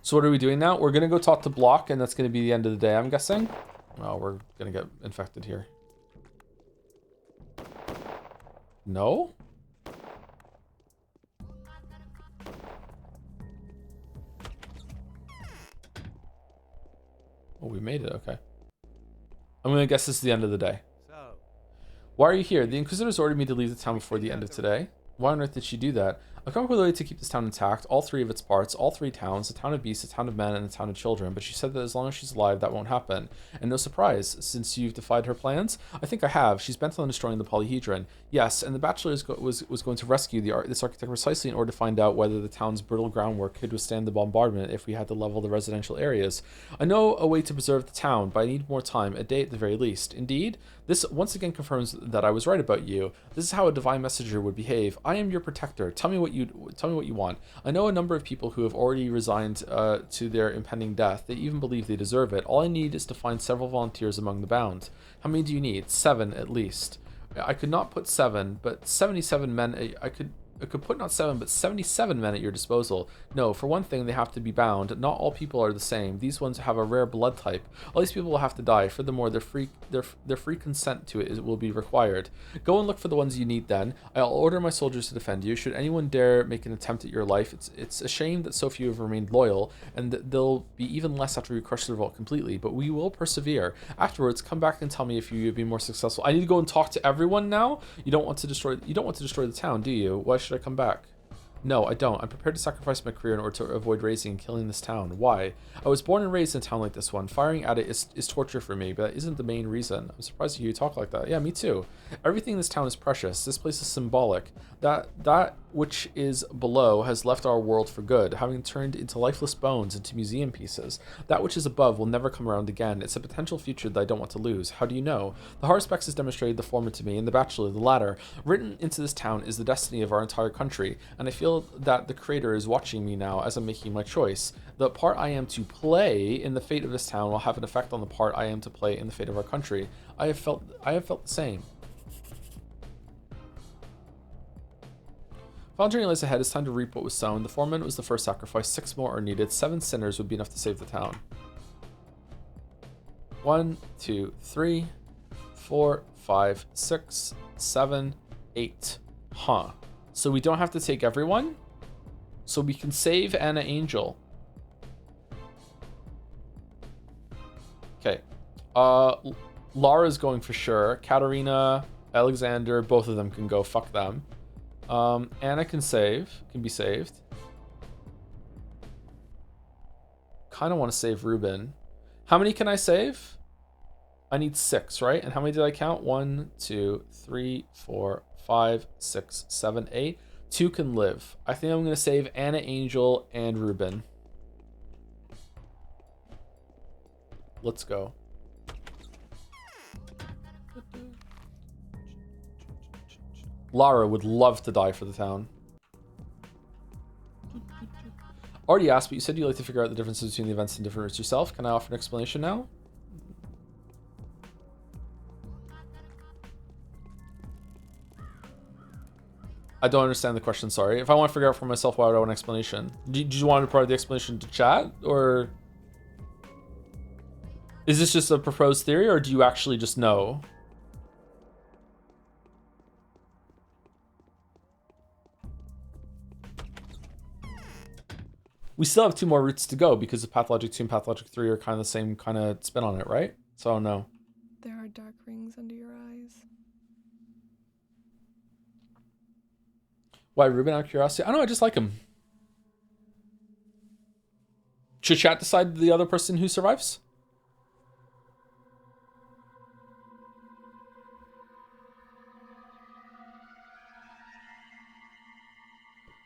So what are we doing now? We're gonna go talk to Block, and that's gonna be the end of the day, I'm guessing. Oh, we're gonna get infected here. No? Oh, we made it, okay. I'm gonna guess this is the end of the day. So, why are you here? The Inquisitors ordered me to leave the town before the end of today. Why on earth did she do that? I've come up with a way to keep this town intact, all 3 of its parts, all 3 towns, a town of beasts, a town of men, and a town of children, but she said that as long as she's alive, that won't happen. And no surprise, since you've defied her plans? I think I have. She's bent on destroying the polyhedron. Yes, and the Bachelor was going to rescue this architect precisely in order to find out whether the town's brittle groundwork could withstand the bombardment if we had to level the residential areas. I know a way to preserve the town, but I need more time, a day at the very least. Indeed, this once again confirms that I was right about you. This is how a divine messenger would behave. I am your protector. Tell me what you want. I know a number of people who have already resigned to their impending death. They even believe they deserve it. All I need is to find several volunteers among the bound. How many do you need? 7 at least. I could not put 7, but 77 men. I could put not 7, but 77 men at your disposal. No, for one thing, they have to be bound. Not all people are the same. These ones have a rare blood type. All these people will have to die. Furthermore, their free consent to it will be required. Go and look for the ones you need then. I'll order my soldiers to defend you. Should anyone dare make an attempt at your life, it's a shame that so few have remained loyal, and there'll be even less after we crush the revolt completely, but we will persevere. Afterwards, come back and tell me if you've been more successful. I need to go and talk to everyone now? You don't want to destroy the town, do you? Why should I come back? No, I don't. I'm prepared to sacrifice my career in order to avoid raising and killing this town. Why? I was born and raised in a town like this one. Firing at it is torture for me, but that isn't the main reason. I'm surprised you talk like that. Yeah, me too. Everything in this town is precious. This place is symbolic. That which is below has left our world for good, having turned into lifeless bones into museum pieces. That which is above will never come around again. It's a potential future that I don't want to lose. How do you know? The Harspex has demonstrated the former to me, and the Bachelor the latter. Written into this town is the destiny of our entire country, and I feel that the Creator is watching me now as I'm making my choice. The part I am to play in the fate of this town will have an effect on the part I am to play in the fate of our country. I have felt the same. Final journey lies ahead. It's time to reap what was sown. The foreman was the first sacrifice. 6 more are needed. 7 sinners would be enough to save the town. 1, 2, 3, 4, 5, 6, 7, 8. Huh. So we don't have to take everyone? So we can save Anna Angel. Okay. Lara's going for sure. Katarina, Alexander, both of them can go. Fuck them. Anna can be saved. Kind of want to save Ruben. How many can I save? I need 6, right? And how many did I count? 1, 2, 3, 4, 5, 6, 7, 8. 2 can live. I think I'm going to save Anna Angel and Ruben. Let's go. Lara would love to die for the town. Already asked, but you said you like to figure out the differences between the events and different routes yourself. Can I offer an explanation now? I don't understand the question, sorry. If I want to figure out for myself, why would I want an explanation? Do you want to provide the explanation to chat, or... Is this just a proposed theory, or do you actually just know? We still have 2 more routes to go because of Pathologic 2 and Pathologic 3 are kind of the same kind of spin on it, right? So, no. There are dark rings under your eyes. Why, Ruben, out of curiosity? I don't know, I just like him. Should chat decide the other person who survives?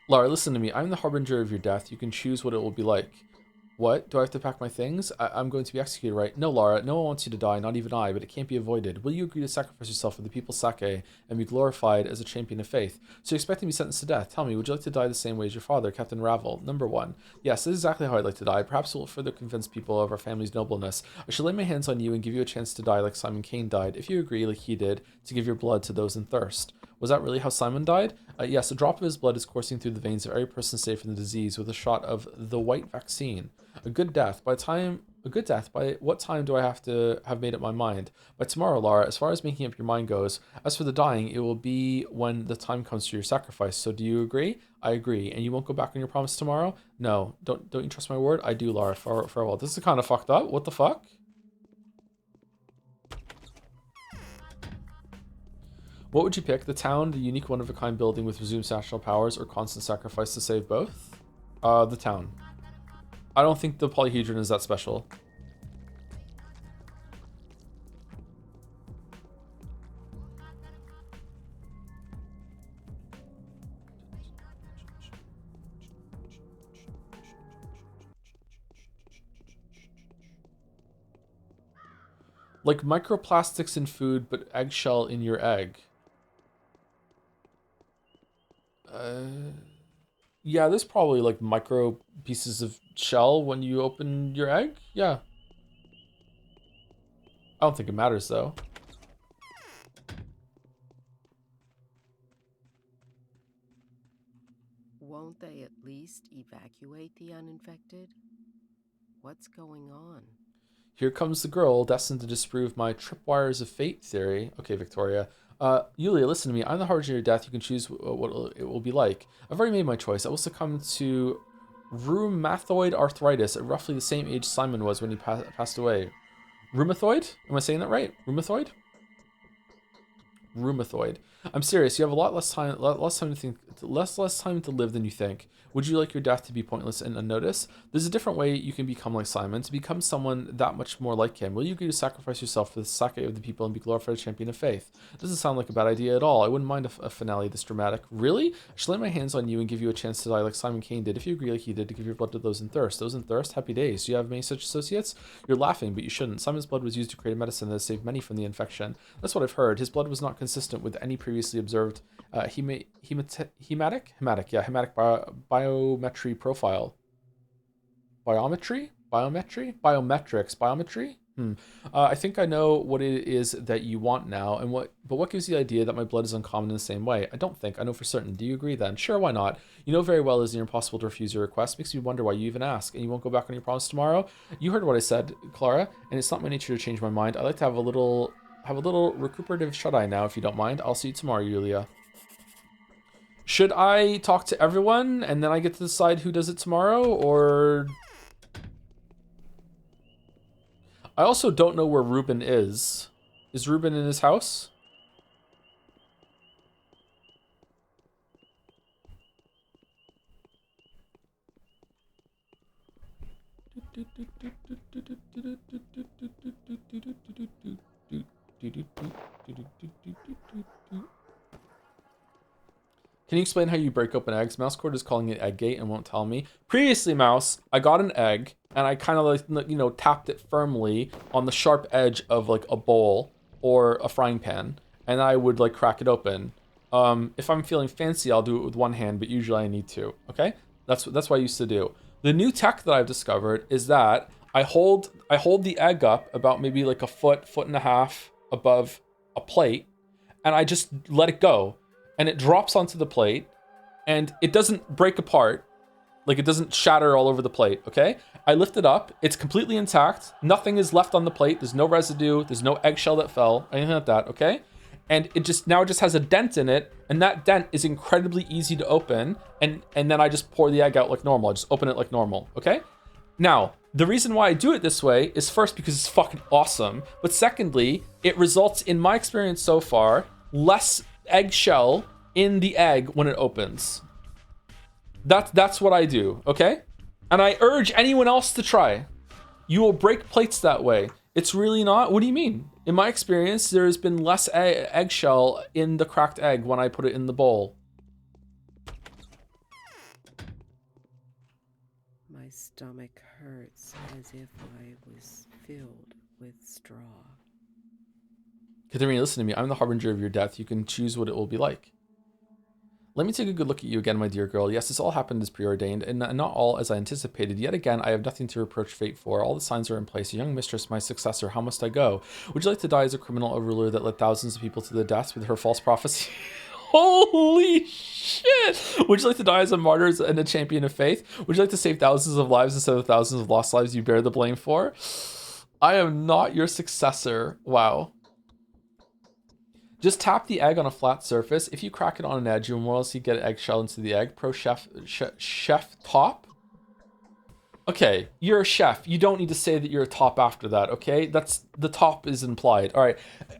Lara, listen to me. I'm the harbinger of your death. You can choose what it will be like. What? Do I have to pack my things? I'm going to be executed, right? No, Lara. No one wants you to die, not even I, but it can't be avoided. Will you agree to sacrifice yourself for the people's sake and be glorified as a champion of faith? So you expect to be sentenced to death. Tell me, would you like to die the same way as your father, Captain Ravel? Number 1. Yes, this is exactly how I'd like to die. Perhaps it will further convince people of our family's nobleness. I should lay my hands on you and give you a chance to die like Simon Cain died, if you agree, like he did, to give your blood to those in thirst. Was that really how Simon died? Yes, a drop of his blood is coursing through the veins of every person saved from the disease with a shot of the white vaccine. A good death. By what time do I have to have made up my mind? By tomorrow, Lara. As far as making up your mind goes. As for the dying, it will be when the time comes to your sacrifice. So do you agree? I agree. And you won't go back on your promise tomorrow? No. Don't you trust my word? I do, Lara. Farewell. This is kind of fucked up. What the fuck? What would you pick? The town, the unique one-of-a-kind building with resumed national powers, or constant sacrifice to save both? The town. I don't think the polyhedron is that special. Like microplastics in food, but eggshell in your egg. Yeah, there's probably like micro pieces of shell when you open your egg. Yeah. I don't think it matters though. Won't they at least evacuate the uninfected? What's going on? Here comes the girl destined to disprove my tripwires of fate theory. Okay, Victoria. Yulia, listen to me. I'm the harbinger of your death. You can choose what it will be like. I've already made my choice. I will succumb to rheumatoid arthritis at roughly the same age Simon was when he passed away. Rheumatoid? Am I saying that right? Rheumatoid? rheumatoid. I'm serious. You have a lot less time less time to live than you think. Would you like your death to be pointless and unnoticed? There's a different way you can become like Simon, to become someone that much more like him. Will you agree to sacrifice yourself for the sake of the people and be glorified as champion of faith? It doesn't sound like a bad idea at all. I wouldn't mind a finale this dramatic. Really? I should lay my hands on you and give you a chance to die like Simon Cain did, if you agree like he did, to give your blood to those in thirst. Those in thirst? Happy days. Do you have many such associates? You're laughing, but you shouldn't. Simon's blood was used to create a medicine that has saved many from the infection. That's what I've heard. His blood was not consistent with any previously observed hematic biometry profile. Biometrics. I think I know what it is that you want now, but what gives you the idea that my blood is uncommon in the same way? I don't think. I know for certain. Do you agree then? Sure, why not? You know very well it is impossible to refuse your request. Makes me wonder why you even ask. And you won't go back on your promise tomorrow? You heard what I said, Clara, and it's not my nature to change my mind. I like to have a little recuperative shut-eye now, if you don't mind. I'll see you tomorrow, Yulia. Should I talk to everyone and then I get to decide who does it tomorrow, or... I also don't know where Ruben is. Is Ruben in his house? Can you explain how you break open eggs? Mousecord is calling it egg gate and won't tell me. Previously, Mouse, I got an egg and I kind of like, you know, tapped it firmly on the sharp edge of like a bowl or a frying pan, and I would like crack it open. If I'm feeling fancy, I'll do it with one hand, but usually I need two. Okay, that's what I used to do. The new tech that I've discovered is that I hold the egg up about maybe like a foot and a half above a plate, and I just let it go. And it drops onto the plate, and it doesn't break apart. Like, it doesn't shatter all over the plate, okay? I lift it up. It's completely intact. Nothing is left on the plate. There's no residue. There's no eggshell that fell, anything like that, okay? And it just has a dent in it, and that dent is incredibly easy to open, and then I just pour the egg out like normal. I just open it like normal, okay? Now, the reason why I do it this way is first because it's fucking awesome, but secondly, it results, in my experience so far, less eggshell in the egg when it opens. That's what I do, okay? And I urge anyone else to try. You will break plates that way. It's really not. What do you mean? In my experience, there has been less eggshell in the cracked egg when I put it in the bowl. My stomach hurts as if I was filled with straw. Katharina, listen to me. I'm the harbinger of your death. You can choose what it will be like. Let me take a good look at you again, my dear girl. Yes, this all happened as preordained, and not all as I anticipated. Yet again, I have nothing to reproach fate for. All the signs are in place. A young mistress, my successor. How must I go? Would you like to die as a criminal, a ruler that led thousands of people to their deaths with her false prophecy? Holy shit! Would you like to die as a martyr and a champion of faith? Would you like to save thousands of lives instead of thousands of lost lives you bear the blame for? I am not your successor. Wow. Just tap the egg on a flat surface. If you crack it on an edge, you'll more or less get an eggshell into the egg. Pro chef top. Okay, you're a chef. You don't need to say that you're a top after that, okay? That's the top is implied. All right.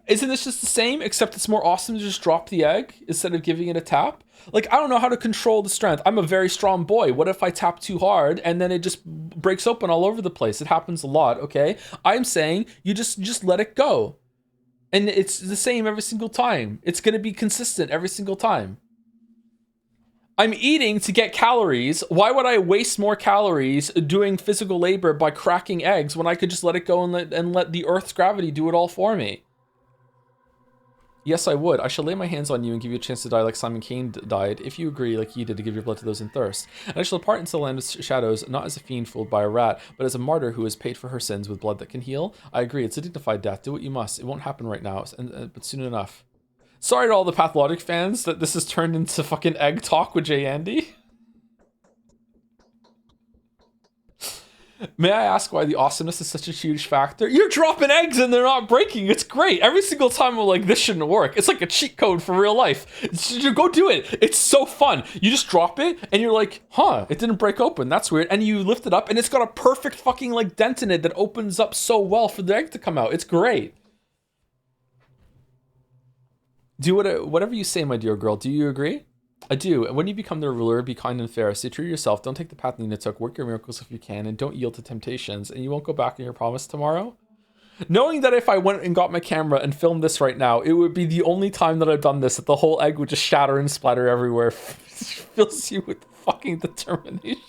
Isn't this just the same, except it's more awesome to just drop the egg instead of giving it a tap? Like, I don't know how to control the strength. I'm a very strong boy. What if I tap too hard and then it just breaks open all over the place? It happens a lot, okay? I'm saying you just let it go. And it's the same every single time. It's going to be consistent every single time. I'm eating to get calories. Why would I waste more calories doing physical labor by cracking eggs when I could just let it go and let the Earth's gravity do it all for me? Yes, I would. I shall lay my hands on you and give you a chance to die like Simon Cain died, if you agree like he did to give your blood to those in thirst. And I shall depart into the land of shadows, not as a fiend fooled by a rat, but as a martyr who has paid for her sins with blood that can heal. I agree. It's a dignified death. Do what you must. It won't happen right now, but soon enough. Sorry to all the Pathologic fans that this has turned into fucking egg talk with Jay Andy. May I ask why the awesomeness is such a huge factor? You're dropping eggs and they're not breaking. It's great. Every single time I'm like, this shouldn't work. It's like a cheat code for real life. Go do it. It's so fun. You just drop it and you're like, huh, it didn't break open. That's weird. And you lift it up and it's got a perfect fucking like dent in it that opens up so well for the egg to come out. It's great. Do whatever you say, my dear girl. Do you agree? I do. When you become the ruler, be kind and fair. Stay true to yourself. Don't take the path Nina took. Work your miracles if you can, and don't yield to temptations. And you won't go back on your promise tomorrow? Knowing that if I went and got my camera and filmed this right now, it would be the only time that I've done this, that the whole egg would just shatter and splatter everywhere. Fills you with fucking determination.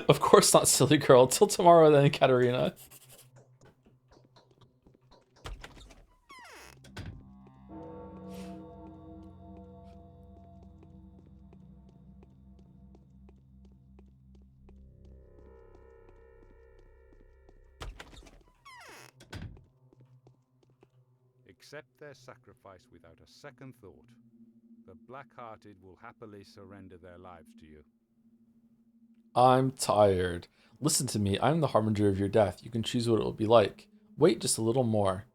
Of course not, silly girl. Till tomorrow then, Katerina. Accept their sacrifice without a second thought. The black-hearted will happily surrender their lives to you. I'm tired. Listen to me. I'm the harbinger of your death. You can choose what it will be like. Wait just a little more.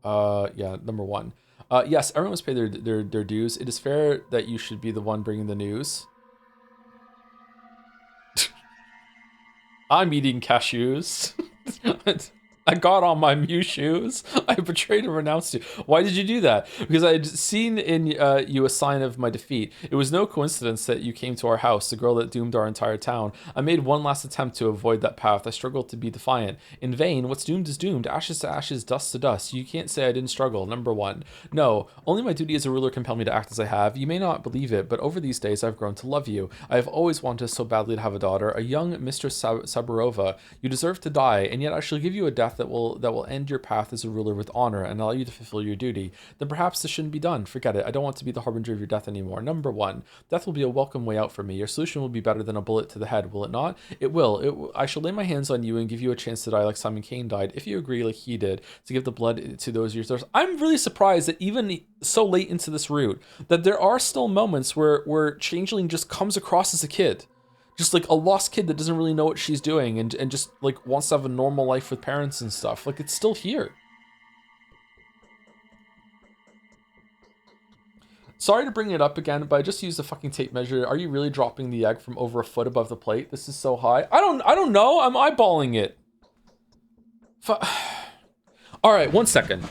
Yeah, number 1. Yes, everyone must pay their dues. It is fair that you should be the one bringing the news. I'm eating cashews. I got on my Mew shoes. I betrayed and renounced you. Why did you do that? Because I had seen in you a sign of my defeat. It was no coincidence that you came to our house, the girl that doomed our entire town. I made one last attempt to avoid that path. I struggled to be defiant. In vain, what's doomed is doomed. Ashes to ashes, dust to dust. You can't say I didn't struggle. Number 1. No, only my duty as a ruler compelled me to act as I have. You may not believe it, but over these days I've grown to love you. I have always wanted so badly to have a daughter, a young Mistress Saburova. You deserve to die, and yet I shall give you a death that will end your path as a ruler with honor and allow you to fulfill your duty. Then perhaps this shouldn't be done. Forget it. I don't want to be the harbinger of your death anymore. Number 1. Death will be a welcome way out for me. Your solution will be better than a bullet to the head, will it not? It will. I shall lay my hands on you and give you a chance to die like Simon Cain died, if you agree like he did, to give the blood to those yours. I'm really surprised that even so late into this route, that there are still moments where Changeling just comes across as a kid. Just like a lost kid that doesn't really know what she's doing and just like wants to have a normal life with parents and stuff. Like, it's still here. Sorry to bring it up again, but I just used a fucking tape measure. Are you really dropping the egg from over a foot above the plate? This is so high. I don't know. I'm eyeballing it. All right, 1 second.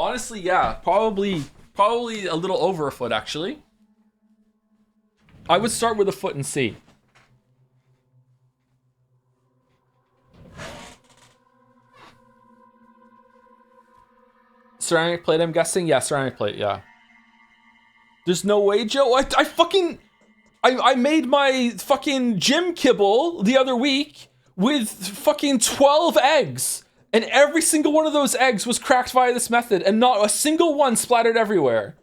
Honestly, yeah, probably a little over a foot, actually. I would start with a foot and see. Ceramic plate, I'm guessing? Yeah, ceramic plate, yeah. There's no way, Joe. I made my fucking gym kibble the other week with fucking 12 eggs. And every single one of those eggs was cracked via this method, and not a single one splattered everywhere.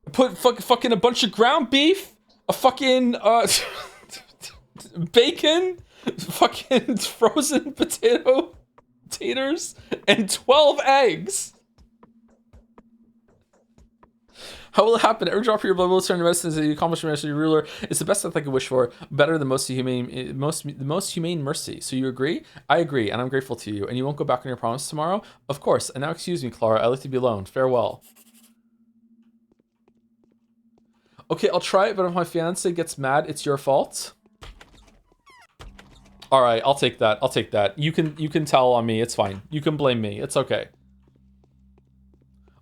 I put fucking a bunch of ground beef, a fucking bacon, fucking frozen taters, and 12 eggs. How will it happen? Every drop of your blood will turn to medicine as the accomplishment of your ruler. It's the best death I could wish for. Better than the most humane mercy. So you agree? I agree, and I'm grateful to you. And you won't go back on your promise tomorrow? Of course. And now excuse me, Clara. I like to be alone. Farewell. Okay, I'll try it, but if my fiance gets mad, it's your fault. All right, I'll take that. I'll take that. You can tell on me. It's fine. You can blame me. It's okay.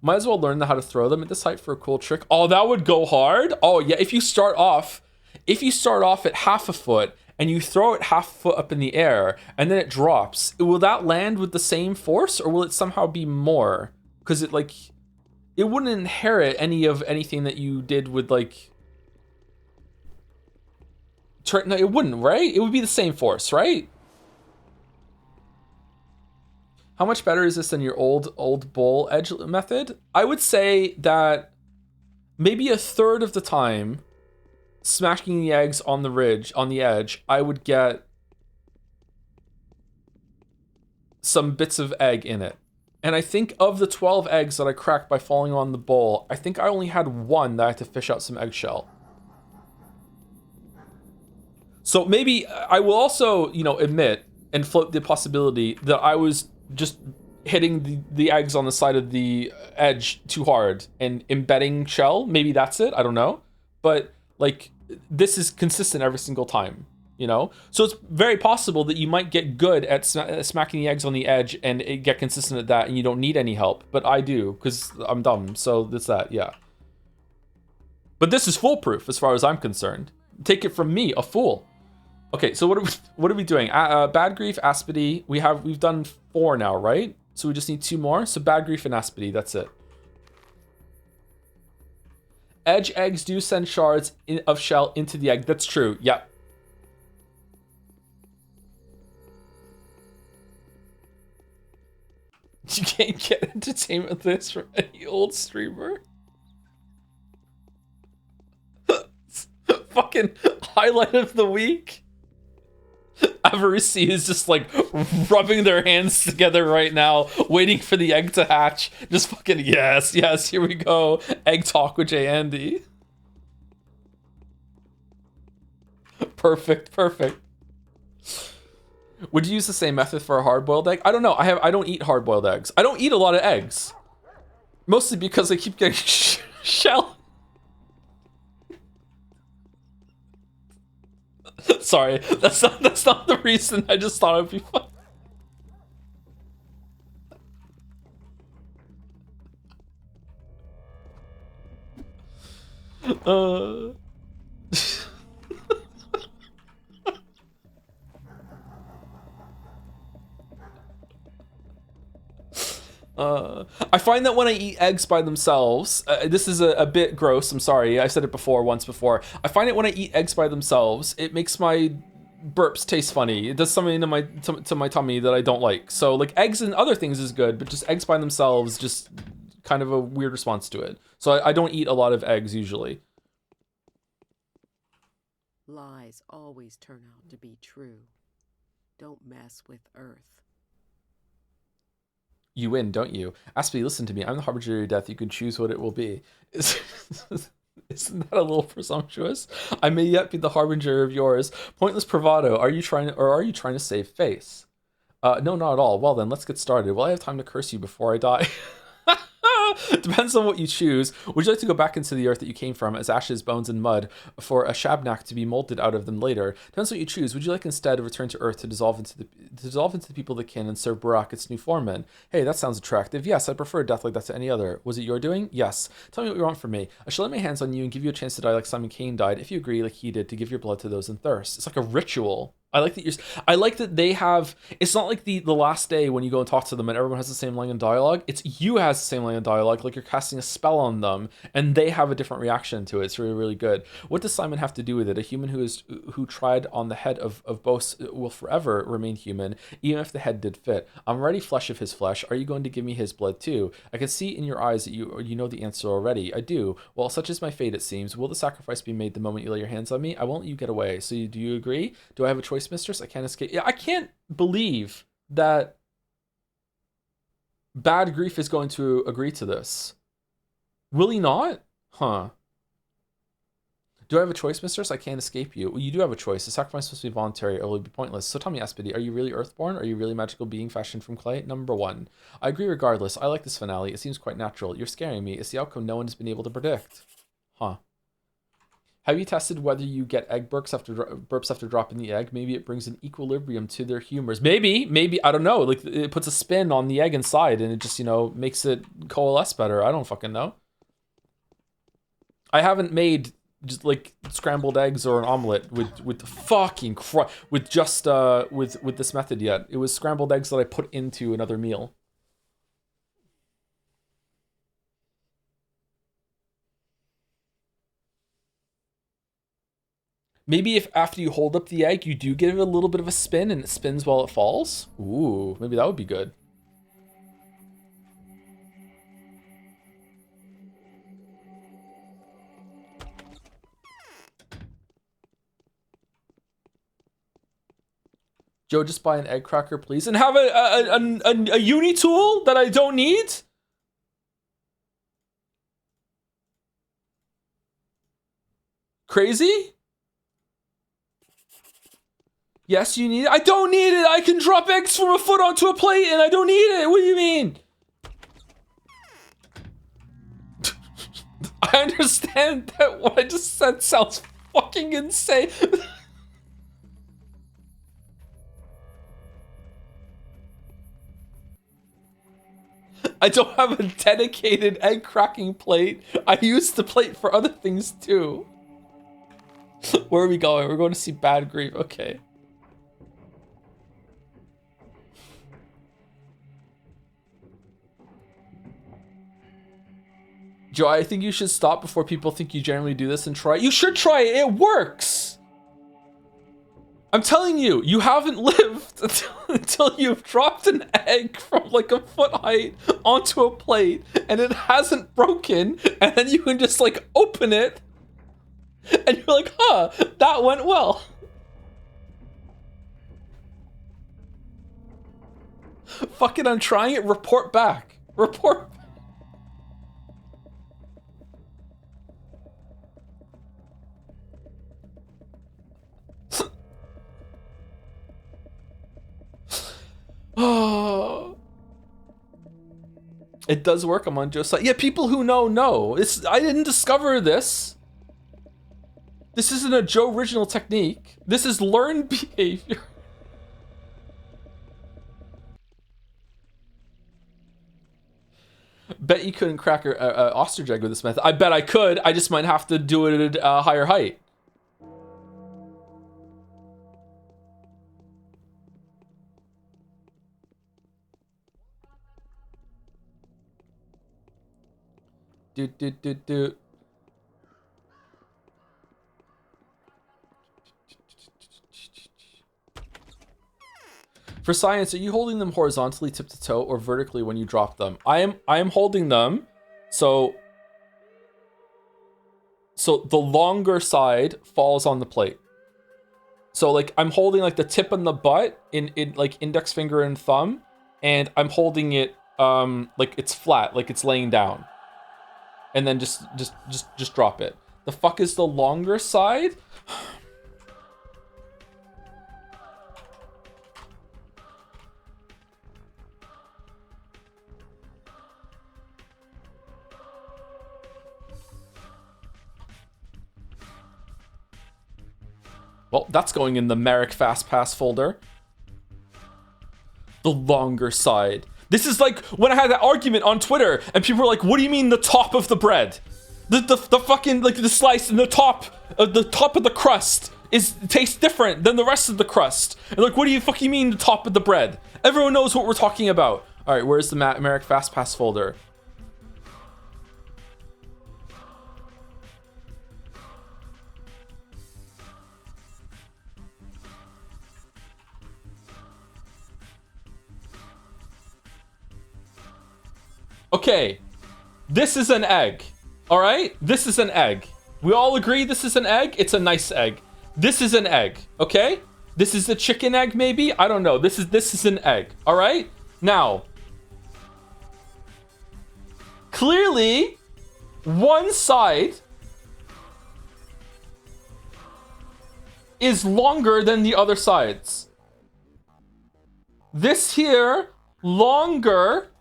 Might as well learn how to throw them at this height for a cool trick. Oh, that would go hard. Oh yeah, if you start off at half a foot and you throw it half a foot up in the air and then it drops, will that land with the same force or will it somehow be more? Because it wouldn't inherit anything that you did with like. No, it wouldn't, right? It would be the same force, right? How much better is this than your old bowl edge method? I would say that maybe a third of the time, smashing the eggs on the ridge, on the edge, I would get some bits of egg in it. And I think of the 12 eggs that I cracked by falling on the bowl, I think I only had one that I had to fish out some eggshell. So maybe I will also, you know, admit and float the possibility that I was just hitting the eggs on the side of the edge too hard and embedding shell. Maybe that's it. I don't know. But like, this is consistent every single time, you know? So it's very possible that you might get good at smacking the eggs on the edge and get consistent at that and you don't need any help. But I do, because I'm dumb. So that's that, yeah. But this is foolproof as far as I'm concerned. Take it from me, a fool. Okay, so what are we doing? Bad Grief, Aspity. We've done 4 now, right? So we just need 2 more. So Bad Grief and Aspity, that's it. Edge eggs do send shards of shell into the egg. That's true. Yep. You can't get entertainment with this from any old streamer. Fucking highlight of the week. Avarisi is just like rubbing their hands together right now, waiting for the egg to hatch. Just fucking yes, here we go. Egg talk with J. Andy. Perfect. Would you use the same method for a hard-boiled egg? I don't know. I don't eat hard-boiled eggs. I don't eat a lot of eggs. Mostly because I keep getting shell. Sorry, that's not the reason. I just thought it'd be fun. I find that when I eat eggs by themselves, this is a bit gross, I'm sorry, I said it once before. I find it when I eat eggs by themselves, it makes my burps taste funny. It does something to my tummy that I don't like. So like eggs and other things is good, but just eggs by themselves, just kind of a weird response to it. So I don't eat a lot of eggs usually. Lies always turn out to be true. Don't mess with Earth. You win, don't you? Aspie, listen to me. I'm the harbinger of your death. You can choose what it will be. Isn't that a little presumptuous? I may yet be the harbinger of yours. Pointless bravado. Are you trying to save face? No, not at all. Well then, let's get started. Will I have time to curse you before I die? Depends on what you choose. Would you like to go back into the earth that you came from as ashes, bones, and mud for a shabnak to be molded out of them later? Depends what you choose. Would you like instead to return to earth to dissolve into the people that can and serve Barak, its new foreman? Hey, that sounds attractive. Yes, I prefer a death like that to any other. Was it your doing? Yes. Tell me what you want from me. I shall lay my hands on you and give you a chance to die like Simon Cain died, if you agree, like he did, to give your blood to those in thirst. It's like a ritual. I like that they have, it's not like the last day when you go and talk to them and everyone has the same line of dialogue. It's you has the same line of dialogue, like you're casting a spell on them and they have a different reaction to it. It's really, really good. What does Simon have to do with it? A human who tried on the head of both will forever remain human, even if the head did fit. I'm already flesh of his flesh. Are you going to give me his blood too? I can see in your eyes that you know the answer already. I do. Well, such is my fate, it seems. Will the sacrifice be made the moment you lay your hands on me? I won't let you get away. So do you agree? Do I have a choice, mistress? I can't escape. Yeah, I can't believe that Bad Grief is going to agree to this. Will he not? Huh. Do I have a choice, mistress? I can't escape you. Well, you do have a choice. The sacrifice must be voluntary or will be pointless. So tell me, Aspity, are you really Earthborn? Are you really a magical being fashioned from clay? Number 1. I agree regardless. I like this finale. It seems quite natural. You're scaring me. It's the outcome no one has been able to predict. Huh. Have you tested whether you get egg burps after dropping the egg? Maybe it brings an equilibrium to their humors. Maybe, I don't know. Like it puts a spin on the egg inside and it just, makes it coalesce better. I don't fucking know. I haven't made just like scrambled eggs or an omelet with this method yet. It was scrambled eggs that I put into another meal. Maybe if after you hold up the egg, you do give it a little bit of a spin and it spins while it falls. Ooh, maybe that would be good. Joe, just buy an egg cracker, please, and have a uni tool that I don't need. Crazy? Yes, you need it. I don't need it. I can drop eggs from a foot onto a plate, and I don't need it. What do you mean? I understand that what I just said sounds fucking insane. I don't have a dedicated egg cracking plate. I use the plate for other things too. Where are we going? We're going to see Bad Grief. Okay. Joe, I think you should stop before people think you generally do this and try it. You should try it. It works. I'm telling you, you haven't lived until you've dropped an egg from like a foot height onto a plate and it hasn't broken, and then you can just like open it and you're like, huh, that went well. Fuck it, I'm trying it. Report back. Report back. Oh, it does work. I'm on Joe's side. Yeah, people who know. I didn't discover this. This isn't a Joe original technique. This is learned behavior. Bet you couldn't crack an ostrich egg with this method. I bet I could. I just might have to do it at a higher height. Do. For science, are you holding them horizontally tip to toe or vertically when you drop them? I am holding them so the longer side falls on the plate. So like I'm holding like the tip and the butt in like index finger and thumb, and I'm holding it like it's flat, like it's laying down. And then just drop it. The fuck is the longer side? Well, that's going in the Merrick Fast Pass folder. The longer side. This is like when I had that argument on Twitter and people were like, what do you mean the top of the bread? The fucking, like the slice and the top of the crust tastes different than the rest of the crust. And like, what do you fucking mean the top of the bread? Everyone knows what we're talking about. All right, where's the Merrick Fast Pass folder? Okay, this is an egg, all right? This is an egg. We all agree this is an egg? It's a nice egg. This is an egg, okay? This is a chicken egg, maybe? I don't know. This is an egg, all right? Now, clearly, one side is longer than the other sides. This here, longer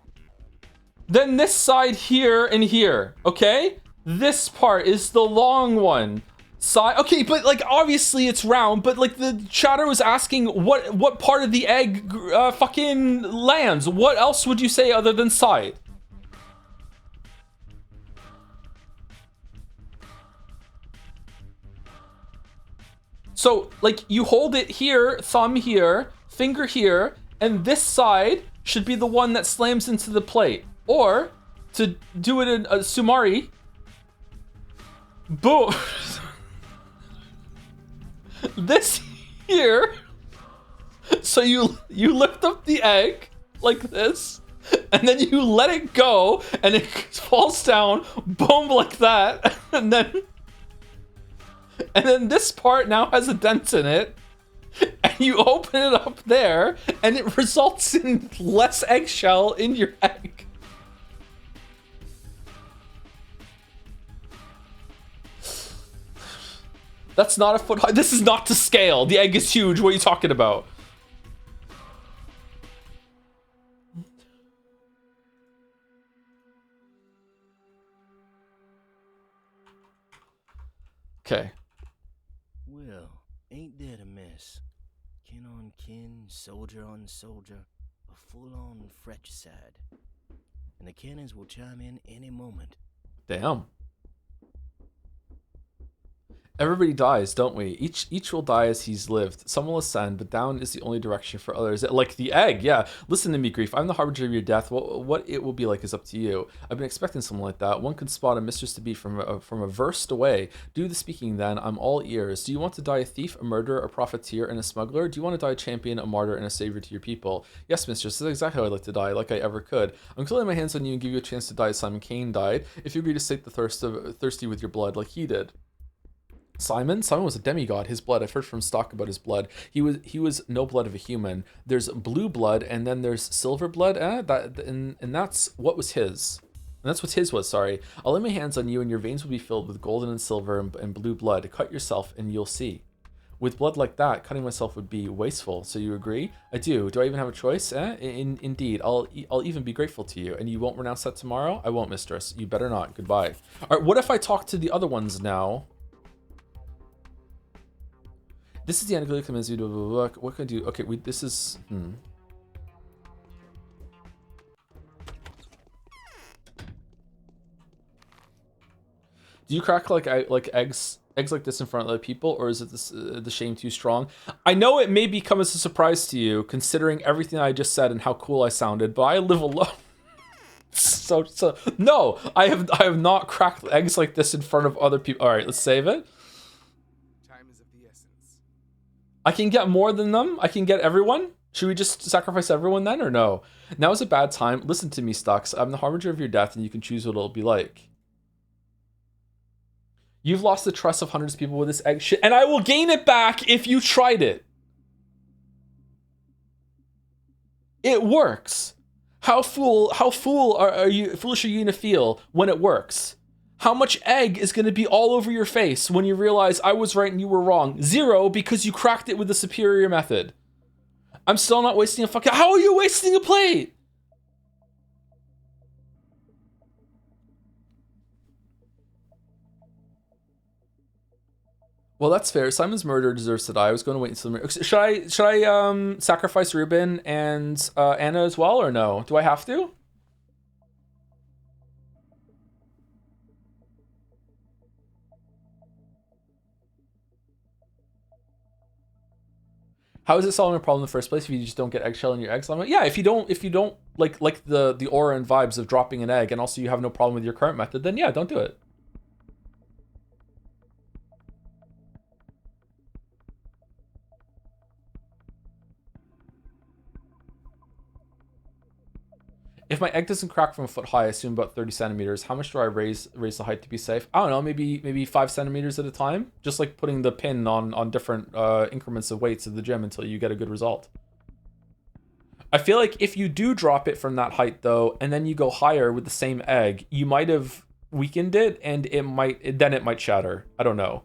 then this side here and here, okay? This part is the long one. Side, okay, but like obviously it's round, but like the chatter was asking what part of the egg fucking lands. What else would you say other than side? So like you hold it here, thumb here, finger here, and this side should be the one that slams into the plate. Or, to do it in a Sumari, boom. This here, so you lift up the egg like this, and then you let it go, and it falls down, boom, like that, and then this part now has a dent in it, And you open it up there, and it results in less eggshell in your egg. That's not a foot high. This is not to scale. The egg is huge. What are you talking about? Okay. Well, ain't that a mess? Kin on kin, soldier on soldier, a full-on fratricide. And the cannons will chime in any moment. Damn. Everybody dies, don't we? Each will die as he's lived. Some will ascend, but down is the only direction for others. Like the egg, yeah. Listen to me, Grief. I'm the harbinger of your death. What it will be like is up to you. I've been expecting something like that. One could spot a mistress-to-be from a verst away. Do the speaking then. I'm all ears. Do you want to die a thief, a murderer, a profiteer, and a smuggler? Do you want to die a champion, a martyr, and a savior to your people? Yes, mistress. This is exactly how I'd like to die, like I ever could. I'm going to lay my hands on you and give you a chance to die as Simon Kane died, if you agree to sate the thirsty with your blood like he did. Simon was a demigod. His blood, I've heard from Stock about his blood. He was no blood of a human. There's blue blood, and then there's silver blood. And that's what was his. And that's what his was, sorry. I'll lay my hands on you, and your veins will be filled with golden and silver and blue blood. Cut yourself, and you'll see. With blood like that, cutting myself would be wasteful. So you agree? I do. Do I even have a choice? Indeed. I'll even be grateful to you. And you won't renounce that tomorrow? I won't, mistress. You better not. Goodbye. All right, what if I talk to the other ones now? This is the end of commands you to what can I do? Okay, this is Do you crack like eggs like this in front of other people, or is it the shame too strong? I know it may become as a surprise to you, considering everything I just said and how cool I sounded, but I live alone. so no, I have not cracked eggs like this in front of other people. All right, let's save it. I can get more than them. I can get everyone. Should we just sacrifice everyone then, or no? Now is a bad time. Listen to me, Stux. I'm the harbinger of your death, and you can choose what it'll be like. You've lost the trust of hundreds of people with this egg shit, and I will gain it back if you tried it. It works. How foolish are you gonna feel when it works? How much egg is going to be all over your face when you realize I was right and you were wrong? 0, because you cracked it with the superior method. I'm still not wasting a fucking... How are you wasting a plate? Well, that's fair. Simon's murder deserves to die. I was going to wait until... Should I sacrifice Ruben and Anna as well, or no? Do I have to? How is it solving a problem in the first place if you just don't get eggshell in your eggs? I'm like, yeah, if you don't like the aura and vibes of dropping an egg, and also you have no problem with your current method, then yeah, don't do it. If my egg doesn't crack from a foot high, I assume about 30 centimeters. How much do I raise the height to be safe? I don't know, maybe 5 centimeters at a time. Just like putting the pin on different increments of weights at the gym until you get a good result. I feel like if you do drop it from that height though, and then you go higher with the same egg, you might have weakened it, and it might shatter. I don't know.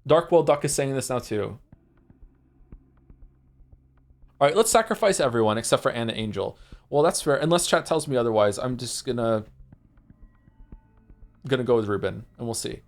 Darkwell Duck is saying this now too. All right, let's sacrifice everyone except for Anna Angel. Well, that's fair. Unless chat tells me otherwise, I'm just gonna go with Ruben, and we'll see.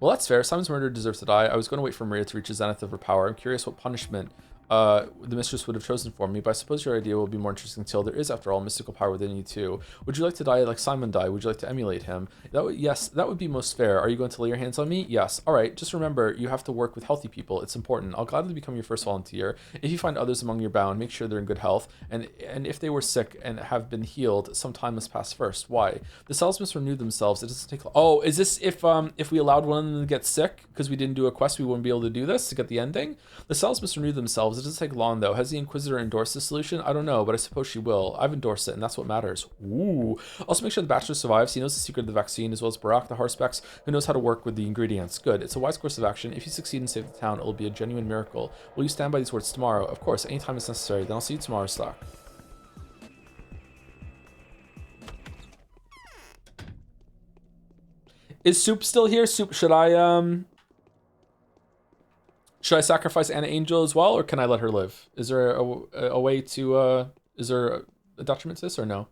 Well, that's fair. Simon's murder deserves to die. I was going to wait for Maria to reach the zenith of her power. I'm curious what punishment the mistress would have chosen for me, but I suppose your idea will be more interesting still. There is, after all, mystical power within you too. Would you like to die like Simon died? Would you like to emulate him? Yes, that would be most fair. Are you going to lay your hands on me? Yes. All right, just remember, you have to work with healthy people. It's important. I'll gladly become your first volunteer. If you find others among your bound, make sure they're in good health, and if they were sick and have been healed, some time must pass first. Why? The cells must renew themselves. It doesn't take... Oh, is this if we allowed one of them to get sick because we didn't do a quest, we wouldn't be able to do this to get the ending? The cells must renew themselves. themselves. It doesn't take long, though. Has the Inquisitor endorsed this solution? I don't know, but I suppose she will. I've endorsed it, and that's what matters. Ooh. Also, make sure the Bachelor survives. He knows the secret of the vaccine, as well as Barack, the Harspecks, who knows how to work with the ingredients. Good. It's a wise course of action. If you succeed and save the town, it will be a genuine miracle. Will you stand by these words tomorrow? Of course, anytime it's necessary. Then I'll see you tomorrow, Slack. Is Soup still here? Soup, should I sacrifice Anna Angel as well, or can I let her live? Is there a way to, is there a detriment to this, or no?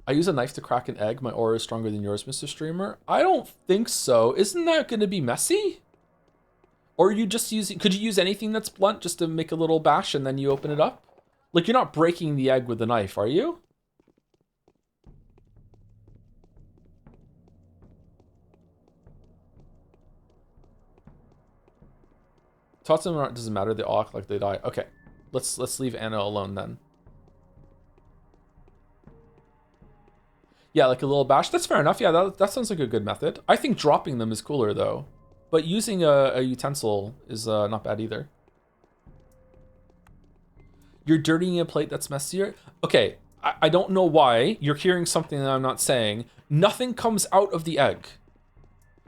I use a knife to crack an egg. My aura is stronger than yours, Mr. Streamer. I don't think so. Isn't that going to be messy? Or are you just using, could you use anything that's blunt just to make a little bash and then you open it up? Like, you're not breaking the egg with a knife, are you? Talk to them, doesn't matter. They all act like they die. Okay, let's leave Anna alone then. Yeah, like a little bash. That's fair enough. Yeah, that sounds like a good method. I think dropping them is cooler though, but using a utensil is not bad either. You're dirtying a plate that's messier. Okay, I don't know why you're hearing something that I'm not saying. Nothing comes out of the egg.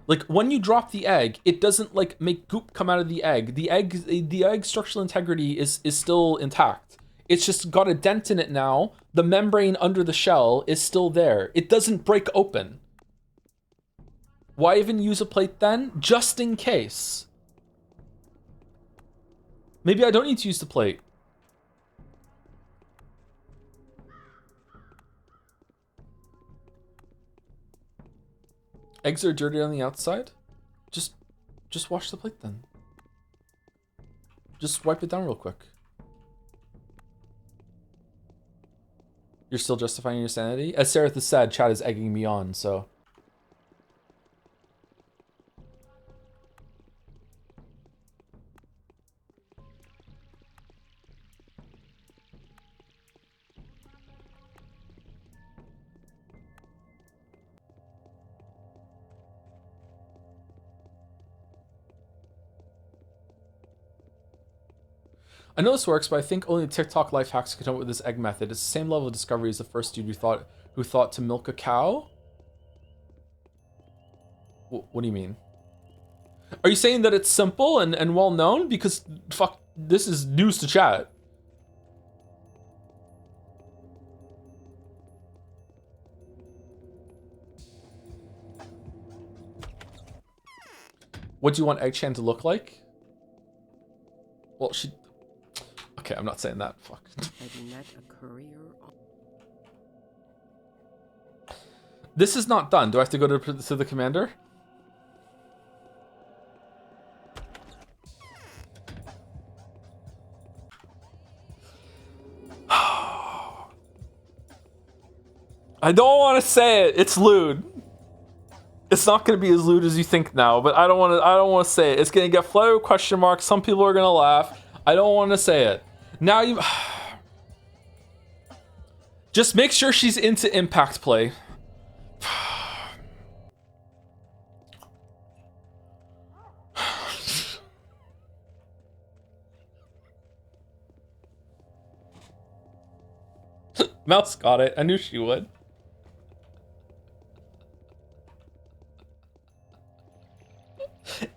Like, when you drop the egg, it doesn't, like, make goop come out of the egg. The egg structural integrity is still intact. It's just got a dent in it now. The membrane under the shell is still there. It doesn't break open. Why even use a plate then? Just in case. Maybe I don't need to use the plate. Eggs are dirty on the outside? Just wash the plate then. Just wipe it down real quick. You're still justifying your sanity? As Sereth has said, chat is egging me on, so... I know this works, but I think only TikTok life hacks can come up with this egg method. It's the same level of discovery as the first dude who thought to milk a cow. What do you mean? Are you saying that it's simple and well known? Because fuck, this is news to chat. What do you want Egg Chan to look like? Well, she... Okay, I'm not saying that. Fuck. Have you met a courier? This is not done. Do I have to go to the commander? I don't want to say it. It's lewd. It's not going to be as lewd as you think now, but I don't want to say it. It's going to get flooded with question marks. Some people are going to laugh. I don't want to say it. Now you... Just make sure she's into impact play. Mouse got it. I knew she would.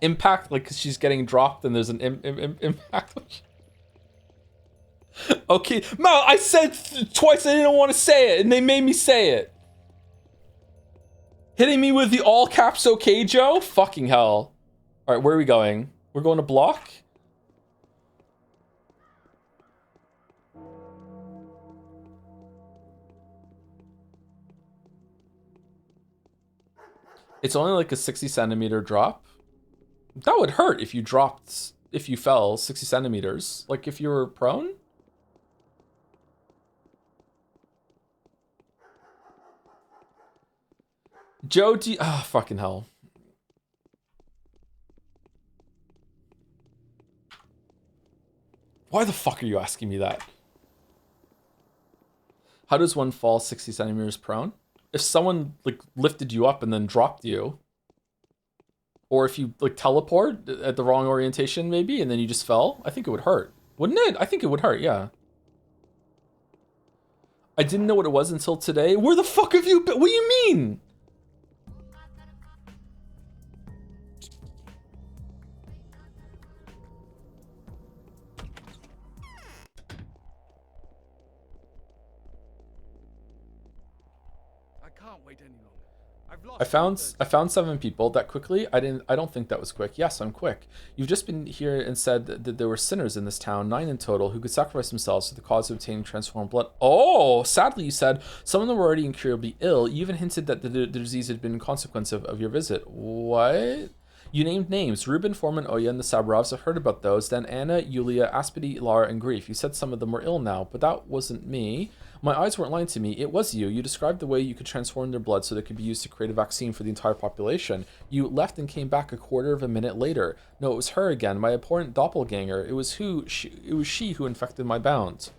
Impact, like, 'cause she's getting dropped and there's an impact. Okay, Mal, I said twice I didn't want to say it, and they made me say it. Hitting me with the all caps okay, Joe? Fucking hell. All right, where are we going? We're going to block? It's only like a 60 centimeter drop. That would hurt if you fell 60 centimeters. Like if you were prone? Joe, fucking hell. Why the fuck are you asking me that? How does one fall 60 centimeters prone? If someone like lifted you up and then dropped you, Or if you like teleport at the wrong orientation maybe, and then you just fell, I think it would hurt. Wouldn't it? I think it would hurt, yeah. I didn't know what it was until today. Where the fuck have you been? What do you mean? I can't wait any longer. I've lost I found 7 people that quickly. I don't think that was quick. Yes, I'm quick. You've just been here and said that there were sinners in this town, 9 in total, who could sacrifice themselves for the cause of obtaining transformed blood. Oh, sadly, you said some of them were already incurably ill. You even hinted that the disease had been a consequence of your visit. What? You named names. Reuben, Foreman, Oya, and the Sabarovs. I've heard about those. Then Anna, Yulia, Aspidi, Lara, and Grief. You said some of them were ill now, but that wasn't me. My eyes weren't lying to me. It was you. You described the way you could transform their blood so that it could be used to create a vaccine for the entire population. You left and came back a quarter of a minute later. No, it was her again, my abhorrent doppelganger. It was she who infected my bound.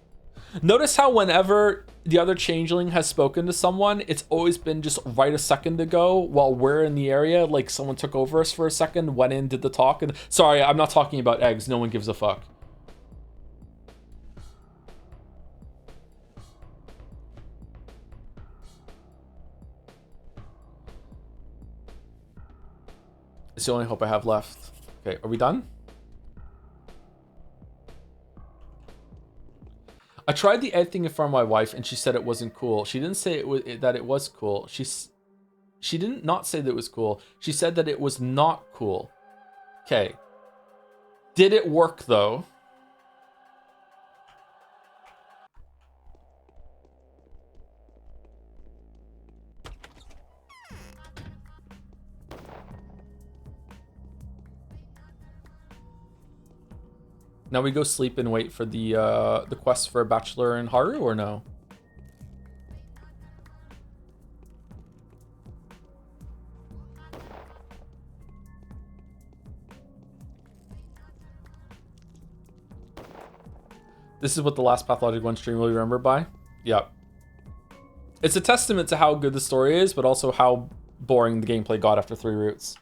Notice how whenever the other changeling has spoken to someone, it's always been just right a second ago while we're in the area. Like someone took over us for a second, went in, did the talk. And sorry, I'm not talking about eggs. No one gives a fuck. It's the only hope I have left. Okay, are we done? I tried the egg thing in front of my wife, and she said it wasn't cool. She didn't say that it was cool. She didn't not say that it was cool. She said that it was not cool. Okay. Did it work though? Now we go sleep and wait for the quest for a bachelor in Haru, or no? This is what the last Pathologic 1 stream will be remembered by? Yep. It's a testament to how good the story is, but also how boring the gameplay got after 3 routes.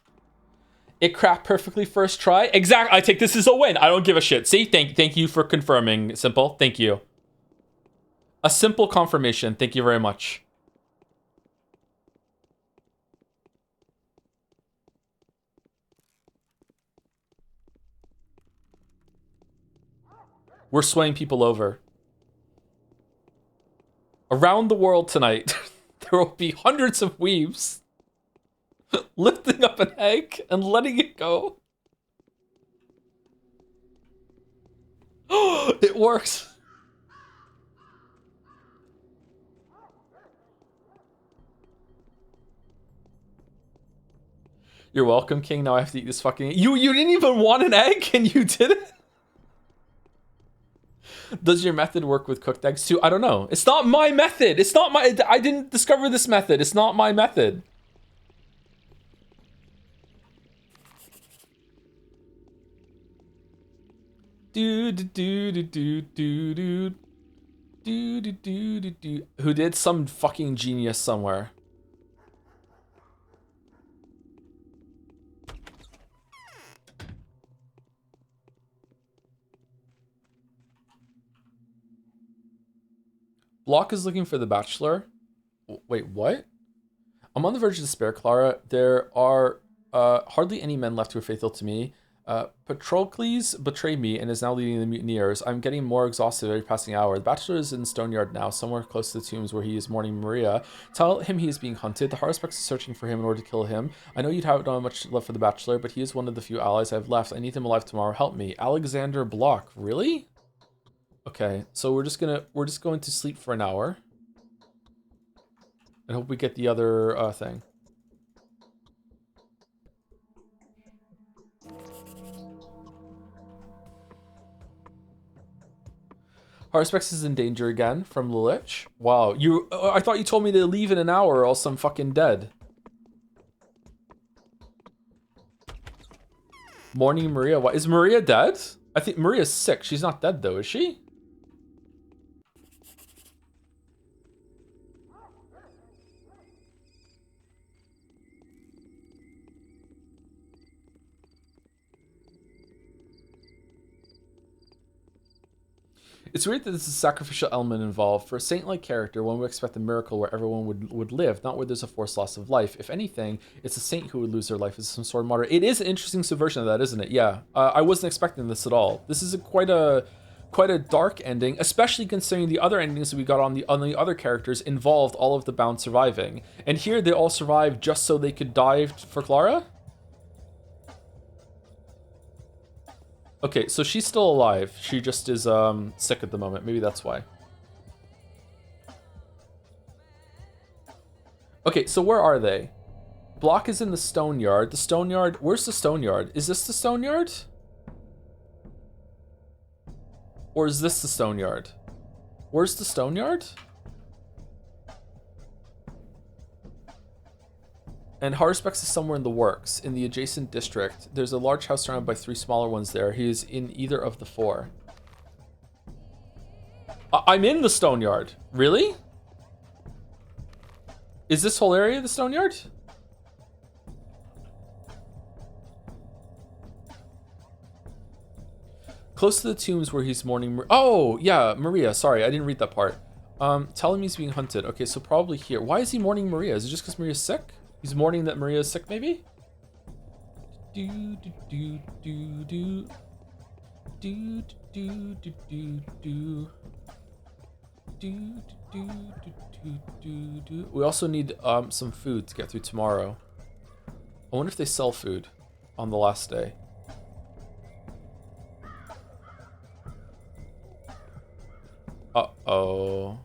It cracked perfectly first try. Exactly. I take this as a win. I don't give a shit. See, thank you for confirming, Simple. Thank you. A simple confirmation. Thank you very much. We're swaying people over. Around the world tonight, there will be hundreds of weaves lifting up an egg and letting it go. It works. You're welcome, King. Now I have to eat this fucking... You didn't even want an egg and you did it? Does your method work with cooked eggs too? I don't know. It's not my method. It's not my... I didn't discover this method. It's not my method. Who did? Some fucking genius somewhere. Block is looking for the Bachelor. Wait, what? I'm on the verge of despair, Clara. There are hardly any men left who are faithful to me. Patrocles betrayed me and is now leading the mutineers. I'm getting more exhausted every passing hour. The Bachelor is in Stoneyard now, somewhere close to the tombs where he is mourning Maria. Tell him he is being hunted. The Haruspex is searching for him in order to kill him. I know you'd have not much love for the Bachelor, but he is one of the few allies I have left. I need him alive tomorrow. Help me. Alexander Block. Really? Okay, so we're just going to sleep for an hour. And hope we get the other thing. Harspex is in danger again from Lilich. Wow, I thought you told me to leave in an hour or else I'm fucking dead. Morning Maria. What, is Maria dead? I think Maria's sick. She's not dead though, is she? It's weird that there's a sacrificial element involved. For a saint-like character, one would expect a miracle where everyone would live, not where there's a forced loss of life. If anything, it's a saint who would lose their life as some sort of martyr. It is an interesting subversion of that, isn't it? Yeah. I wasn't expecting this at all. This is quite a dark ending, especially considering the other endings that we got on the other characters involved all of the bound surviving. And here they all survived just so they could die for Clara? Okay, so she's still alive. She just is sick at the moment. Maybe that's why. Okay, so where are they? Block is in the stone yard. The stone yard, where's the stone yard? Is this the stone yard? Or is this the stone yard? Where's the stone yard? And Harspex is somewhere in the works, in the adjacent district. There's a large house surrounded by 3 smaller ones there. He is in either of the 4. I'm in the stone yard. Really? Is this whole area the stone yard? Close to the tombs where he's mourning. Oh, yeah, Maria. Sorry, I didn't read that part. Tell him he's being hunted. Okay, so probably here. Why is he mourning Maria? Is it just because Maria's sick? He's mourning that Maria is sick, maybe? Do do do do do do do do do do do do do do. We also need some food to get through tomorrow. I wonder if they sell food on the last day. Uh-oh.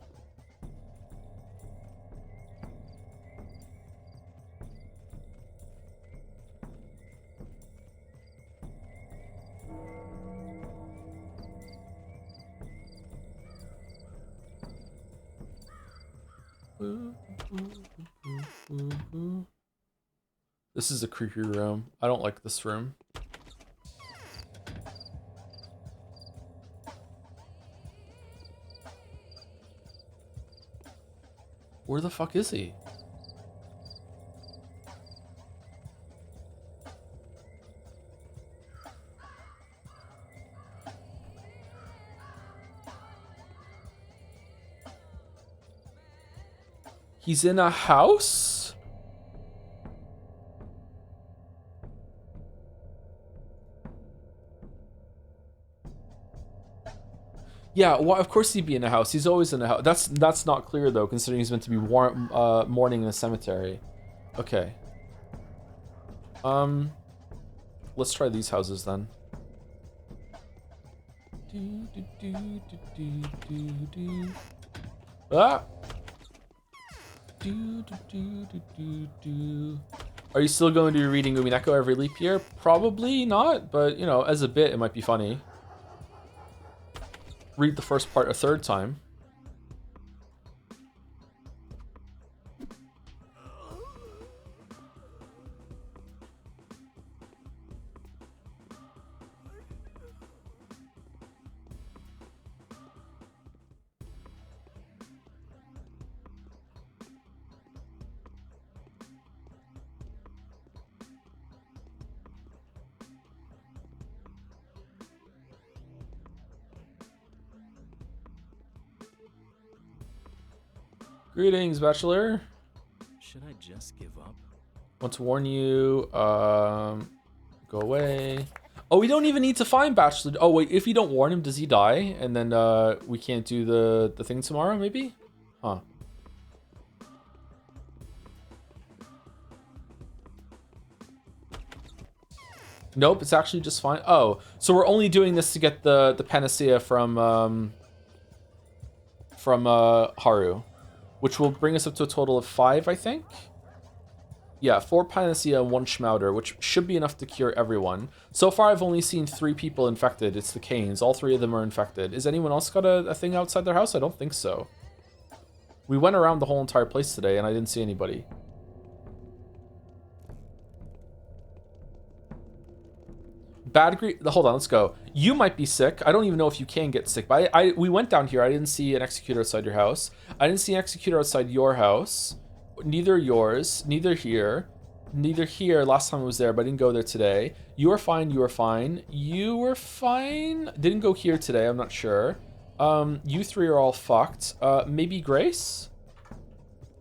This is a creepy room. I don't like this room. Where the fuck is he? He's in a house? Yeah, well, of course he'd be in a house. He's always in a house. That's not clear though, considering he's meant to be mourning in a cemetery. Okay. Let's try these houses then. Ah! Are you still going to be reading Umineko every leap year? Probably not, but you know, as a bit, it might be funny. Read the first part a third time. Greetings, Bachelor. Should I just give up? Want to warn you, go away. Oh, we don't even need to find Bachelor. Oh, wait, if you don't warn him, does he die? And then we can't do the thing tomorrow, maybe? Huh. Nope, it's actually just fine. Oh, so we're only doing this to get the panacea from Haru, which will bring us up to a total of 5, I think. Yeah, 4 panacea and 1 schmauder, which should be enough to cure everyone. So far, I've only seen 3 people infected. It's the Canes. All 3 of them are infected. Is anyone else got a thing outside their house? I don't think so. We went around the whole entire place today, and I didn't see anybody. Hold on, let's go. You might be sick. I don't even know if you can get sick, but we went down here. I didn't see an executor outside your house. I didn't see an executor outside your house. Neither yours, neither here. Neither here last time I was there, but I didn't go there today. You were fine, you were fine. You were fine. Didn't go here today, I'm not sure. You three are all fucked. Maybe Grace?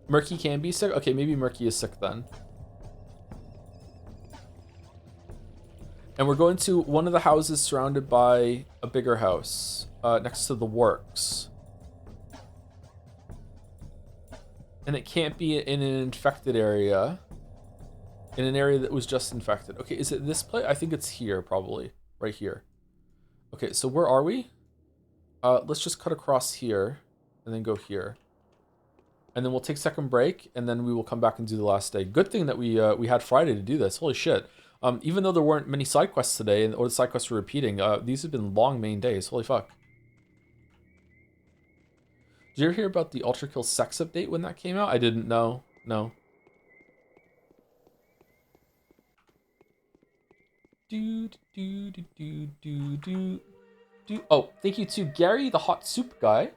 Murky can be sick? Okay, maybe Murky is sick then. And we're going to one of the houses surrounded by a bigger house, next to the works. And it can't be in an infected area. In an area that was just infected. Okay, is it this place? I think it's here, probably. Right here. Okay, so where are we? Let's just cut across here, and then go here. And then we'll take second break, and then we will come back and do the last day. Good thing that we had Friday to do this. Holy shit. Even though there weren't many side quests today, or the side quests were repeating, these have been long main days. Holy fuck. Did you ever hear about the Ultra Kill sex update when that came out? I didn't know. No. Oh, thank you to Gary, the hot soup guy,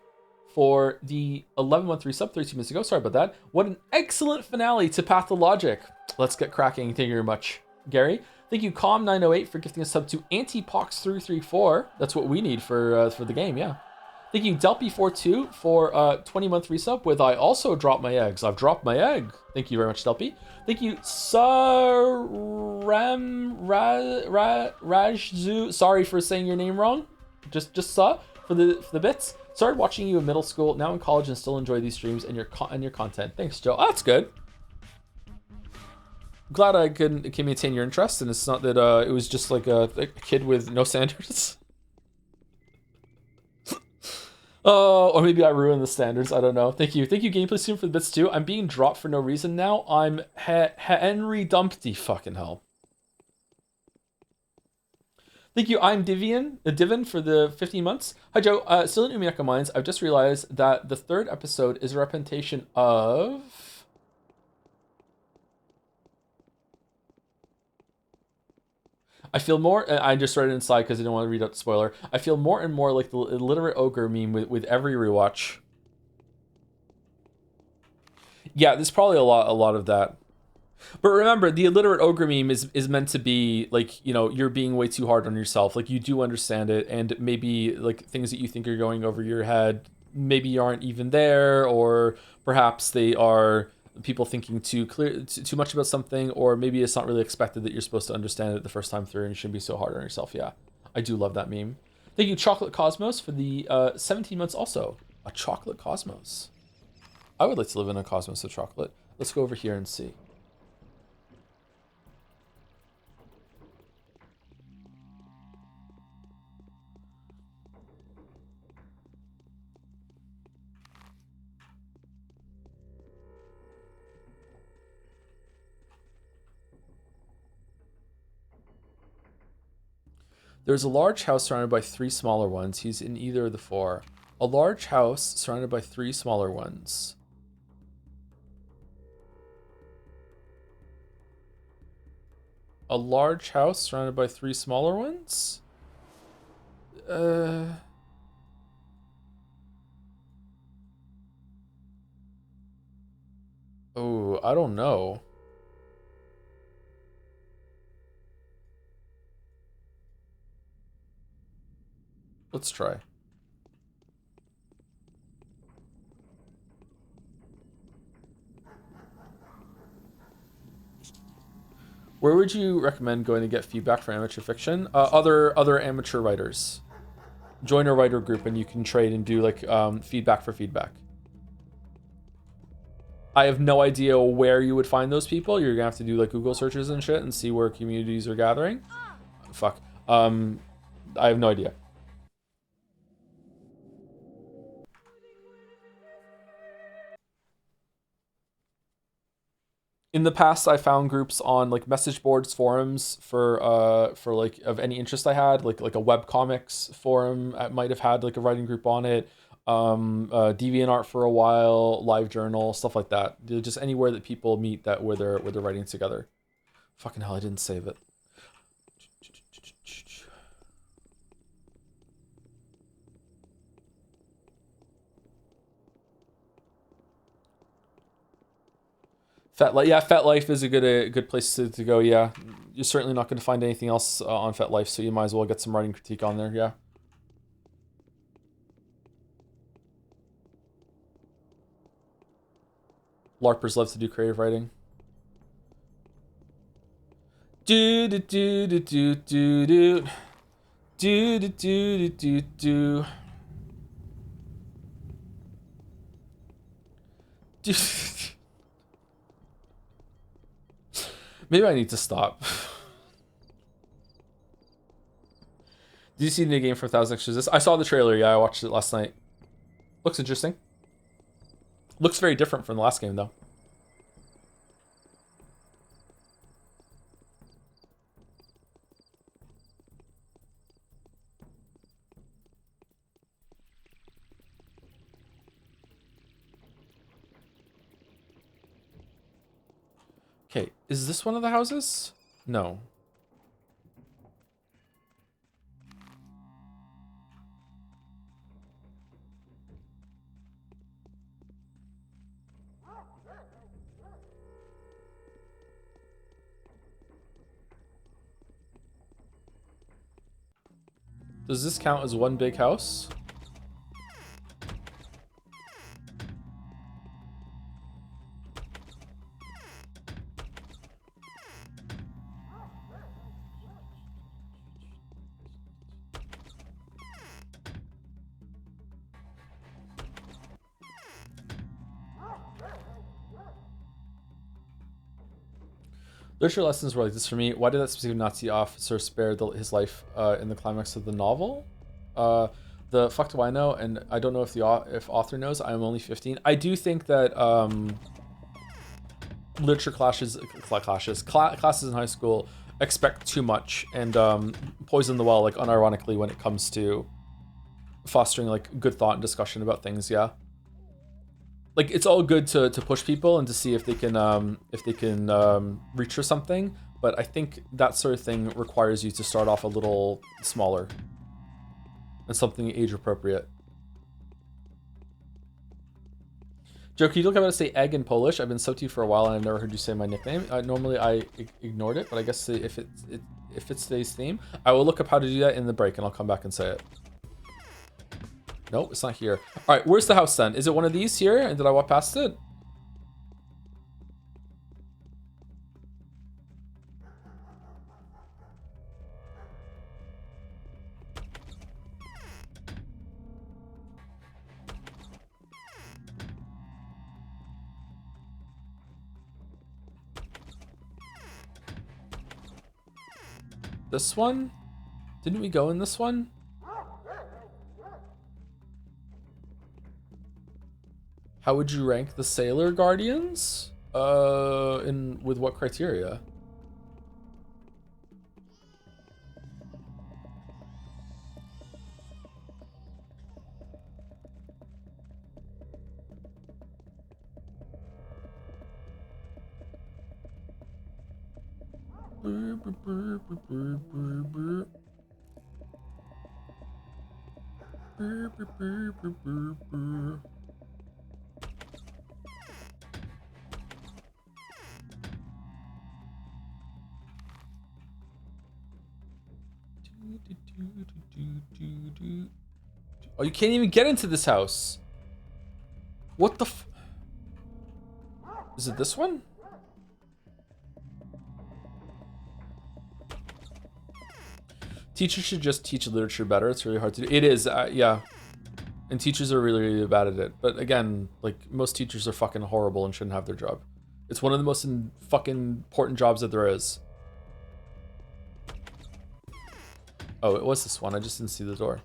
for the 1113 sub 32 minutes ago. Sorry about that. What an excellent finale to Pathologic. Let's get cracking. Thank you very much, Gary. Thank you, Com908, for gifting a sub to Antipox334. That's what we need for the game, yeah. Thank you, Delpy42, for 20-month resub with I also dropped my eggs. I've dropped my egg. Thank you very much, Delpy. Thank you, Rajzu. Sorry for saying your name wrong. Just for the bits. Started watching you in middle school, now in college, and still enjoy these streams and your content. Thanks, Joe. Oh, that's good. Glad I can maintain your interest, and it's not that it was just like a kid with no standards. Oh, or maybe I ruined the standards. I don't know. Thank you, Gameplay Stream, for the bits too. I'm being dropped for no reason now. I'm Henry Dumpty. Fucking hell. Thank you, I'm Divin for the 15 months. Hi, Joe. Still in Umineka Mines. I've just realized that the third episode is a representation of... I feel more... I just read it inside because I didn't want to read out the spoiler. I feel more and more like the illiterate ogre meme with every rewatch. Yeah, there's probably a lot of that. But remember, the illiterate ogre meme is meant to be like, you know, you're being way too hard on yourself. Like, you do understand it, and maybe like things that you think are going over your head maybe aren't even there, or perhaps they are people thinking too much about something, or maybe it's not really expected that you're supposed to understand it the first time through, and you shouldn't be so hard on yourself. Yeah, I do love that meme. Thank you, Chocolate Cosmos, for the 17 months also. A chocolate cosmos. I would like to live in a cosmos of chocolate. Let's go over here and see. There's a large house surrounded by 3 smaller ones. He's in either of the 4. A large house surrounded by 3 smaller ones. A large house surrounded by 3 smaller ones? Oh, I don't know. Let's try. Where would you recommend going to get feedback for amateur fiction? Other amateur writers. Join a writer group and you can trade and do like feedback for feedback. I have no idea where you would find those people. You're gonna have to do like Google searches and shit and see where communities are gathering. Fuck. I have no idea. In the past, I found groups on like message boards, forums for like of any interest I had, like a webcomics forum. I might have had like a writing group on it. DeviantArt for a while, LiveJournal, stuff like that. Just anywhere that people meet that where they're writing together. Fucking hell, I didn't save it. FetLife is a good place to go. Yeah, you're certainly not going to find anything else on FetLife, so you might as well get some writing critique on there. Yeah. LARPers love to do creative writing. Do do do do do do do do do do do do. Maybe I need to stop. Did you see the new game for 1,000 Extras? I saw the trailer. Yeah, I watched it last night. Looks interesting. Looks very different from the last game, though. Okay, is this one of the houses? No. Does this count as one big house? Literature lessons were like this for me. Why did that specific Nazi officer spare his life in the climax of the novel? The fuck do I know? And I don't know if if author knows. I'm only 15. I do think that literature classes in high school expect too much and poison the well, like unironically, when it comes to fostering like good thought and discussion about things. Yeah. Like, it's all good to push people and to see if they can reach for something, but I think that sort of thing requires you to start off a little smaller and something age appropriate. Joe, can you look up how to say egg in Polish? I've been so to you for a while and I've never heard you say my nickname. Normally I ignored it, but I guess if it's today's theme, I will look up how to do that in the break and I'll come back and say it. No, it's not here. All right, where's the house then? Is it one of these here? And did I walk past it? This one? Didn't we go in this one? How would you rank the Sailor Guardians? With what criteria? Oh, you can't even get into this house. What the f... Is it this one? Teachers should just teach literature better. It's really hard to do. It is, yeah. And teachers are really, really bad at it. But again, like, most teachers are fucking horrible and shouldn't have their job. It's one of the most fucking important jobs that there is. Oh, it was this one. I just didn't see the door.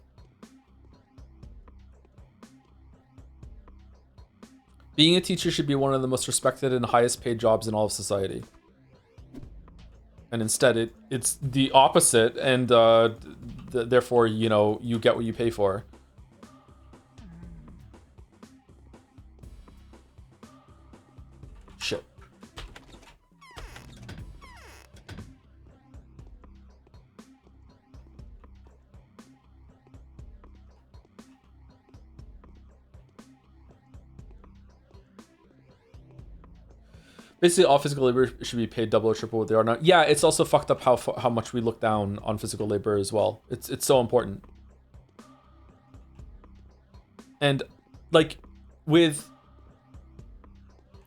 Being a teacher should be one of the most respected and highest paid jobs in all of society. And instead, it's the opposite, and therefore, you know, you get what you pay for. Shit. Basically, all physical labor should be paid double or triple what they are now. Yeah, it's also fucked up how much we look down on physical labor as well. It's so important. And like with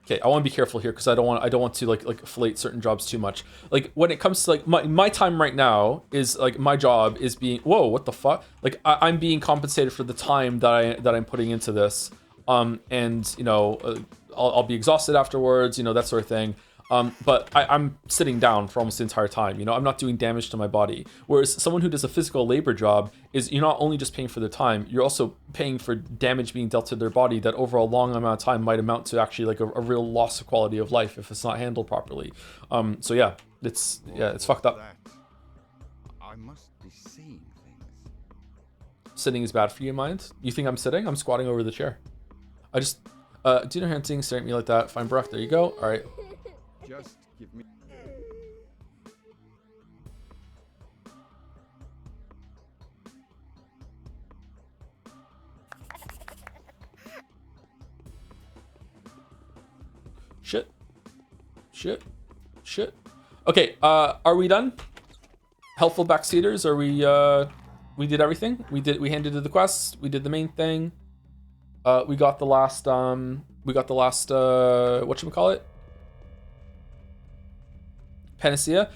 Okay, I want to be careful here because I don't want to like inflate certain jobs too much. Like when it comes to like my time right now is like my job is being what the fuck? Like I'm being compensated for the time that I'm putting into this. And you know I'll be exhausted afterwards, you know, that sort of thing. But I'm sitting down for almost the entire time. You know, I'm not doing damage to my body. Whereas someone who does a physical labor job is you're not only just paying for their time, you're also paying for damage being dealt to their body that over a long amount of time might amount to actually like a real loss of quality of life if it's not handled properly. So yeah, it's fucked up. I must be seeing things. Sitting is bad for you, mind? You think I'm sitting? I'm squatting over the chair. I just dinner hunting, staring at me like that. Fine breath. There you go. All right. Just give me. Shit. Okay, are we done? Helpful backseaters, are we did everything? We handed in the quests, we did the main thing. We got the last whatchamacallit? Panacea.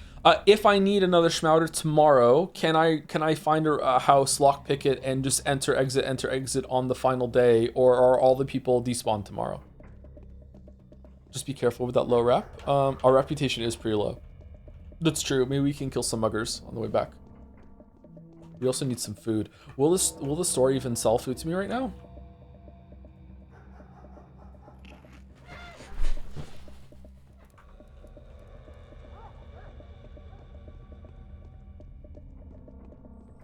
If I need another Schmouder tomorrow, can I find a house, lockpick it, and just enter exit on the final day, or are all the people despawned tomorrow? Just be careful with that low rep. Our reputation is pretty low. That's true. Maybe we can kill some muggers on the way back. We also need some food. Will the store even sell food to me right now?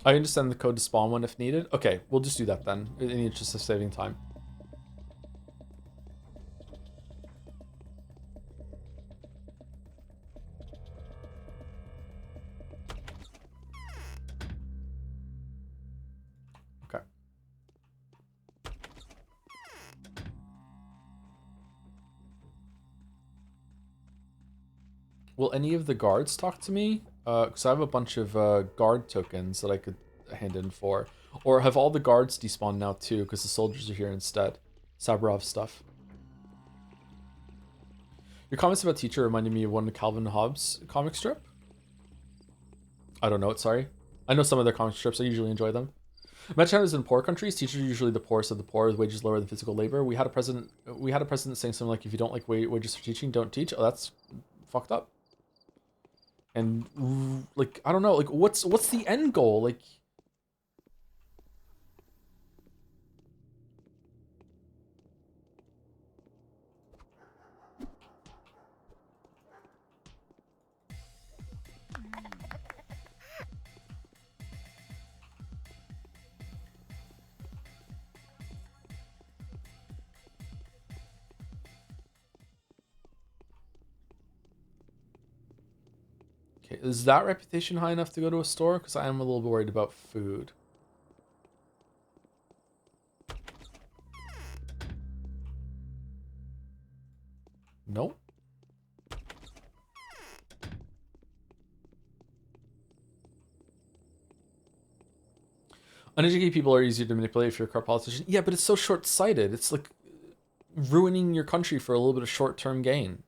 I understand the code to spawn one if needed. Okay, we'll just do that then, in the interest of saving time. Okay. Will any of the guards talk to me? Because I have a bunch of guard tokens that I could hand in for. Or have all the guards despawned now too, because the soldiers are here instead. Saburov stuff. Your comments about teacher reminded me of one Calvin Hobbes comic strip. I don't know it, sorry. I know some of their comic strips, I usually enjoy them. Imagine in poor countries, teachers are usually the poorest of the poor, with wages lower than physical labor. We had a president saying something like, if you don't like wages for teaching, don't teach. Oh, that's fucked up. And like, I don't know, like what's the end goal? Like, okay, is that reputation high enough to go to a store? Because I am a little bit worried about food. Nope. Uneducated people are easier to manipulate if you're a corrupt politician. Yeah, but it's so short-sighted. It's like ruining your country for a little bit of short-term gain.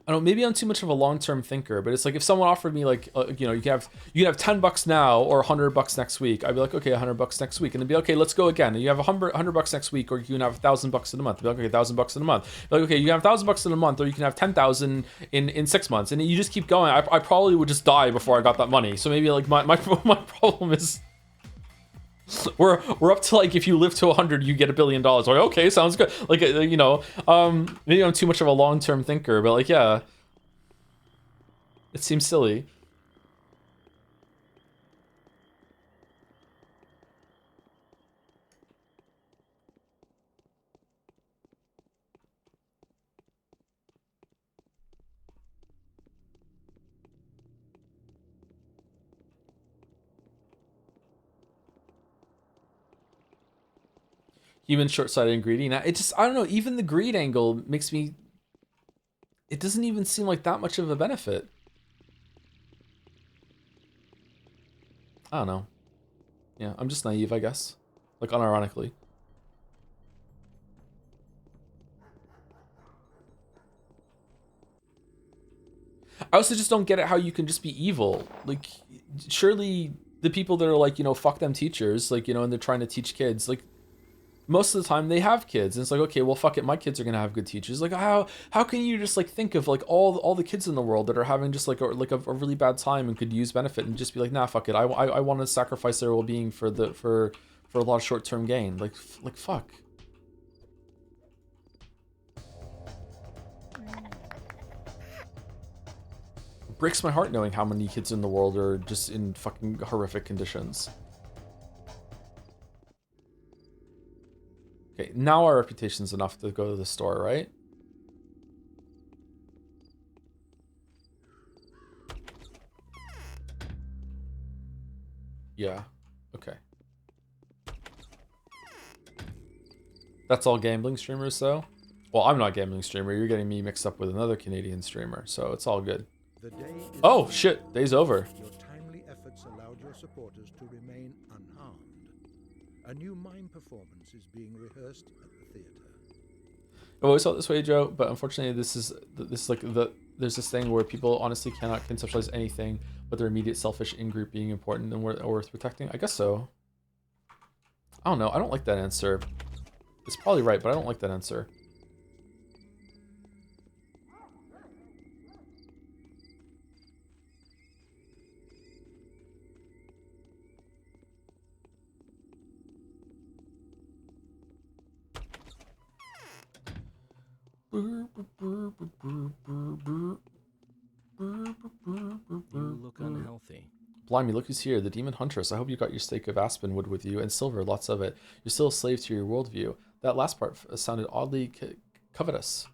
I don't know, maybe I'm too much of a long-term thinker, but it's like if someone offered me like, you know, you can have $10 now or $100 next week. I'd be like, okay, $100 next week, and it'd be okay. Let's go again. And you have $100 next week, or you can have $1,000 in a month. I'd be like, okay, $1,000 in a month. Like, okay, you have $1,000 in a month, or you can have 10,000 in 6 months, and you just keep going. I probably would just die before I got that money. So maybe like my problem is. We're up to like if you live to 100 you get $1 billion. Like, okay, sounds good. Like, you know, maybe I'm too much of a long-term thinker, but like, yeah, it seems silly. Human, short-sighted, and greedy. Now, it just, I don't know, even the greed angle makes me... It doesn't even seem like that much of a benefit. I don't know. Yeah, I'm just naive, I guess. Like, unironically. I also just don't get it how you can just be evil. Like, surely the people that are like, you know, fuck them teachers, like, you know, and they're trying to teach kids, like, most of the time they have kids. And it's like, okay, well, fuck it, my kids are gonna have good teachers. Like, how can you just like think of like all the kids in the world that are having just like a really bad time and could use benefit and just be like, nah, fuck it, I want to sacrifice their well-being for a lot of short-term gain. Like fuck. Breaks my heart knowing how many kids in the world are just in fucking horrific conditions. Okay, now our reputation's enough to go to the store, right? Yeah, okay. That's all gambling streamers, though? Well, I'm not a gambling streamer. You're getting me mixed up with another Canadian streamer, so it's all good. Oh, shit. Day's over. Your timely efforts allowed your supporters to remain unharmed. A new mime performance is being rehearsed at the theater. I've always felt this way, Joe, but unfortunately this is like there's this thing where people honestly cannot conceptualize anything but their immediate selfish in-group being important and worth protecting. I guess so. I don't know. I don't like that answer. It's probably right, but I don't like that answer. You look unhealthy. Blimey, look who's here, the Demon Huntress. I hope you got your steak of aspen wood with you, and silver, lots of it. You're still a slave to your worldview. That last part sounded oddly covetous.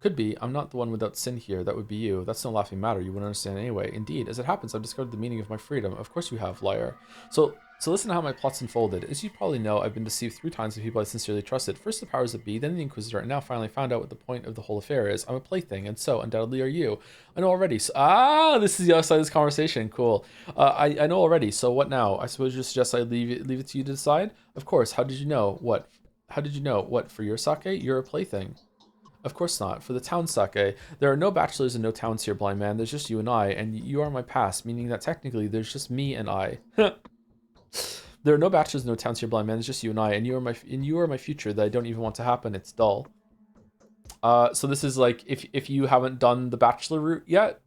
Could be. I'm not the one without sin here. That would be you. That's no laughing matter. You wouldn't understand anyway. Indeed, as it happens, I've discovered the meaning of my freedom. Of course you have, liar. So listen to how my plot's unfolded. As you probably know, I've been deceived 3 times by people I sincerely trusted. First the powers that be, then the Inquisitor, and now finally found out what the point of the whole affair is. I'm a plaything, and so undoubtedly are you. I know already. So, this is the other side of this conversation. Cool. I know already. So what now? I suppose you suggest I leave it to you to decide? Of course. How did you know? What? How did you know? What? For your sake? You're a plaything. Of course not. For the town sake. There are no bachelors and no towns here, blind man. There's just you and I, and you are my past, meaning that technically there's just me and I. There are no bachelors, no towns here, blind man. It's just you and I, and you are my future that I don't even want to happen. It's dull. So this is like if you haven't done the bachelor route yet,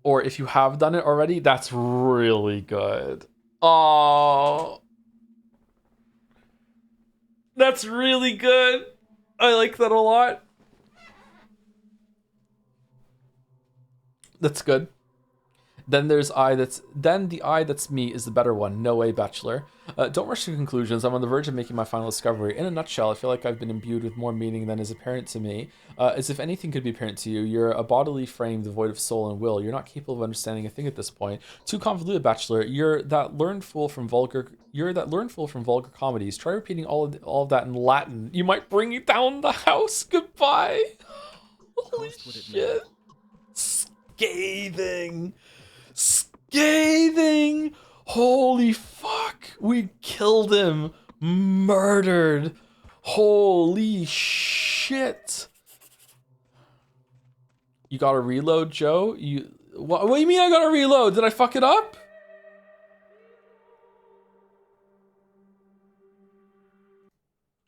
or if you have done it already, that's really good. Oh, that's really good. I like that a lot. That's good. Then the I that's me is the better one. No way, bachelor. Don't rush to conclusions. I'm on the verge of making my final discovery. In a nutshell, I feel like I've been imbued with more meaning than is apparent to me. As if anything could be apparent to you, you're a bodily frame devoid of soul and will. You're not capable of understanding a thing at this point. Too convoluted, bachelor. You're that learned fool from vulgar comedies. Try repeating all of that in Latin. You might bring you down the house. Goodbye. Holy shit. Scathing. Scathing! Holy fuck! We killed him! Murdered! Holy shit! You gotta reload, Joe? What do you mean I gotta reload? Did I fuck it up?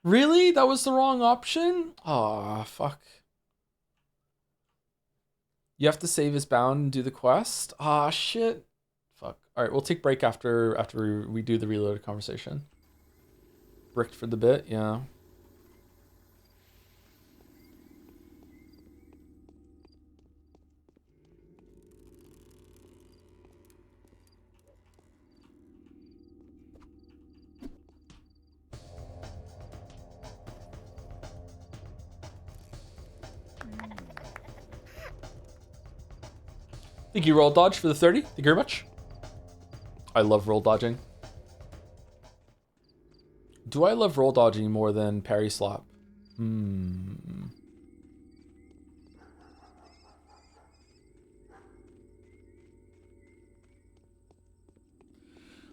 Really? That was the wrong option? Aw, fuck. You have to save as bound and do the quest? Ah, shit. Fuck. Alright, we'll take break after we do the reloaded conversation. Bricked for the bit, yeah. Thank you, Roll Dodge, for the 30. Thank you very much. I love roll dodging. Do I love roll dodging more than parry slap? Hmm.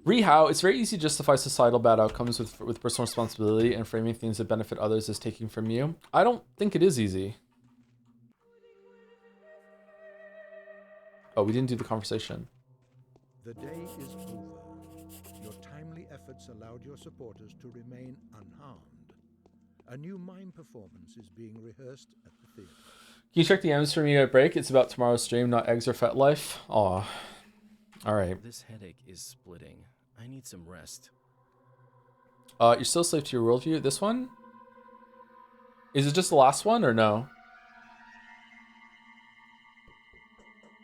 Rehao, it's very easy to justify societal bad outcomes with personal responsibility and framing things that benefit others as taking from you. I don't think it is easy. Oh, we didn't do the conversation. The day is over. Your timely efforts allowed your supporters to remain unharmed. A new mime performance is being rehearsed at the theater. Can you check the M's for me at break? It's about tomorrow's stream, not eggs or fat life. Aw. All right. This headache is splitting. I need some rest. You're still a slave to your worldview. This one? Is it just the last one or no?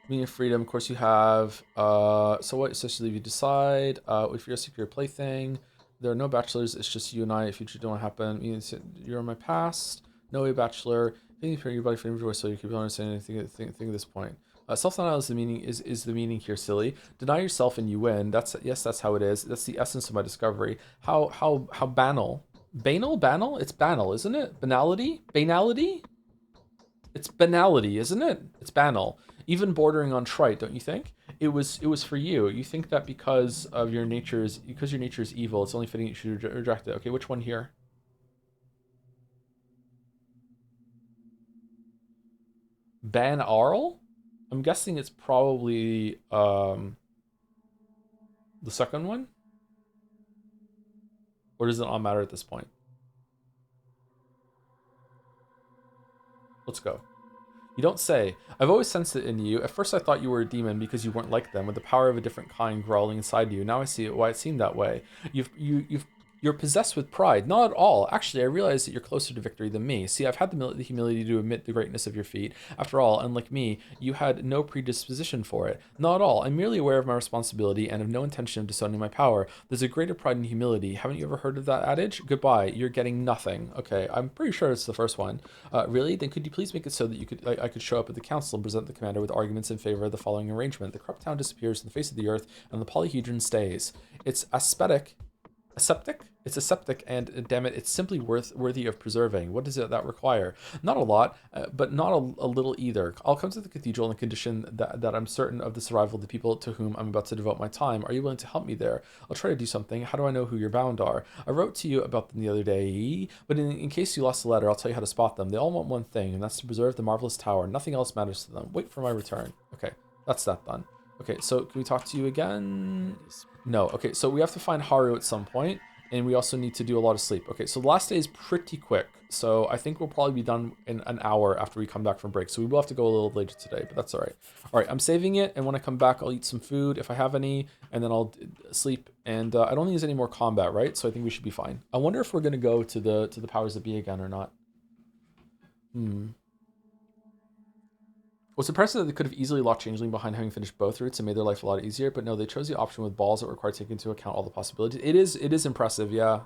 Meaning of freedom, of course you have. So what essentially you decide. If you're a secure plaything, there are no bachelors. It's just you and I. If future don't happen, you're in my past. No way, bachelor. Thinking for your body, freedom, joy. So you keep on understanding anything at this point. Self-denial is the meaning. Is the meaning here, silly? Deny yourself and you win. That's how it is. That's the essence of my discovery. How banal. Banal. It's banal, isn't it? Banality. It's banality, isn't it? It's banal. Even bordering on trite, don't you think? It was for you. You think that because your nature is evil, it's only fitting you should reject it. Okay, which one here? Ban Arl? I'm guessing it's probably the second one? Or does it not matter at this point? Let's go. You don't say. I've always sensed it in you. At first I thought you were a demon because you weren't like them, with the power of a different kind growling inside you. Now I see why it seemed that way. You're possessed with pride. Not at all. Actually, I realize that you're closer to victory than me. See, I've had the humility to admit the greatness of your feat. After all, unlike me, you had no predisposition for it. Not at all. I'm merely aware of my responsibility and have no intention of disowning my power. There's a greater pride in humility. Haven't you ever heard of that adage? Goodbye. You're getting nothing. Okay, I'm pretty sure it's the first one. Really? Then could you please make it so that I could show up at the council and present the commander with arguments in favor of the following arrangement? The corrupt town disappears from the face of the earth, and the polyhedron stays. It's aseptic? It's aseptic, and damn it, it's simply worthy of preserving. What does that require? Not a lot, but not a little either. I'll come to the cathedral on the condition that I'm certain of the survival of the people to whom I'm about to devote my time. Are you willing to help me there? I'll try to do something. How do I know who your bound are? I wrote to you about them the other day, but in case you lost the letter, I'll tell you how to spot them. They all want one thing, and that's to preserve the marvelous tower. Nothing else matters to them. Wait for my return. Okay, that's that done. Okay, so can we talk to you again? No. Okay, so we have to find Haru at some point. And we also need to do a lot of sleep. Okay, so the last day is pretty quick. So I think we'll probably be done in an hour after we come back from break. So we will have to go a little later today, but that's all right. All right, I'm saving it. And when I come back, I'll eat some food if I have any. And then I'll sleep. And I don't think there's any more combat, right? So I think we should be fine. I wonder if we're going to go to the powers that be again or not. Was impressive that they could have easily locked Changeling behind having finished both routes and made their life a lot easier, but no, they chose the option with balls that require taking into account all the possibilities. It is impressive, yeah.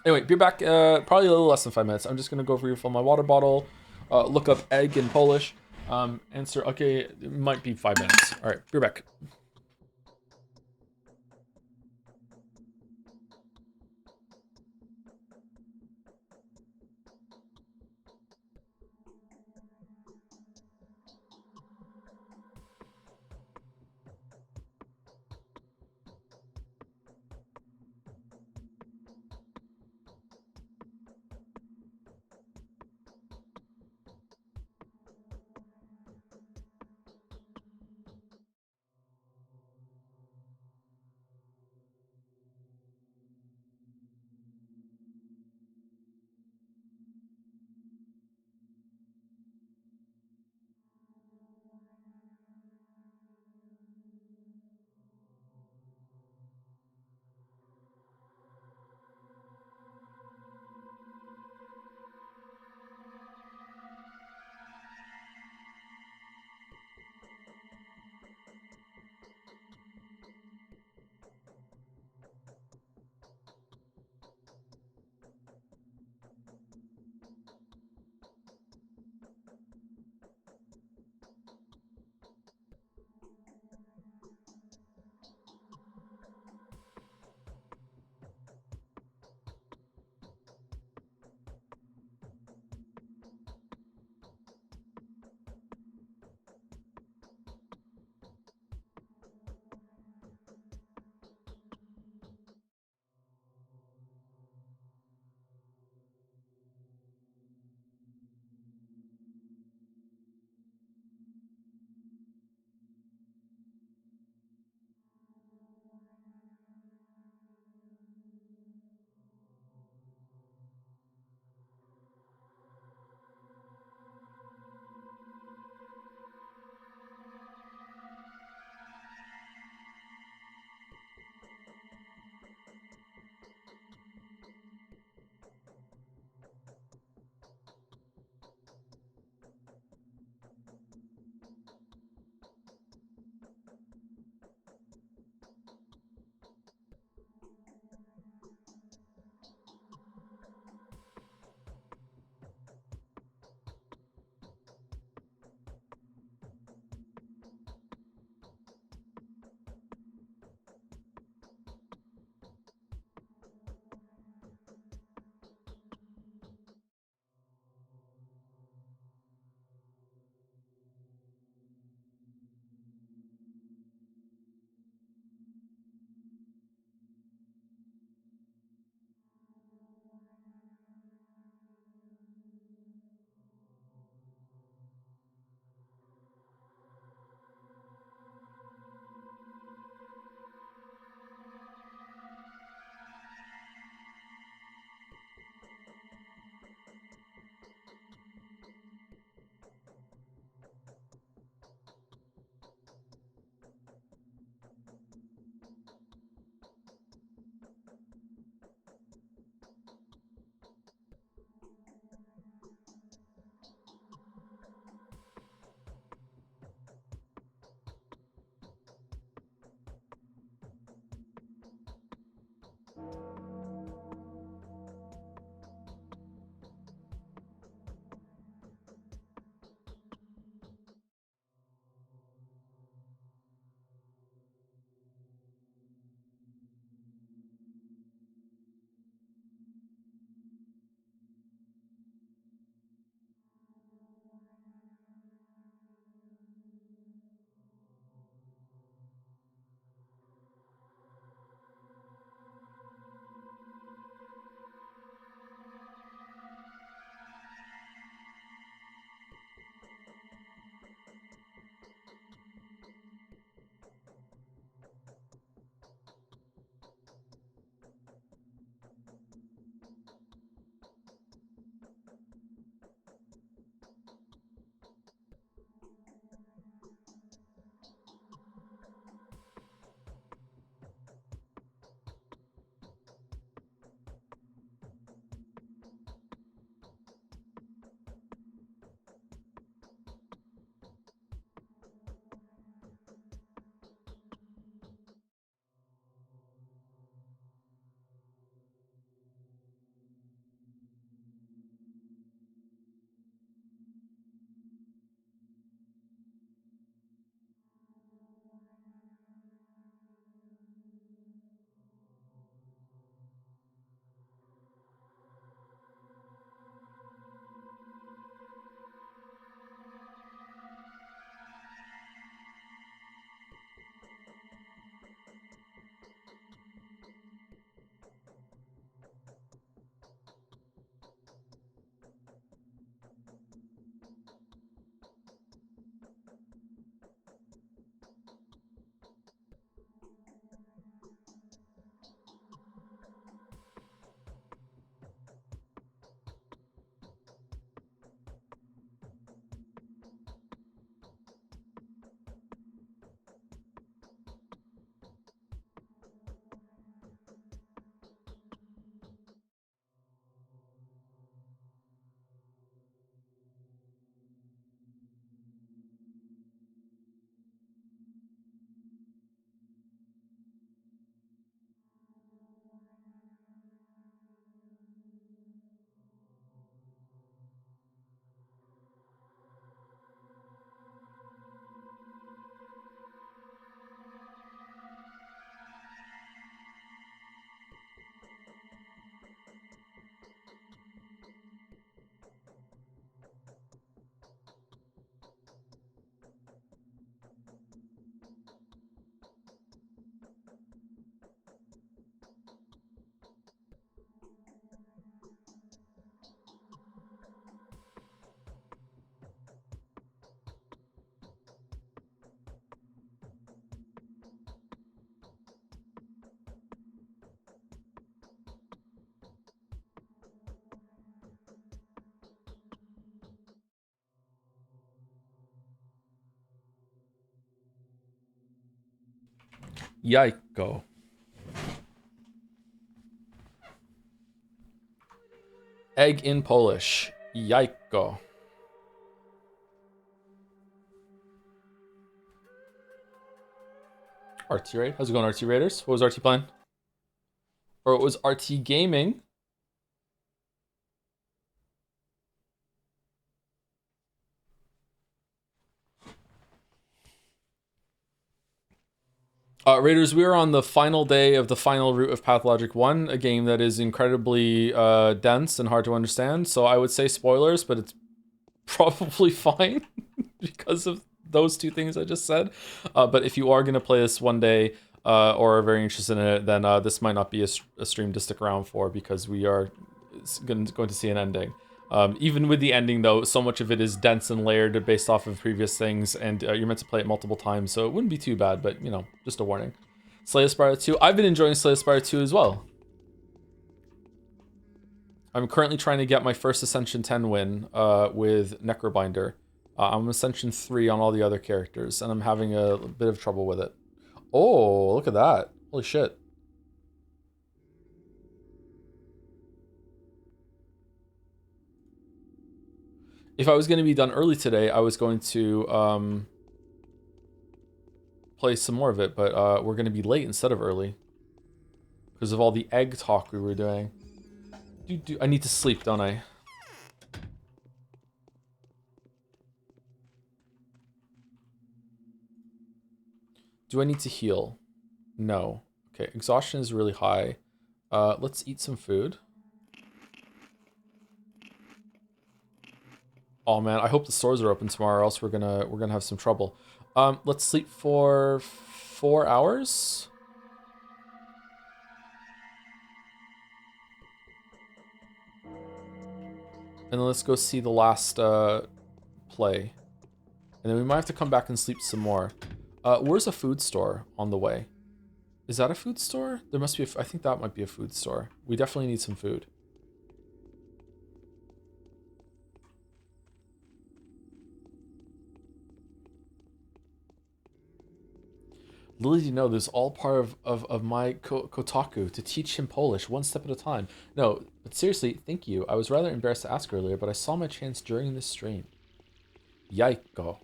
Anyway, be back probably a little less than 5 minutes. I'm just gonna go refill my water bottle, look up egg in Polish, answer. Okay, it might be 5 minutes. All right, be back. Jajko. Egg in Polish. Jajko. RT Raid? How's it going, RT Raiders? What was RT playing? Or it was RT Gaming. Raiders, we are on the final day of the final route of Pathologic 1, a game that is incredibly dense and hard to understand. So I would say spoilers, but it's probably fine because of those two things I just said. But if you are going to play this one day or are very interested in it, then this might not be a stream to stick around for because we are going to see an ending. Even with the ending, though, so much of it is dense and layered based off of previous things, and you're meant to play it multiple times, so it wouldn't be too bad, but, you know, just a warning. Slay the Spire 2. I've been enjoying Slay the Spire 2 as well. I'm currently trying to get my first Ascension 10 win with Necrobinder. I'm Ascension 3 on all the other characters, and I'm having a bit of trouble with it. Oh, look at that. Holy shit. If I was going to be done early today, I was going to play some more of it, but we're going to be late instead of early because of all the egg talk we were doing. I need to sleep, don't I? Do I need to heal? No. Okay, exhaustion is really high. Let's eat some food. Oh man, I hope the stores are open tomorrow, or else we're gonna have some trouble. Let's sleep for 4 hours. And then let's go see the last play. And then we might have to come back and sleep some more. Where's a food store on the way? Is that a food store? There must be I think that might be a food store. We definitely need some food. Lily, you know, this is all part of my kotaku, to teach him Polish one step at a time. No, but seriously, thank you. I was rather embarrassed to ask earlier, but I saw my chance during this stream. Jajko.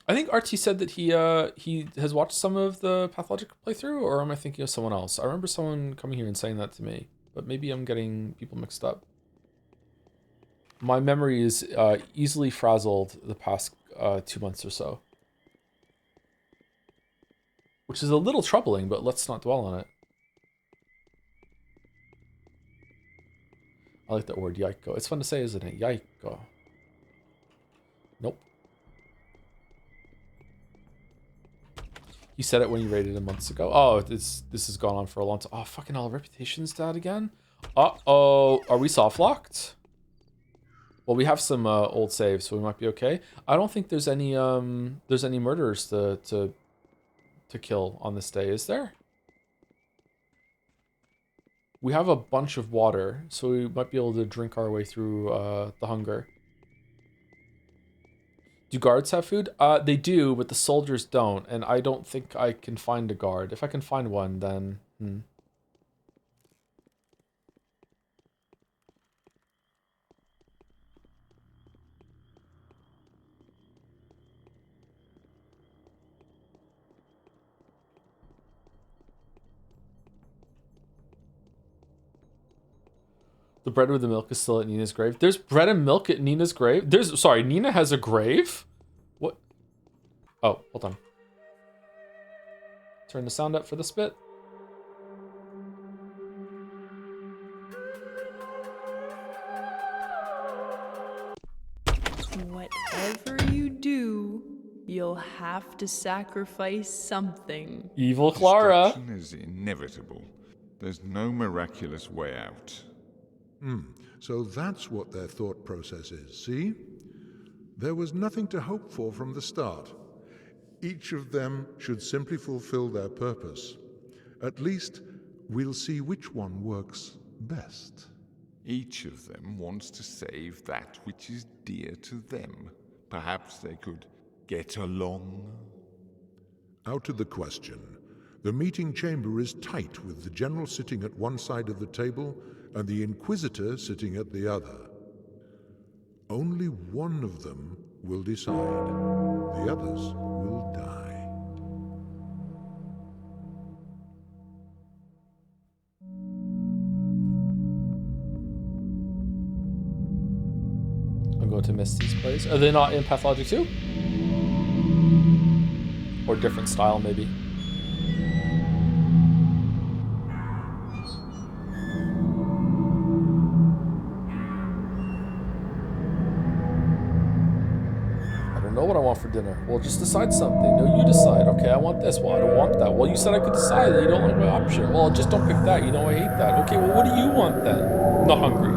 I think RT said that he has watched some of the Pathologic playthrough, or am I thinking of someone else? I remember someone coming here and saying that to me, but maybe I'm getting people mixed up. My memory is easily frazzled the past 2 months or so, which is a little troubling, but let's not dwell on it. I like that word, Jajko. It's fun to say, isn't it? Jajko. Nope. You said it when you rated it months ago. Oh, this has gone on for a long time. Oh, fucking hell, Reputation's dead again? Uh-oh. Are we soft locked? Well, we have some old saves, so we might be okay. I don't think there's any murderers to kill on this day, is there? We have a bunch of water, so we might be able to drink our way through the hunger. Do guards have food? They do, but the soldiers don't, and I don't think I can find a guard. If I can find one, then... The bread with the milk is still at Nina's grave. There's bread and milk at Nina's grave? Sorry, Nina has a grave? What? Oh, hold on. Turn the sound up for this bit. Whatever you do, you'll have to sacrifice something. Evil Clara. Destruction is inevitable. There's no miraculous way out. So that's what their thought process is, see? There was nothing to hope for from the start. Each of them should simply fulfill their purpose. At least, we'll see which one works best. Each of them wants to save that which is dear to them. Perhaps they could get along? Out of the question. The meeting chamber is tight, with the general sitting at one side of the table and the Inquisitor sitting at the other. Only one of them will decide. The others will die. I'm going to miss these plays. Are they not in Pathologic too? Or different style, maybe? I don't know what I want for dinner. Well, just decide something. No, you decide. Okay, I want this. Well, I don't want that. Well, you said I could decide that you don't like my option. Well, just don't pick that. You know I hate that. Okay, well, what do you want then? I'm not hungry.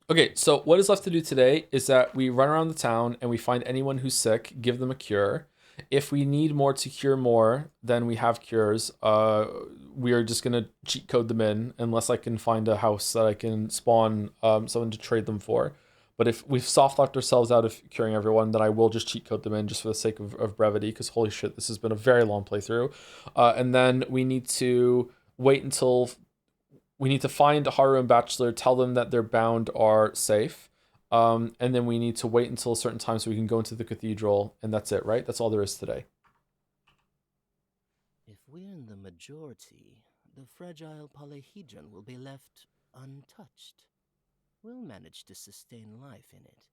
Okay, so what is left to do today is that we run around the town and we find anyone who's sick, give them a cure. If we need more to cure more, then we have cures. We are just gonna cheat code them in unless I can find a house that I can spawn someone to trade them for. But if we've soft locked ourselves out of curing everyone, then I will just cheat code them in just for the sake of brevity, because holy shit, this has been a very long playthrough. And then we need to wait until... We need to find Haru and Bachelor, tell them that their bound are safe. And then we need to wait until a certain time so we can go into the cathedral, and that's it, right? That's all there is today. If we're in the majority, the fragile polyhedron will be left untouched. We'll manage to sustain life in it.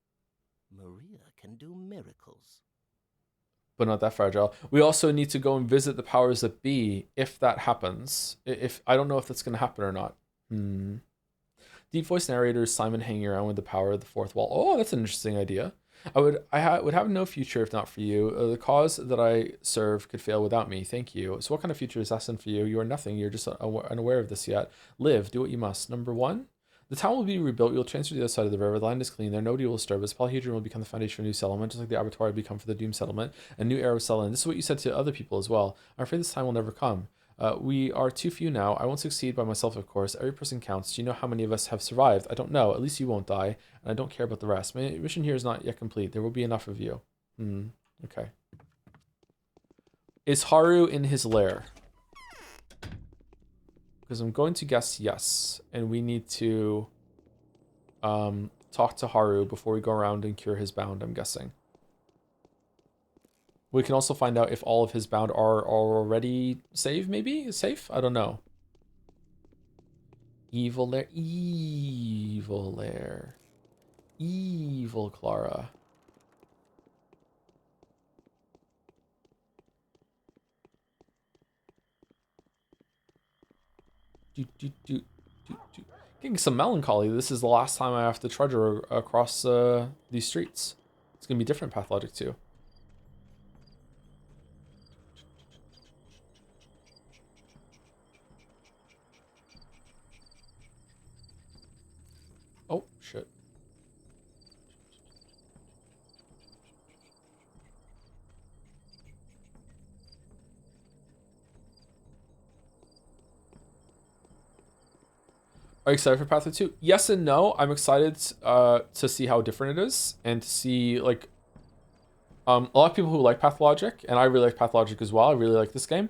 Maria can do miracles. But not that fragile. We also need to go and visit the powers that be if that happens. If I don't know if that's going to happen or not. Deep voice narrator is Simon hanging around with the power of the fourth wall. Oh, that's an interesting idea. I would have no future if not for you. The cause that I serve could fail without me. Thank you. So what kind of future is Assassin for you? You are nothing. You're just unaware of this yet. Live. Do what you must. Number 1. The town will be rebuilt. You'll transfer to the other side of the river. The land is clean. There nobody will disturb us. Polyhedron will become the foundation for a new settlement, just like the abattoir had become for the doomed settlement. A new era will settle in. This is what you said to other people as well. I'm afraid this time will never come. We are too few now. I won't succeed by myself, of course. Every person counts. Do you know how many of us have survived? I don't know. At least you won't die. And I don't care about the rest. My mission here is not yet complete. There will be enough of you. Okay. Is Haru in his lair? Because I'm going to guess yes. And we need to talk to Haru before we go around and cure his bound, I'm guessing. We can also find out if all of his bound are already saved, maybe? Safe? I don't know. Evil lair. Evil lair. Evil Clara. Getting some melancholy. This is the last time I have to trudge across these streets. It's going to be different Pathologic too. Oh, shit. Are you excited for Pathologic 2? Yes and no. I'm excited to see how different it is and to see, like, a lot of people who like Pathologic, and I really like Pathologic as well, I really like this game,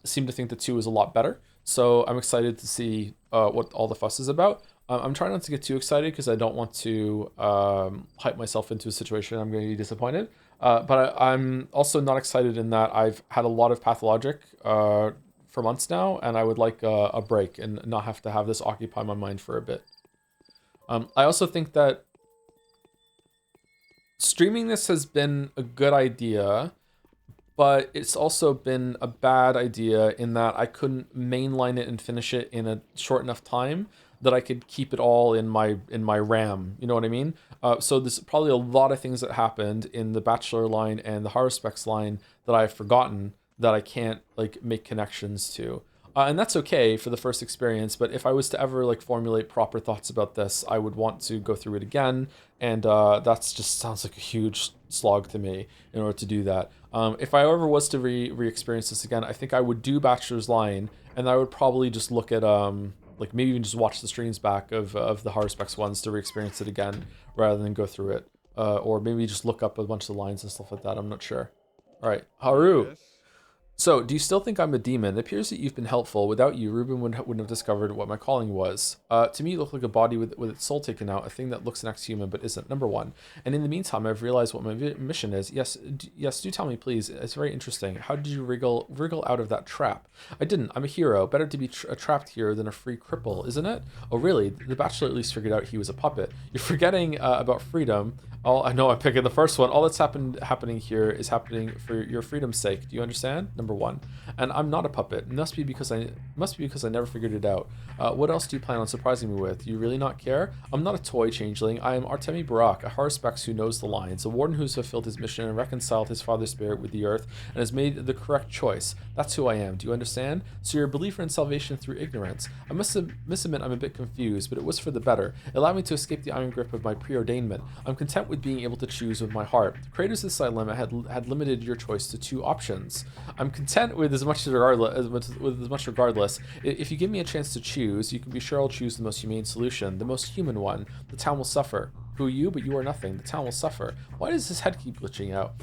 seem to think that 2 is a lot better. So I'm excited to see what all the fuss is about. I'm trying not to get too excited because I don't want to hype myself into a situation I'm going to be disappointed. But I'm also not excited in that I've had a lot of Pathologic for months now, and I would like a break and not have to have this occupy my mind for a bit. I also think that streaming this has been a good idea, but it's also been a bad idea in that I couldn't mainline it and finish it in a short enough time that I could keep it all in my RAM. You know what I mean? So there's probably a lot of things that happened in the Bachelor line and the Haruspex line that I've forgotten that I can't like make connections to. And that's okay for the first experience, but if I was to ever like formulate proper thoughts about this, I would want to go through it again, and that's just sounds like a huge slog to me in order to do that. If I ever was to re-experience this again, I think I would do Bachelor's Line, and I would probably just look at like maybe even just watch the streams back of the Haruspex ones to re-experience it again rather than go through it, or maybe just look up a bunch of lines and stuff like that. I'm not sure. All right, Haru. Yes. So, do you still think I'm a demon? It appears that you've been helpful. Without you, Ruben wouldn't have discovered what my calling was. To me, you look like a body with its soul taken out, a thing that looks next human but isn't, number one. And in the meantime, I've realized what my mission is. Yes, do tell me, please. It's very interesting. How did you wriggle out of that trap? I didn't. I'm a hero. Better to be a trapped hero than a free cripple, isn't it? Oh, really? The Bachelor at least figured out he was a puppet. You're forgetting about freedom. I know I'm picking the first one. All that's happening here is happening for your freedom's sake. Do you understand? Number one. And I'm not a puppet. It must be because I never figured it out. What else do you plan on surprising me with? Do you really not care? I'm not a toy changeling. I am Artemi Barak, a Haruspex who knows the lines, a warden who's fulfilled his mission and reconciled his father's spirit with the earth and has made the correct choice. That's who I am. Do you understand? So you're a believer in salvation through ignorance. I must admit I'm a bit confused, but it was for the better. It allowed me to escape the iron grip of my preordainment. I'm content with being able to choose with my heart. The creators of this dilemma had limited your choice to 2 options. I'm content with as much regardless. If you give me a chance to choose, you can be sure I'll choose the most humane solution, the most human one. The town will suffer. Who are you? But you are nothing. The town will suffer. Why does his head keep glitching out?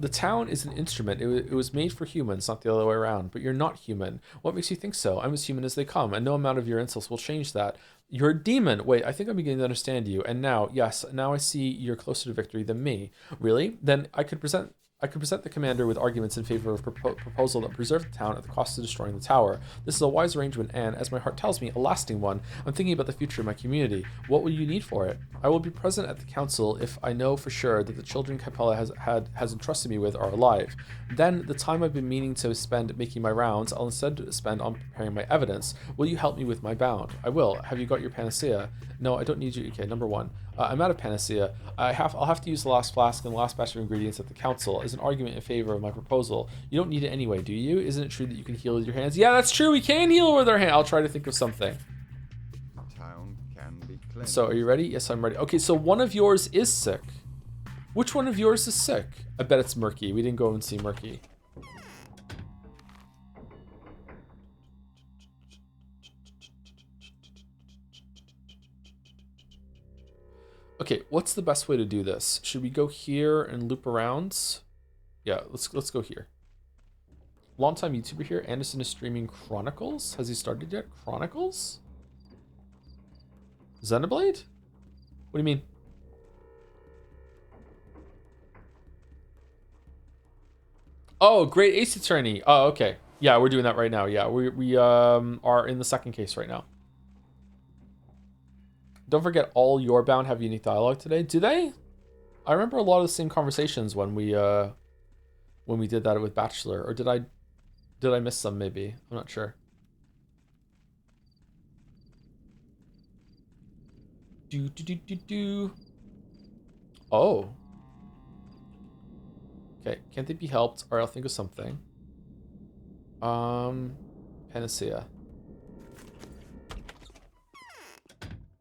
The town is an instrument. It was made for humans, not the other way around. But you're not human. What makes you think so? I'm as human as they come, and no amount of your insults will change that. You're a demon. Wait, I think I'm beginning to understand you. And now, yes, now I see you're closer to victory than me. Really? Then I could present the commander with arguments in favor of proposal that preserve the town at the cost of destroying the tower. This is a wise arrangement and, as my heart tells me, a lasting one. I'm thinking about the future of my community. What will you need for it? I will be present at the council if I know for sure that the children Capella has entrusted me with are alive. Then, the time I've been meaning to spend making my rounds, I'll instead spend on preparing my evidence. Will you help me with my bound? I will. Have you got your panacea? No, I don't need you. Okay, number one. I'm out of panacea. I'll have to use the last flask and the last batch of ingredients at the council as an argument in favor of my proposal. You don't need it anyway, do you? Isn't it true that you can heal with your hands? Yeah, that's true. We can heal with our hands. I'll try to think of something. Town can be cleansed. So, are you ready? Yes, I'm ready. Okay, so one of yours is sick. Which one of yours is sick? I bet it's Murky. We didn't go and see Murky. Okay, what's the best way to do this? Should we go here and loop around? Yeah, let's go here. Longtime YouTuber here. Anderson is streaming Chronicles. Has he started yet? Chronicles? Xenoblade? What do you mean? Oh, Great Ace Attorney. Oh, okay. Yeah, we're doing that right now. Yeah, we are in the second case right now. Don't forget, all your bound have unique dialogue today. Do they? I remember a lot of the same conversations when we did that with Bachelor. Or did I miss some? Maybe I'm not sure. Oh. Okay, can't they be helped? Or I'll think of something. Panacea.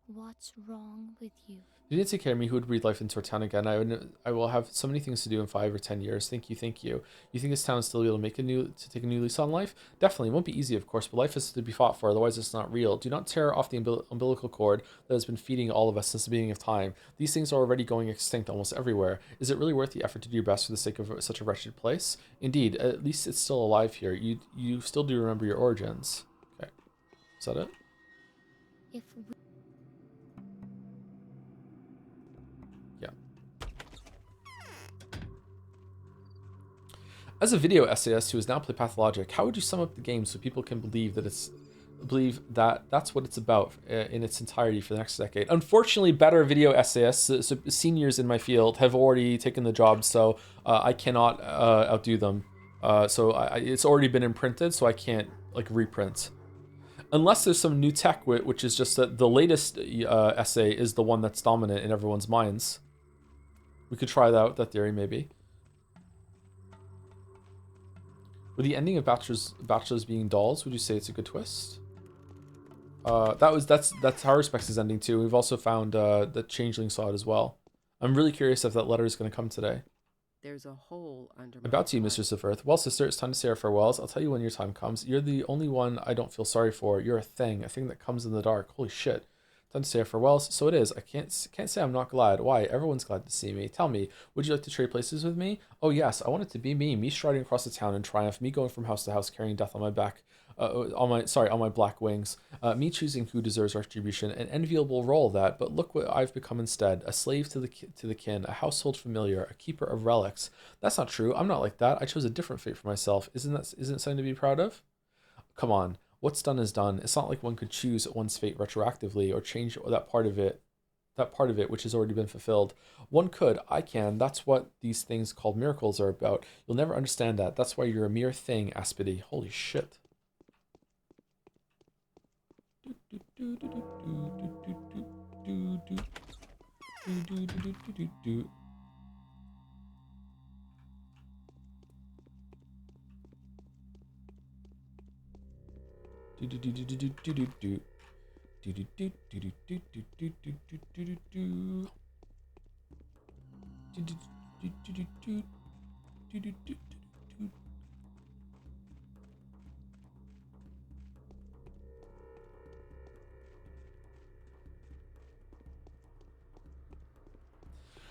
What's wrong with you? If you didn't take care of me, who would breathe life into our town again? I will have so many things to do in 5 or 10 years. Thank you, thank you. You think this town is still able to take a new lease on life? Definitely. It won't be easy, of course, but life is to be fought for, otherwise it's not real. Do not tear off the umbilical cord that has been feeding all of us since the beginning of time. These things are already going extinct almost everywhere. Is it really worth the effort to do your best for the sake of such a wretched place? Indeed, at least it's still alive here. You still do remember your origins. Okay. Is that it? If As a video essayist who has now played Pathologic, how would you sum up the game so people can believe that it's believe that that's what it's about in its entirety for the next decade. Unfortunately, better video essayists, so seniors in my field, have already taken the job, so I cannot outdo them. So it's already been imprinted, so I can't like reprint. Unless there's some new tech, which is just that the latest essay is the one that's dominant in everyone's minds. We could try that theory, maybe. With the ending of Bachelors being dolls, would you say it's a good twist? That's Tower Specs' ending too. We've also found that Changeling saw it as well. I'm really curious if that letter is going to come today. There's a hole under About to you, Mistress of Earth. Well, sister, it's time to say our farewells. I'll tell you when your time comes. You're the only one I don't feel sorry for. You're a thing that comes in the dark. Holy shit. Time to say our farewells. So it is. I can't say I'm not glad. Why? Everyone's glad to see me. Tell me, would you like to trade places with me? Oh yes, I want it to be me. Me striding across the town in triumph. Me going from house to house carrying death on my back. On my black wings. Me choosing who deserves retribution. An enviable role that, but look what I've become instead. A slave to the kin, a household familiar, a keeper of relics. That's not true. I'm not like that. I chose a different fate for myself. Isn't it something to be proud of? Come on. What's done is done. It's not like one could choose one's fate retroactively or change that part of it which has already been fulfilled. One could. I can. That's what these things called miracles are about. You'll never understand that. That's why you're a mere thing, Aspity. Holy shit.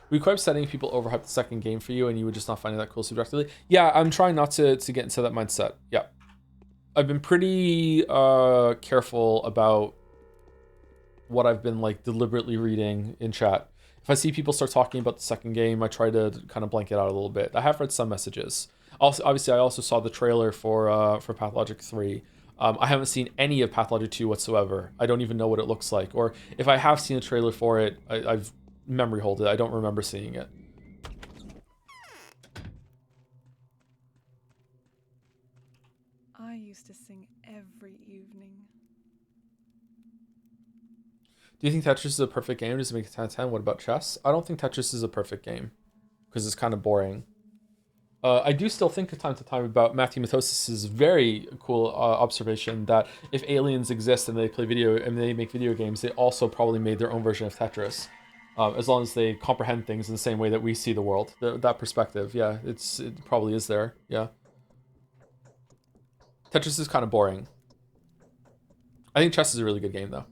We quite upsetting if people overhype the second game for you and you would just not find it that cool subjectively. Yeah, I'm trying not to get into that mindset. Yeah. I've been pretty careful about what I've been like deliberately reading in chat. If I see people start talking about the second game, I try to kind of blank it out a little bit. I have read some messages. Also, obviously, I also saw the trailer for Pathologic 3. I haven't seen any of Pathologic 2 whatsoever. I don't even know what it looks like. Or if I have seen a trailer for it, I've memory hold it. I don't remember seeing it. I used to sing every evening. Do you think Tetris is a perfect game? Does it make it 10 out of 10? What about chess? I don't think Tetris is a perfect game because it's kind of boring. I do still think from time to time about Matthew Matosis' very cool observation that if aliens exist and they make video games, they also probably made their own version of Tetris. As long as they comprehend things in the same way that we see the world. That perspective, yeah, it probably is there, yeah. Tetris is kind of boring. I think chess is a really good game, though.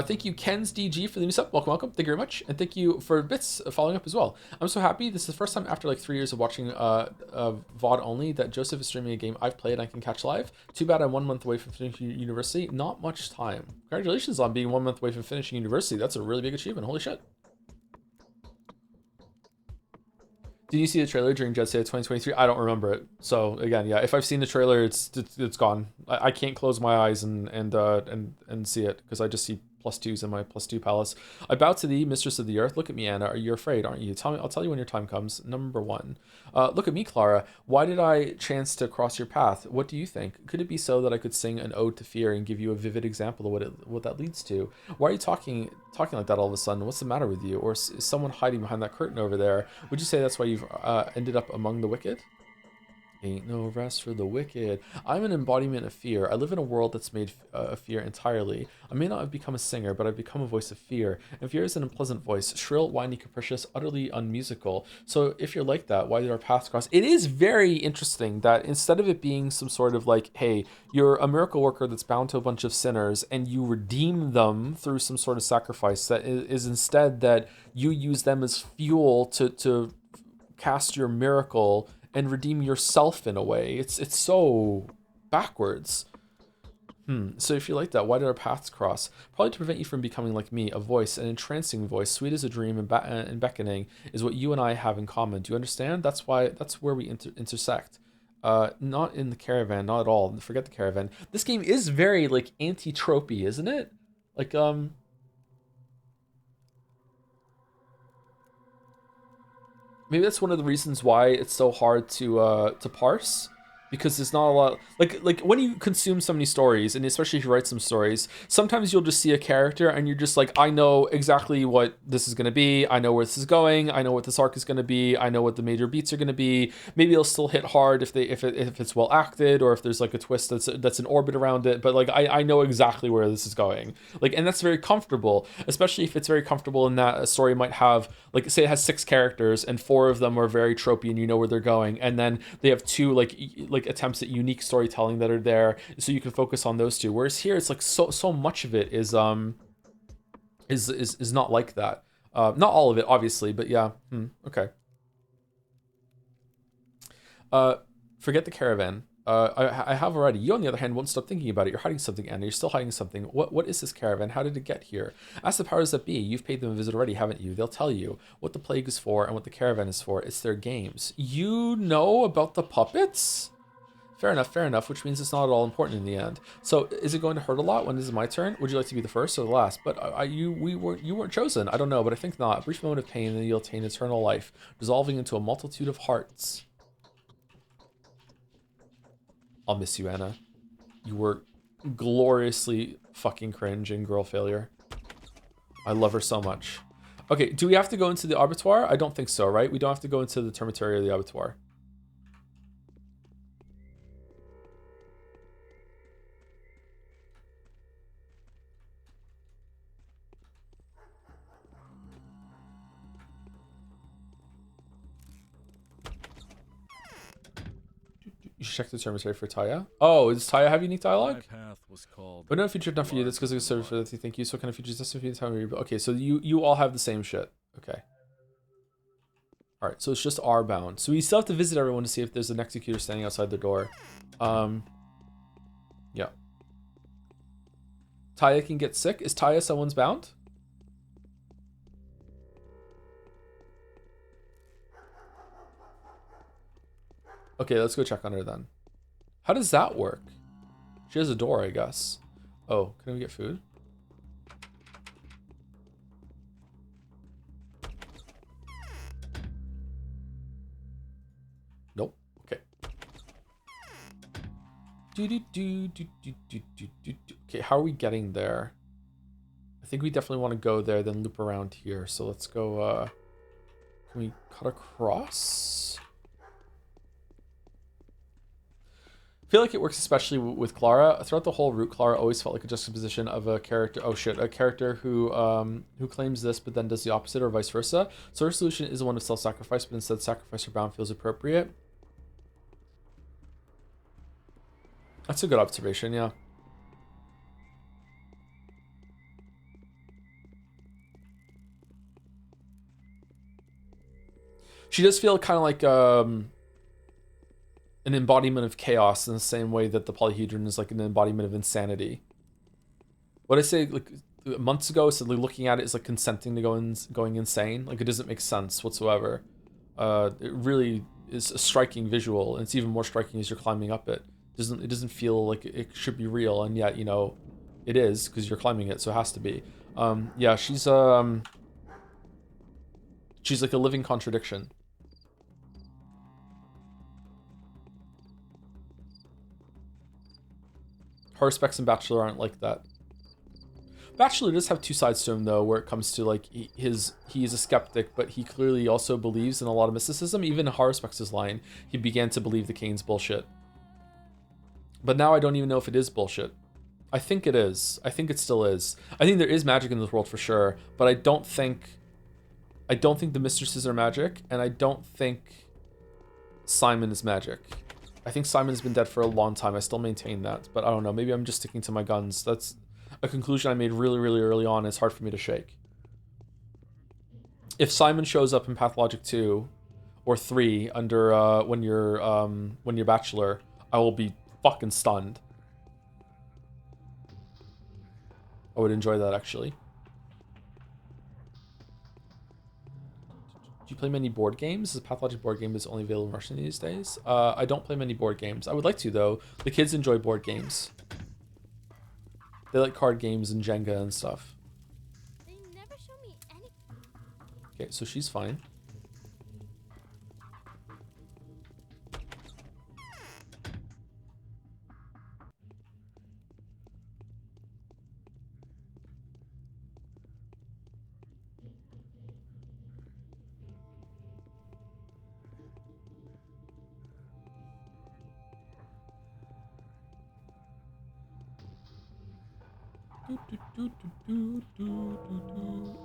Thank you, Ken's DG, for the new sub. Welcome. Thank you very much. And thank you for Bits following up as well. I'm so happy. This is the first time after like 3 years of watching VOD only that Joseph is streaming a game I've played and I can catch live. Too bad I'm 1 month away from finishing university. Not much time. Congratulations on being 1 month away from finishing university. That's a really big achievement. Holy shit. Did you see the trailer during Jet Set 2023? I don't remember it. So again, yeah, if I've seen the trailer, it's gone. I can't close my eyes and see it because I just see +2s in my +2 palace. I bow to thee, mistress of the earth. Look at me, Anna. Are you afraid? Aren't you? Tell me. I'll tell you when your time comes. Number 1. Look at me, Clara. Why did I chance to cross your path? What do you think? Could it be so that I could sing an ode to fear and give you a vivid example of what that leads to? Why are you talking like that all of a sudden? What's the matter with you? Or is someone hiding behind that curtain over there? Would you say that's why you've ended up among the wicked? Ain't no rest for the wicked. I'm an embodiment of fear. I live in a world that's made of fear entirely. I may not have become a singer, but I've become a voice of fear. And fear is an unpleasant voice, shrill, whiny, capricious, utterly unmusical. So if you're like that, why did our paths cross? It is very interesting that instead of it being some sort of like, hey, you're a miracle worker that's bound to a bunch of sinners and you redeem them through some sort of sacrifice, that is instead that you use them as fuel to cast your miracle and redeem yourself in a way. It's so backwards. So if you like that, why did our paths cross? Probably to prevent you from becoming like me, a voice, an entrancing voice, sweet as a dream and beckoning, is what you and I have in common. Do you understand? That's where we intersect. Not in the caravan, not at all. Forget the caravan. This game is very like anti-tropey, isn't it? Like maybe that's one of the reasons why it's so hard to parse, because there's not a lot like when you consume so many stories, and especially if you write some stories, sometimes you'll just see a character and you're just like, I know exactly what this is going to be, I know where this is going, I know what this arc is going to be, I know what the major beats are going to be. Maybe it'll still hit hard if it's well acted, or if there's like a twist that's an orbit around it, but like I know exactly where this is going, like, and that's very comfortable, especially if it's very comfortable in that a story might have, like, say it has 6 characters and 4 of them are very tropey and you know where they're going, and then they have 2 like attempts at unique storytelling that are there, so you can focus on those 2. Whereas here it's like so much of it is not like that. Not all of it, obviously, but yeah. Okay. Forget the caravan. I have already. You, on the other hand, won't stop thinking about it. You're hiding something, Anna. You're still hiding something. What is this caravan? How did it get here? Ask the powers that be. You've paid them a visit already, haven't you? They'll tell you what the plague is for and what the caravan is for. It's their games. You know about the puppets? Fair enough, which means it's not at all important in the end. So, is it going to hurt a lot when this is my turn? Would you like to be the first or the last? But you weren't chosen. I don't know, but I think not. A brief moment of pain, and then you'll attain eternal life, dissolving into a multitude of hearts. I'll miss you, Anna. You were gloriously fucking cringe in Girl Failure. I love her so much. Okay, do we have to go into the abattoir? I don't think so, right? We don't have to go into the termitory or the abattoir. You should check the termitory for Taya. Oh, does Taya have unique dialogue? My path was called. But no feature enough for you. That's because it serves for that. Thank you. So kind of features this if you tell me. Okay, so you all have the same shit. Okay. All right, so it's just R bound. So we still have to visit everyone to see if there's an executor standing outside their door. Yeah. Taya can get sick. Is Taya someone's bound? Okay, let's go check on her then. How does that work? She has a door, I guess. Oh, can we get food? Nope. Okay. Okay, how are we getting there? I think we definitely want to go there, then loop around here. So let's go, can we cut across? I feel like it works especially with Clara. Throughout the whole route, Clara always felt like a juxtaposition of a character. Oh shit, a character who claims this but then does the opposite, or vice versa. So her solution isn't one of self-sacrifice, but instead sacrifice or bound feels appropriate. That's a good observation, yeah. She does feel kind of like an embodiment of chaos in the same way that the polyhedron is like an embodiment of insanity. What I say like months ago, so like looking at it is like consenting to going insane. Like it doesn't make sense whatsoever. It really is a striking visual, and it's even more striking as you're climbing up it. It doesn't feel like it should be real, and yet, you know, it is because you're climbing it, so it has to be. Yeah, she's like a living contradiction. Haruspex and Bachelor aren't like that. Bachelor does have 2 sides to him though, where it comes to like he is a skeptic, but he clearly also believes in a lot of mysticism. Even in Haruspex's line, he began to believe the Kane's bullshit. But now I don't even know if it is bullshit. I think it is. I think it still is. I think there is magic in this world for sure, but I don't think the mistresses are magic, and I don't think Simon is magic. I think Simon's been dead for a long time. I still maintain that, but I don't know. Maybe I'm just sticking to my guns. That's a conclusion I made really, really early on. It's hard for me to shake. If Simon shows up in Pathologic 2 or 3 under when you're Bachelor, I will be fucking stunned. I would enjoy that actually. Do you play many board games? The Pathologic board game is only available in Russian these days. I don't play many board games. I would like to, though. The kids enjoy board games. They like card games and Jenga and stuff. They never show me any. Okay, so she's fine.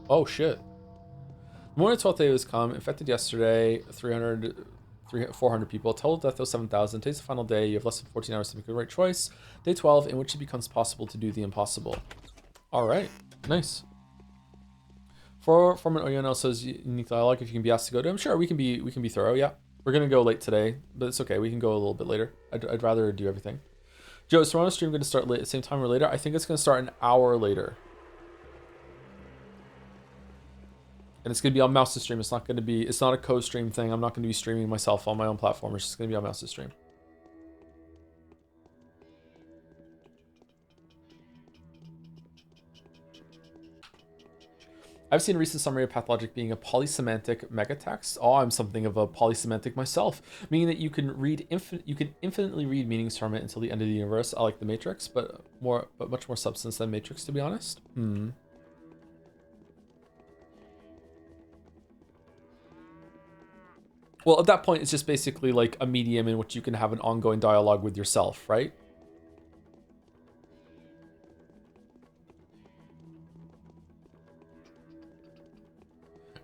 Oh shit. The morning 12th day was come. Infected yesterday. 400 people. Total death was 7,000. Today's the final day. You have less than 14 hours to make the right choice. Day 12, in which it becomes possible to do the impossible. Alright. Nice. Foreman Oyano says unique dialogue if you can be asked to go to him. Sure, we can be thorough, yeah. We're gonna go late today, but it's okay. We can go a little bit later. I'd rather do everything. Joe, is Toronto stream going to start late at the same time or later? I think it's going to start an hour later. And it's going to be on Mouse's stream. It's not a co-stream thing. I'm not going to be streaming myself on my own platform. It's just going to be on Mouse's stream. I've seen a recent summary of Pathologic being a polysemantic megatext. Oh, I'm something of a polysemantic myself, meaning that you can infinitely read meanings from it until the end of the universe. I like the Matrix, but much more substance than Matrix, to be honest. Well, at that point, it's just basically like a medium in which you can have an ongoing dialogue with yourself, right?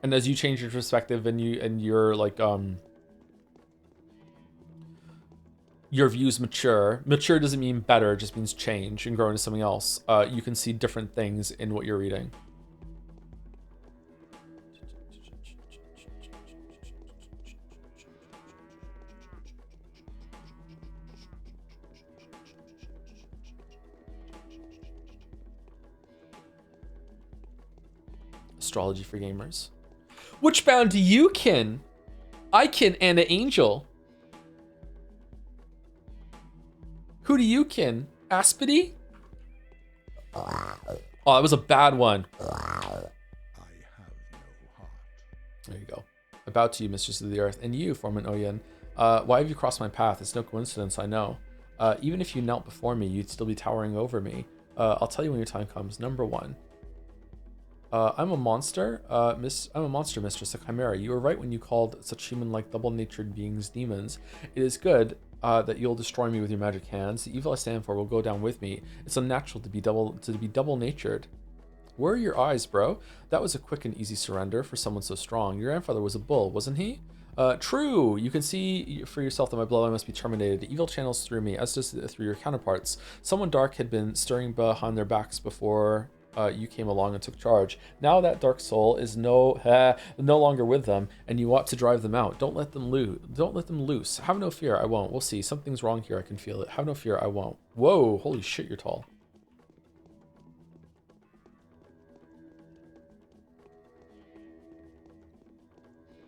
And as you change your perspective and your like your views mature. Mature doesn't mean better, it just means change and grow into something else. You can see different things in what you're reading. Astrology for gamers. Which bound do you kin? I kin Anna Angel. Who do you kin? Aspity? Oh, that was a bad one. There you go. About to you, Mistress of the Earth. And you, Foreman Oyen. Why have you crossed my path? It's no coincidence, I know. Even if you knelt before me, you'd still be towering over me. I'll tell you when your time comes. Number 1. I'm a monster. I'm a monster, Mistress, a chimera. You were right when you called such human-like double-natured beings demons. It is good that you'll destroy me with your magic hands. The evil I stand for will go down with me. It's unnatural to be double-natured. Where are your eyes, bro? That was a quick and easy surrender for someone so strong. Your grandfather was a bull, wasn't he? True. You can see for yourself that my bloodline must be terminated. Evil channels through me, as does through your counterparts. Someone dark had been stirring behind their backs before you came along and took charge. Now that dark soul is no longer with them, and you ought to drive them out. Don't let them loose. Have no fear, I won't. We'll see. Something's wrong here. I can feel it. Have no fear, I won't. Whoa! Holy shit, you're tall.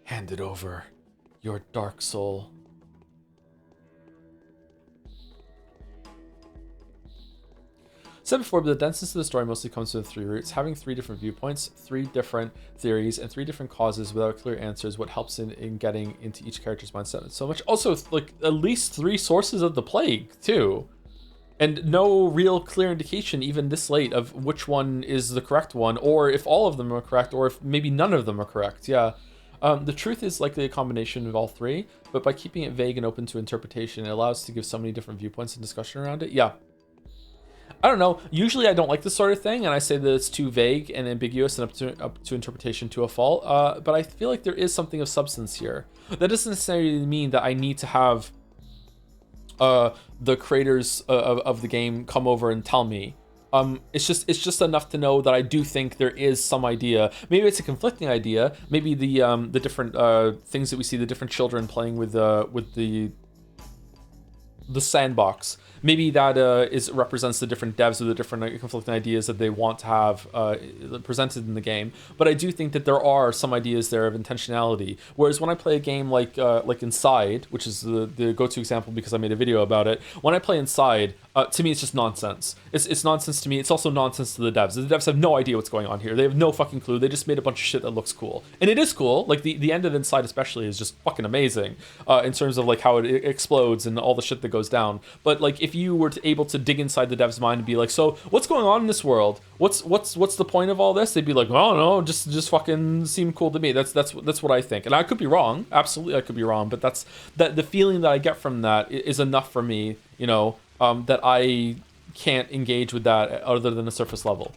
Hand it over, your dark soul. Said before, but the denseness of the story mostly comes from 3 roots. Having 3 different viewpoints, 3 different theories, and 3 different causes without clear answers what helps in getting into each character's mindset so much. Also, like, at least 3 sources of the plague, too. And no real clear indication, even this late, of which one is the correct one, or if all of them are correct, or if maybe none of them are correct, yeah. The truth is likely a combination of all 3, but by keeping it vague and open to interpretation, it allows us to give so many different viewpoints and discussion around it. Yeah. I don't know. Usually I don't like this sort of thing, and I say that it's too vague and ambiguous and up to interpretation to a fault. But I feel like there is something of substance here. That doesn't necessarily mean that I need to have the creators of the game come over and tell me. It's just enough to know that I do think there is some idea. Maybe it's a conflicting idea. Maybe the different things that we see, the different children playing with the the sandbox. Maybe that represents the different devs or the different conflicting ideas that they want to have presented in the game. But I do think that there are some ideas there of intentionality. Whereas when I play a game like Inside, which is the go-to example because I made a video about it, when I play Inside, to me it's just nonsense. It's nonsense to me. It's also nonsense to the devs. The devs have no idea what's going on here. They have no fucking clue. They just made a bunch of shit that looks cool, and it is cool. Like the end of Inside especially is just fucking amazing in terms of like how it explodes and all the shit that goes down. But like if you were able to dig inside the dev's mind and be like, so what's going on in this world? What's the point of all this? They'd be like, oh no, just fucking seem cool to me. That's what I think, and I could be wrong. Absolutely, I could be wrong. But that's the feeling that I get from that is enough for me. You know, that I can't engage with that other than a surface level.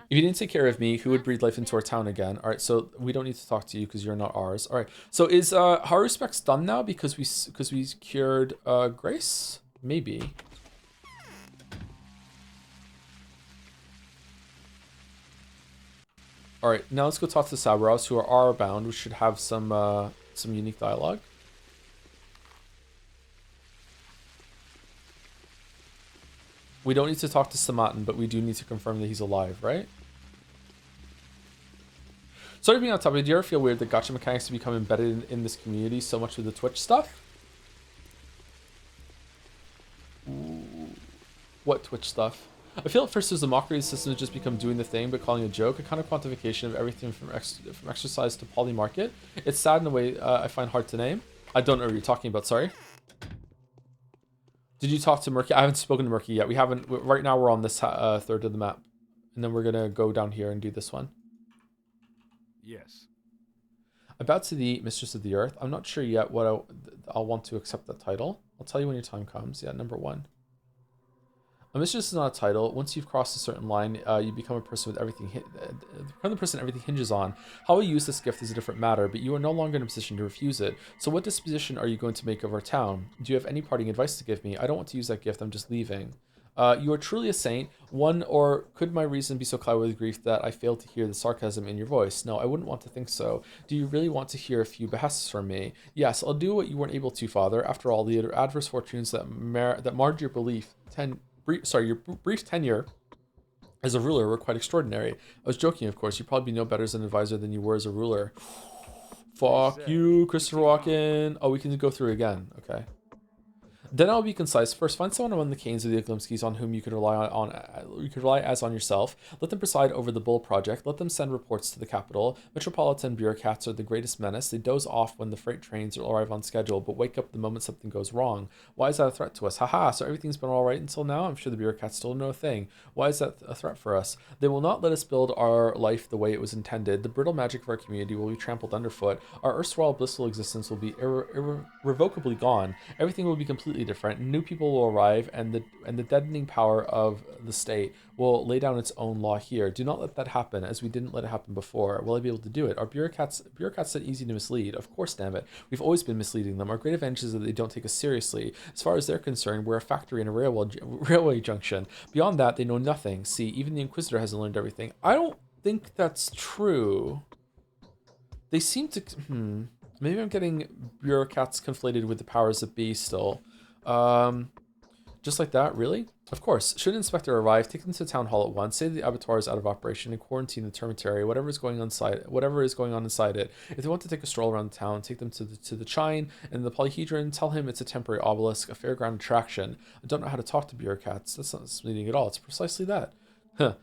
If you didn't take care of me, who would breathe life into our town again? All right, so we don't need to talk to you because you're not ours. All right, so is Haru Specs done now because we cured Grace? Maybe. All right, now let's go talk to the Sabros, who are R-bound. We should have some unique dialogue. We don't need to talk to Samatin, but we do need to confirm that he's alive, right? Sorry to be on topic, do you ever feel weird that gacha mechanics have become embedded in this community so much with the Twitch stuff? Ooh. What Twitch stuff? I feel at first there's a mockery the system has just become doing the thing but calling a joke, a kind of quantification of everything from exercise to poly market. It's sad in a way I find hard to name. I don't know what you're talking about, sorry. Did you talk to Murky? I haven't spoken to Murky yet. We haven't. Right now we're on this third of the map. And then we're going to go down here and do this one. Yes. About to the Mistress of the Earth. I'm not sure yet what I'll want to accept that title. I'll tell you when your time comes. Yeah, number 1. A mistress is not a title. Once you've crossed a certain line, you become a person with everything. Become the person everything hinges on. How we use this gift is a different matter, but you are no longer in a position to refuse it. So, what disposition are you going to make of our town? Do you have any parting advice to give me? I don't want to use that gift. I'm just leaving. You are truly a saint. One, or could my reason be so clouded with grief that I failed to hear the sarcasm in your voice? No, I wouldn't want to think so. Do you really want to hear a few behests from me? Yes, I'll do what you weren't able to, Father. After all, the adverse fortunes that marred your your brief tenure as a ruler were quite extraordinary. I was joking, of course. You'd probably be no better as an advisor than you were as a ruler. Fuck you, Christopher Walken. Oh, we can go through again. Okay. Then I'll be concise. First, find someone among the Canes or the Oglimskis on whom you could rely as on yourself. Let them preside over the Bull Project. Let them send reports to the capital. Metropolitan bureaucrats are the greatest menace. They doze off when the freight trains arrive on schedule, but wake up the moment something goes wrong. Why is that a threat to us? Haha, so everything's been all right until now? I'm sure the bureaucrats still know a thing. Why is that a threat for us? They will not let us build our life the way it was intended. The brittle magic of our community will be trampled underfoot. Our erstwhile blissful existence will be irrevocably gone. Everything will be completely different. New people will arrive, and the deadening power of the state will lay down its own law here. Do not let that happen, as we didn't let it happen before. Will I be able to do it? Are bureaucrats that easy to mislead? Of course, damn it. We've always been misleading them. Our great advantage is that they don't take us seriously. As far as they're concerned, we're a factory and a railway junction. Beyond that, they know nothing. See, even the Inquisitor hasn't learned everything. I don't think that's true. They seem to... Maybe I'm getting bureaucrats conflated with the powers that be still. Just like that, really? Of course. Should an inspector arrive, take them to the town hall at once, say the abattoir is out of operation, and quarantine the termitary, whatever is going on inside it. If they want to take a stroll around the town, take them to the Chine and the Polyhedron, tell him it's a temporary obelisk, a fairground attraction. I don't know how to talk to bureaucrats. That's not misleading at all. It's precisely that. Huh.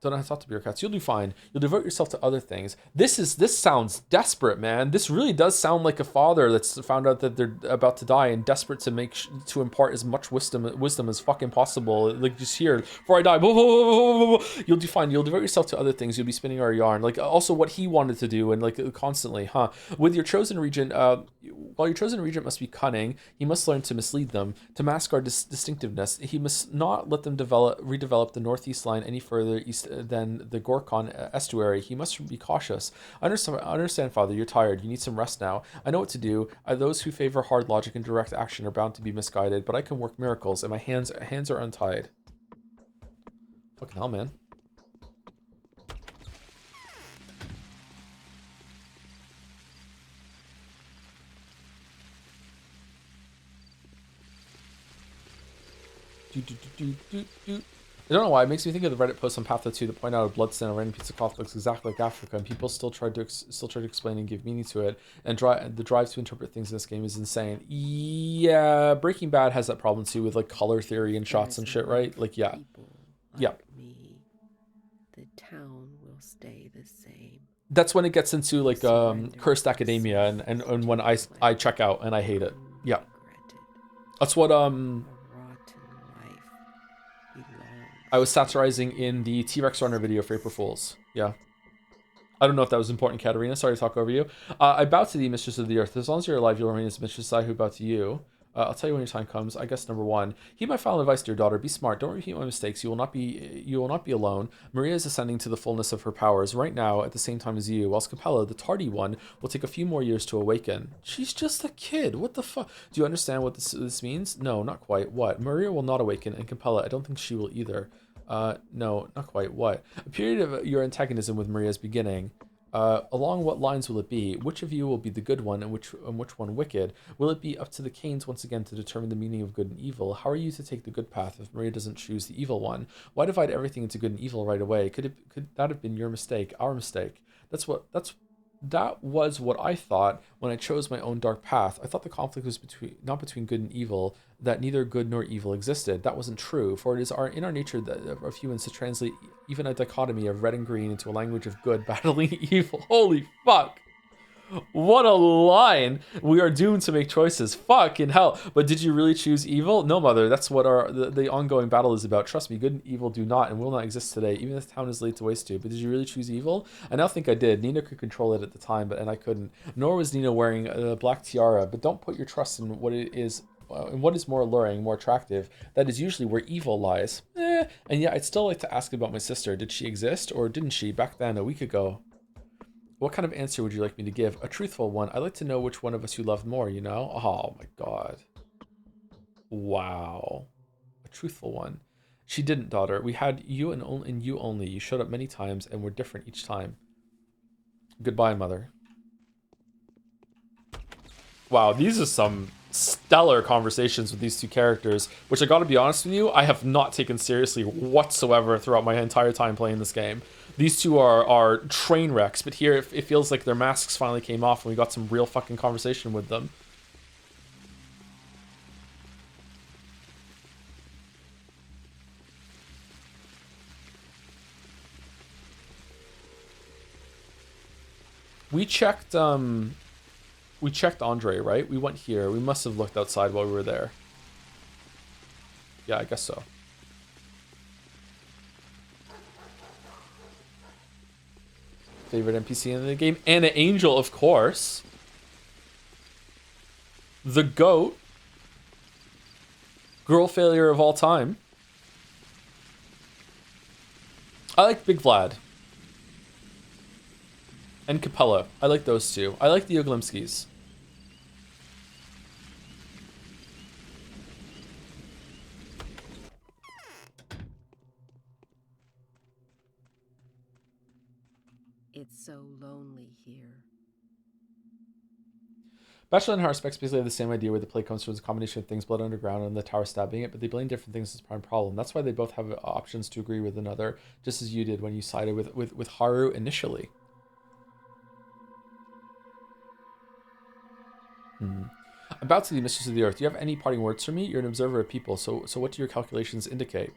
Don't know how to talk to bureaucrats. You'll do fine. You'll devote yourself to other things. This sounds desperate, man. This really does sound like a father that's found out that they're about to die and desperate to impart as much wisdom as fucking possible. Like, just here, before I die, you'll do fine. You'll devote yourself to other things. You'll be spinning our yarn. Like, also what he wanted to do, and like constantly, huh? With your chosen regent, while your chosen regent must be cunning, he must learn to mislead them, to mask our distinctiveness. He must not let them redevelop the northeast line any further east than the Gorkon estuary. He must be cautious. I understand, Father, you're tired. You need some rest now. I know what to do. Those who favor hard logic and direct action are bound to be misguided, but I can work miracles, and my hands are untied. Fucking hell, man. I don't know why. It makes me think of the Reddit post on Patho 2 that point out a bloodstain on a random piece of cloth looks exactly like Africa, and people still try to explain and give meaning to it. And the drive to interpret things in this game is insane. Yeah, Breaking Bad has that problem too with like color theory and shots and shit, right? Like, yeah, yeah. The town will stay the same. That's when it gets into like cursed academia and when I check out and I hate it. Yeah. That's what I was satirizing in the T-Rex Runner video for April Fools. Yeah. I don't know if that was important, Katarina. Sorry to talk over you. I bow to thee, Mistress of the Earth. As long as you're alive, you'll remain as Mistress I who bow to you. I'll tell you when your time comes. I guess number 1. Heed my final advice, dear daughter. Be smart. Don't repeat my mistakes. You will not be alone. Maria is ascending to the fullness of her powers right now at the same time as you, whilst Capella, the tardy one, will take a few more years to awaken. She's just a kid. What the fuck? Do you understand what this means? No, not quite. What? Maria will not awaken, and Capella, I don't think she will either. No, not quite. What? A period of your antagonism with Maria's beginning. Along what lines will it be? Which of you will be the good one and which one wicked? Will it be up to the Canes once again to determine the meaning of good and evil? How are you to take the good path if Maria doesn't choose the evil one? Why divide everything into good and evil right away? Could that have been your mistake, our mistake? That was what I thought when I chose my own dark path. I thought the conflict was not between good and evil, that neither good nor evil existed. That wasn't true, for it is in our nature of humans to translate even a dichotomy of red and green into a language of good battling evil. Holy fuck! What a line! We are doomed to make choices. Fucking hell. But did you really choose evil? No, mother. That's what the ongoing battle is about. Trust me, good and evil do not and will not exist today, even if the town is laid to waste to. But did you really choose evil? I now think I did. Nina could control it at the time, and I couldn't. Nor was Nina wearing a black tiara. But don't put your trust in what it is. And what is more alluring, more attractive. That is usually where evil lies. And yet I'd still like to ask about my sister. Did she exist, or didn't she, back then, a week ago? What kind of answer would you like me to give? A truthful one. I'd like to know which one of us you loved more, you know? Oh my god. Wow. A truthful one. She didn't, daughter. We had you and you only. You showed up many times and were different each time. Goodbye, mother. Wow, these are some stellar conversations with these two characters, which I gotta be honest with you, I have not taken seriously whatsoever throughout my entire time playing this game. These two are train wrecks, but here it feels like their masks finally came off and we got some real fucking conversation with them. We checked Andre, right? We went here. We must have looked outside while we were there. Yeah, I guess so. Favorite NPC in the game? Anna Angel, of course. The GOAT. Girl failure of all time. I like Big Vlad. And Capella. I like those two. I like the Oglimskis. It's so lonely here. Bachelor and Heart Specs basically have the same idea where the play comes from a combination of things blood underground and the tower stabbing it, but they blame different things as prime problem. That's why they both have options to agree with another, just as you did when you sided with Haru initially. About to the Mistress of the Earth, do you have any parting words for me? You're an observer of people, so what do your calculations indicate?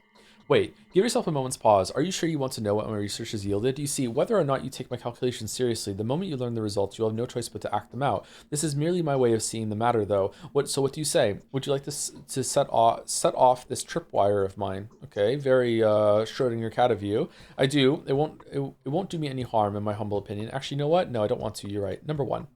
Wait, give yourself a moment's pause. Are you sure you want to know what my research has yielded? You see, whether or not you take my calculations seriously, the moment you learn the results, you'll have no choice but to act them out. This is merely my way of seeing the matter, though. So what do you say? Would you like to set off this tripwire of mine? Okay, very Schrodinger cat of you. I do. It won't do me any harm, in my humble opinion. Actually, you know what? No, I don't want to. You're right. Number 1.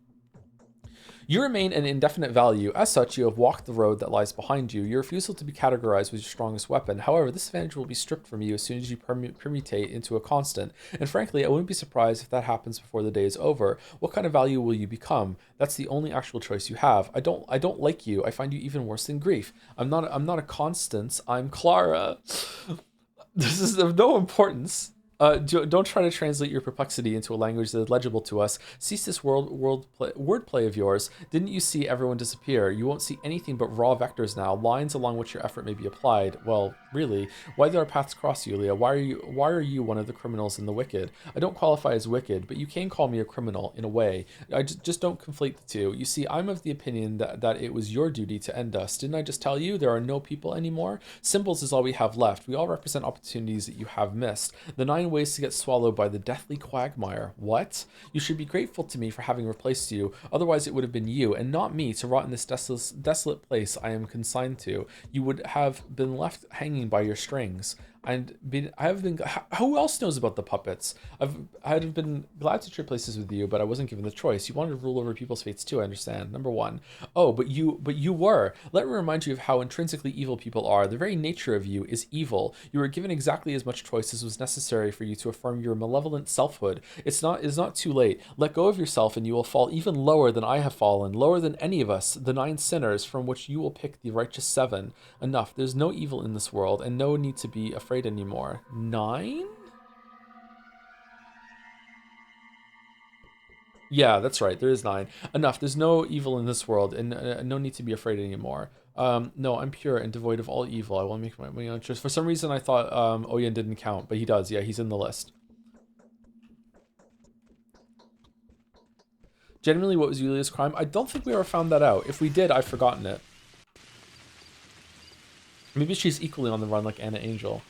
You remain an indefinite value. As such, you have walked the road that lies behind you. Your refusal to be categorized was your strongest weapon. However, this advantage will be stripped from you as soon as you permutate into a constant. And frankly, I wouldn't be surprised if that happens before the day is over. What kind of value will you become? That's the only actual choice you have. I don't like you. I find you even worse than grief. I'm not a Constance. I'm Clara. This is of no importance. Don't try to translate your perplexity into a language that is legible to us. Cease this wordplay of yours. Didn't you see everyone disappear? You won't see anything but raw vectors now, lines along which your effort may be applied. Well, really, why did our paths cross, Yulia? Why are you one of the criminals and the wicked? I don't qualify as wicked, but you can call me a criminal, in a way. I just don't conflate the two. You see, I'm of the opinion that it was your duty to end us. Didn't I just tell you there are no people anymore? Symbols is all we have left. We all represent opportunities that you have missed. The 9 ways to get swallowed by the deathly quagmire. What? You should be grateful to me for having replaced you. Otherwise it would have been you, and not me, to rot in this desolate place I am consigned to. You would have been left hanging by your strings. Who else knows about the puppets? I'd have been glad to trade places with you, but I wasn't given the choice. You wanted to rule over people's fates too, I understand. Number 1. Oh, but you were. Let me remind you of how intrinsically evil people are. The very nature of you is evil. You were given exactly as much choice as was necessary for you to affirm your malevolent selfhood. It's not too late. Let go of yourself and you will fall even lower than I have fallen, lower than any of us, the 9 sinners, from which you will pick the righteous 7. Enough. There's no evil in this world, and no need to be afraid anymore. 9? Yeah, that's right. There is 9. Enough. There's no evil in this world, and no need to be afraid anymore. No, I'm pure and devoid of all evil. I will make my own choice. For some reason, I thought Oyen didn't count, but he does. Yeah, he's in the list. Genuinely, what was Yulia's crime? I don't think we ever found that out. If we did, I've forgotten it. Maybe she's equally on the run like Anna Angel.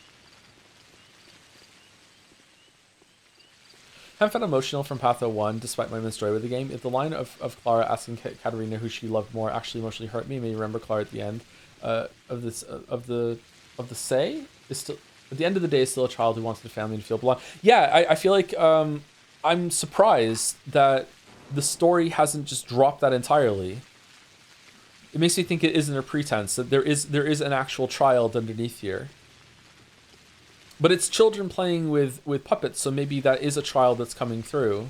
I haven't found emotional from Patho 1, despite my misstory with the game. If the line of Clara asking Katerina who she loved more actually emotionally hurt me, may remember Clara at the end of the say is still at the end of the day is still a child who wants the family to feel belong. Yeah, I feel like I'm surprised that the story hasn't just dropped that entirely. It makes me think it isn't a pretense, that there is an actual child underneath here. But it's children playing with puppets, so maybe that is a child that's coming through.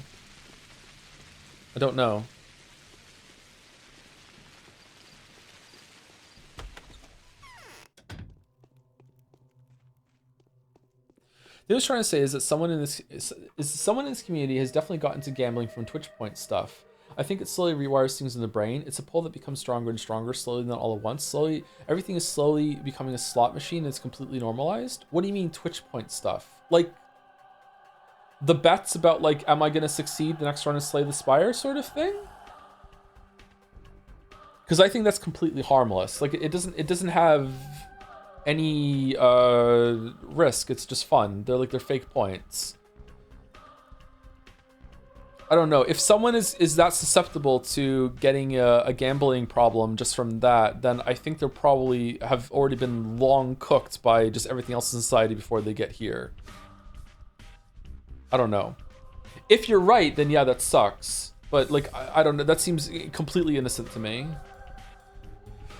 I don't know. What I was trying to say is that someone in this community has definitely gotten into gambling from Twitch point stuff. I think it slowly rewires things in the brain. It's a pull that becomes stronger and stronger, slowly, not all at once. Slowly, everything is slowly becoming a slot machine, and it's completely normalized. What do you mean Twitch point stuff? Like, the bets about, like, am I going to succeed the next run and slay the spire sort of thing? Because I think that's completely harmless. Like, it doesn't have any risk. It's just fun. They're fake points. I don't know. If someone is that susceptible to getting a gambling problem just from that, then I think they'll probably have already been long cooked by just everything else in society before they get here. I don't know. If you're right, then yeah, that sucks. But, like, I don't know. That seems completely innocent to me.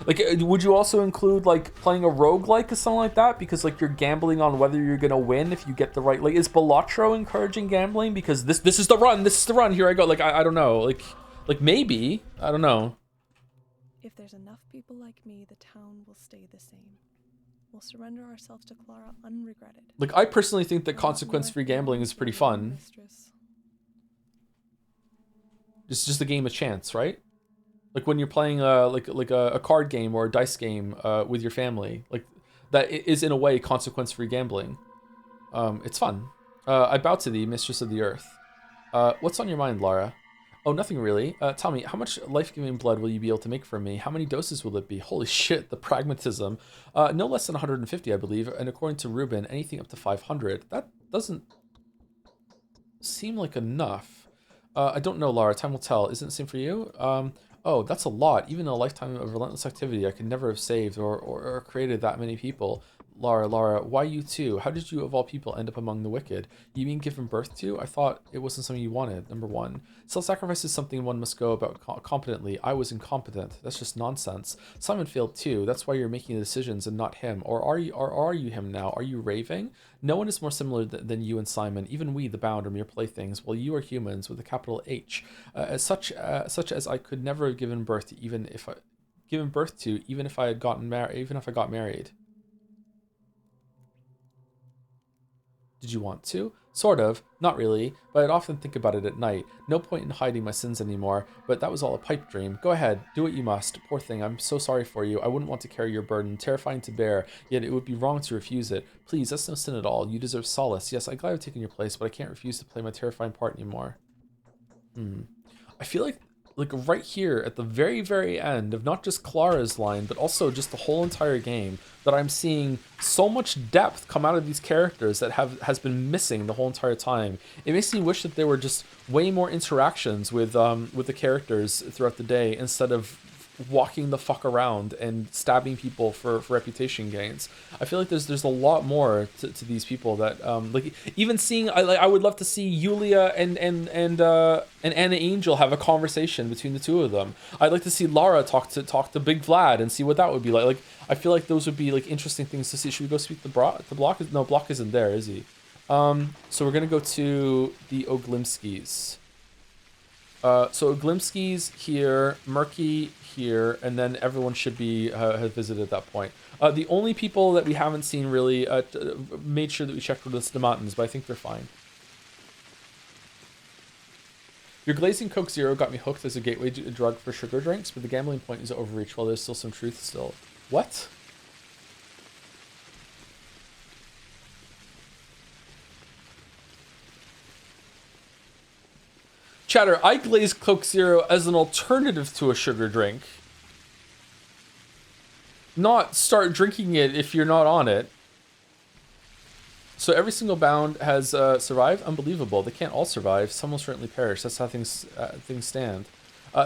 Like, would you also include, like, playing a roguelike or something like that? Because, like, you're gambling on whether you're gonna win if you get the right... Like, is Balatro encouraging gambling? Because this is the run, here I go. Like, I don't know. Like, maybe. I don't know. If there's enough people like me, the town will stay the same. We'll surrender ourselves to Clara unregretted. Like, I personally think that consequence-free gambling is pretty fun. It's just a game of chance, right? Like when you're playing a card game or a dice game with your family, like that is in a way consequence-free gambling. It's fun. I bow to thee, mistress of the earth. What's on your mind, Lara? Oh, nothing really. Tell me, how much life-giving blood will you be able to make for me? How many doses will it be? Holy shit, the pragmatism. No less than 150, I believe, and according to Ruben, anything up to 500. That doesn't seem like enough. I don't know, Lara. Time will tell. Isn't it the same for you? Oh, that's a lot. Even in a lifetime of relentless activity, I could never have saved or created that many people. Lara, why you too? How did you, of all people, end up among the wicked? You mean given birth to? I thought it wasn't something you wanted, number one. Self-sacrifice is something one must go about competently. I was incompetent. That's just nonsense. Simon failed too. That's why you're making the decisions and not him. Or are you him now? Are you raving? No one is more similar than you and Simon. Even we, the Bound, are mere playthings, while you are humans with a capital H. Such as I could never have given birth to, even if I got married. Did you want to? Sort of. Not really, but I'd often think about it at night. No point in hiding my sins anymore, but that was all a pipe dream. Go ahead, do what you must. Poor thing, I'm so sorry for you. I wouldn't want to carry your burden, terrifying to bear, yet it would be wrong to refuse it. Please, that's no sin at all. You deserve solace. Yes, I'm glad I've taken your place, but I can't refuse to play my terrifying part anymore. I feel like right here at the very, very end of not just Clara's line, but also just the whole entire game, that I'm seeing so much depth come out of these characters that has been missing the whole entire time. It makes me wish that there were just way more interactions with the characters throughout the day instead of walking the fuck around and stabbing people for reputation gains. I feel like there's a lot more to these people that like even seeing I would love to see Yulia and Anna Angel have a conversation between the two of them. I'd like to see Lara talk to Big Vlad and see what that would be like. Like I feel like those would be like interesting things to see. Should we go speak to Block? No, Block isn't there, is he? So we're gonna go to the Oglimskis. So Oglimski's here, Murky here, and then everyone should be have visited at that point. The only people that we haven't seen really made sure that we checked with the Dematans, but I think they're fine. Your glazing Coke Zero got me hooked as a gateway drug for sugar drinks, but the gambling point is overreach while there's still some truth still. What? Chatter, I glaze Coke Zero as an alternative to a sugar drink. Not start drinking it if you're not on it. So every single bound has survived? Unbelievable. They can't all survive. Some will certainly perish. That's how things stand.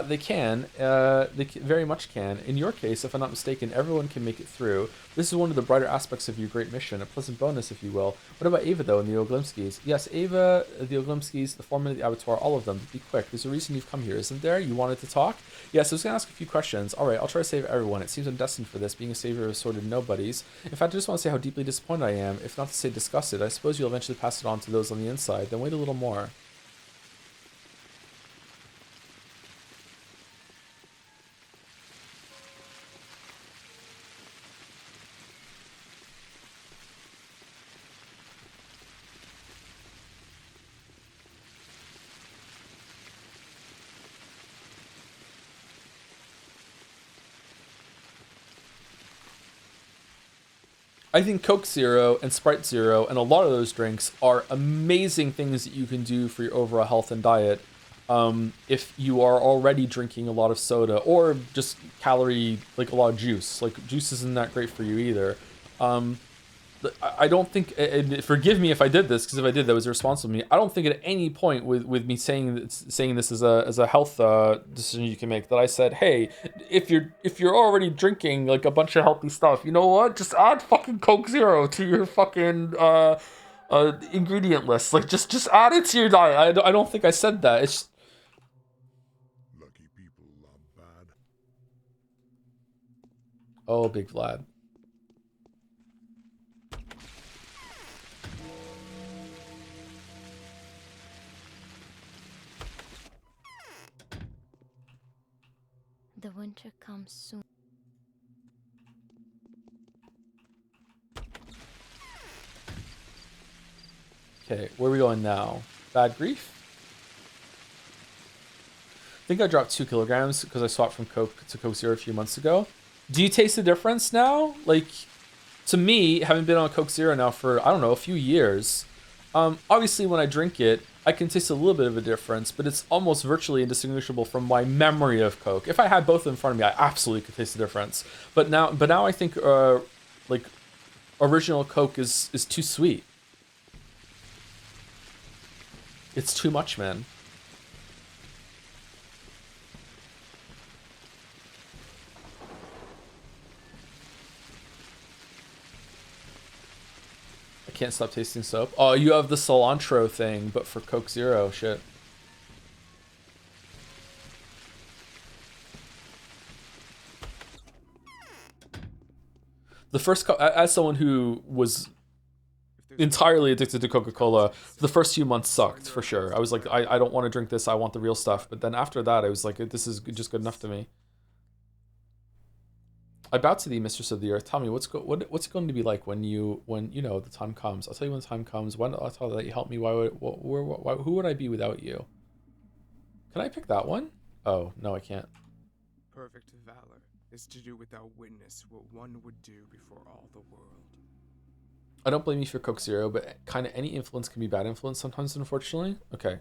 They can. Very much can. In your case, if I'm not mistaken, everyone can make it through. This is one of the brighter aspects of your great mission, a pleasant bonus, if you will. What about Ava, though, and the Oglimskis? Yes, Ava, the Oglimskis, the foreman of the abattoir, all of them. Be quick. There's a reason you've come here, isn't there? You wanted to talk? Yes, I was going to ask a few questions. All right, I'll try to save everyone. It seems I'm destined for this, being a savior of assorted nobodies. In fact, I just want to say how deeply disappointed I am, if not to say disgusted. I suppose you'll eventually pass it on to those on the inside. Then wait a little more. I think Coke Zero and Sprite Zero and a lot of those drinks are amazing things that you can do for your overall health and diet if you are already drinking a lot of soda or just calorie, like a lot of juice. Like juice isn't that great for you either. I don't think, and forgive me if I did this, because if I did, that was irresponsible of me. I don't think at any point with me saying this as a health decision you can make that I said, hey, if you're already drinking like a bunch of healthy stuff, you know what? Just add fucking Coke Zero to your fucking ingredient list. Like just add it to your diet. I don't think I said that. It's lucky people are bad. Oh, Big Vlad. The winter comes soon. Okay, where are we going now? Bad Grief? I think I dropped 2 kilograms because I swapped from Coke to Coke Zero a few months ago. Do you taste the difference now? Like, to me, having been on Coke Zero now for, I don't know, a few years, obviously when I drink it, I can taste a little bit of a difference, but it's almost virtually indistinguishable from my memory of Coke. If I had both of them in front of me, I absolutely could taste the difference. But now I think like original Coke is too sweet. It's too much, man. Can't stop tasting soap. Oh, you have the cilantro thing, but for Coke Zero, shit. The first, as someone who was entirely addicted to Coca-Cola, the first few months sucked for sure. I was like, I don't want to drink this. I want the real stuff. But then after that, I was like, this is just good enough to me. I bow to thee, mistress of the earth. Tell me, what's it going to be like when the time comes? I'll tell you when the time comes. When I'll tell that you help me. Who would I be without you? Can I pick that one? Oh, no, I can't. Perfect valor is to do without witness what one would do before all the world. I don't blame you for Coke Zero, but kind of any influence can be bad influence sometimes, unfortunately. Okay.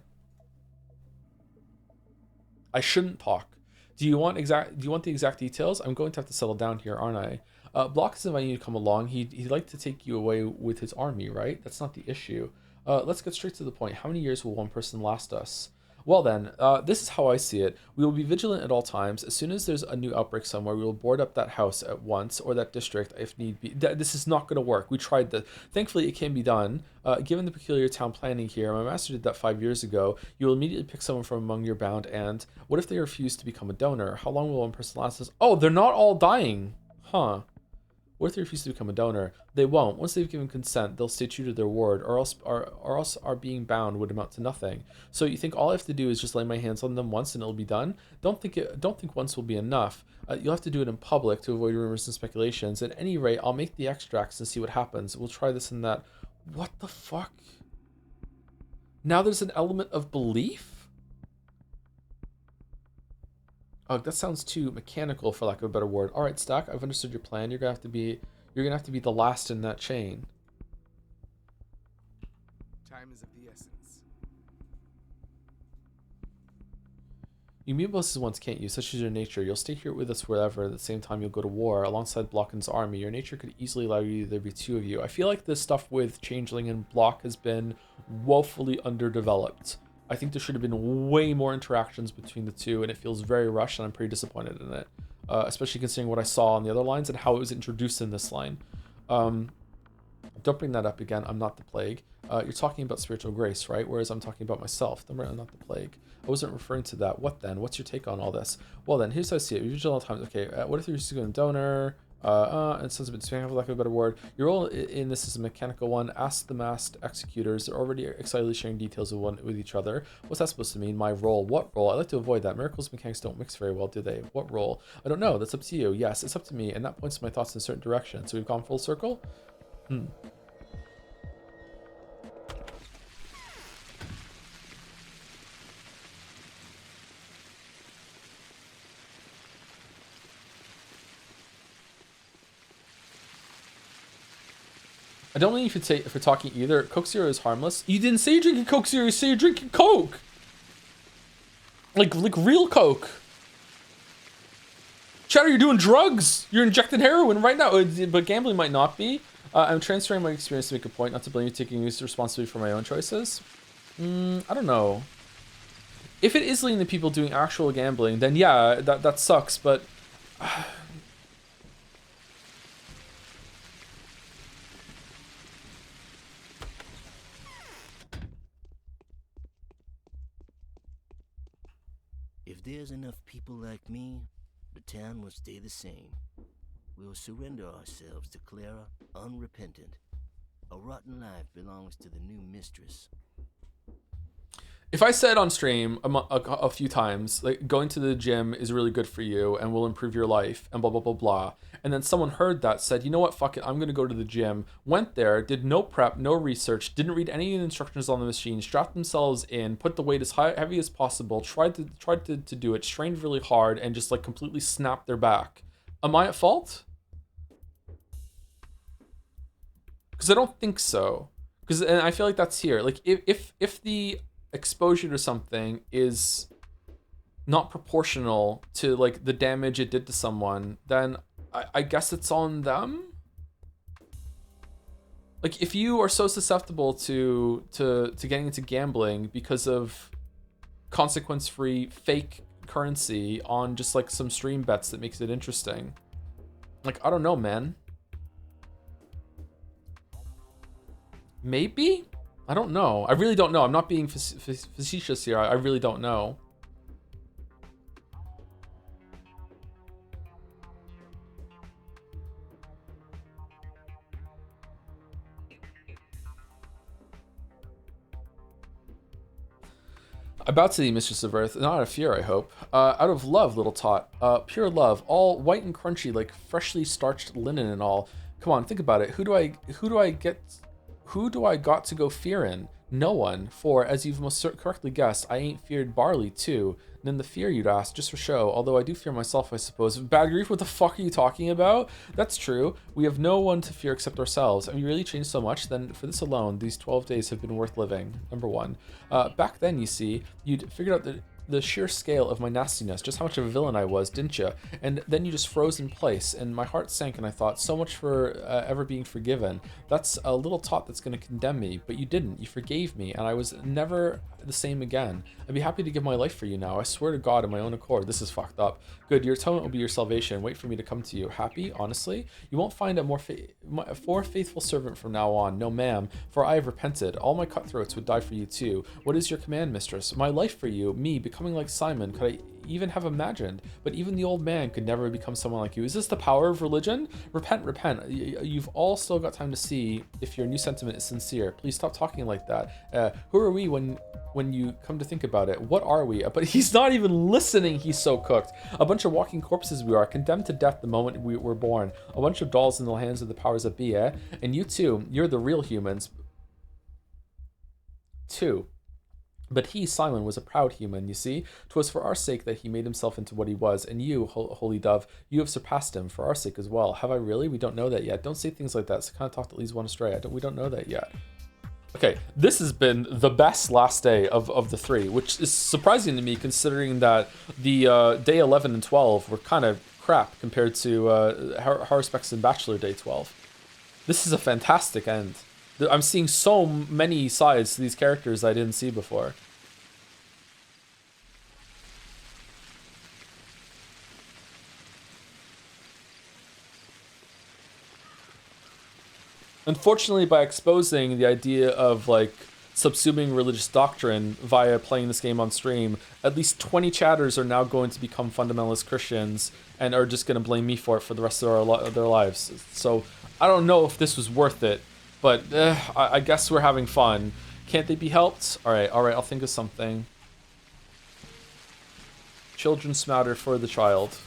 I shouldn't talk. Do you want the exact details? I'm going to have to settle down here, aren't I? Block is inviting you to come along. He'd like to take you away with his army, right? That's not the issue. Let's get straight to the point. How many years will one person last us? Well then, this is how I see it. We will be vigilant at all times. As soon as there's a new outbreak somewhere, we will board up that house at once, or that district if need be. This is not going to work. We tried this. Thankfully, it can be done. Given the peculiar town planning here, my master did that 5 years ago. You will immediately pick someone from among your bound, and what if they refuse to become a donor? How long will one person last us? Oh, they're not all dying. Huh. What if they refuse to become a donor? They won't. Once they've given consent, they'll stay true to their word, or else our being bound would amount to nothing. So you think all I have to do is just lay my hands on them once and it'll be done? Don't think once will be enough. You'll have to do it in public to avoid rumors and speculations. At any rate, I'll make the extracts and see what happens. We'll try this and that. What the fuck? Now there's an element of belief? Oh, that sounds too mechanical, for lack of a better word. All right, Stack, I've understood your plan. You're gonna have to be the last in that chain. Time is of the essence. You mute bosses once, can't you? Such is your nature. You'll stay here with us wherever. At the same time, you'll go to war alongside Block and his army. Your nature could easily allow you there be two of you. I feel like this stuff with Changeling and Block has been woefully underdeveloped. I think there should have been way more interactions between the two, and it feels very rushed, and I'm pretty disappointed in it. Especially considering what I saw on the other lines and how it was introduced in this line. Don't bring that up again. I'm not the plague. You're talking about spiritual grace, right? Whereas I'm talking about myself. I'm not the plague. I wasn't referring to that. What then? What's your take on all this? Well then, here's how I see it. You're vigilant all times. Okay, what if you're just going donor? And since it's been for lack of a better word, your role in this is a mechanical one. Ask the masked executors. They're already excitedly sharing details with each other. What's that supposed to mean? My role. What role? I like to avoid that. Miracles and mechanics don't mix very well, do they? What role? I don't know. That's up to you. Yes, it's up to me, and that points my thoughts in a certain direction. So we've gone full circle? I don't mean if you're talking either. Coke Zero is harmless. You didn't say you're drinking Coke Zero, you say you're drinking Coke. Like real Coke. Chatter, you're doing drugs. You're injecting heroin right now. But gambling might not be. I'm transferring my experience to make a point, not to blame you, taking responsibility for my own choices. I don't know. If it is leading to people doing actual gambling, then yeah, that sucks, but... If there's enough people like me, the town will stay the same. We will surrender ourselves to Clara, unrepentant. A rotten life belongs to the new mistress. If I said on stream a few times, like, going to the gym is really good for you and will improve your life and blah, blah, blah, blah, and then someone heard that, said, you know what, fuck it, I'm going to go to the gym, went there, did no prep, no research, didn't read any of the instructions on the machine, strapped themselves in, put the weight as heavy as possible, tried to do it, strained really hard, and just like completely snapped their back. Am I at fault? Because I don't think so. And I feel like that's here. Like, if the exposure to something is not proportional to like the damage it did to someone, then I guess it's on them. Like, if you are so susceptible to getting into gambling because of consequence-free fake currency on just like some stream bets that makes it interesting, like, I don't know, man. Maybe? I don't know. I really don't know. I'm not being facetious here. I really don't know. About to thee, Mistress of Earth, not out of fear, I hope. Out of love, little tot. Pure love, all white and crunchy like freshly starched linen and all. Come on, think about it. Who do I got to go fear in? No one, for, as you've most correctly guessed, I ain't feared barley, too. And then the fear you'd ask, just for show, although I do fear myself, I suppose. Bad grief, what the fuck are you talking about? That's true. We have no one to fear except ourselves. Have you really changed so much? Then, for this alone, these 12 days have been worth living. Number one. Back then, you see, you'd figured out the sheer scale of my nastiness, just how much of a villain I was, didn't you? And then you just froze in place, and my heart sank, and I thought, so much for ever being forgiven. That's a little tot that's going to condemn me, but you didn't. You forgave me, and I was never the same again. I'd be happy to give my life for you now. I swear to God, in my own accord. This is fucked up. Good, your atonement will be your salvation. Wait for me to come to you. Happy? Honestly? You won't find a more faithful servant from now on. No, ma'am, for I have repented. All my cutthroats would die for you, too. What is your command, mistress? My life for you, me, becoming like Simon, could I even have imagined? But even the old man could never become someone like you. Is this the power of religion? Repent, repent. You've all still got time to see if your new sentiment is sincere. Please stop talking like that. Who are we when you come to think about it? What are we? But he's not even listening. He's so cooked. A bunch of walking corpses we are, condemned to death the moment we were born. A bunch of dolls in the hands of the powers that be, eh? And you too, you're the real humans. Too. But he, Simon, was a proud human, you see. 'Twas for our sake that he made himself into what he was, and you, holy dove, you have surpassed him for our sake as well. Have I really? We don't know that yet. Don't say things like that. It's the kind of talk that leads one astray. We don't know that yet. Okay, this has been the best last day of the three, which is surprising to me considering that the day 11 and 12 were kind of crap compared to Haruspex and Bachelor Day 12. This is a fantastic end. I'm seeing so many sides to these characters I didn't see before. Unfortunately, by exposing the idea of like subsuming religious doctrine via playing this game on stream, at least 20 chatters are now going to become fundamentalist Christians and are just going to blame me for it for the rest of their lives. So I don't know if this was worth it. But I guess we're having fun. Can't they be helped? All right, I'll think of something. Children's matter for the child.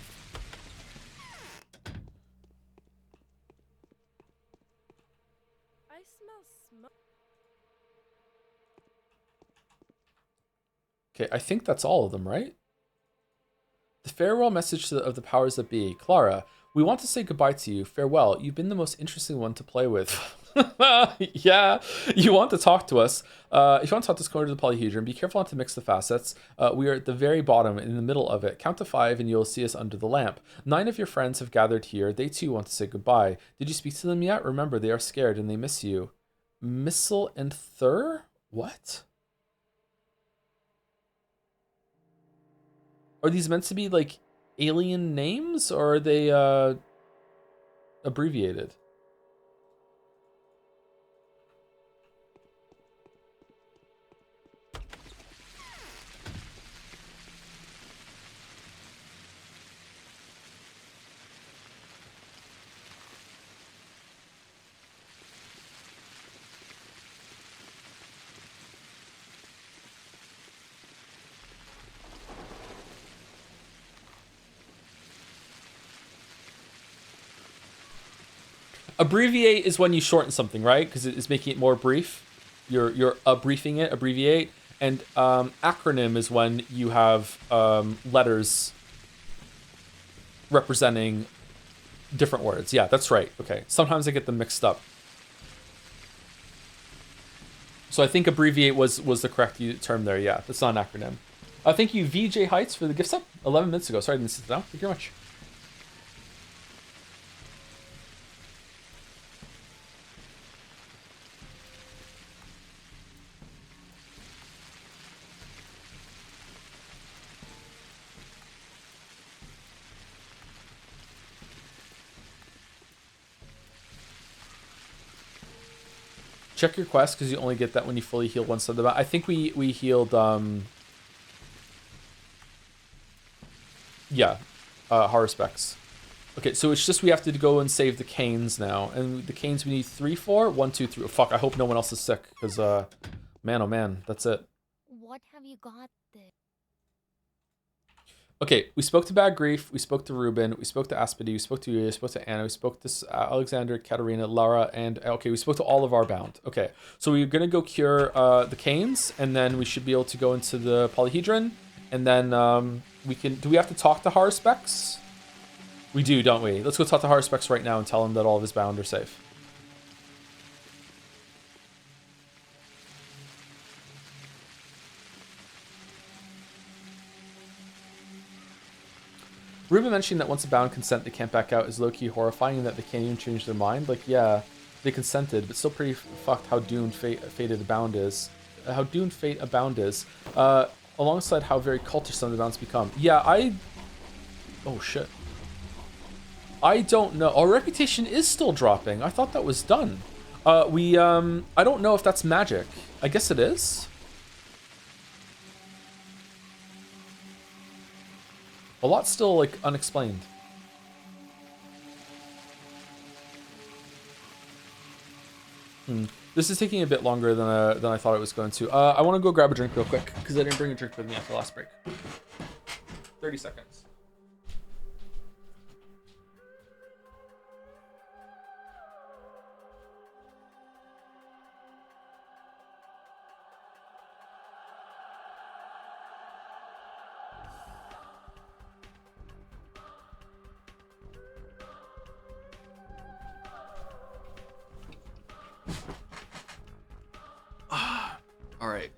I smell smoke. Okay, I think that's all of them, right? The farewell message of the powers that be. Clara, we want to say goodbye to you. Farewell. You've been the most interesting one to play with. Yeah, you want to talk to us. If you want to talk to us, go to the polyhedron. Be careful not to mix the facets. We are at the very bottom, in the middle of it. Count to 5 and you'll see us under the lamp. 9 of your friends have gathered here. They too want to say goodbye. Did you speak to them yet? Remember, they are scared and they miss you. Missile and Thur? What? Are these meant to be like alien names, or are they abbreviated? Abbreviate is when you shorten something, right? Because it's making it more brief. You're briefing it, abbreviate. And acronym is when you have letters representing different words. Yeah, that's right. Okay. Sometimes I get them mixed up. So I think abbreviate was the correct term there. Yeah, that's not an acronym. Thank you, VJ Heights, for the gift sub 11 minutes ago. Sorry, I didn't sit down. Thank you very much. Check your quest, because you only get that when you fully heal one side of the map. I think we healed, yeah, Haruspex. Okay, so it's just we have to go and save the Canes now. And the Canes we need 3 for? 1, 2, 3. Oh, fuck, I hope no one else is sick, because, man, oh man, that's it. what have you got there? Okay, we spoke to Bad Grief, we spoke to Ruben, we spoke to Aspedy, we spoke to Yulia, we spoke to Anna, we spoke to Alexander, Katerina, Lara, and okay, we spoke to all of our bound. Okay, so we're gonna go cure the Canes, and then we should be able to go into the Polyhedron, and then we can. Do we have to talk to Harspex? We do, don't we? Let's go talk to Harspex right now and tell him that all of his bound are safe. Ruben mentioning that once a bound consent, they can't back out is low-key horrifying, and that they can't even change their mind. Like, yeah, they consented, but still pretty fucked how doomed fated a bound is. How doomed fate a bound is. Alongside how very cultish some of the bounds become. Yeah, oh shit. I don't know. Our reputation is still dropping. I thought that was done. I don't know if that's magic. I guess it is. A lot's still, like, unexplained. This is taking a bit longer than I thought it was going to. I want to go grab a drink real quick, because I didn't bring a drink with me after the last break. 30 seconds. All right.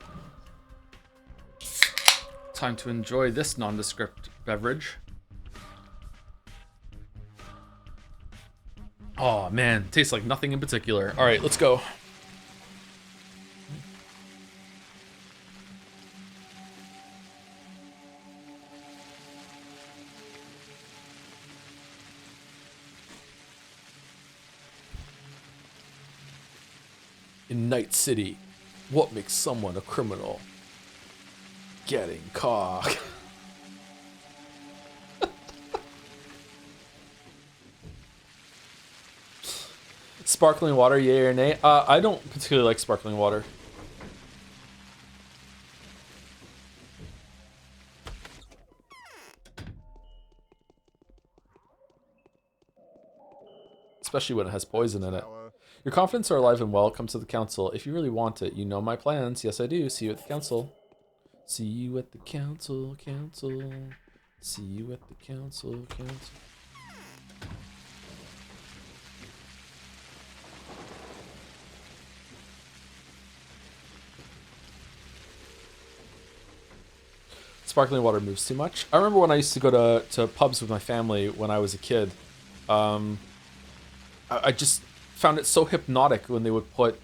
Time to enjoy this nondescript beverage. Oh man, tastes like nothing in particular. All right, let's go. In Night City, what makes someone a criminal? Getting caught. Sparkling water, yay or nay? I don't particularly like sparkling water. Especially when it has poison in it. Your confidence are alive and well. Come to the council. If you really want it, you know my plans. Yes, I do. See you at the council. See you at the council, council. See you at the council, council. Sparkling water moves too much. I remember when I used to go to pubs with my family when I was a kid. I just found it so hypnotic when they would put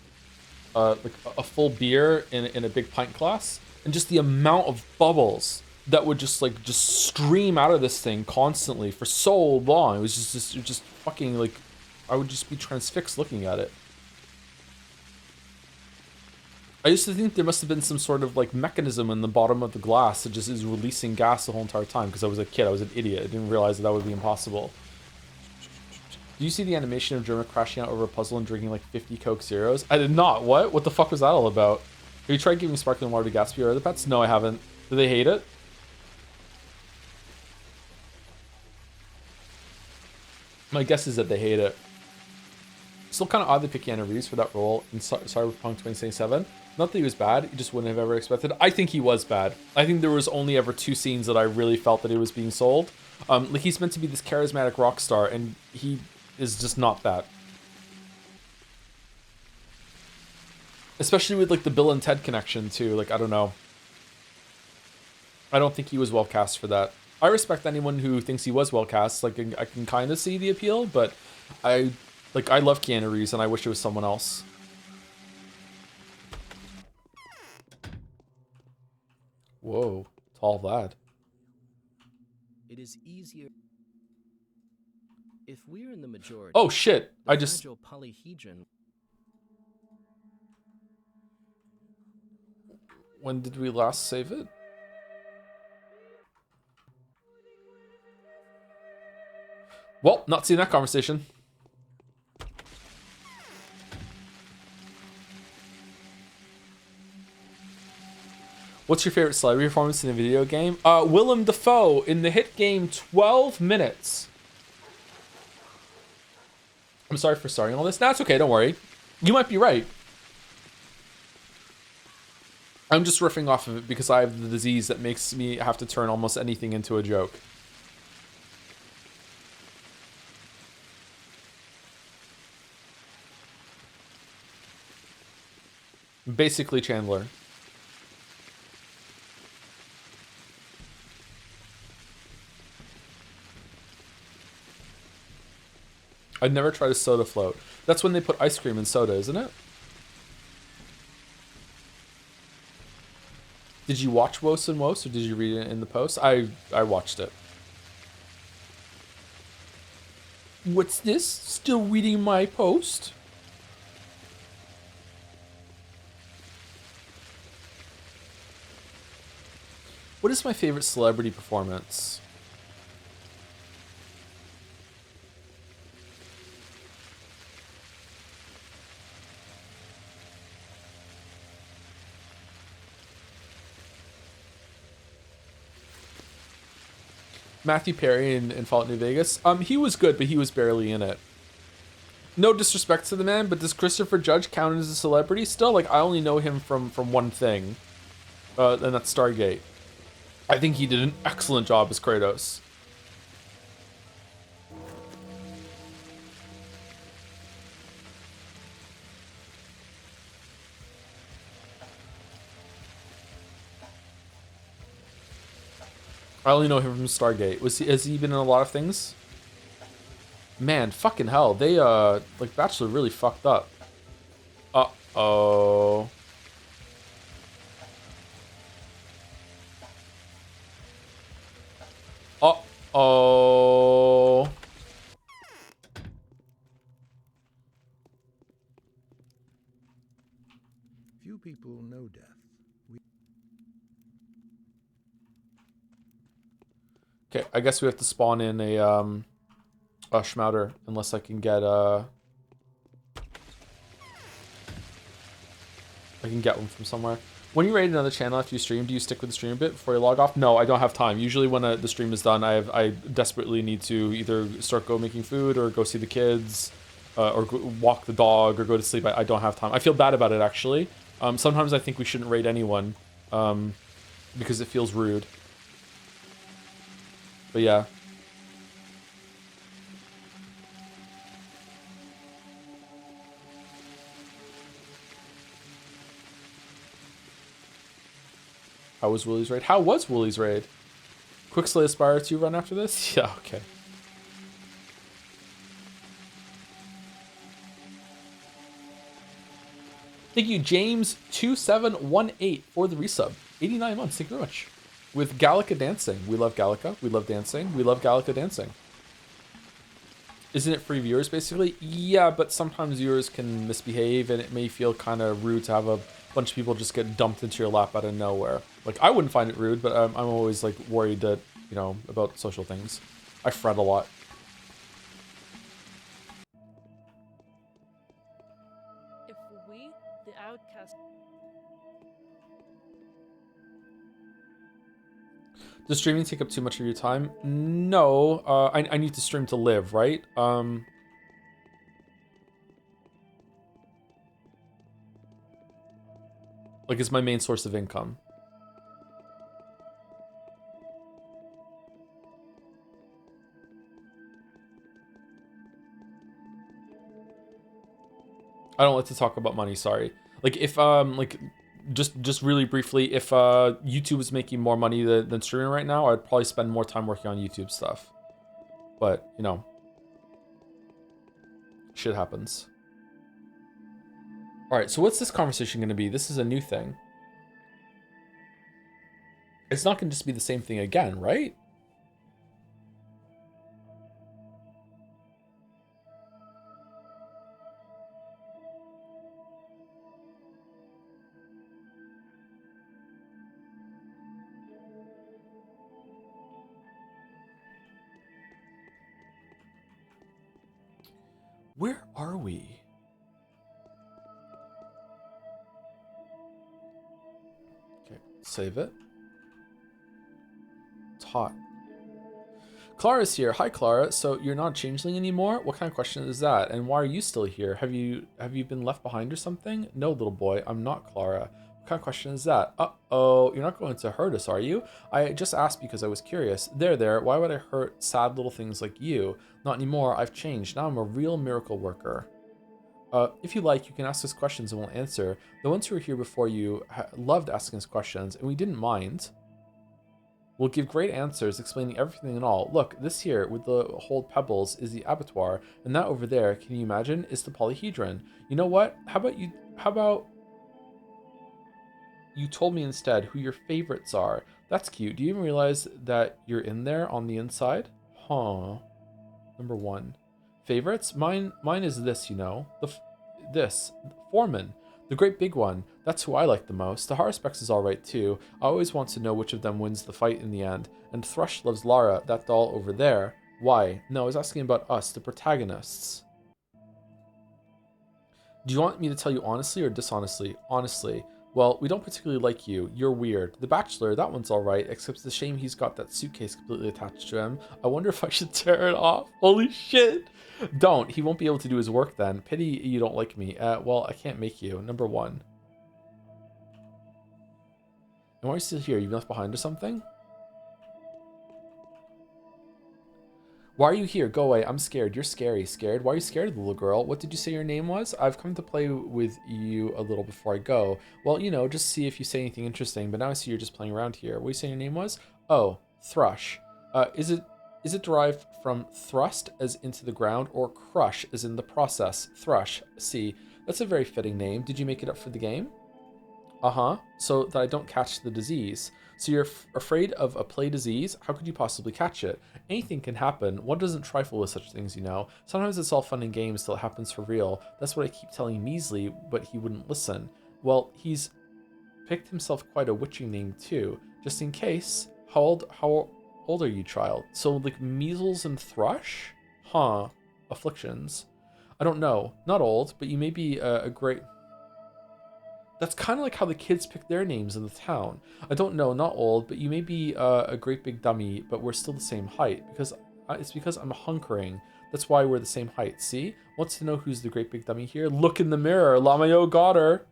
like a full beer in a big pint glass, and just the amount of bubbles that would just stream out of this thing constantly for so long. It was just fucking like, I would just be transfixed looking at it. I used to think there must have been some sort of like mechanism in the bottom of the glass that just is releasing gas the whole entire time, because I was a kid. I was an idiot. I didn't realize that would be impossible. Do you see the animation of Germa crashing out over a puzzle and drinking like 50 Coke Zeros? I did not. What? What the fuck was that all about? Have you tried giving sparkling water to Gatsby or other pets? No, I haven't. Do they hate it? My guess is that they hate it. Still kind of odd they pick Keanu Reeves for that role in Cyberpunk 2077. Not that he was bad, you just wouldn't have ever expected. I think he was bad. I think there was only ever 2 scenes that I really felt that he was being sold. Like, he's meant to be this charismatic rock star, and he is just not that. Especially with like the Bill and Ted connection too. Like, I don't know. I don't think he was well cast for that. I respect anyone who thinks he was well cast. Like, I can kind of see the appeal, but I love Keanu Reeves and I wish it was someone else. Whoa, tall lad. It is easier if we're in the majority. Oh shit! I just. Polyhedron. When did we last save it? Well, not seeing that conversation. What's your favorite celebrity performance in a video game? Willem Dafoe in the hit game 12 Minutes. I'm sorry for starting all this. No, it's okay, don't worry. You might be right. I'm just riffing off of it because I have the disease that makes me have to turn almost anything into a joke. Basically Chandler. I'd never tried a soda float. That's when they put ice cream in soda, isn't it? Did you watch Wos and Wos, or did you read it in the post? I watched it. What's this? Still reading my post? What is my favorite celebrity performance? Matthew Perry in Fallout New Vegas. He was good, but he was barely in it. No disrespect to the man, but does Christopher Judge count as a celebrity still? Like, I only know him from one thing, and that's Stargate. I think he did an excellent job as Kratos. I only know him from Stargate. Has he been in a lot of things? Man, fucking hell. They, like, Bachelor really fucked up. Uh-oh. Uh-oh. Few people know death. Okay, I guess we have to spawn in a Schmouder, unless I can get I can get one from somewhere. When you raid another channel after you stream, do you stick with the stream a bit before you log off? No, I don't have time. Usually when the stream is done, I desperately need to either start making food or go see the kids, or walk the dog or go to sleep. I don't have time. I feel bad about it, actually. Sometimes I think we shouldn't raid anyone, because it feels rude. But yeah. How was Wooly's raid? How was Wooly's raid? Quickslay Aspire to run after this? Yeah, okay. Thank you, James2718 for the resub. 89 months, thank you very much. With Gallica dancing. We love Gallica. We love dancing. We love Gallica dancing. Isn't it free viewers, basically? Yeah, but sometimes viewers can misbehave, and it may feel kind of rude to have a bunch of people just get dumped into your lap out of nowhere. Like, I wouldn't find it rude, but I'm always, like, worried that, you know, about social things. I fret a lot. If we, the outcast... Does streaming take up too much of your time? No, I need to stream to live, right? Like, it's my main source of income. I don't like to talk about money, sorry. Like, if, like, just really briefly, if YouTube is making more money than streaming right now, I'd probably spend more time working on YouTube stuff. But, you know, shit happens. All right, so what's this conversation going to be? This is a new thing. It's not going to just be the same thing again, right? Where are we? Okay, Save it. It's hot. Clara's here. Hi, Clara. So you're not a changeling anymore? What kind of question is that? And why are you still here? Have you been left behind or something? No, little boy. I'm not Clara. What kind of question is that? Uh-oh. You're not going to hurt us, are you? I just asked because I was curious. There. Why would I hurt sad little things like you? Not anymore. I've changed. Now I'm a real miracle worker. If you like, you can ask us questions and we'll answer. The ones who were here before you loved asking us questions, and we didn't mind. We'll give great answers, explaining everything and all. Look, this here, with the hold pebbles, is the abattoir, and that over there, can you imagine, is the polyhedron. You know what? How about you told me instead who your favorites are? That's cute. Do you even realize that you're in there on the inside? Huh. Number 1. Favorites? Mine is this, you know. This. Foreman. The great big one. That's who I like the most. The Harspex is alright too. I always want to know which of them wins the fight in the end. And Thrush loves Lara, that doll over there. Why? No, I was asking about us, the protagonists. Do you want me to tell you honestly or dishonestly? Honestly. Well, we don't particularly like you. You're weird. The Bachelor, that one's alright, except it's a shame he's got that suitcase completely attached to him. I wonder if I should tear it off. Holy shit! Don't. He won't be able to do his work then. Pity you don't like me. Well, I can't make you. Number 1. And why are you still here? You left behind or something? Why are you here? Go away. I'm scared. You're scary. Scared? Why are you scared, little girl? What did you say your name was? I've come to play with you a little before I go. Well, you know, just see if you say anything interesting, but now I see you're just playing around here. What did you say your name was? Oh, Thrush. Is it derived from thrust as into the ground or crush as in the process? Thrush. See, that's a very fitting name. Did you make it up for the game? Uh-huh. So that I don't catch the disease. So you're afraid of a play disease? How could you possibly catch it? Anything can happen. One doesn't trifle with such things, you know. Sometimes it's all fun and games till it happens for real. That's what I keep telling Measly, but he wouldn't listen. Well, he's picked himself quite a witching name too. Just in case. How old are you, child? So like measles and thrush? Huh. Afflictions. I don't know. Not old, but you may be a great... That's kind of like how the kids pick their names in the town. I don't know, not old, but you may be a great big dummy, but we're still the same height. It's because I'm hunkering. That's why we're the same height, see? Wants to know who's the great big dummy here? Look in the mirror, Lamayo got her.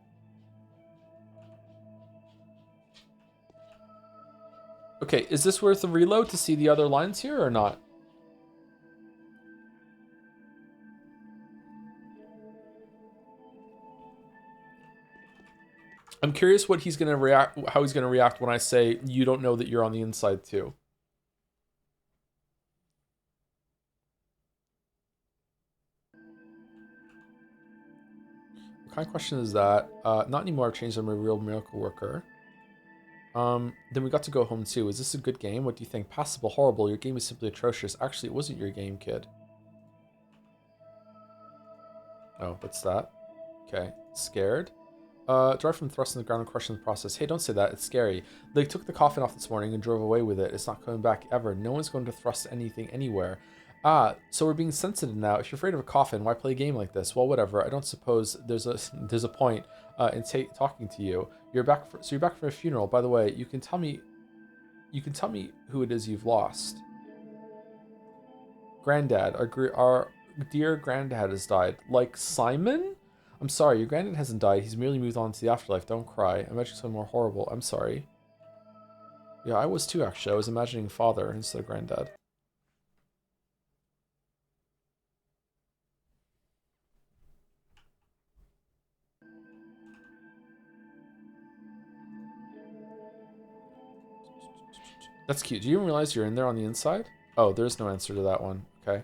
Okay, is this worth a reload to see the other lines here or not? I'm curious what he's gonna react, how he's gonna react when I say you don't know that you're on the inside too. What kind of question is that? Not anymore. I've changed. I'm a real miracle worker. Then we got to go home too. Is this a good game? What do you think? Passable, horrible. Your game is simply atrocious. Actually, it wasn't your game, kid. Oh, what's that? Okay, scared. Derived from thrust in the ground and crushed in the process. Hey, don't say that. It's scary. They took the coffin off this morning and drove away with it. It's not coming back ever. No one's going to thrust anything anywhere. Ah, so we're being sensitive now. If you're afraid of a coffin, why play a game like this? Well, whatever. I don't suppose there's a point in talking to you. You're back for a funeral. By the way, you can tell me who it is you've lost. Granddad, our dear granddad has died. Like Simon? I'm sorry, your granddad hasn't died. He's merely moved on to the afterlife. Don't cry. I'm imagining something more horrible. I'm sorry. Yeah, I was too, actually. I was imagining father instead of granddad. That's cute. Do you even realize you're in there on the inside? Oh, there's no answer to that one. Okay.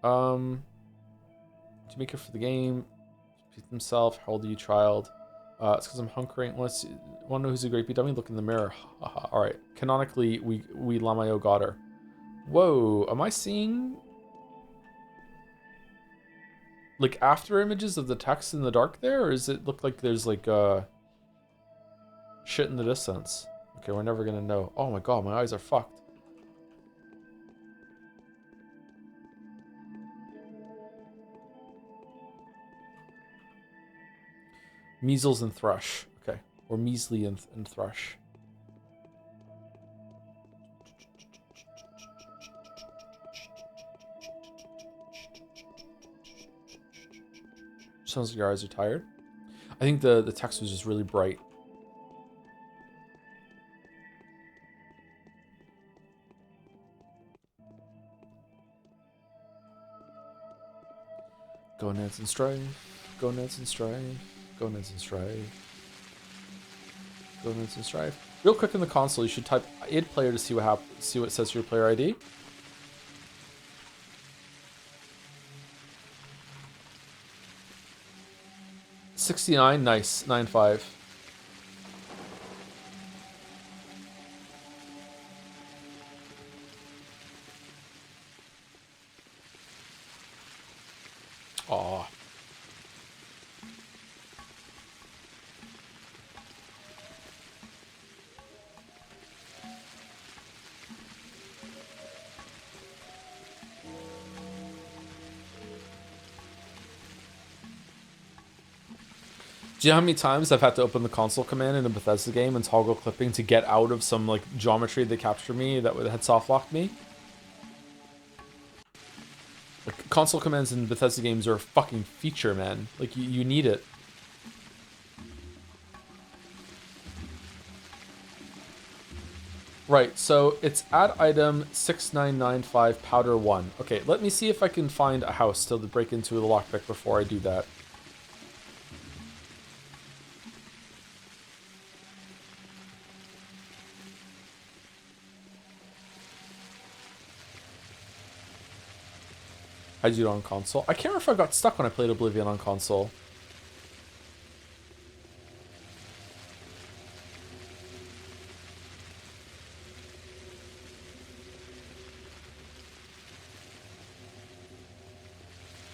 To make it for the game, pick himself. How old are you, child? It's because I'm hunkering. Want to know who's a great big dummy? Look in the mirror. All right. Canonically, we Lamayo got her. Whoa. Am I seeing like after images of the text in the dark there, or does it look like there's like shit in the distance? Okay, we're never gonna know. Oh my god, my eyes are fucked. Measles and thrush. Okay, or measly and thrush. Sounds like your eyes are tired. I think the text was just really bright. Gonads and strife. Gonads and strife. Gonads and strife. Gonads and strife. Real quick in the console, you should type id player to see what happens. See what it says to your player ID. $69, nice. 9.5. Aw. Do you know how many times I've had to open the console command in a Bethesda game and toggle clipping to get out of some like geometry that captured me that had soft locked me? Like, console commands in Bethesda games are a fucking feature, man. Like you need it. Right, so it's add item 6995 powder 1. Okay, let me see if I can find a house still to break into the lockpick before I do that. I do it on console. I can't remember if I got stuck when I played Oblivion on console.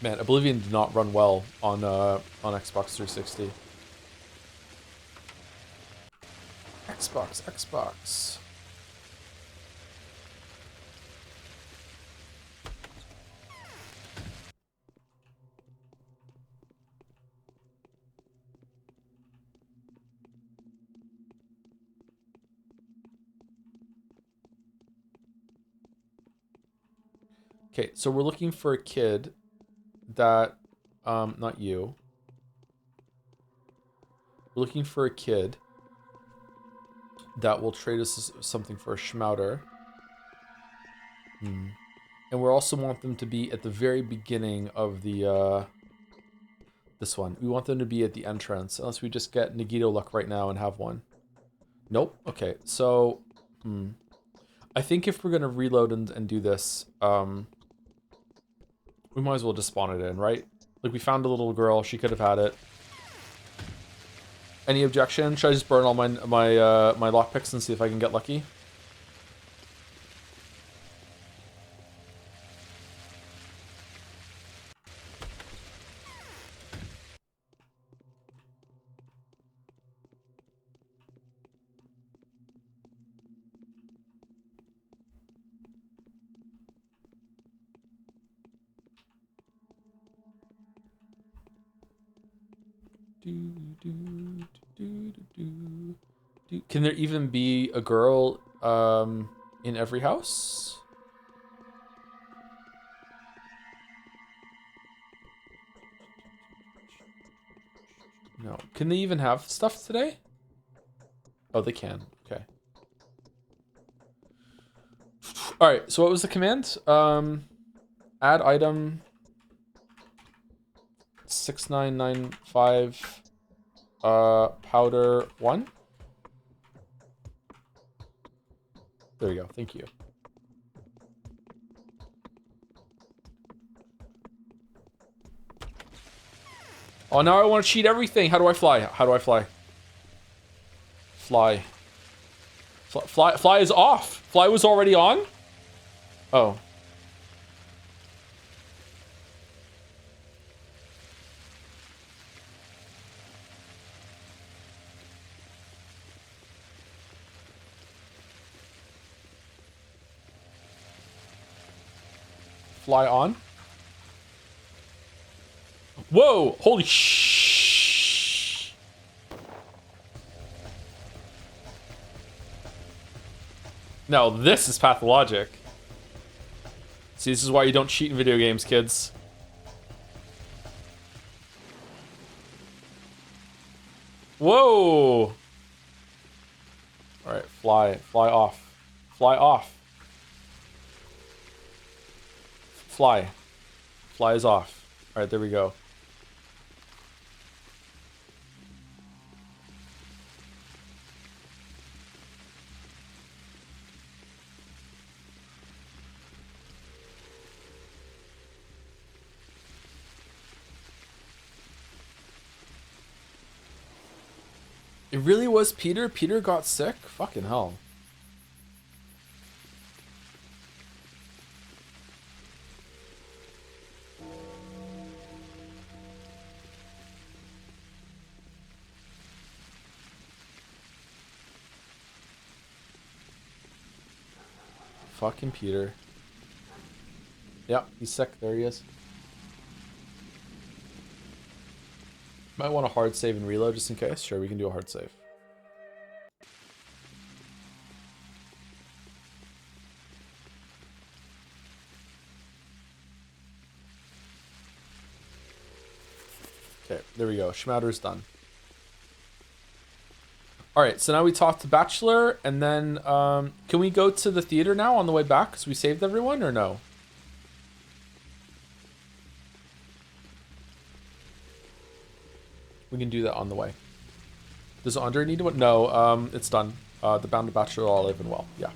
Man, Oblivion did not run well on Xbox 360. Xbox. Okay, so we're looking for a kid that, not you. We're looking for a kid that will trade us something for a schmouter. And we also want them to be at the very beginning of the, this one. We want them to be at the entrance, unless we just get Nagito luck right now and have one. Nope. Okay, so, I think if we're gonna reload and do this, we might as well just spawn it in, right? Like, we found a little girl, she could have had it. Any objection? Should I just burn all my lockpicks and see if I can get lucky? Can there even be a girl in every house? No. Can they even have stuff today? Oh, they can. Okay. All right. So what was the command? Add item 6995 powder 1. There you go. Thank you. Oh, now I want to cheat everything. How do I fly? How do I fly? Fly. Fly is off. Fly was already on? Oh. Fly on. Whoa! Holy shh! Now this is pathologic. See, this is why you don't cheat in video games, kids. Whoa! Alright, fly. Fly off. Fly off. Fly. Fly is off. Alright, there we go. It really was Peter? Peter got sick? Fucking hell. Fucking Peter. Yeah, he's sick. There he is. Might want a hard save and reload just in case. Sure, we can do a hard save. Okay, there we go. Schmatter's done. Alright, so now we talk to Bachelor, and then, can we go to the theater now on the way back? Because we saved everyone, or no? We can do that on the way. Does Andre need one? No, it's done. The Bound to Bachelor are all alive and well. Yeah.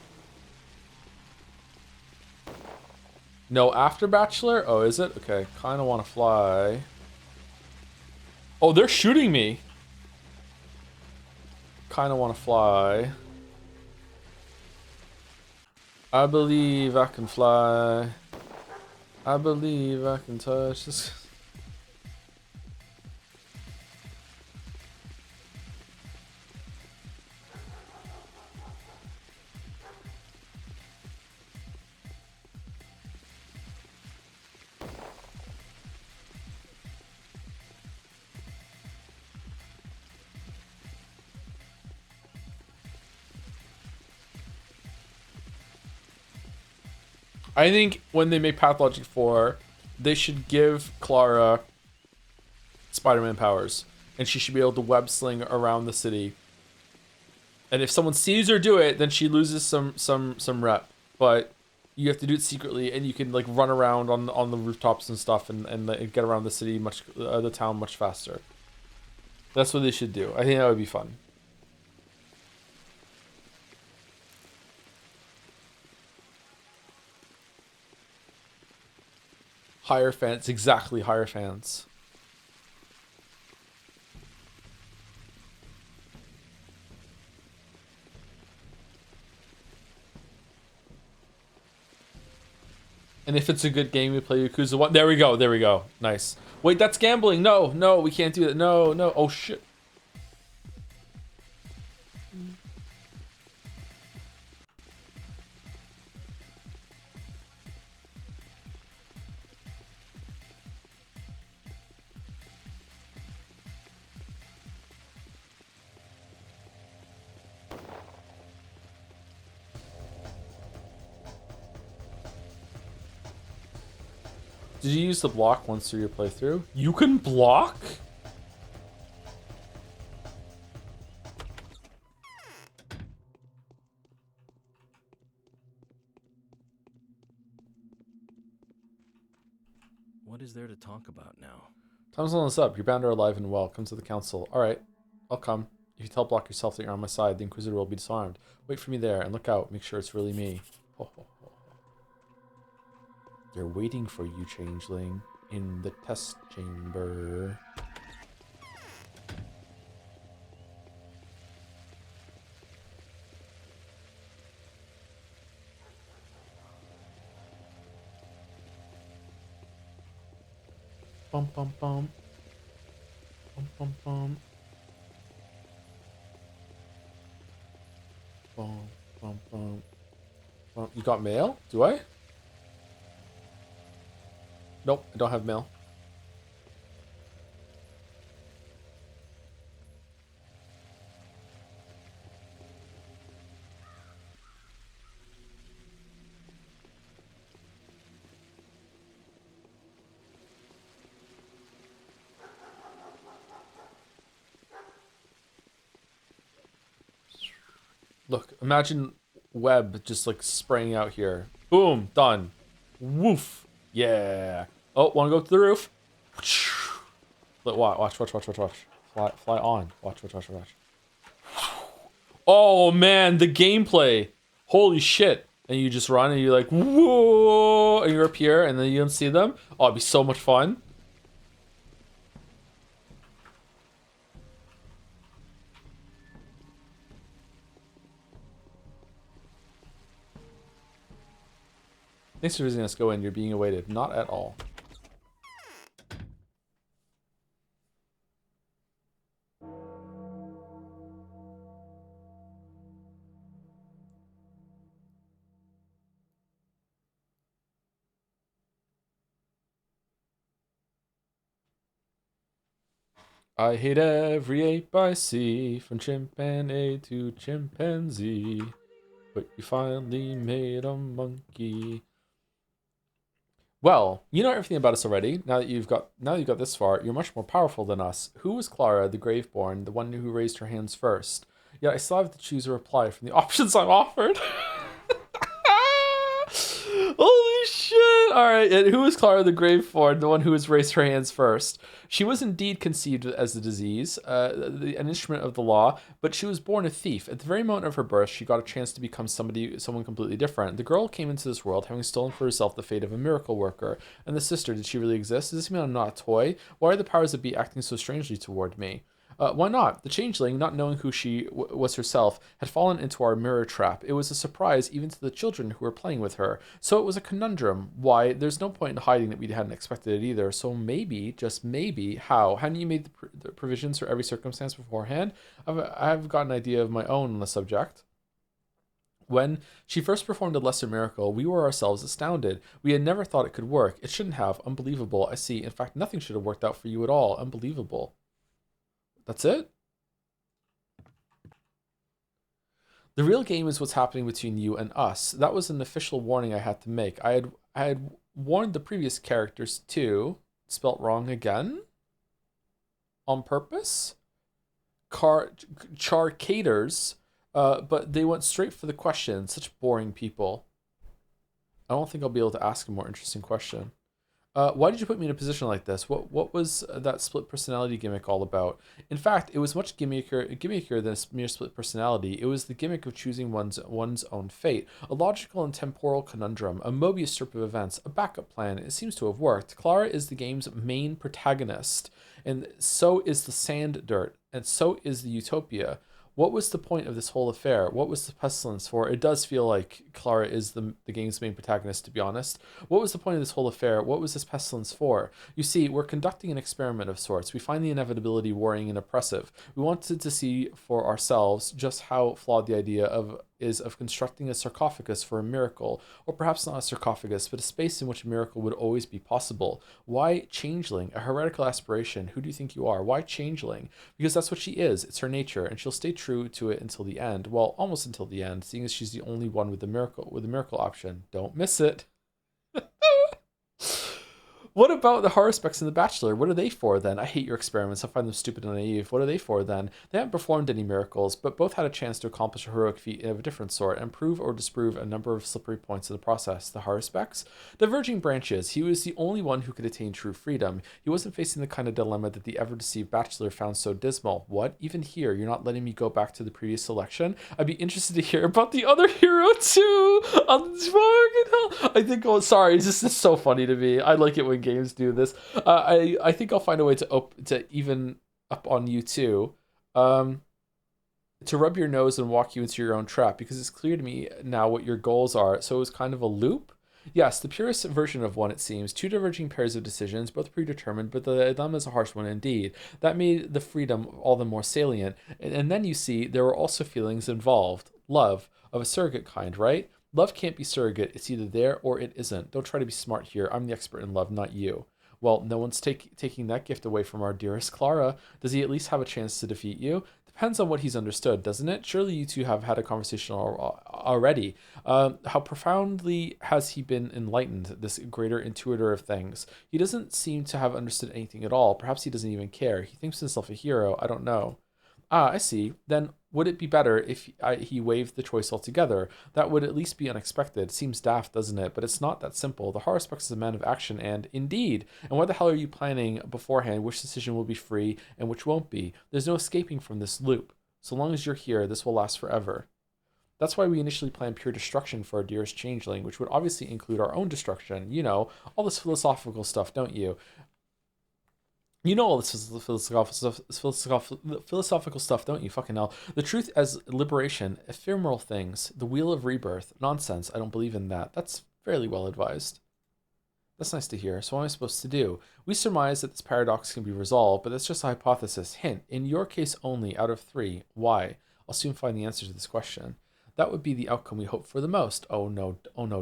No, after Bachelor? Oh, is it? Okay, kind of want to fly. Oh, they're shooting me. Kind of want to fly. I believe I can fly. I believe I can touch this. I think when they make Pathologic 4, they should give Clara Spider-Man powers. And she should be able to web sling around the city. And if someone sees her do it, then she loses some rep. But you have to do it secretly, and you can like run around on the rooftops and stuff and get around the city the town much faster. That's what they should do. I think that would be fun. Higher fans, exactly, higher fans. And if it's a good game, we play Yakuza 1. There we go, there we go. Nice. Wait, that's gambling. No, no, we can't do that. No, no. Oh, shit. Did you use the block once through your playthrough? You can block? What is there to talk about now? Time's on this up. You're bound to alive and well. Come to the council. Alright, I'll come. If you tell block yourself that you're on my side, the Inquisitor will be disarmed. Wait for me there and look out. Make sure it's really me. Ho, ho, ho. They're waiting for you, Changeling, in the test chamber. Bum bum bum. Bum bum bum. Bum bum bum. Bum. You got mail? Do I? Nope, I don't have mail. Look, imagine web just like spraying out here. Boom, done. Woof. Yeah. Oh, want to go to the roof? Look, watch. Fly on. Watch. Oh man, the gameplay. Holy shit. And you just run and you're like, whoa, and you're up here and then you don't see them. Oh, it'd be so much fun. Thanks for visiting us. Go in. You're being awaited. Not at all. I hate every ape I see, from chimpanzee to chimpanzee. But you finally made a monkey. Well, you know everything about us already. Now that you've got this far, you're much more powerful than us. Who was Clara, the Graveborn, the one who raised her hands first? Yet I still have to choose a reply from the options I'm offered. Holy shit! Alright, and who is Clara the Graveborn, the one who has raised her hands first? She was indeed conceived as a disease, an instrument of the law, but she was born a thief. At the very moment of her birth, she got a chance to become someone completely different. The girl came into this world having stolen for herself the fate of a miracle worker. And the sister, did she really exist? Does this mean I'm not a toy? Why are the powers that be acting so strangely toward me? Why not? The changeling, not knowing who she was herself, had fallen into our mirror trap. It was a surprise even to the children who were playing with her. So it was a conundrum. Why? There's no point in hiding that we hadn't expected it either. So maybe, just maybe, how? Hadn't you made the provisions for every circumstance beforehand? I've got an idea of my own on the subject. When she first performed a lesser miracle, we were ourselves astounded. We had never thought it could work. It shouldn't have. Unbelievable. I see. In fact, nothing should have worked out for you at all. Unbelievable. That's it? The real game is what's happening between you and us. That was an official warning I had to make. I had warned the previous characters too. Spelt wrong again? On purpose? Charcators, but they went straight for the question. Such boring people. I don't think I'll be able to ask a more interesting question. Why did you put me in a position like this? What was that split personality gimmick all about? In fact, it was much gimmickier than a mere split personality. It was the gimmick of choosing one's own fate, a logical and temporal conundrum, a Mobius strip of events, a backup plan. It seems to have worked. Clara is the game's main protagonist, and so is the sand dirt, and so is the utopia. What was the point of this whole affair? What was the pestilence for? It does feel like Clara is the game's main protagonist, to be honest. What was the point of this whole affair? What was this pestilence for? You see, we're conducting an experiment of sorts. We find the inevitability worrying and oppressive. We wanted to see for ourselves just how flawed the idea is of constructing a sarcophagus for a miracle, or perhaps not a sarcophagus, but a space in which a miracle would always be possible. Why changeling? A heretical aspiration. Who do you think you are? Why changeling? Because that's what she is. It's her nature, and she'll stay true to it until the end. Well, almost until the end, seeing as she's the only one with the miracle option. Don't miss it. What about the horror specs in The Bachelor? What are they for then? I hate your experiments. I find them stupid and naive. What are they for then? They haven't performed any miracles, but both had a chance to accomplish a heroic feat of a different sort and prove or disprove a number of slippery points in the process. The horror specs? Diverging branches. He was the only one who could attain true freedom. He wasn't facing the kind of dilemma that the ever-deceived Bachelor found so dismal. What? Even here, you're not letting me go back to the previous selection? I'd be interested to hear about the other hero too. I think, oh, sorry, this is so funny to me. I like it when games do this. I think I'll find a way to even up on you too, to rub your nose and walk you into your own trap, because it's clear to me now what your goals are. So it was kind of a loop. Yes, the purest version of one, it seems. Two diverging pairs of decisions, both predetermined, but the dilemma is a harsh one indeed. That made the freedom all the more salient. And then you see there were also feelings involved. Love, of a surrogate kind, right? Love can't be surrogate. It's either there or it isn't. Don't try to be smart here. I'm the expert in love, not you. Well, no one's taking that gift away from our dearest Clara. Does he at least have a chance to defeat you? Depends on what he's understood, doesn't it? Surely you two have had a conversation already. How profoundly has he been enlightened, this greater intuitor of things? He doesn't seem to have understood anything at all. Perhaps he doesn't even care. He thinks himself a hero. I don't know. Ah, I see. Then would it be better if he waived the choice altogether? That would at least be unexpected. Seems daft, doesn't it? But it's not that simple. The Haruspex is a man of action, and indeed. And what the hell are you planning beforehand? Which decision will be free and which won't be? There's no escaping from this loop. So long as you're here, this will last forever. That's why we initially planned pure destruction for our dearest changeling, which would obviously include our own destruction. You know, all this philosophical stuff, don't you? You know all this philosophical stuff, don't you? Fucking hell. The truth as liberation, ephemeral things, the wheel of rebirth. Nonsense. I don't believe in that. That's fairly well advised. That's nice to hear. So what am I supposed to do? We surmise that this paradox can be resolved, but that's just a hypothesis. Hint, in your case only, out of 3. Why? I'll soon find the answer to this question. That would be the outcome we hope for the most. Oh no,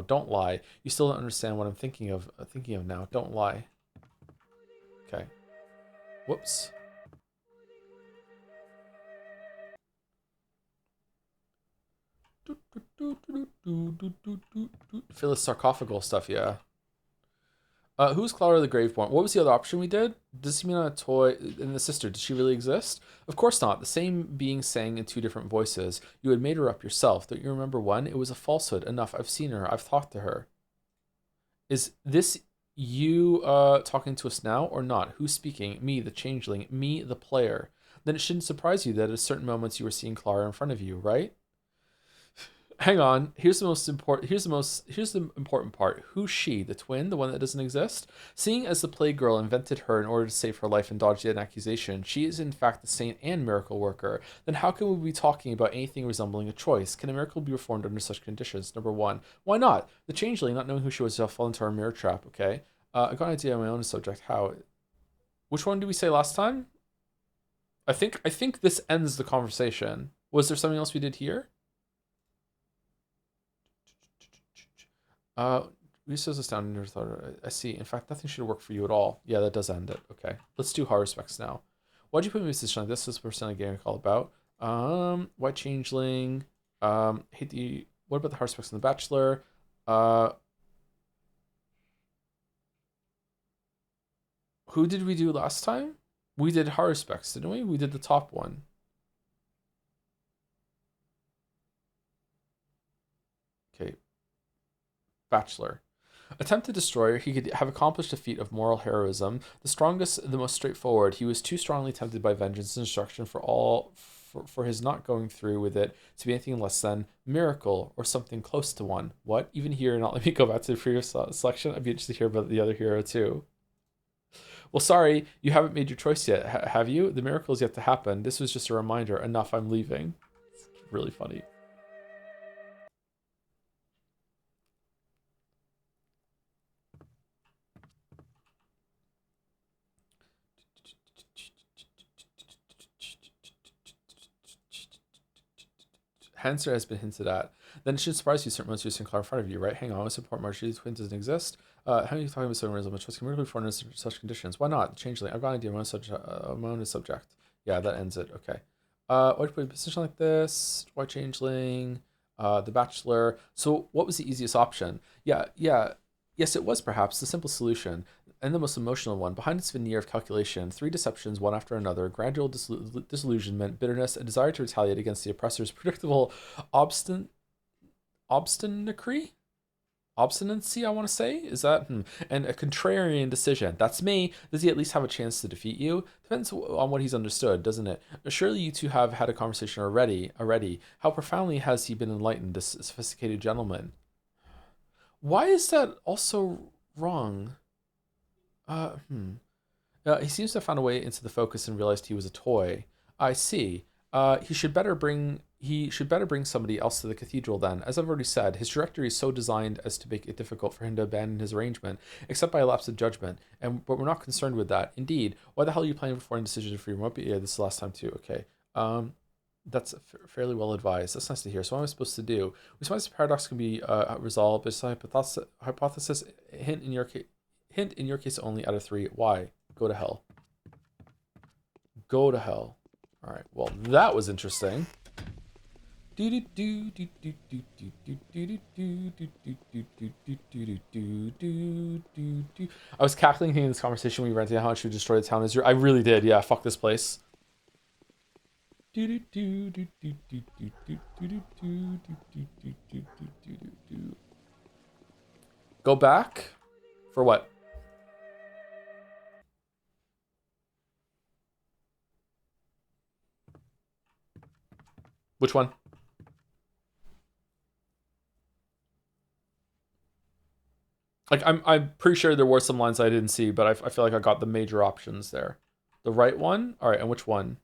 don't lie. You still don't understand what I'm thinking of now. Don't lie. Okay. Whoops. Philosophical stuff, yeah. Who's Clara the Graveborn? What was the other option we did? Does he mean a toy? And the sister, did she really exist? Of course not. The same being sang in 2 different voices. You had made her up yourself. Don't you remember one? It was a falsehood. Enough. I've seen her. I've talked to her. Is this you talking to us now or not? Who's speaking? Me, the changeling. Me, the player. Then it shouldn't surprise you that at certain moments you were seeing Clara in front of you, right? Hang on. Here's the important part. Who's she? The twin? The one that doesn't exist? Seeing as the plague girl invented her in order to save her life and dodge an accusation, she is in fact the saint and miracle worker. Then how can we be talking about anything resembling a choice? Can a miracle be performed under such conditions? Number 1. Why not? The changeling, not knowing who she was, fell into our mirror trap, okay? I got an idea on my own subject. How? Which one did we say last time? I think this ends the conversation. Was there something else we did here? Resource astounding never thought. I see. In fact, nothing should work for you at all. Yeah, that does end it. Okay, let's do hard specs now. Why'd you put me in a position like this? This is what a game all about. White changeling. Hate the. What about the hard specs in the Bachelor? Who did we do last time? We did hard specs, didn't we? We did the top one. Okay. Bachelor. Attempted destroyer, he could have accomplished a feat of moral heroism. The strongest, the most straightforward. He was too strongly tempted by vengeance and destruction for his not going through with it to be anything less than miracle or something close to one. What? Even here, not let me go back to the previous selection. I'd be interested to hear about the other hero too. Well, sorry, you haven't made your choice yet, have you? The miracle is yet to happen. This was just a reminder. Enough, I'm leaving. It's really funny. Answer has been hinted at. Then it should surprise you certain months you're Clara in front of you, right? Hang on, support Marjorie's twin doesn't exist. How are you talking about so realism? Which was commercially for under such conditions? Why not? Changeling. I've got an idea. My own subject. Yeah, that ends it. Okay. Why do you put a position like this? White changeling. The Bachelor. So what was the easiest option? Yeah. Yes, it was perhaps the simple solution and the most emotional one. Behind its veneer of calculation, 3 deceptions, one after another, gradual disillusionment, bitterness, a desire to retaliate against the oppressor's predictable obstinacy, I want to say? Is that? And a contrarian decision. That's me. Does he at least have a chance to defeat you? Depends on what he's understood, doesn't it? Surely you two have had a conversation already. How profoundly has he been enlightened, this sophisticated gentleman? Why is that also wrong? He seems to have found a way into the focus and realized he was a toy. I see. He should better bring somebody else to the cathedral then. As I've already said, his trajectory is so designed as to make it difficult for him to abandon his arrangement, except by a lapse of judgment. But we're not concerned with that. Indeed, why the hell are you planning before any decision for your remote? Yeah, this is the last time too. Okay. That's fairly well advised. That's nice to hear. So what am I supposed to do? We suppose the paradox can be resolved. It's a hypothesis. Hint in your case only out of 3. Why? Go to hell. Go to hell. All right. Well, that was interesting. I was cackling in this conversation when we rented how much we destroyed the town. I really did. Yeah. Fuck this place. Go back? For what? Which one? Like, I'm pretty sure there were some lines I didn't see, but I feel like I got the major options there. The right one? All right, and which one?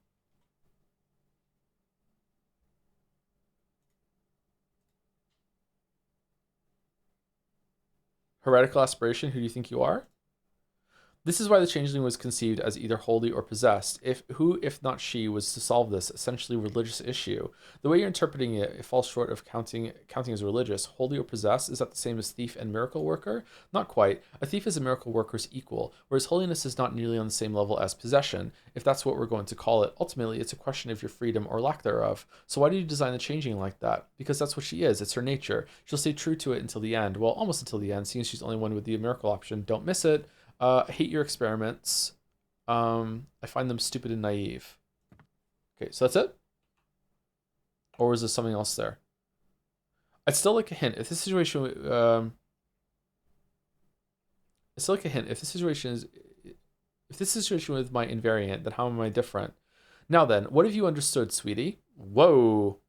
Heretical aspiration, who do you think you are? This is why the changeling was conceived as either holy or possessed. Who, if not she, was to solve this essentially religious issue? The way you're interpreting it falls short of counting as religious. Holy or possessed, is that the same as thief and miracle worker? Not quite. A thief is a miracle worker's equal, whereas holiness is not nearly on the same level as possession, if that's what we're going to call it. Ultimately, it's a question of your freedom or lack thereof. So why did you design the changeling like that? Because that's what she is. It's her nature. She'll stay true to it until the end. Well, almost until the end, seeing she's the only one with the miracle option. Don't miss it. I hate your experiments. I find them stupid and naive. Okay, so that's it? Or is there something else there? I'd still like a hint. If this situation, I'd still like a hint. If this situation with my invariant, then how am I different? Now then, what have you understood, sweetie? Whoa.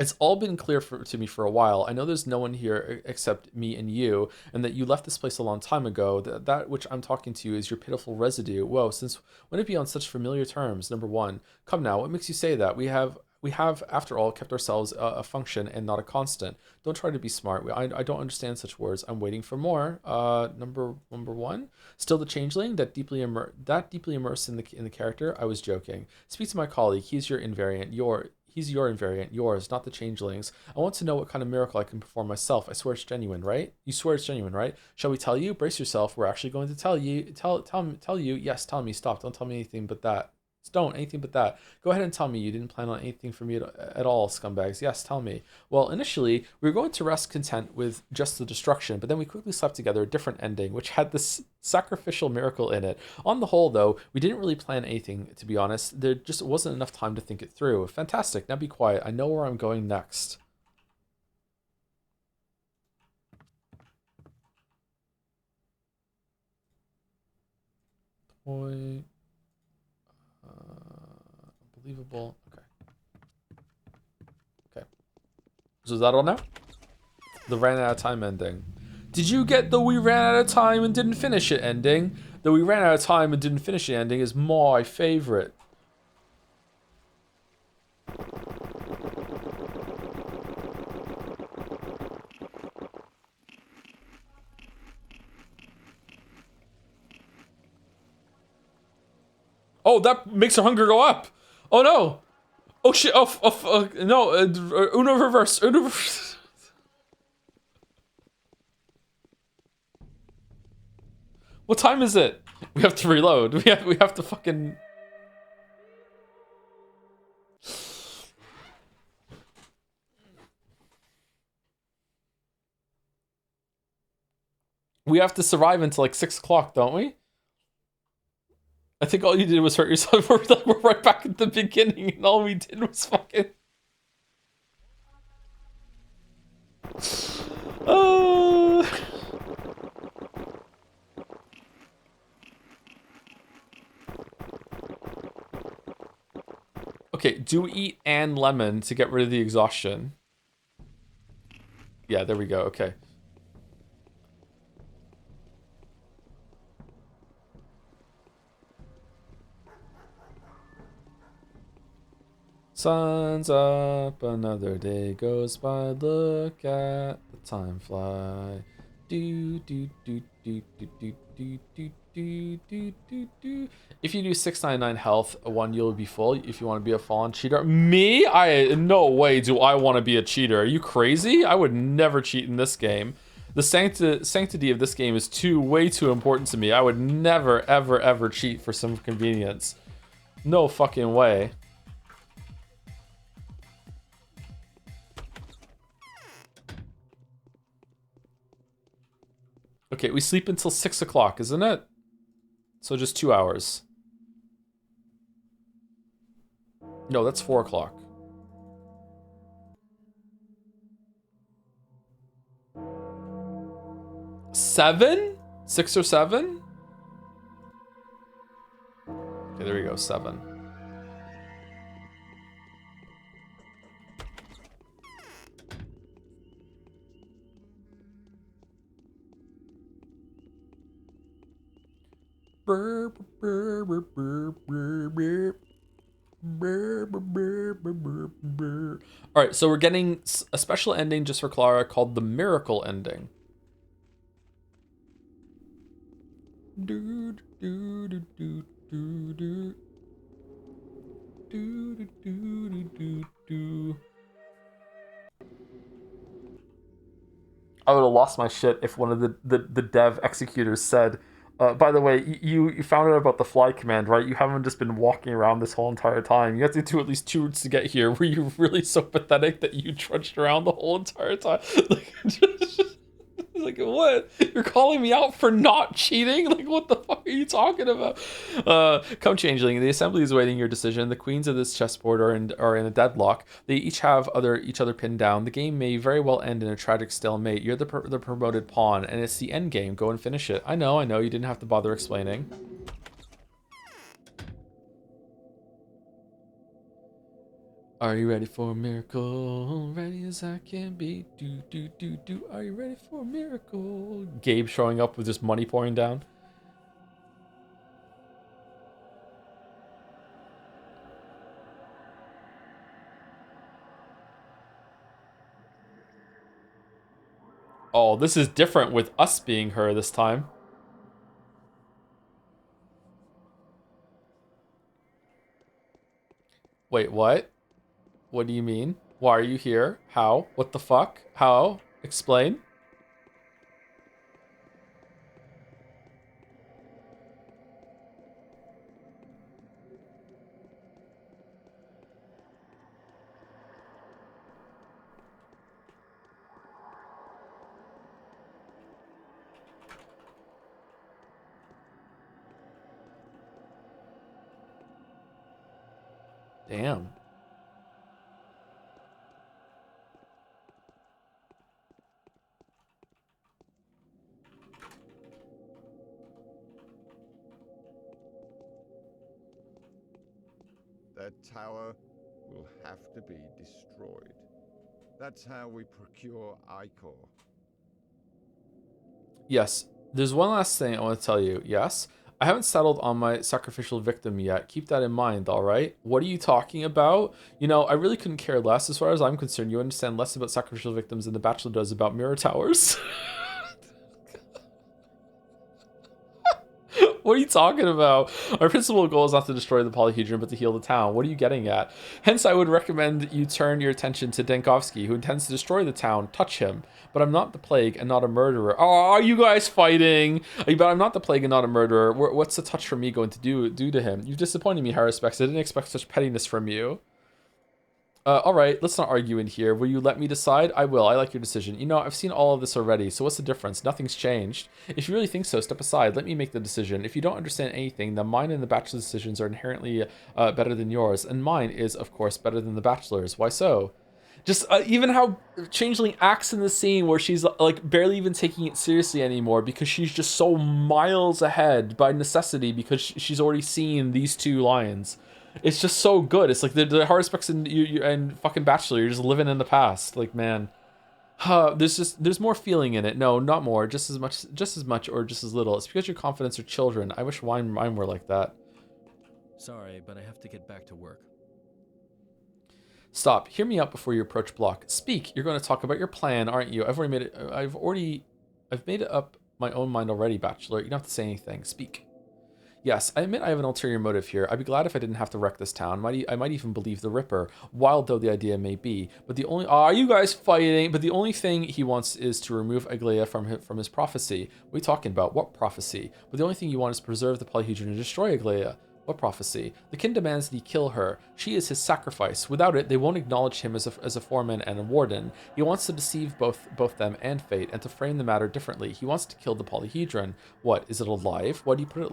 It's all been clear to me for a while. I know there's no one here except me and you, and that you left this place a long time ago. That which I'm talking to you is your pitiful residue. Whoa, since when it be on such familiar terms? Number one. Come now, what makes you say that? We have, after all, kept ourselves a function and not a constant. Don't try to be smart. I don't understand such words. I'm waiting for more. Number one. Still the changeling, that deeply immersed in the character. I was joking. Speak to my colleague. He's your invariant. He's your invariant, yours, not the changeling's. I want to know what kind of miracle I can perform myself. I swear it's genuine, right? You swear it's genuine, right? Shall we tell you? Brace yourself. We're actually going to tell you. Tell you. Yes, tell me. Stop. Don't tell me anything but that. Don't. Anything but that. Go ahead and tell me you didn't plan on anything from me at all, scumbags. Yes, tell me. Well, initially, we were going to rest content with just the destruction, but then we quickly slapped together a different ending, which had this sacrificial miracle in it. On the whole, though, we didn't really plan anything, to be honest. There just wasn't enough time to think it through. Fantastic. Now be quiet. I know where I'm going next. Toy. Unbelievable. Okay. So is that all now? The ran out of time ending. Did you get the we ran out of time and didn't finish it ending? The we ran out of time and didn't finish it ending is my favorite. Oh, that makes her hunger go up. Oh no. Oh shit. No. Uno reverse. Uno reverse. What time is it? We have to reload. We have to fucking. We have to survive until like 6 o'clock, don't we? I think all you did was hurt yourself. We're right back at the beginning, and all we did was fucking. Okay, do eat and lemon to get rid of the exhaustion. Yeah, there we go. Okay. Sun's up, another day goes by. Look at the time fly. Do do do do do do do do do do do do. If you do 699 health, one you'll be full. If you want to be a fallen cheater, me? In no way do I want to be a cheater. Are you crazy? I would never cheat in this game. The sanctity of this game is way too important to me. I would never ever ever cheat for some convenience. No fucking way. Okay, we sleep until 6 o'clock, isn't it? So just 2 hours. No, that's 4 o'clock. Seven? 6 or 7? Okay, there we go, 7. Alright, so we're getting a special ending just for Clara called the Miracle Ending. I would have lost my shit if one of the dev executors said, by the way, you found out about the fly command, right? You haven't just been walking around this whole entire time. You have to do at least 2 routes to get here. Were you really so pathetic that you trudged around the whole entire time? Like, what? You're calling me out for not cheating? Like, what the fuck are you talking about? Come changeling. The assembly is waiting your decision. The queens of this chessboard are in a deadlock. They each have each other pinned down. The game may very well end in a tragic stalemate. You're the promoted pawn, and it's the end game. Go and finish it. I know. You didn't have to bother explaining. Are you ready for a miracle? Ready as I can be. Do. Are you ready for a miracle? Gabe showing up with just money pouring down. Oh, this is different with us being her this time. Wait, what? What do you mean? Why are you here? How? What the fuck? How? Explain. Damn. That tower will have to be destroyed. That's how we procure Ichor. Yes. There's one last thing I want to tell you. Yes. I haven't settled on my sacrificial victim yet. Keep that in mind, alright? What are you talking about? I really couldn't care less. As far as I'm concerned, you understand less about sacrificial victims than The Bachelor does about mirror towers. What are you talking about? Our principal goal is not to destroy the polyhedron, but to heal the town. What are you getting at? Hence, I would recommend you turn your attention to Denkovsky, who intends to destroy the town. Touch him. But I'm not the plague and not a murderer. Oh, are you guys fighting? But I'm not the plague and not a murderer. What's the touch from me going to do to him? You've disappointed me, Harrispex. I didn't expect such pettiness from you. Alright, let's not argue in here. Will you let me decide? I will. I like your decision. I've seen all of this already, so what's the difference? Nothing's changed. If you really think so, step aside. Let me make the decision. If you don't understand anything, then mine and the Bachelor's decisions are inherently better than yours, and mine is, of course, better than the Bachelor's. Why so? Just even how Changeling acts in the scene where she's like barely even taking it seriously anymore because she's just so miles ahead by necessity because she's already seen these 2 lions. It's just so good. It's like the hard specs and fucking Bachelor. You're just living in the past. Like, man, there's more feeling in it. No, not more. Just as much, or just as little. It's because your confidence are children. I wish mine were like that. Sorry, but I have to get back to work. Stop. Hear me out before you approach block. Speak. You're going to talk about your plan, aren't you? I've made it up my own mind already, Bachelor. You don't have to say anything. Speak. Yes, I admit I have an ulterior motive here. I'd be glad if I didn't have to wreck this town. I might even believe the Ripper, wild though the idea may be. But the only... are you guys fighting? But the only thing he wants is to remove Aglaia from his prophecy. What are you talking about? What prophecy? But the only thing you want is to preserve the polyhedron and destroy Aglaia. What prophecy? The kin demands that he kill her. She is his sacrifice. Without it, they won't acknowledge him as a foreman and a warden. He wants to deceive both them and fate, and to frame the matter differently. He wants to kill the polyhedron. What, is it alive? Why do you put it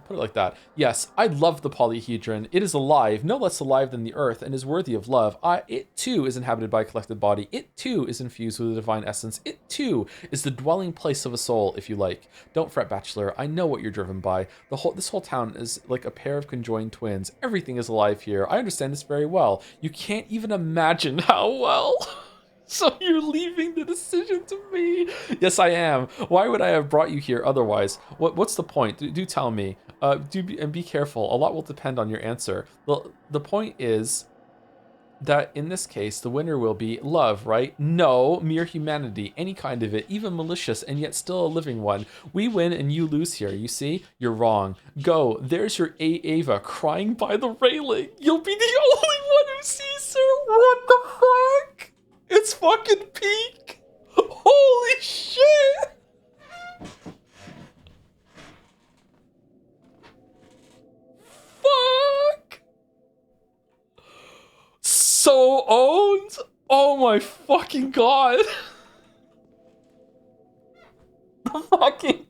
like that? Yes, I love the polyhedron. It is alive, no less alive than the earth, and is worthy of love. It too is inhabited by a collective body. It too is infused with a divine essence. It too is the dwelling place of a soul, if you like. Don't fret, bachelor. I know what you're driven by. This whole town is like a pair of conjoined twins. Everything is alive here. I understand this very well. You can't even imagine how well. So you're leaving the decision to me? Yes, I am. Why would I have brought you here otherwise? What's the point? Do tell me. Be careful. A lot will depend on your answer. The point is that in this case, the winner will be love, right? No, mere humanity, any kind of it, even malicious and yet still a living one. We win and you lose here, you see? You're wrong. Go, there's your Ava crying by the railing. You'll be the only one who sees her. What the fuck? It's fucking peak. Holy shit. Fuck. So owned? Oh my fucking god. The fucking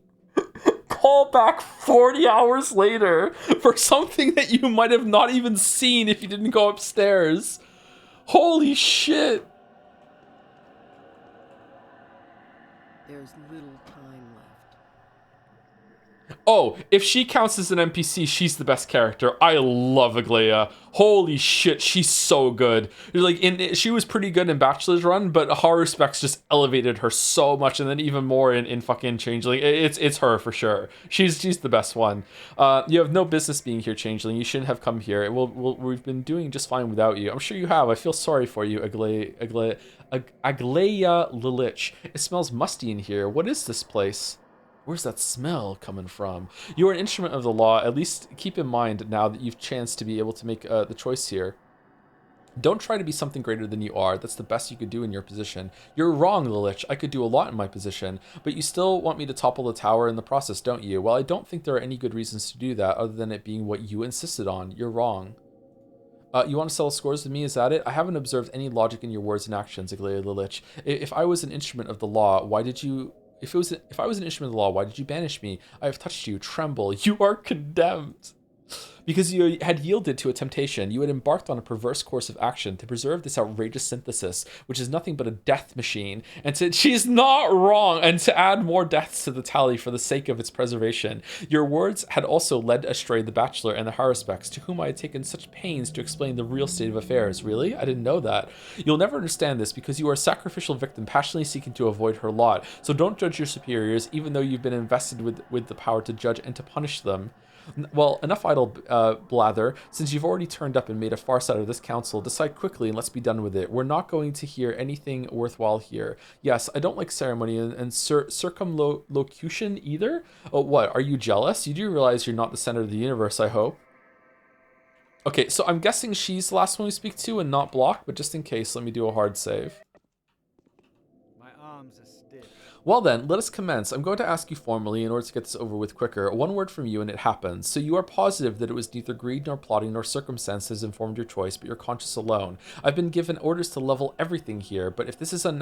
call back 40 hours later for something that you might have not even seen if you didn't go upstairs. Holy shit. There's little time left. Oh, if she counts as an NPC, she's the best character. I love Aglaia. Holy shit, she's so good. She was pretty good in Bachelor's Run, but Horror Specs just elevated her so much, and then even more in fucking Changeling. It's her for sure. She's the best one. You have no business being here, Changeling. You shouldn't have come here. We've been doing just fine without you. I'm sure you have. I feel sorry for you, Aglaia Lilich. It smells musty in here. What is this place? Where's that smell coming from? You are an instrument of the law. At least keep in mind now that you've chanced to be able to make the choice here. Don't try to be something greater than you are. That's the best you could do in your position. You're wrong, Lilich. I could do a lot in my position, but you still want me to topple the tower in the process, don't you? Well, I don't think there are any good reasons to do that other than it being what you insisted on. You're wrong. You want to settle scores with me? Is that it? I haven't observed any logic in your words and actions, Aglaia Lilich. If I was an instrument of the law, why did you... If I was an instrument of the law, why did you banish me? I have touched you. Tremble. You are condemned. Because you had yielded to a temptation, you had embarked on a perverse course of action to preserve this outrageous synthesis, which is nothing but a death machine. And she's not wrong, and to add more deaths to the tally for the sake of its preservation. Your words had also led astray the Bachelor and the Haruspecs, to whom I had taken such pains to explain the real state of affairs. Really? I didn't know that. You'll never understand this because you are a sacrificial victim passionately seeking to avoid her lot. So don't judge your superiors, even though you've been invested with the power to judge and to punish them. Well, enough idle blather. Since you've already turned up and made a farce out of this council, decide quickly and let's be done with it. We're not going to hear anything worthwhile here. Yes, I don't like ceremony and circumlocution either. Oh, what? Are you jealous? You do realize you're not the center of the universe, I hope. Okay, so I'm guessing she's the last one we speak to and not Block, but just in case, let me do a hard save. My arms are stiff. Well then, let us commence. I'm going to ask you formally, in order to get this over with quicker, one word from you and it happens. So you are positive that it was neither greed nor plotting nor circumstance that has informed your choice, but your conscience alone. I've been given orders to level everything here, but if this isn't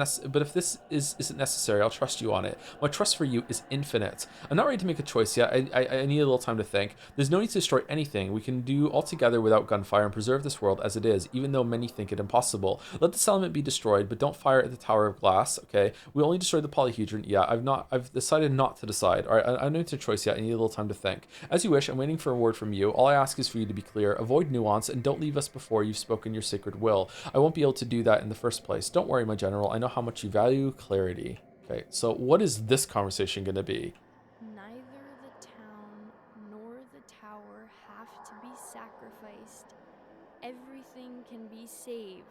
necessary, I'll trust you on it. My trust for you is infinite. I'm not ready to make a choice yet. I need a little time to think. There's no need to destroy anything. We can do all together without gunfire and preserve this world as it is, even though many think it impossible. Let this element be destroyed, but don't fire at the Tower of Glass, okay? We only destroyed the polyhedron. Yeah, I've decided not to decide. All right, I'm not to choice yet. I need a little time to think. As you wish, I'm waiting for a word from you. All I ask is for you to be clear, avoid nuance, and don't leave us before you've spoken your sacred will. I won't be able to do that in the first place. Don't worry, my general. I know how much you value clarity. Okay, so what is this conversation going to be? Neither the town nor the tower have to be sacrificed. Everything can be saved.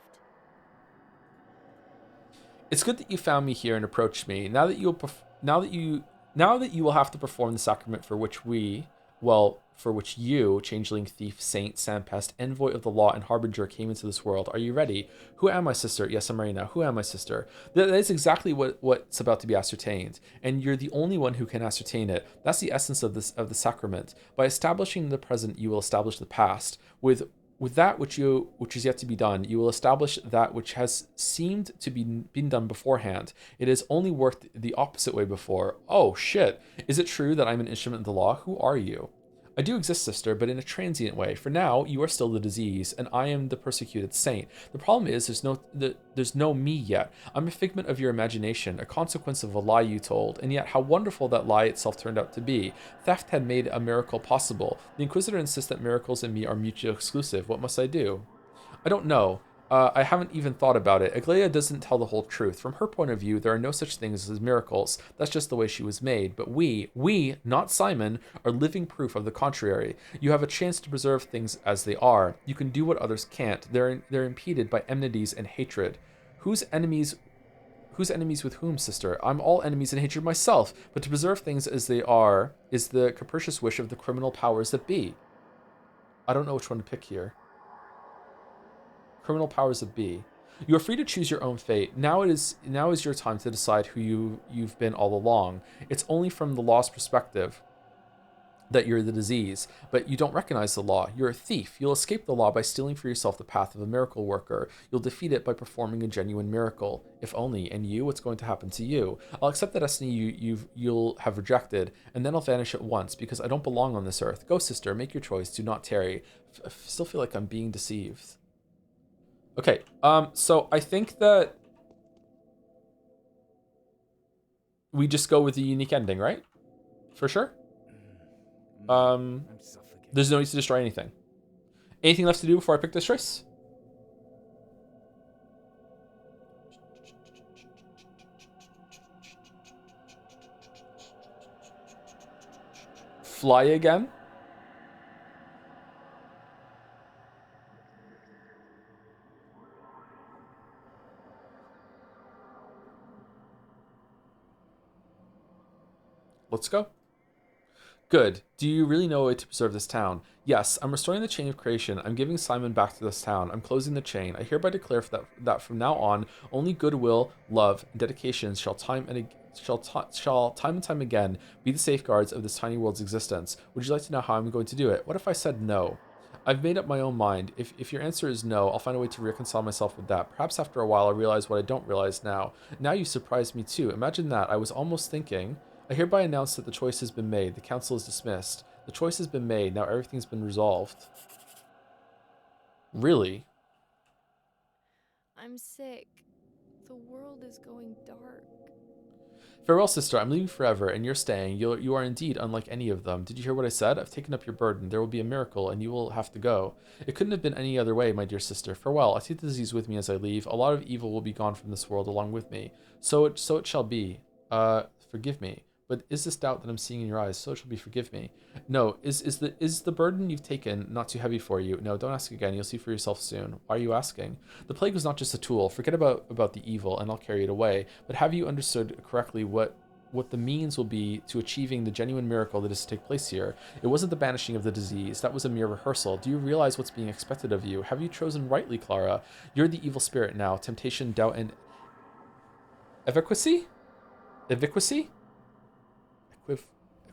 It's good that you found me here and approached me. Now that you will have to perform the sacrament for which we well, for which you, changeling, thief, saint, sandpest, envoy of the law, and harbinger, came into this world. Are you ready? Who am I, sister? Yes, I'm ready now. Who am I, sister? That is exactly what's about to be ascertained, and you're the only one who can ascertain it. That's the essence of the sacrament. By establishing the present, you will establish the past. With that which is yet to be done, you will establish that which has seemed to be been done beforehand. It has only worked the opposite way before. Oh shit! Is it true that I'm an instrument of the law? Who are you? I do exist, sister, but in a transient way. For now, you are still the disease, and I am the persecuted saint. The problem is there's no me yet. I'm a figment of your imagination, a consequence of a lie you told, and yet how wonderful that lie itself turned out to be. Theft had made a miracle possible. The Inquisitor insists that miracles and me are mutually exclusive. What must I do? I don't know. I haven't even thought about it. Aglaia doesn't tell the whole truth. From her point of view, there are no such things as miracles. That's just the way she was made. But we, not Simon, are living proof of the contrary. You have a chance to preserve things as they are. You can do what others can't. They're impeded by enmities and hatred. Whose enemies with whom, sister? I'm all enemies and hatred myself. But to preserve things as they are is the capricious wish of the criminal powers that be. I don't know which one to pick here. Criminal powers that be. You are free to choose your own fate. Now is your time to decide who you've been all along. It's only from the law's perspective that you're the disease, but you don't recognize the law. You're a thief. You'll escape the law by stealing for yourself the path of a miracle worker. You'll defeat it by performing a genuine miracle. If only. And you, what's going to happen to you? I'll accept the destiny you'll have rejected, and then I'll vanish at once because I don't belong on this earth. Go, sister, make your choice. Do not tarry. I still feel like I'm being deceived. Okay, so I think that we just go with the unique ending, right? For sure? There's no need to destroy anything. Anything left to do before I pick this choice? Fly again? Let's go. Good. Do you really know a way to preserve this town? Yes, I'm restoring the chain of creation. I'm giving Simon back to this town. I'm closing the chain. I hereby declare that from now on, only goodwill, love, and dedication shall time and time again be the safeguards of this tiny world's existence. Would you like to know how I'm going to do it? What if I said no? I've made up my own mind. If your answer is no, I'll find a way to reconcile myself with that. Perhaps after a while I'll realize what I don't realize now. Now you surprised me too. Imagine that. I was almost thinking... I hereby announce that the choice has been made. The council is dismissed. The choice has been made. Now everything's been resolved. Really? I'm sick. The world is going dark. Farewell, sister. I'm leaving forever, and you're staying. You are indeed unlike any of them. Did you hear what I said? I've taken up your burden. There will be a miracle, and you will have to go. It couldn't have been any other way, my dear sister. Farewell. I take the disease with me as I leave. A lot of evil will be gone from this world along with me. So it shall be. Forgive me. But is this doubt that I'm seeing in your eyes? So it shall be. Forgive me. No. Is the burden you've taken not too heavy for you? No. Don't ask again. You'll see for yourself soon. Why are you asking? The plague was not just a tool. Forget about the evil, and I'll carry it away. But have you understood correctly what the means will be to achieving the genuine miracle that is to take place here? It wasn't the banishing of the disease. That was a mere rehearsal. Do you realize what's being expected of you? Have you chosen rightly, Clara? You're the evil spirit now. Temptation, doubt, and equivacy?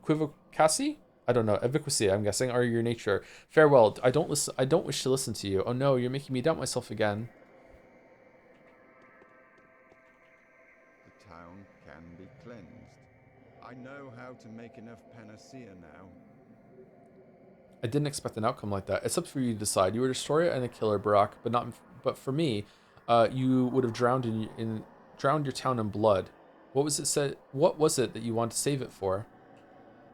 Equivocacy? I don't know. Equivacy, I'm guessing, are your nature. Farewell. I don't wish to listen to you. Oh no, you're making me doubt myself again. The town can be cleansed. I know how to make enough panacea now. I didn't expect an outcome like that. It's up for you to decide. You were a destroyer and a killer, Barack, but for me, you would have drowned your town in blood. What was it that you wanted to save it for?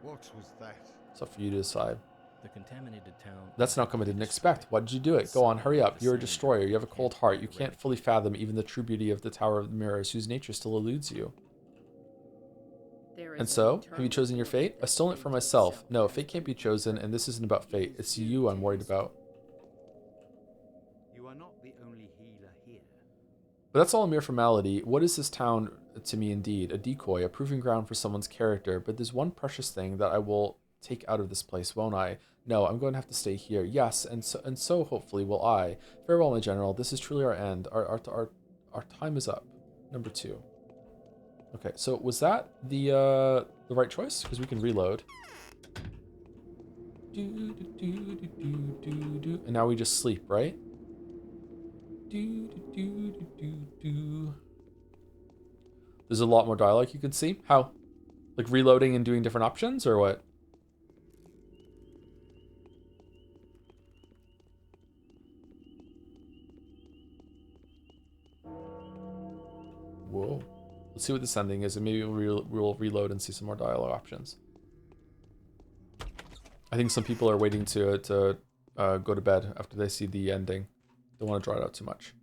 What was that? It's up for you to decide. The contaminated town. That's an outcome I didn't expect. Why did you do it? Go on, hurry up. You're a destroyer. You have a cold heart. You can't fully fathom even the true beauty of the Tower of the Mirrors, whose nature still eludes you. And so, have you chosen your fate? I've stolen it for myself. No, fate can't be chosen, and this isn't about fate. It's you I'm worried about. You are not the only healer here. But that's all a mere formality. What is this town to me indeed? A decoy, a proving ground for someone's character. But there's one precious thing that I will take out of this place, won't I? No, I'm going to have to stay here. Yes, and so hopefully will I. Farewell, my general. This is truly our end. Our time is up. Number 2. Okay, so was that the right choice? Because we can reload. And now we just sleep, right? There's a lot more dialogue you can see. How? Like reloading and doing different options, or what? Whoa. Let's see what this ending is, and maybe we'll reload and see some more dialogue options. I think some people are waiting to go to bed after they see the ending. Don't want to draw it out too much.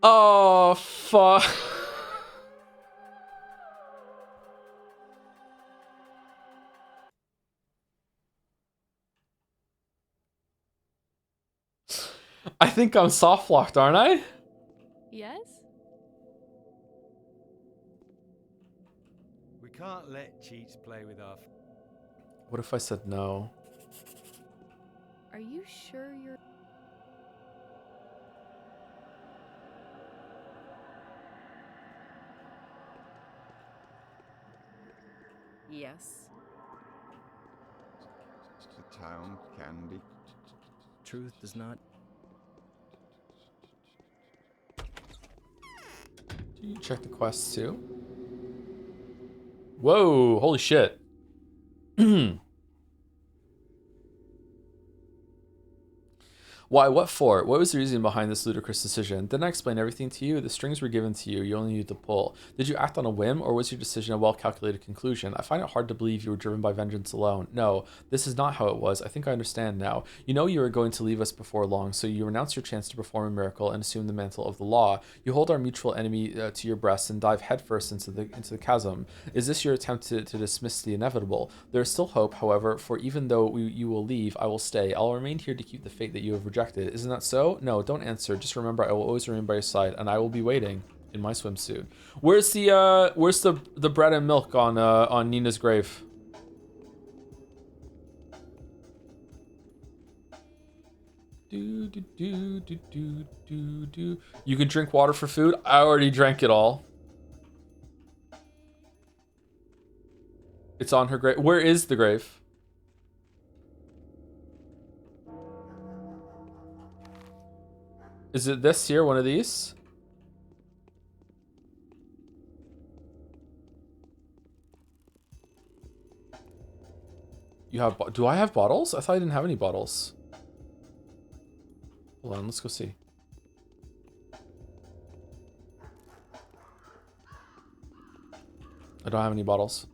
Oh, fuck. I think I'm soft locked, aren't I? Yes? We can't let cheats play with our... What if I said no? Are you sure you're... Yes. The town can be... Truth does not... Do you check the quests too? Whoa, holy shit. Why, what for? What was the reason behind this ludicrous decision? Didn't I explain everything to you? The strings were given to you, you only needed to pull. Did you act on a whim, or was your decision a well-calculated conclusion? I find it hard to believe you were driven by vengeance alone. No, this is not how it was. I think I understand now. You know you were going to leave us before long, so you renounce your chance to perform a miracle and assume the mantle of the law. You hold our mutual enemy to your breast and dive headfirst into the chasm. Is this your attempt to dismiss the inevitable? There is still hope, however, for even though you will leave, I will stay. I'll remain here to keep the fate that you have rejected. Isn't that so? No, don't answer. Just remember, I will always remain by your side, and I will be waiting in my swimsuit. Where's the bread and milk on Nina's grave? You can drink water for food. I already drank it all. It's on her grave. Where is the grave? Is it this here, one of these? You have, do I have bottles? I thought I didn't have any bottles. Hold on, let's go see. I don't have any bottles.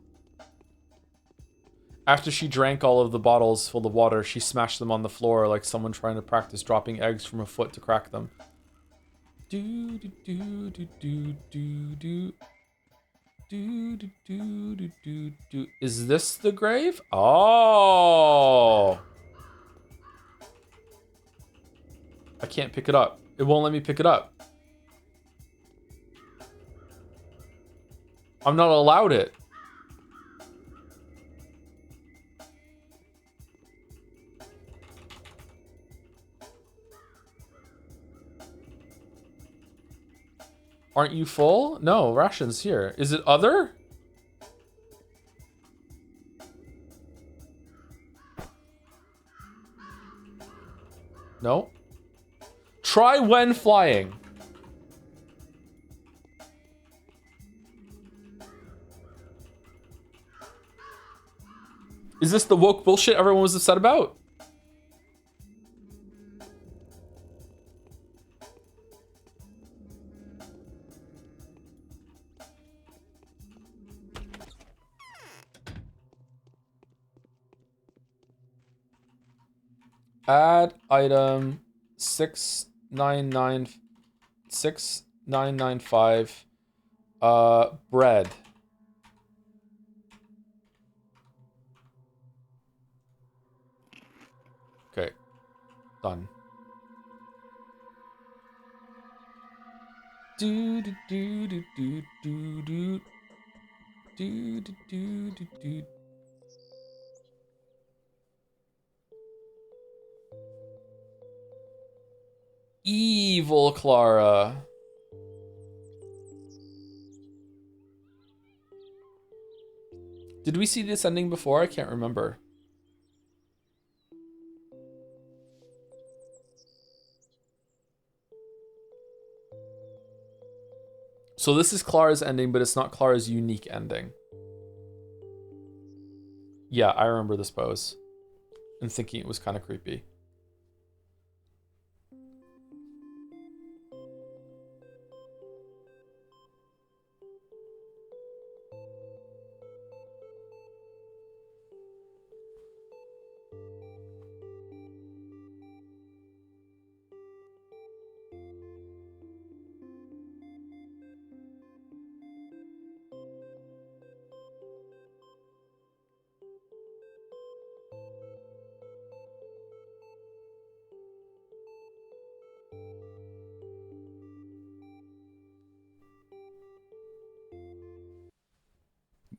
After she drank all of the bottles full of water, she smashed them on the floor like someone trying to practice dropping eggs from a foot to crack them. Do do do do do do do. Do do do do do do. Is this the grave? Oh. I can't pick it up. It won't let me pick it up. I'm not allowed it. Aren't you full? No, rations here. Is it other? No. Try when flying. Is this the woke bullshit everyone was upset about? Add item 6995 bread. Done. Do do do do do do do do do do do. Evil Clara. Did we see this ending before? I can't remember. So this is Clara's ending, but it's not Clara's unique ending. Yeah, I remember this pose. And thinking it was kind of creepy.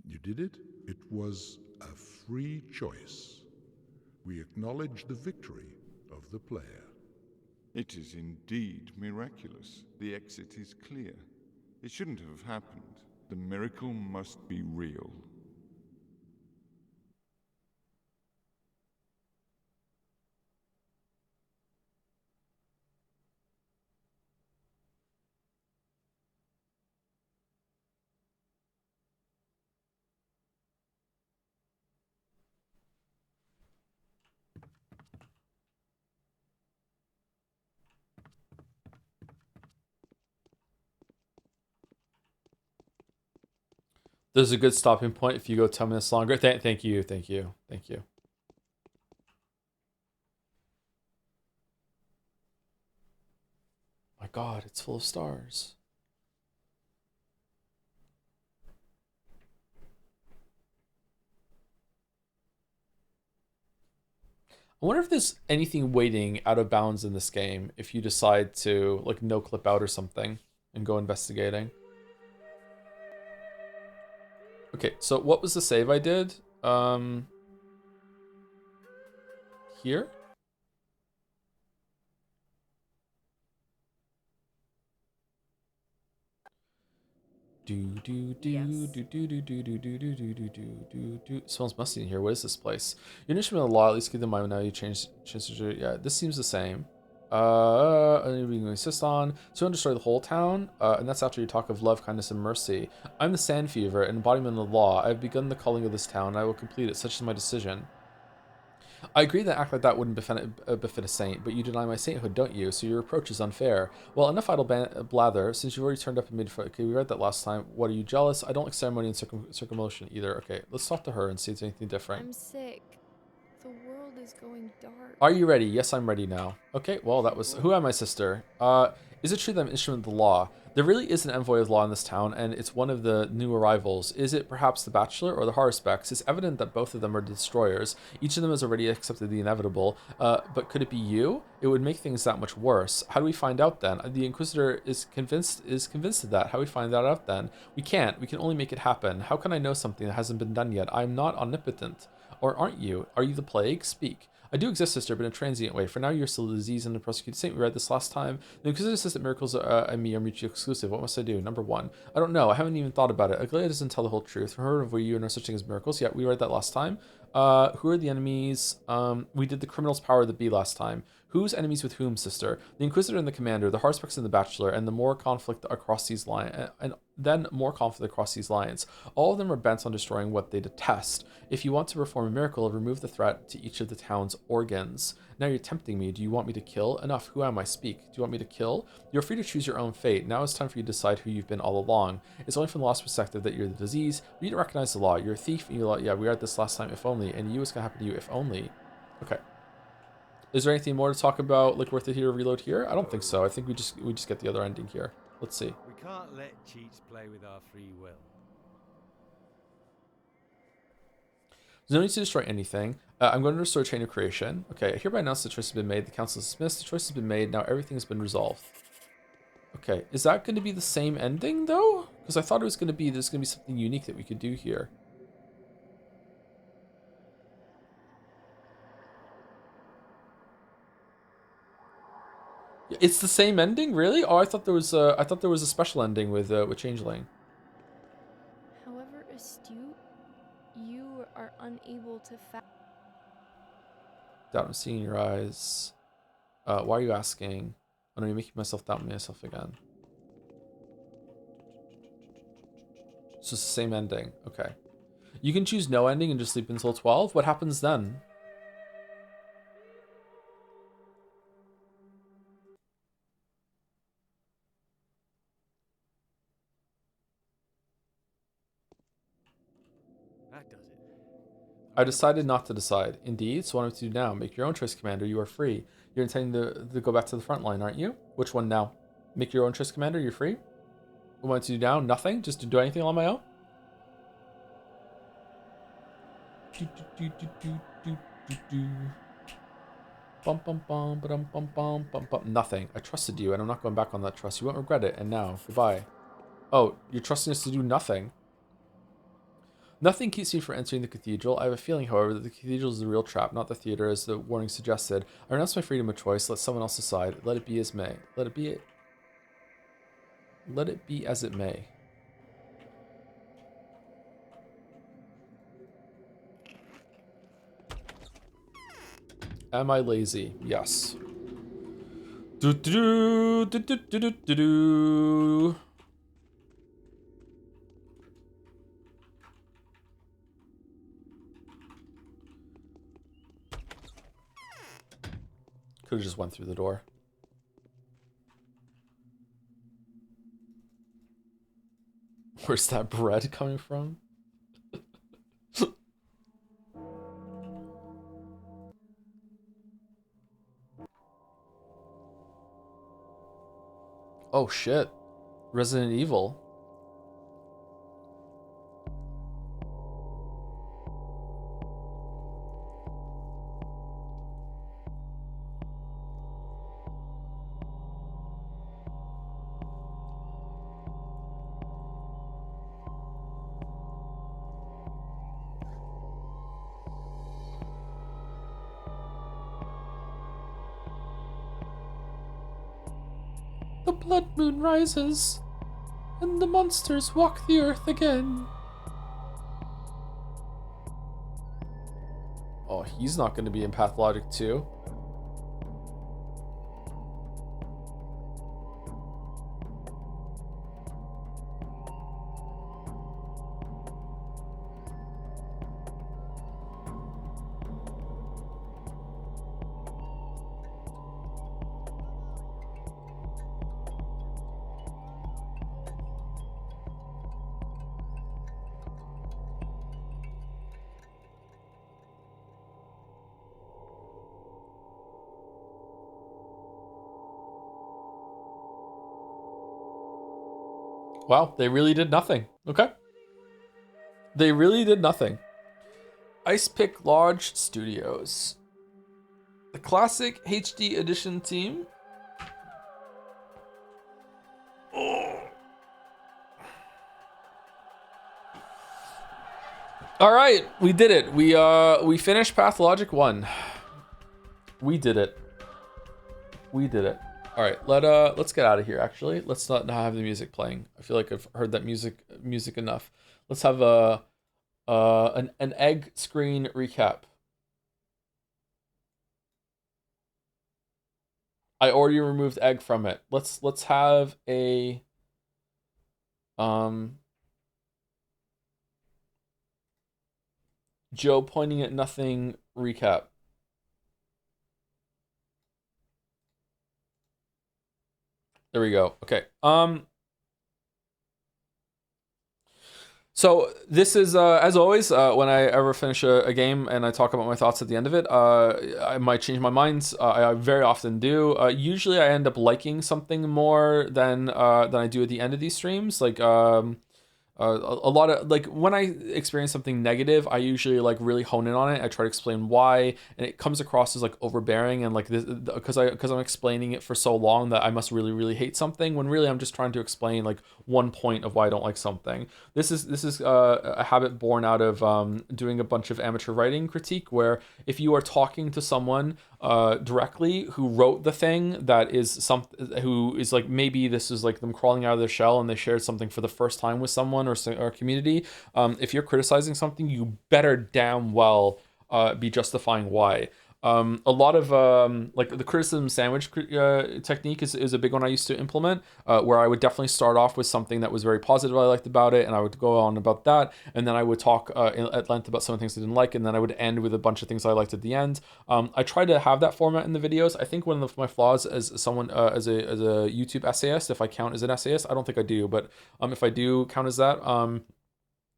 You did it. It was a free choice. We acknowledge the victory of the player. It is indeed miraculous. The exit is clear. It shouldn't have happened. The miracle must be real. There's a good stopping point if you go 10 minutes longer. Thank you. My God, it's full of stars. I wonder if there's anything waiting out of bounds in this game if you decide to like no clip out or something and go investigating. Okay, so what was the save I did? Here? Smells musty in here. What is this place? Your instrument of the law, at least keep in mind now you change yeah, this seems the same. Anything we can insist on. So you want to destroy the whole town? And that's after you talk of love, kindness, and mercy. I'm the Sand Fever, an embodiment of the law. I have begun the culling of this town, and I will complete it. Such is my decision. I agree that act like that wouldn't befit a saint, but you deny my sainthood, don't you? So your approach is unfair. Well, enough idle blather. Since you've already turned up and made... Okay, we read that last time. What, are you jealous? I don't like ceremony and circumlocution either. Okay, let's talk to her and see if there's anything different. I'm sick. The world is going dark. Are you ready? Yes, I'm ready now. Okay, well, that was... Who am I, sister? Is it true that I'm an instrument of the law? There really is an envoy of the law in this town, and it's one of the new arrivals. Is it perhaps the Bachelor or the Haruspecs? It's evident that both of them are destroyers. Each of them has already accepted the inevitable. But could it be you? It would make things that much worse. How do we find out then? The Inquisitor is convinced of that. How do we find that out then? We can't. We can only make it happen. How can I know something that hasn't been done yet? I'm not omnipotent. Or aren't you? Are you the plague? Speak. I do exist, sister, but in a transient way. For now, you're still a disease and a persecuted saint. We read this last time. The Inquisitor says that miracles and me are mutually exclusive. What must I do? Number one. I don't know. I haven't even thought about it. Aglaia doesn't tell the whole truth. For her, of you, no such thing as miracles. Yeah, we read that last time. Who are the enemies? We did the criminal's power of the bee last time. Who's enemies with whom, sister? The Inquisitor and the Commander, the Haruspecs and the Bachelor, and the more conflict across these lines, and then more conflict across these lines. All of them are bent on destroying what they detest. If you want to perform a miracle, remove the threat to each of the town's organs. Now you're tempting me. Do you want me to kill? Enough. Who am I? Speak. Do you want me to kill? You're free to choose your own fate. Now it's time for you to decide who you've been all along. It's only from the law's perspective that you're the disease. But you don't recognize the law. You're a thief. And yeah, we read this last time. If only. And you, what's gonna happen to you? If only. Okay. Is there anything more to talk about, like worth it here, reload here? I don't think so. I think we just get the other ending here. Let's see. We can't let cheats play with our free will. There's no need to destroy anything. I'm going to restore chain of creation. Okay, I hereby announce the choice has been made. The council is dismissed. The choice has been made. Now everything has been resolved. Okay, is that going to be the same ending though? Because I thought it was going to be, there's going to be something unique that we could do here. It's the same ending, really? Oh, I thought there was a special ending with Changeling. However astute, you are unable to Doubt I'm seeing your eyes. Why are you asking? Oh no, you're making myself doubt myself again. So it's the same ending. Okay. You can choose no ending and just sleep until 12. What happens then? That does it. I decided not to decide. Indeed, so what I'm to do now? Make your own choice, Commander. You are free. You're intending to go back to the front line, aren't you? Which one now? Make your own choice, Commander. You're free. What am I to do now? Nothing? Just to do anything on my own? Bum bum bum bum bum bum bum bum. Nothing. I trusted you, and I'm not going back on that trust. You won't regret it. And now, goodbye. Oh, you're trusting us to do nothing. Nothing keeps me from entering the cathedral. I have a feeling, however, that the cathedral is the real trap, not the theater, as the warning suggested. I renounce my freedom of choice. Let someone else decide. Let it be as may. Let it be. Let it be as it may. Am I lazy? Yes. Do do do do do do do do. Could have just went through the door. Where's that bread coming from? Oh shit. Resident Evil. The blood moon rises, and the monsters walk the earth again. Oh, he's not going to be in Pathologic 2. Wow, they really did nothing. Okay. They really did nothing. Ice Pick Lodge Studios. The classic HD edition team. Oh. All right, we did it. We finished Pathologic 1. We did it. We did it. All right, let's get out of here. Actually, let's not have the music playing. I feel like I've heard that music enough. Let's have an egg screen recap. I already removed egg from it. Let's have a Joe pointing at nothing recap. There we go. Okay. So this is, as always, when I ever finish a game and I talk about my thoughts at the end of it, I might change my minds. I very often do. Usually I end up liking something more than I do at the end of these streams. Like, a lot of like when I experience something negative, I usually like really hone in on it. I try to explain why, and it comes across as like overbearing and like this because I'm explaining it for so long that I must really hate something, when really I'm just trying to explain like one point of why I don't like something. This is a habit born out of doing a bunch of amateur writing critique, where if you are talking to someone directly who wrote the thing that is who is like, maybe this is like them crawling out of their shell and they shared something for the first time with someone or a community, if you're criticizing something, you better damn well be justifying why. A lot of like the criticism sandwich technique is a big one I used to implement, where I would definitely start off with something that was very positive I liked about it, and I would go on about that, and then I would talk at length about some of the things I didn't like, and then I would end with a bunch of things I liked at the end. I try to have that format in the videos. I think one of my flaws as someone as a YouTube essayist, if I count as an essayist, I don't think I do, but if I do count as that,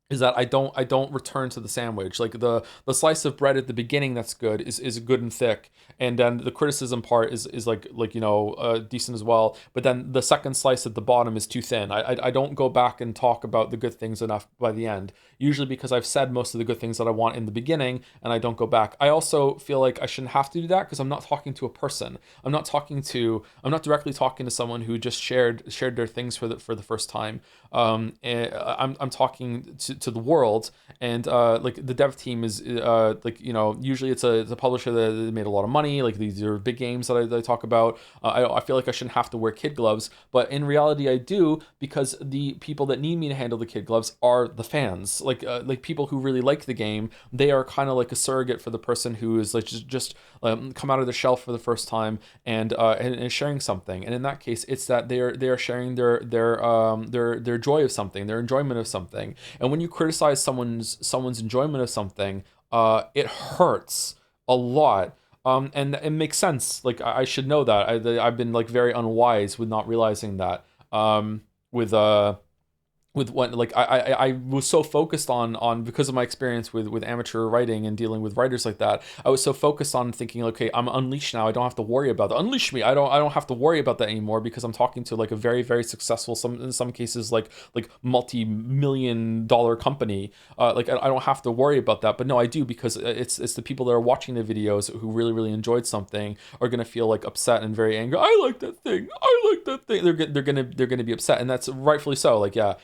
is that I don't return to the sandwich. Like the slice of bread at the beginning that's good is good and thick, and then the criticism part is like decent as well. But then the second slice at the bottom is too thin. I don't go back and talk about the good things enough by the end. Usually because I've said most of the good things that I want in the beginning, and I don't go back. I also feel like I shouldn't have to do that because I'm not talking to a person. I'm not directly talking to someone who just shared their things for the first time. I'm talking to the world, and like the dev team is usually it's a publisher that made a lot of money. Like these are big games that I talk about. I feel like I shouldn't have to wear kid gloves, but in reality I do, because the people that need me to handle the kid gloves are the fans. Like people who really like the game. They are kind of like a surrogate for the person who is like just come out of the shell for the first time and sharing something. And in that case, it's that they are sharing their joy of something, their enjoyment of something. And when you criticize someone's enjoyment of something, it hurts a lot. And it makes sense. Like I should know that. I've been like very unwise with not realizing that. With what, like I was so focused on because of my experience with amateur writing and dealing with writers like that. I was so focused on thinking, okay, I'm unleashed now. I don't have to worry about that. Unleash me. I don't have to worry about that anymore, because I'm talking to like a very successful, in some cases like multi-million-dollar company. Like I don't have to worry about that. But no, I do, because it's the people that are watching the videos who really enjoyed something are gonna feel like upset and very angry. I like that thing. They're gonna be upset, and that's rightfully so. Like yeah.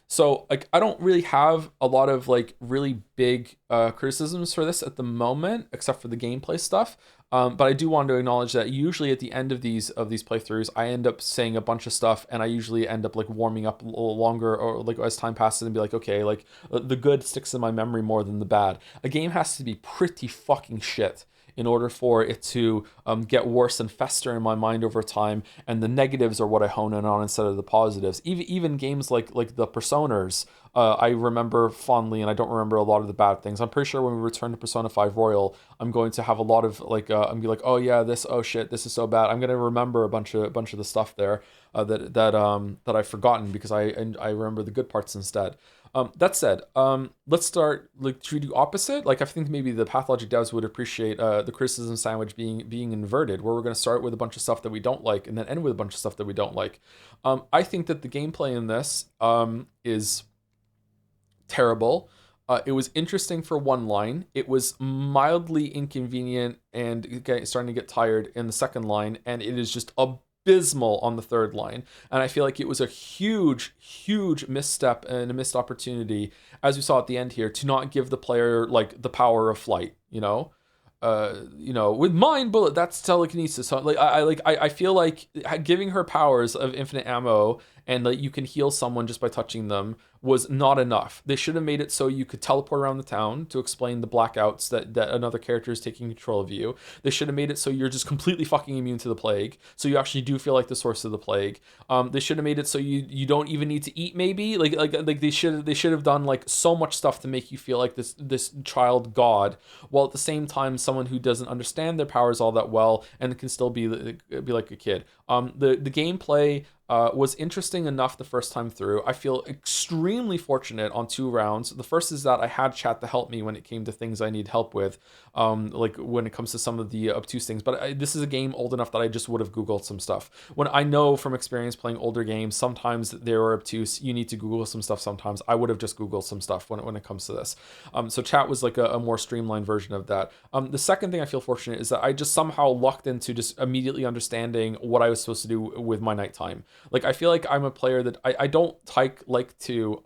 So like I don't really have a lot of like really big criticisms for this at the moment, except for the gameplay stuff. But I do want to acknowledge that usually at the end of these playthroughs, I end up saying a bunch of stuff, and I usually end up like warming up a little longer, or like as time passes, and be like, okay, like the good sticks in my memory more than the bad. A game has to be pretty fucking shit in order for it to get worse and fester in my mind over time, and the negatives are what I hone in on instead of the positives. Even games like the Personas, I remember fondly, and I don't remember a lot of the bad things. I'm pretty sure when we return to Persona 5 Royal, I'm going to have a lot of like I'm be like, oh yeah, oh shit, this is so bad. I'm gonna remember a bunch of the stuff there that I've forgotten, because I remember the good parts instead. That said, let's start, like, should we do opposite? Like, I think maybe the Pathologic devs would appreciate the criticism sandwich being inverted, where we're going to start with a bunch of stuff that we don't like and then end with a bunch of stuff that we don't like. I think that the gameplay in this is terrible. It was interesting for one line. It was mildly inconvenient and starting to get tired in the second line, and it is just abysmal on the third line. And I feel like it was a huge misstep and a missed opportunity, as we saw at the end here, to not give the player like the power of flight, with mind bullet, that's telekinesis. So I feel like giving her powers of infinite ammo and that you can heal someone just by touching them was not enough. They should have made it so you could teleport around the town to explain the blackouts that another character is taking control of you. They should have made it so you're just completely fucking immune to the plague, so you actually do feel like the source of the plague. They should have made it so you don't even need to eat, maybe. Like they should have done like so much stuff to make you feel like this child god, while at the same time someone who doesn't understand their powers all that well and can still be like a kid. The gameplay was interesting enough the first time through. I feel extremely fortunate on 2 rounds. The first is that I had chat to help me when it came to things I need help with, like when it comes to some of the obtuse things. But this is a game old enough that I just would have Googled some stuff. When I know from experience playing older games, sometimes they are obtuse. You need to Google some stuff sometimes. I would have just Googled some stuff when it comes to this. So chat was like a more streamlined version of that. The second thing I feel fortunate is that I just somehow lucked into just immediately understanding what I was supposed to do with my nighttime. Like, I feel like I'm a player that I don't like to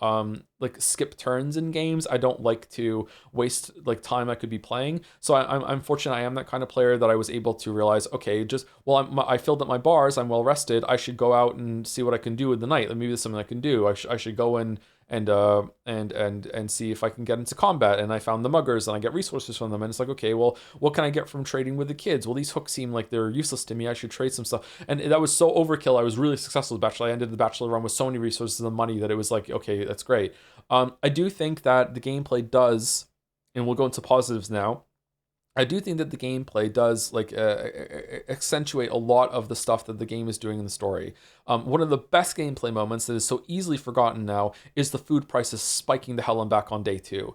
like skip turns in games. I don't like to waste like time I could be playing. So I'm fortunate I am that kind of player that I was able to realize, okay, just, well, I filled up my bars, I'm well rested, I should go out and see what I can do in the night. Maybe there's something I can do. I should go in and see if I can get into combat. And I found the muggers and I get resources from them. And it's like, okay, well, what can I get from trading with the kids? Well, these hooks seem like they're useless to me. I should trade some stuff. And that was so overkill. I was really successful with Bachelor. I ended the Bachelor run with so many resources and money that it was like, okay, that's great. I do think that the gameplay does, and we'll go into positives now, I do think that the gameplay does like accentuate a lot of the stuff that the game is doing in the story. One of the best gameplay moments that is so easily forgotten now is the food prices spiking the hell and back on day 2.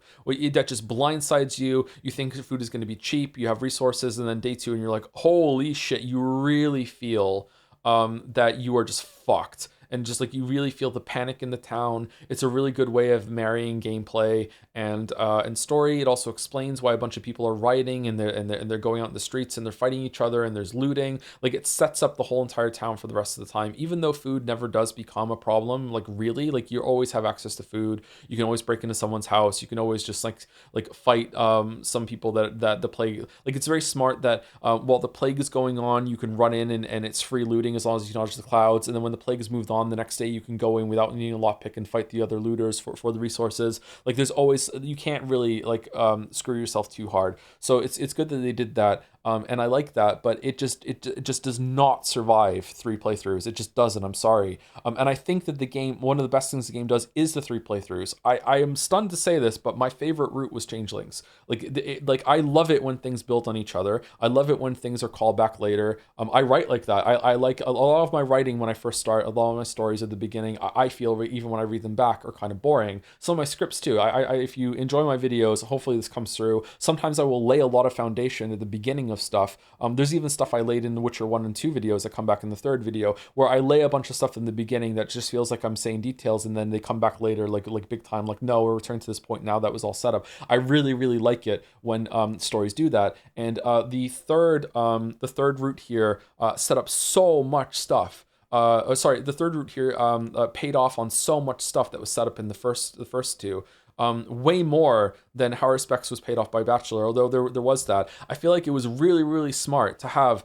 That just blindsides you. You think food is going to be cheap, you have resources, and then day 2 and you're like, holy shit, you really feel that you are just fucked. And just like you really feel the panic in the town. It's a really good way of marrying gameplay and story. It also explains why a bunch of people are rioting and they're going out in the streets and they're fighting each other and there's looting. Like, it sets up the whole entire town for the rest of the time. Even though food never does become a problem, like really, like you always have access to food. You can always break into someone's house. You can always just like fight some people that the plague. Like, it's very smart that while the plague is going on, you can run in and it's free looting as long as you dodge the clouds. And then when the plague has moved on, the next day you can go in without needing a lockpick and fight the other looters for the resources. Like, there's always, you can't really like screw yourself too hard. So it's good that they did that. And I like that, but it just does not survive 3 playthroughs. It just doesn't. I'm sorry. And I think that the game, one of the best things the game does is the 3 playthroughs. I am stunned to say this, but my favorite route was Changelings. Like I love it when things build on each other. I love it when things are called back later. I write like that. I like a lot of my writing when I first start. A lot of my stories at the beginning, I feel even when I read them back, are kind of boring. Some of my scripts too. If you enjoy my videos, hopefully this comes through. Sometimes I will lay a lot of foundation at the beginning of stuff. There's even stuff I laid in the Witcher 1 and 2 videos that come back in the 3rd video, where I lay a bunch of stuff in the beginning that just feels like I'm saying details, and then they come back later like big time, like, no, we're returning to this point now, that was all set up. I really, really like it when stories do that. And the third route here set up so much stuff. The third route here paid off on so much stuff that was set up in the first 2. Way more than How Respects was paid off by Bachelor, although there was that. I feel like it was really, really smart to have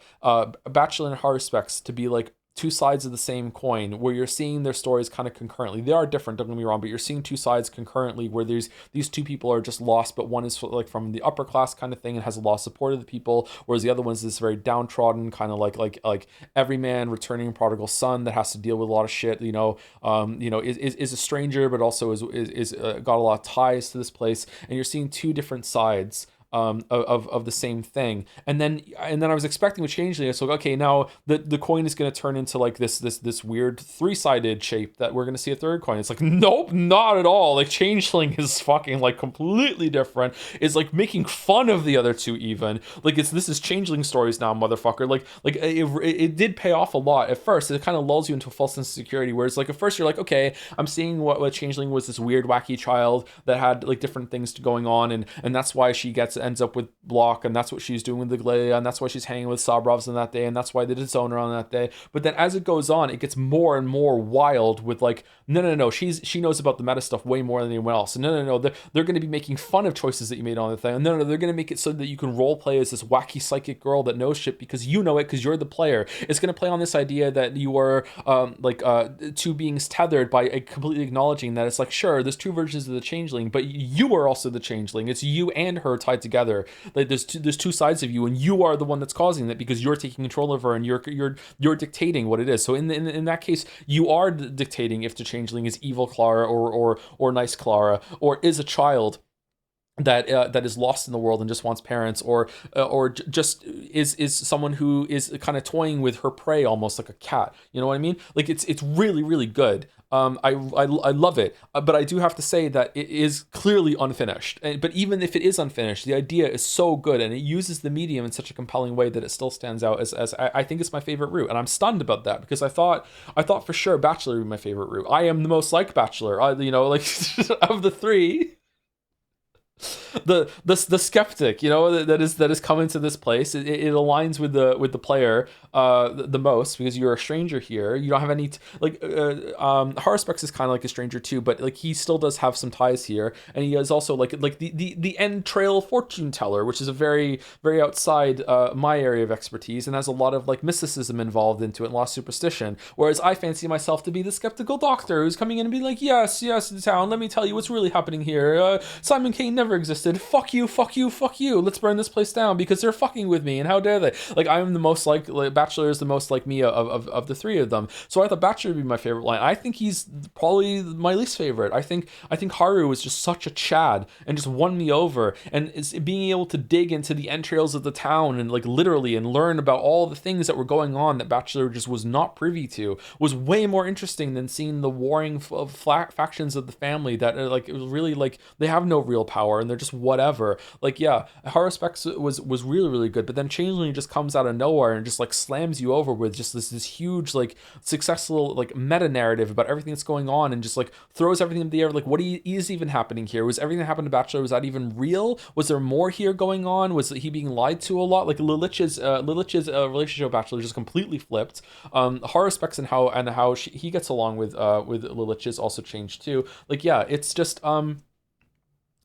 Bachelor and How Respects to be like 2 sides of the same coin, where you're seeing their stories kind of concurrently. They are different, don't get me wrong, but you're seeing 2 sides concurrently, where these 2 people are just lost, but one is like from the upper class kind of thing and has a lot of support of the people, whereas the other one's this very downtrodden kind of like everyman returning prodigal son that has to deal with a lot of shit. Is a stranger, but also is got a lot of ties to this place, and you're seeing 2 different sides of the same thing. And then I was expecting with Changeling, so okay, now the coin is going to turn into like this weird 3-sided shape that we're going to see a 3rd coin. It's like, nope, not at all. Like, Changeling is fucking like completely different. It's like making fun of the other 2 even. Like, this is Changeling stories now, motherfucker. Like it did pay off a lot at first. It kind of lulls you into a false sense of security, where it's like at first you're like, okay, I'm seeing what Changeling was, this weird wacky child that had like different things going on, and that's why she ends up with Block, and that's what she's doing with the Glea, and that's why she's hanging with Sabrovs on that day, and that's why they did Zoner on that day. But then as it goes on, it gets more and more wild with like, no, she knows about the meta stuff way more than anyone else. And no, they're going to be making fun of choices that you made on the thing. And no, they're going to make it so that you can role play as this wacky psychic girl that knows shit because you know it, because you're the player. It's going to play on this idea that you are 2 beings tethered by completely acknowledging that it's like, sure, there's 2 versions of the Changeling, but you are also the Changeling. It's you and her tied together. Like, there's 2 sides of you, and you are the one that's causing that because you're taking control of her and you're dictating what it is. So in that case, you are dictating if the Changeling is evil Clara or nice Clara, or is a child. that is lost in the world and just wants parents, or just is someone who is kind of toying with her prey, almost like a cat. You know what I mean? Like it's really really good. I love it, but I do have to say that it is clearly unfinished. But even if it is unfinished, the idea is so good, and it uses the medium in such a compelling way that it still stands out as I think it's my favorite route. And I'm stunned about that, because I thought for sure Bachelor would be my favorite route. I am the most like Bachelor. You know, like of the three. The skeptic, you know, that is coming to this place. It aligns with the player the most, because you're a stranger here. You don't have any Haruspex is kind of like a stranger too, but like he still does have some ties here, and he is also like the end trail fortune teller, which is a very very outside my area of expertise, and has a lot of like mysticism involved into it and lost superstition. Whereas I fancy myself to be the skeptical doctor who's coming in and be like, yes, the town. Let me tell you what's really happening here. Simon Kane never existed. Fuck you. Let's burn this place down because they're fucking with me, and how dare they? Like, I am the most like Bachelor is the most like me of the three of them. So I thought Bachelor would be my favorite line. I think he's probably my least favorite. I think Haru was just such a Chad and just won me over, and is being able to dig into the entrails of the town and like literally and learn about all the things that were going on that Bachelor just was not privy to was way more interesting than seeing the warring factions of the family that are like, it was really like they have no real power and they're just whatever. Like, yeah, Haruspex was really really good, but then Changeling just comes out of nowhere and just like slams you over with just this huge like successful like meta narrative about everything that's going on, and just like throws everything in the air. Like, what is even happening here? Was everything that happened to Bachelor, was that even real? Was there more here going on? Was he being lied to a lot? Like Lilich's relationship with Bachelor just completely flipped. Haruspex and how he gets along with Lilich is also changed too. Like, yeah, it's just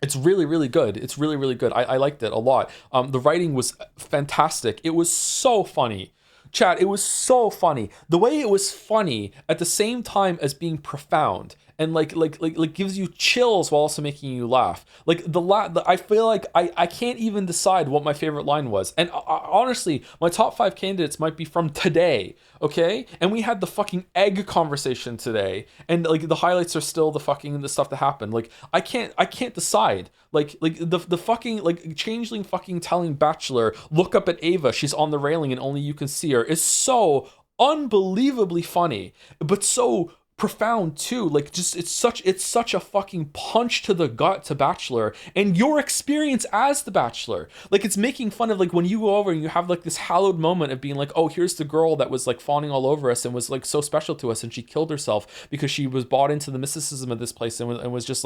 it's really, really good. It's really, really good. I liked it a lot. The writing was fantastic. It was so funny. Chat, it was so funny. The way it was funny at the same time as being profound, and like gives you chills while also making you laugh. Like I feel like I can't even decide what my favorite line was. And honestly, my top 5 candidates might be from today, okay? And we had the fucking egg conversation today, and like the highlights are still the stuff that happened. Like I can't decide. Like the fucking like Changeling fucking telling Bachelor, look up at Ava, she's on the railing and only you can see her, is so unbelievably funny, but so profound too. Like, just it's such a fucking punch to the gut to Bachelor and your experience as the Bachelor. Like, it's making fun of like when you go over and you have like this hallowed moment of being like, oh, here's the girl that was like fawning all over us and was like so special to us, and she killed herself because she was bought into the mysticism of this place and was just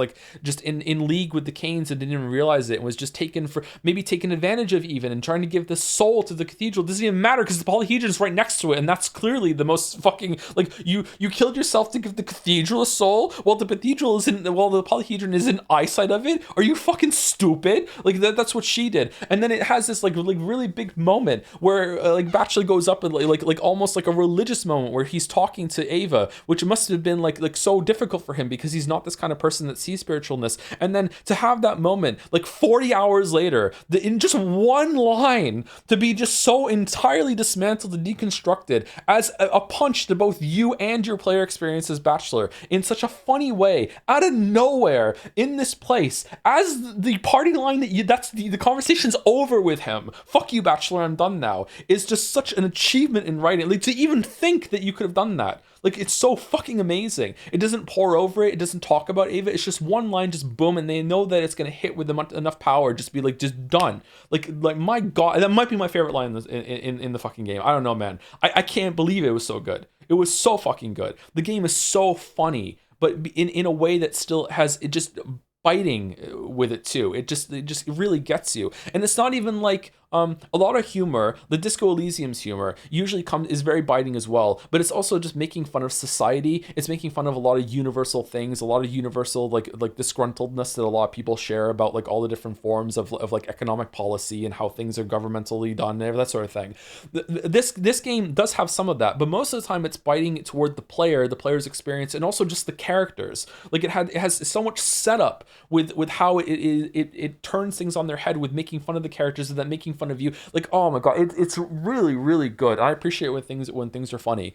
in league with the Canes and didn't even realize it, and was just taken advantage of even, and trying to give the soul to the cathedral. It doesn't even matter because the polyhedron is right next to it, and that's clearly the most fucking like you killed yourself to give the cathedral a soul while the polyhedron is in eyesight of it. Are you fucking stupid? Like that's what she did. And then it has this like really big moment where like Bachelor goes up and like almost like a religious moment where he's talking to Ava, which must have been like so difficult for him because he's not this kind of person that sees spiritualness. And then to have that moment like 40 hours later, in just one line, to be just so entirely dismantled and deconstructed as a punch to both you and your player experience as Bachelor in such a funny way, out of nowhere in this place, as the party line that's the conversation's over with him. Fuck you, Bachelor, I'm done now. Is just such an achievement in writing. Like, to even think that you could have done that. Like, it's so fucking amazing. It doesn't pour over it. It doesn't talk about Ava. It's just one line, just boom, and they know that it's gonna hit with enough power, just be like, just done. Like my God, that might be my favorite line in the fucking game. I don't know, man. I can't believe it was so good. It was so fucking good. The game is so funny, but in a way that still has it just biting with it too. It just really gets you. And it's not even like a lot of humor, the Disco Elysium's humor usually is very biting as well, but it's also just making fun of society. It's making fun of a lot of universal things, a lot of universal like disgruntledness that a lot of people share about like all the different forms of like economic policy and how things are governmentally done and that sort of thing. This game does have some of that, but most of the time it's biting toward the player's experience, and also just the characters. Like it has so much setup with how it turns things on their head with making fun of the characters and then making fun of you. Like, oh my God, it's really really good. I appreciate when things are funny.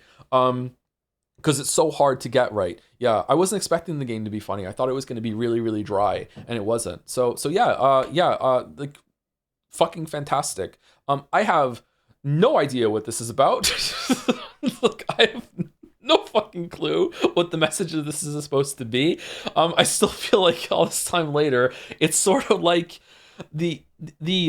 because it's so hard to get right. Yeah, I wasn't expecting the game to be funny. I thought it was going to be really, really dry, and it wasn't. So yeah, like fucking fantastic. I have no idea what this is about. Look, I have no fucking clue what the message of this is supposed to be. I still feel like all this time later, it's sort of like the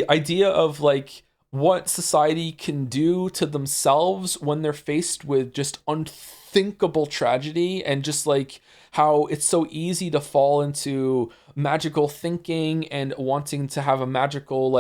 idea of like what society can do to themselves when they're faced with just unthinkable tragedy, and just like how it's so easy to fall into magical thinking and wanting to have a magical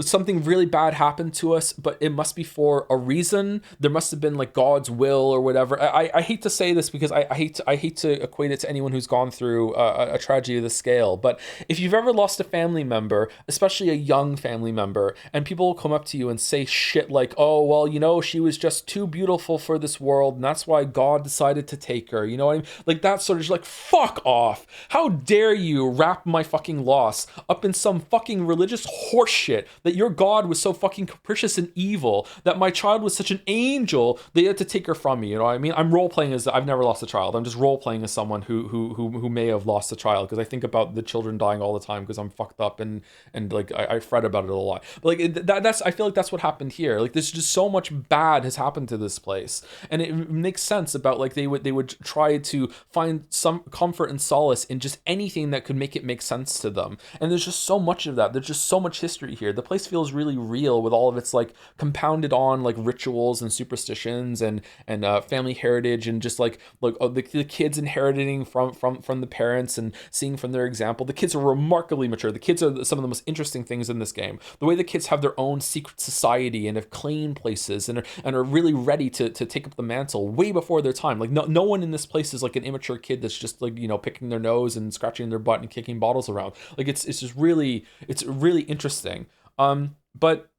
something really bad happened to us, but it must be for a reason. There must have been like God's will or whatever. I hate to say this because I hate to equate it to anyone who's gone through a tragedy of this scale. But if you've ever lost a family member, especially a young family member, and people will come up to you and say shit like, "Oh, well, you know, she was just too beautiful for this world, and that's why God decided to take her." You know what I mean? Like that sort of like, fuck off. How dare you wrap my fucking loss up in some fucking religious horseshit that your God was so fucking capricious and evil, that my child was such an angel they had to take her from me. You know what I mean? I'm role playing as I've never lost a child. I'm just role playing as someone who may have lost a child, because I think about the children dying all the time because I'm fucked up and like I fret about it a lot. But like that's I feel like that's what happened here. Like there's just so much bad has happened to this place, and it makes sense about like they would try to find some comfort and solace in just anything that could make it make sense to them. And there's just so much of that. There's just so much history here. The place feels really real with all of its like compounded on like rituals and superstitions and family heritage, and just like the kids inheriting from the parents and seeing from their example. The kids are remarkably mature. The kids are some of the most interesting things in this game. The way the kids have their own secret society and have claimed places and are really ready to take up the mantle way before their time. Like no one in this place is like an immature kid that's just like, you know, picking their nose and scratching their butt and kicking bottles around. Like it's just really interesting. But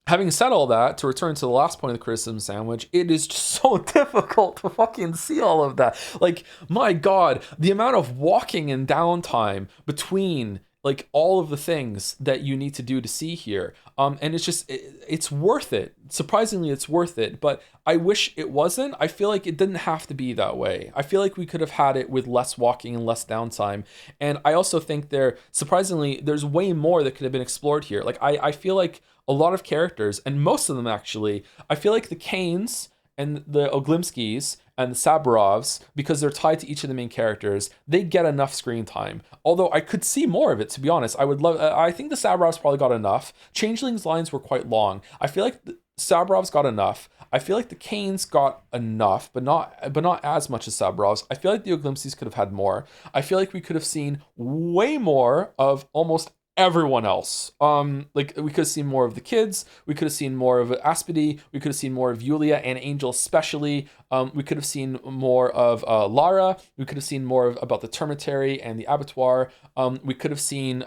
having said all that, to return to the last point of the criticism sandwich, it is just so difficult to fucking see all of that. Like, my God, the amount of walking and downtime between like all of the things that you need to do to see here. And it's just, it's worth it. Surprisingly, it's worth it, but I wish it wasn't. I feel like it didn't have to be that way. I feel like we could have had it with less walking and less downtime. And I also think surprisingly, there's way more that could have been explored here. Like, I feel like a lot of characters, and most of them actually, I feel like the Kanes and the Oglimskis and the Saburovs, because they're tied to each of the main characters, they get enough screen time. Although I could see more of it, to be honest. I think the Saburovs probably got enough. Changeling's lines were quite long. I feel like the Saburovs got enough. I feel like the Kanes got enough, but not as much as Saburovs. I feel like the Oglimskis could have had more. I feel like we could have seen way more of almost everyone else. Like we could have seen more of the kids, we could have seen more of Aspedy, we could have seen more of Yulia and Angel especially. We could have seen more of Lara, we could have seen more about the termitary and the abattoir. We could have seen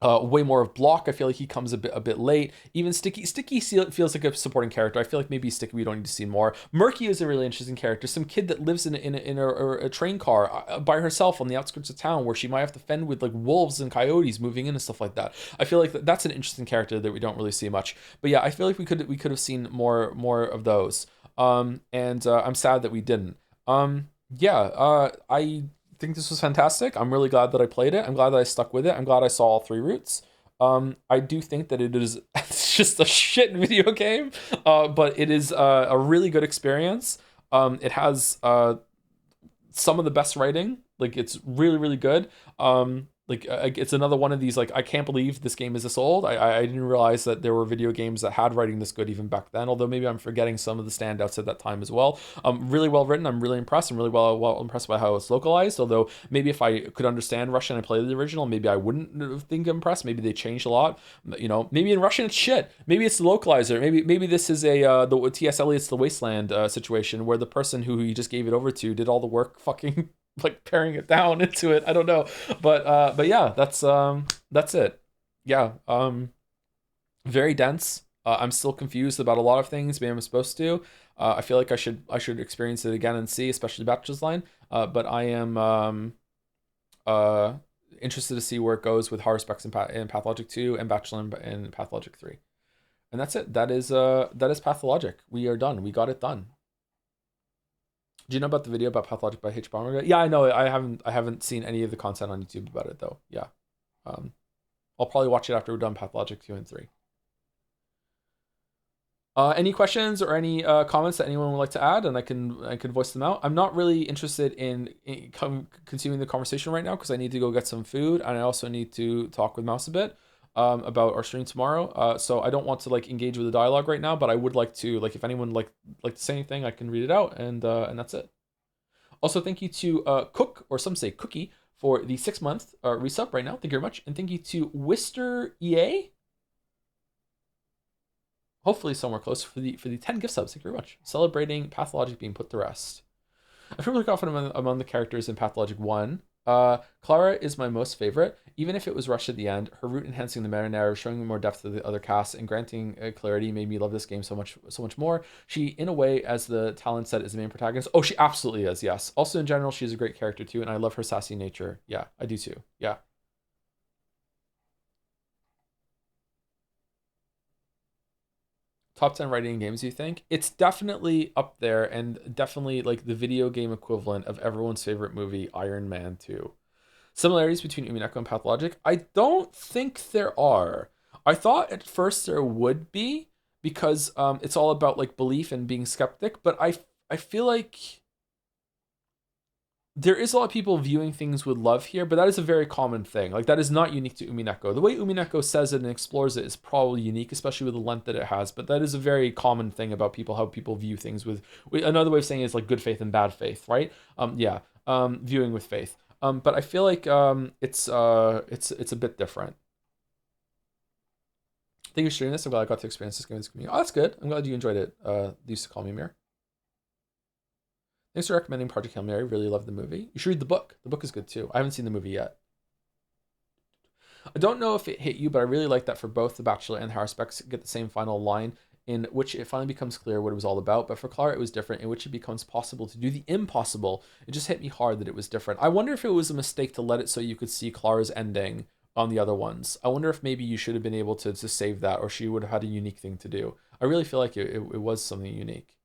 way more of Block. I feel like he comes a bit late. Even Sticky feels like a supporting character. I feel like maybe Sticky we don't need to see more. Murky is a really interesting character. Some kid that lives in a train car by herself on the outskirts of town, where she might have to fend with like wolves and coyotes moving in and stuff like that. I feel like that's an interesting character that we don't really see much. But yeah, I feel like we could have seen more of those. And I'm sad that we didn't. I think this was fantastic. I'm really glad that I played it. I'm glad that I stuck with it. I'm glad I saw all 3 routes. I do think that it's just a shit video game, but it is a really good experience. It has some of the best writing. Like, it's really, really good. It's another one of these, like, I can't believe this game is this old. I didn't realize that there were video games that had writing this good even back then, although maybe I'm forgetting some of the standouts at that time as well. Really well written. I'm really impressed. I'm really well impressed by how it's localized, although maybe if I could understand Russian and play the original, maybe I wouldn't think impressed. Maybe they changed a lot. You know, maybe in Russian it's shit. Maybe it's the localizer. Maybe this is the T.S. Eliot's The Wasteland situation, where the person who he just gave it over to did all the work fucking like paring it down into it. I don't know, but yeah, that's it. Yeah, very dense. I'm still confused about a lot of things. Maybe I'm supposed to. I feel like I should experience it again and see, especially Bachelor's Line. But I am interested to see where it goes with Horror Specs in Pathologic 2 and Bachelor in Pathologic 3. And that's it. That is Pathologic. We are done. We got it done. Do you know about the video about Pathologic by H. Bomber? Yeah, I know. I haven't seen any of the content on YouTube about it though. Yeah. I'll probably watch it after we're done Pathologic 2 and 3. Any questions or any comments that anyone would like to add, and I can voice them out. I'm not really interested in continuing the conversation right now because I need to go get some food, and I also need to talk with Mouse a bit about our stream tomorrow. So I don't want to like engage with the dialogue right now, but I would like to, like, if anyone like to say anything, I can read it out, and that's it. Also, thank you to Cook, or some say Cookie, for the 6-month resub right now. Thank you very much, and thank you to Wister EA. Hopefully somewhere close for the 10 gift subs. Thank you very much. Celebrating Pathologic being put to rest. I feel really confident among the characters in Pathologic 1. Clara is my most favorite. Even if it was rushed at the end, her route enhancing the meta narrative, showing me more depth to the other casts, and granting clarity made me love this game so much more. She, in a way, as the talent set, is the main protagonist. Oh, she absolutely is, yes. Also, in general, she's a great character too, and I love her sassy nature. Yeah, I do too. Yeah. Top 10 writing games, you think? It's definitely up there, and definitely like the video game equivalent of everyone's favorite movie, Iron Man 2. Similarities between Umineko and Pathologic? I don't think there are. I thought at first there would be, because it's all about like belief and being skeptic, but I feel like there is a lot of people viewing things with love here, but that is a very common thing. Like, that is not unique to Umineko. The way Umineko says it and explores it is probably unique, especially with the length that it has, but that is a very common thing about people, how people view things with another way of saying it is like good faith and bad faith, right? Viewing with faith. But I feel like it's a bit different. Thank you for sharing this. I'm glad I got to experience this game in this community. Oh, that's good. I'm glad you enjoyed it. They used to call me Mir. Thanks for recommending Project Hail Mary. Really love the movie. You should read the book. The book is good too. I haven't seen the movie yet. I don't know if it hit you, but I really like that for both The Bachelor and Harris Specs get the same final line, in which it finally becomes clear what it was all about. But for Clara, it was different, in which it becomes possible to do the impossible. It just hit me hard that it was different. I wonder if it was a mistake to let it so you could see Clara's ending on the other ones. I wonder if maybe you should have been able to save that, or she would have had a unique thing to do. I really feel like it was something unique.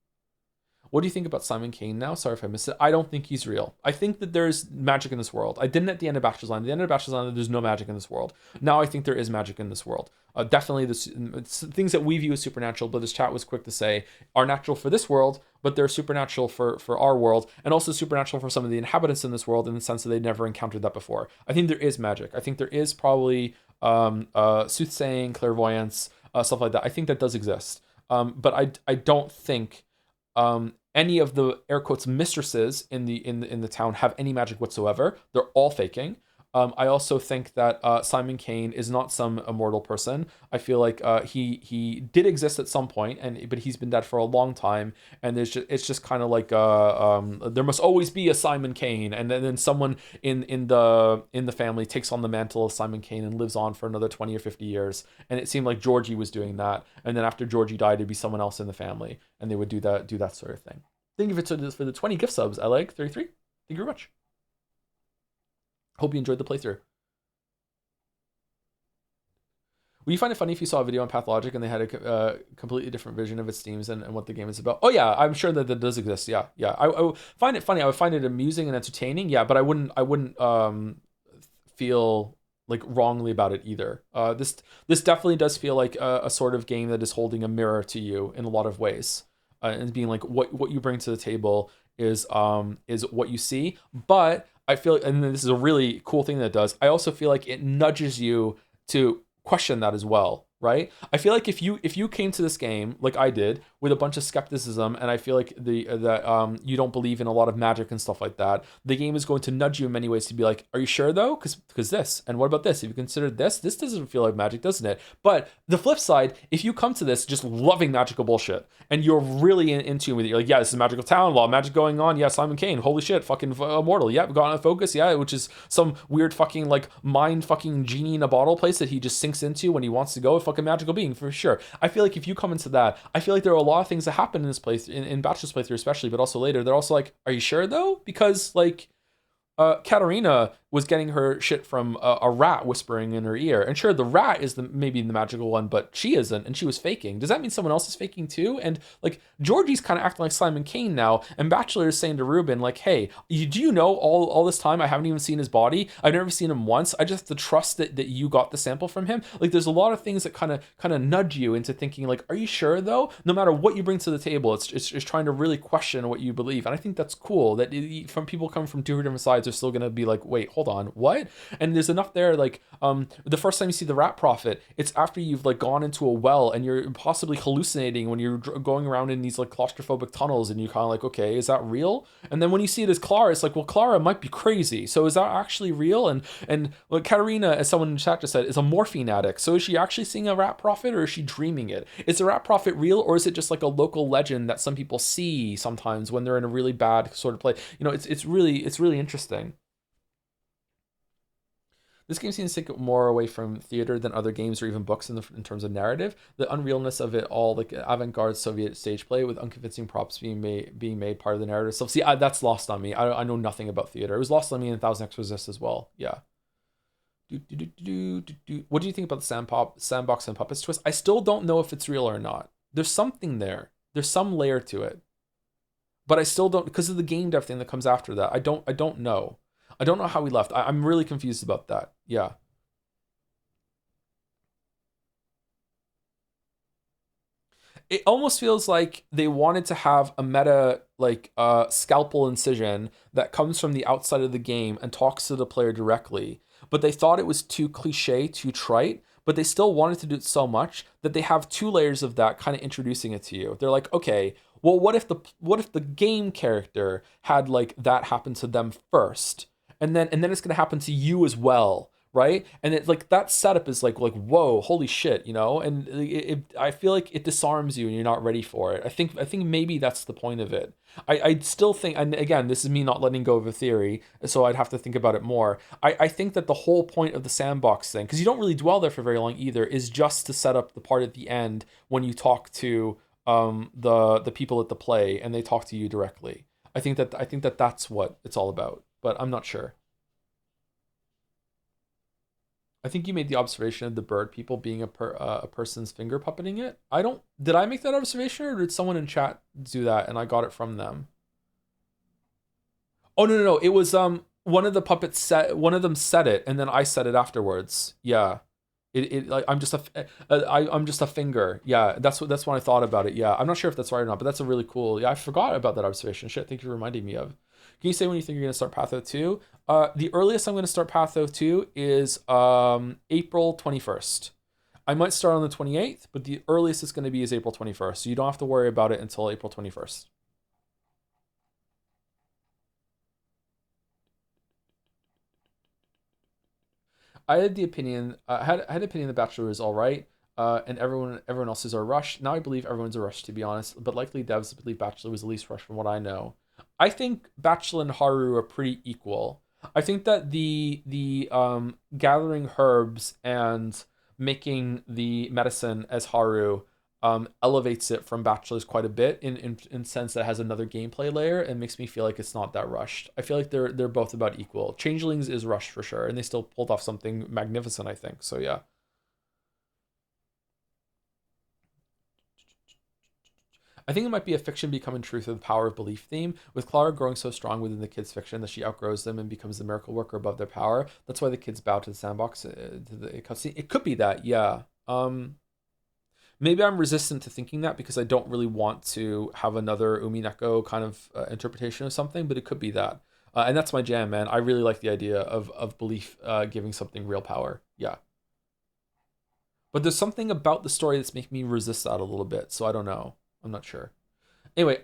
What do you think about Simon Kane now? Sorry if I missed it. I don't think he's real. I think that there's magic in this world. I didn't at the end of Bachelor's Line. At the end of Bachelor's Line, there's no magic in this world. Now I think there is magic in this world. Definitely things that we view as supernatural, but this chat was quick to say, are natural for this world, but they're supernatural for our world, and also supernatural for some of the inhabitants in this world in the sense that they'd never encountered that before. I think there is magic. I think there is probably soothsaying, clairvoyance, stuff like that. I think that does exist. But I don't think any of the air quotes mistresses in the town have any magic whatsoever. They're all faking. I also think that Simon Kane is not some immortal person. I feel like he did exist at some point, but he's been dead for a long time. And it's just kind of like there must always be a Simon Kane, and then someone in the family takes on the mantle of Simon Kane and lives on for another 20 or 50 years. And it seemed like Georgie was doing that, and then after Georgie died, it'd be someone else in the family, and they would do that sort of thing. Thank you for the 20 gift subs. I like 33. Thank you very much. Hope you enjoyed the playthrough. Would you find it funny if you saw a video on Pathologic and they had a completely different vision of its themes and what the game is about? Oh yeah, I'm sure that does exist. Yeah. I find it funny. I would find it amusing and entertaining. Yeah, but I wouldn't feel like wrongly about it either. This definitely does feel like a sort of game that is holding a mirror to you in a lot of ways, and being like what you bring to the table is what you see. But I feel, and this is a really cool thing that it does, I also feel like it nudges you to question that as well, right? I feel like if you came to this game like I did with a bunch of skepticism, and I feel like that you don't believe in a lot of magic and stuff like that, the game is going to nudge you in many ways to be like, are you sure though? Because this, and what about this? If you consider this doesn't feel like magic, doesn't it? But the flip side, if you come to this just loving magical bullshit and you're really in tune with it, you're like, yeah, this is a magical town, a lot of magic going on. Yeah, Simon Kane, holy shit, fucking immortal. Yeah, got on focus. Yeah, which is some weird fucking like mind fucking genie in a bottle place that he just sinks into when he wants to go. A fucking magical being for sure. I feel like if you come into that, I feel like there are a lot of things that happen in this place, in Bachelor's playthrough especially, but also later, they're also like, are you sure though? Because like, Katarina was getting her shit from a rat whispering in her ear. And sure, the rat is maybe the magical one, but she isn't, and she was faking. Does that mean someone else is faking too? And like Georgie's kind of acting like Simon Kane now, and Bachelor is saying to Ruben, like, hey, do you know all this time I haven't even seen his body? I've never seen him once. I just have to trust that you got the sample from him. Like there's a lot of things that kind of nudge you into thinking, like, are you sure though? No matter what you bring to the table, it's trying to really question what you believe. And I think that's cool that from people coming from two different sides are still going to be like, wait, hold on, what? And there's enough there, like the first time you see the rat prophet, it's after you've like gone into a well and you're possibly hallucinating when you're going around in these like claustrophobic tunnels, and you're kind of like, okay, is that real? And then when you see it as Clara, it's like, well, Clara might be crazy, so is that actually real? And like Katarina, as someone in chat just said, is a morphine addict, so is she actually seeing a rat prophet, or is she dreaming it? Is the rat prophet real, or is it just like a local legend that some people see sometimes when they're in a really bad sort of play? You know, it's really interesting. This game seems to take it more away from theater than other games or even books in terms of narrative. The unrealness of it all, like avant-garde Soviet stage play with unconvincing props being made part of the narrative. So see, that's lost on me. I know nothing about theater. It was lost on me in 1000 Exorcists as well. Yeah. What do you think about the sandbox and puppets twist? I still don't know if it's real or not. There's something there. There's some layer to it. But I still don't, because of the game dev thing that comes after that. I don't know. I don't know how we left. I'm really confused about that. Yeah. It almost feels like they wanted to have a meta, like scalpel incision that comes from the outside of the game and talks to the player directly. But they thought it was too cliche, too trite, but they still wanted to do it so much that they have two layers of that kind of introducing it to you. They're like, okay, well, what if the game character had like that happen to them first? And then it's going to happen to you as well, right? And it like that setup is like whoa, holy shit, you know? And I feel like it disarms you and you're not ready for it. I think maybe that's the point of it. I still think, and again, this is me not letting go of a theory, so I'd have to think about it more. I think that the whole point of the sandbox thing, because you don't really dwell there for very long either, is just to set up the part at the end when you talk to the people at the play and they talk to you directly. I think that that's what it's all about, but I'm not sure. I think you made the observation of the bird people being a person's finger puppeting it. Did I make that observation, or did someone in chat do that and I got it from them? Oh no, it was one of the puppets one of them said it and then I said it afterwards. Yeah. It like I'm just a finger. Yeah, that's what I thought about it. Yeah, I'm not sure if that's right or not, but that's a really cool. Yeah, I forgot about that observation. Shit, thank you for reminding me of. Can you say when you think you're gonna start Patho 2? The earliest I'm gonna start Patho 2 is April 21st. I might start on the 28th, but the earliest it's gonna be is April 21st. So you don't have to worry about it until April 21st. I had the opinion. I had opinion The Bachelor is all right, and everyone else is a rush. Now I believe everyone's a rush, to be honest. But likely devs believe Bachelor was the least rush from what I know. I think Bachelor and Haru are pretty equal. I think that the gathering herbs and making the medicine as Haru elevates it from Bachelor's quite a bit in sense that it has another gameplay layer and makes me feel like it's not that rushed. I feel like they're both about equal. Changelings is rushed for sure, and they still pulled off something magnificent, I think. So yeah. I think it might be a fiction becoming truth of the power of belief theme, with Clara growing so strong within the kids' fiction that she outgrows them and becomes the miracle worker above their power. That's why the kids bow to the sandbox, to the cutscene. It could be that, yeah. Maybe I'm resistant to thinking that because I don't really want to have another Umineko kind of interpretation of something, but it could be that. And that's my jam, man. I really like the idea of belief giving something real power. Yeah. But there's something about the story that's making me resist that a little bit, so I don't know. I'm not sure. Anyway,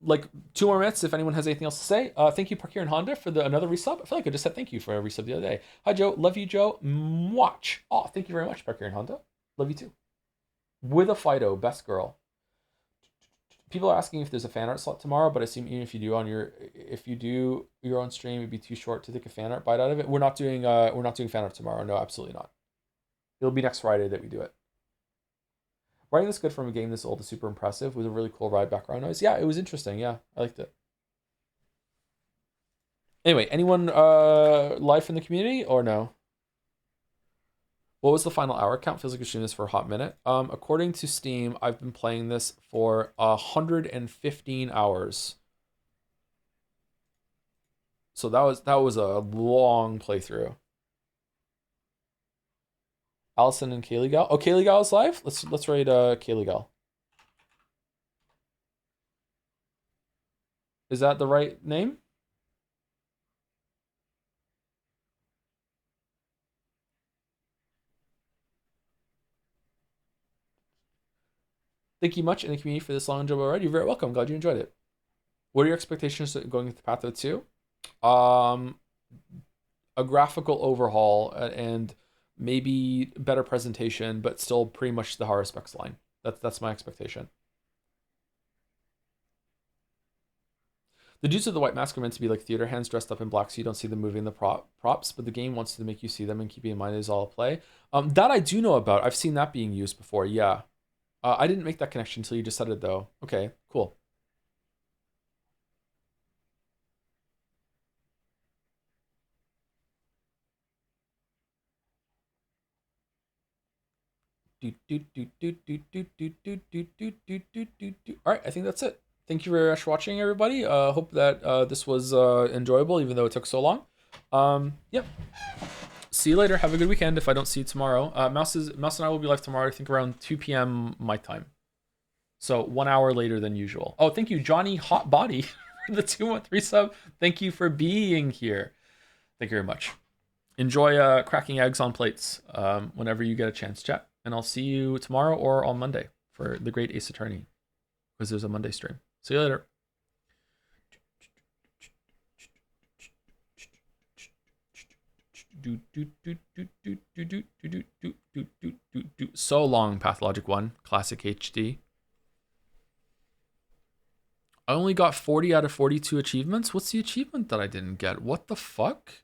like 2 more minutes if anyone has anything else to say. Thank you, Parkir and Honda, for another resub. I feel like I just said thank you for a resub the other day. Hi, Joe. Love you, Joe. Watch. Oh, thank you very much, Parkir and Honda. Love you too. With a Fido, best girl. People are asking if there's a fan art slot tomorrow, but I assume even if you do your own stream, it'd be too short to take a fan art bite out of it. We're not doing fan art tomorrow. No, absolutely not. It'll be next Friday that we do it. Writing this good from a game this old is super impressive. It was a really cool ride background noise. Yeah, it was interesting. Yeah, I liked it. Anyway, anyone live in the community or no? What was the final hour count? Feels like you're doing this for a hot minute. According to Steam, I've been playing this for 115 hours. So that was a long playthrough. Allison and Kaylee Gal. Oh, Kaylee Gal is live. Let's raid Kaylee Gal. Is that the right name? Thank you much in the community for this long enjoyable ride. You're very welcome. Glad you enjoyed it. What are your expectations going into Path of 2? A graphical overhaul and maybe better presentation, but still pretty much the horror specs line. That's my expectation. The dudes with the white mask are meant to be like theater hands dressed up in black, so you don't see them moving the props, but the game wants to make you see them, and keeping in mind it is all a play. That I do know about. I've seen that being used before, yeah. I didn't make that connection until you just said it, though. Okay, cool. All right, I think that's it. Thank you very much for watching, everybody. Hope that this was enjoyable, even though it took so long. Yep. See you later. Have a good weekend if I don't see you tomorrow. Mouse and I will be live tomorrow, I think around 2 p.m. my time. So 1 hour later than usual. Oh, thank you, Johnny Hot Body, for the 213 sub. Thank you for being here. Thank you very much. Enjoy cracking eggs on plates whenever you get a chance, chat. And I'll see you tomorrow or on Monday for the Great Ace Attorney, because there's a Monday stream. See you later. So long, Pathologic 1, Classic HD. I only got 40 out of 42 achievements. What's the achievement that I didn't get? What the fuck?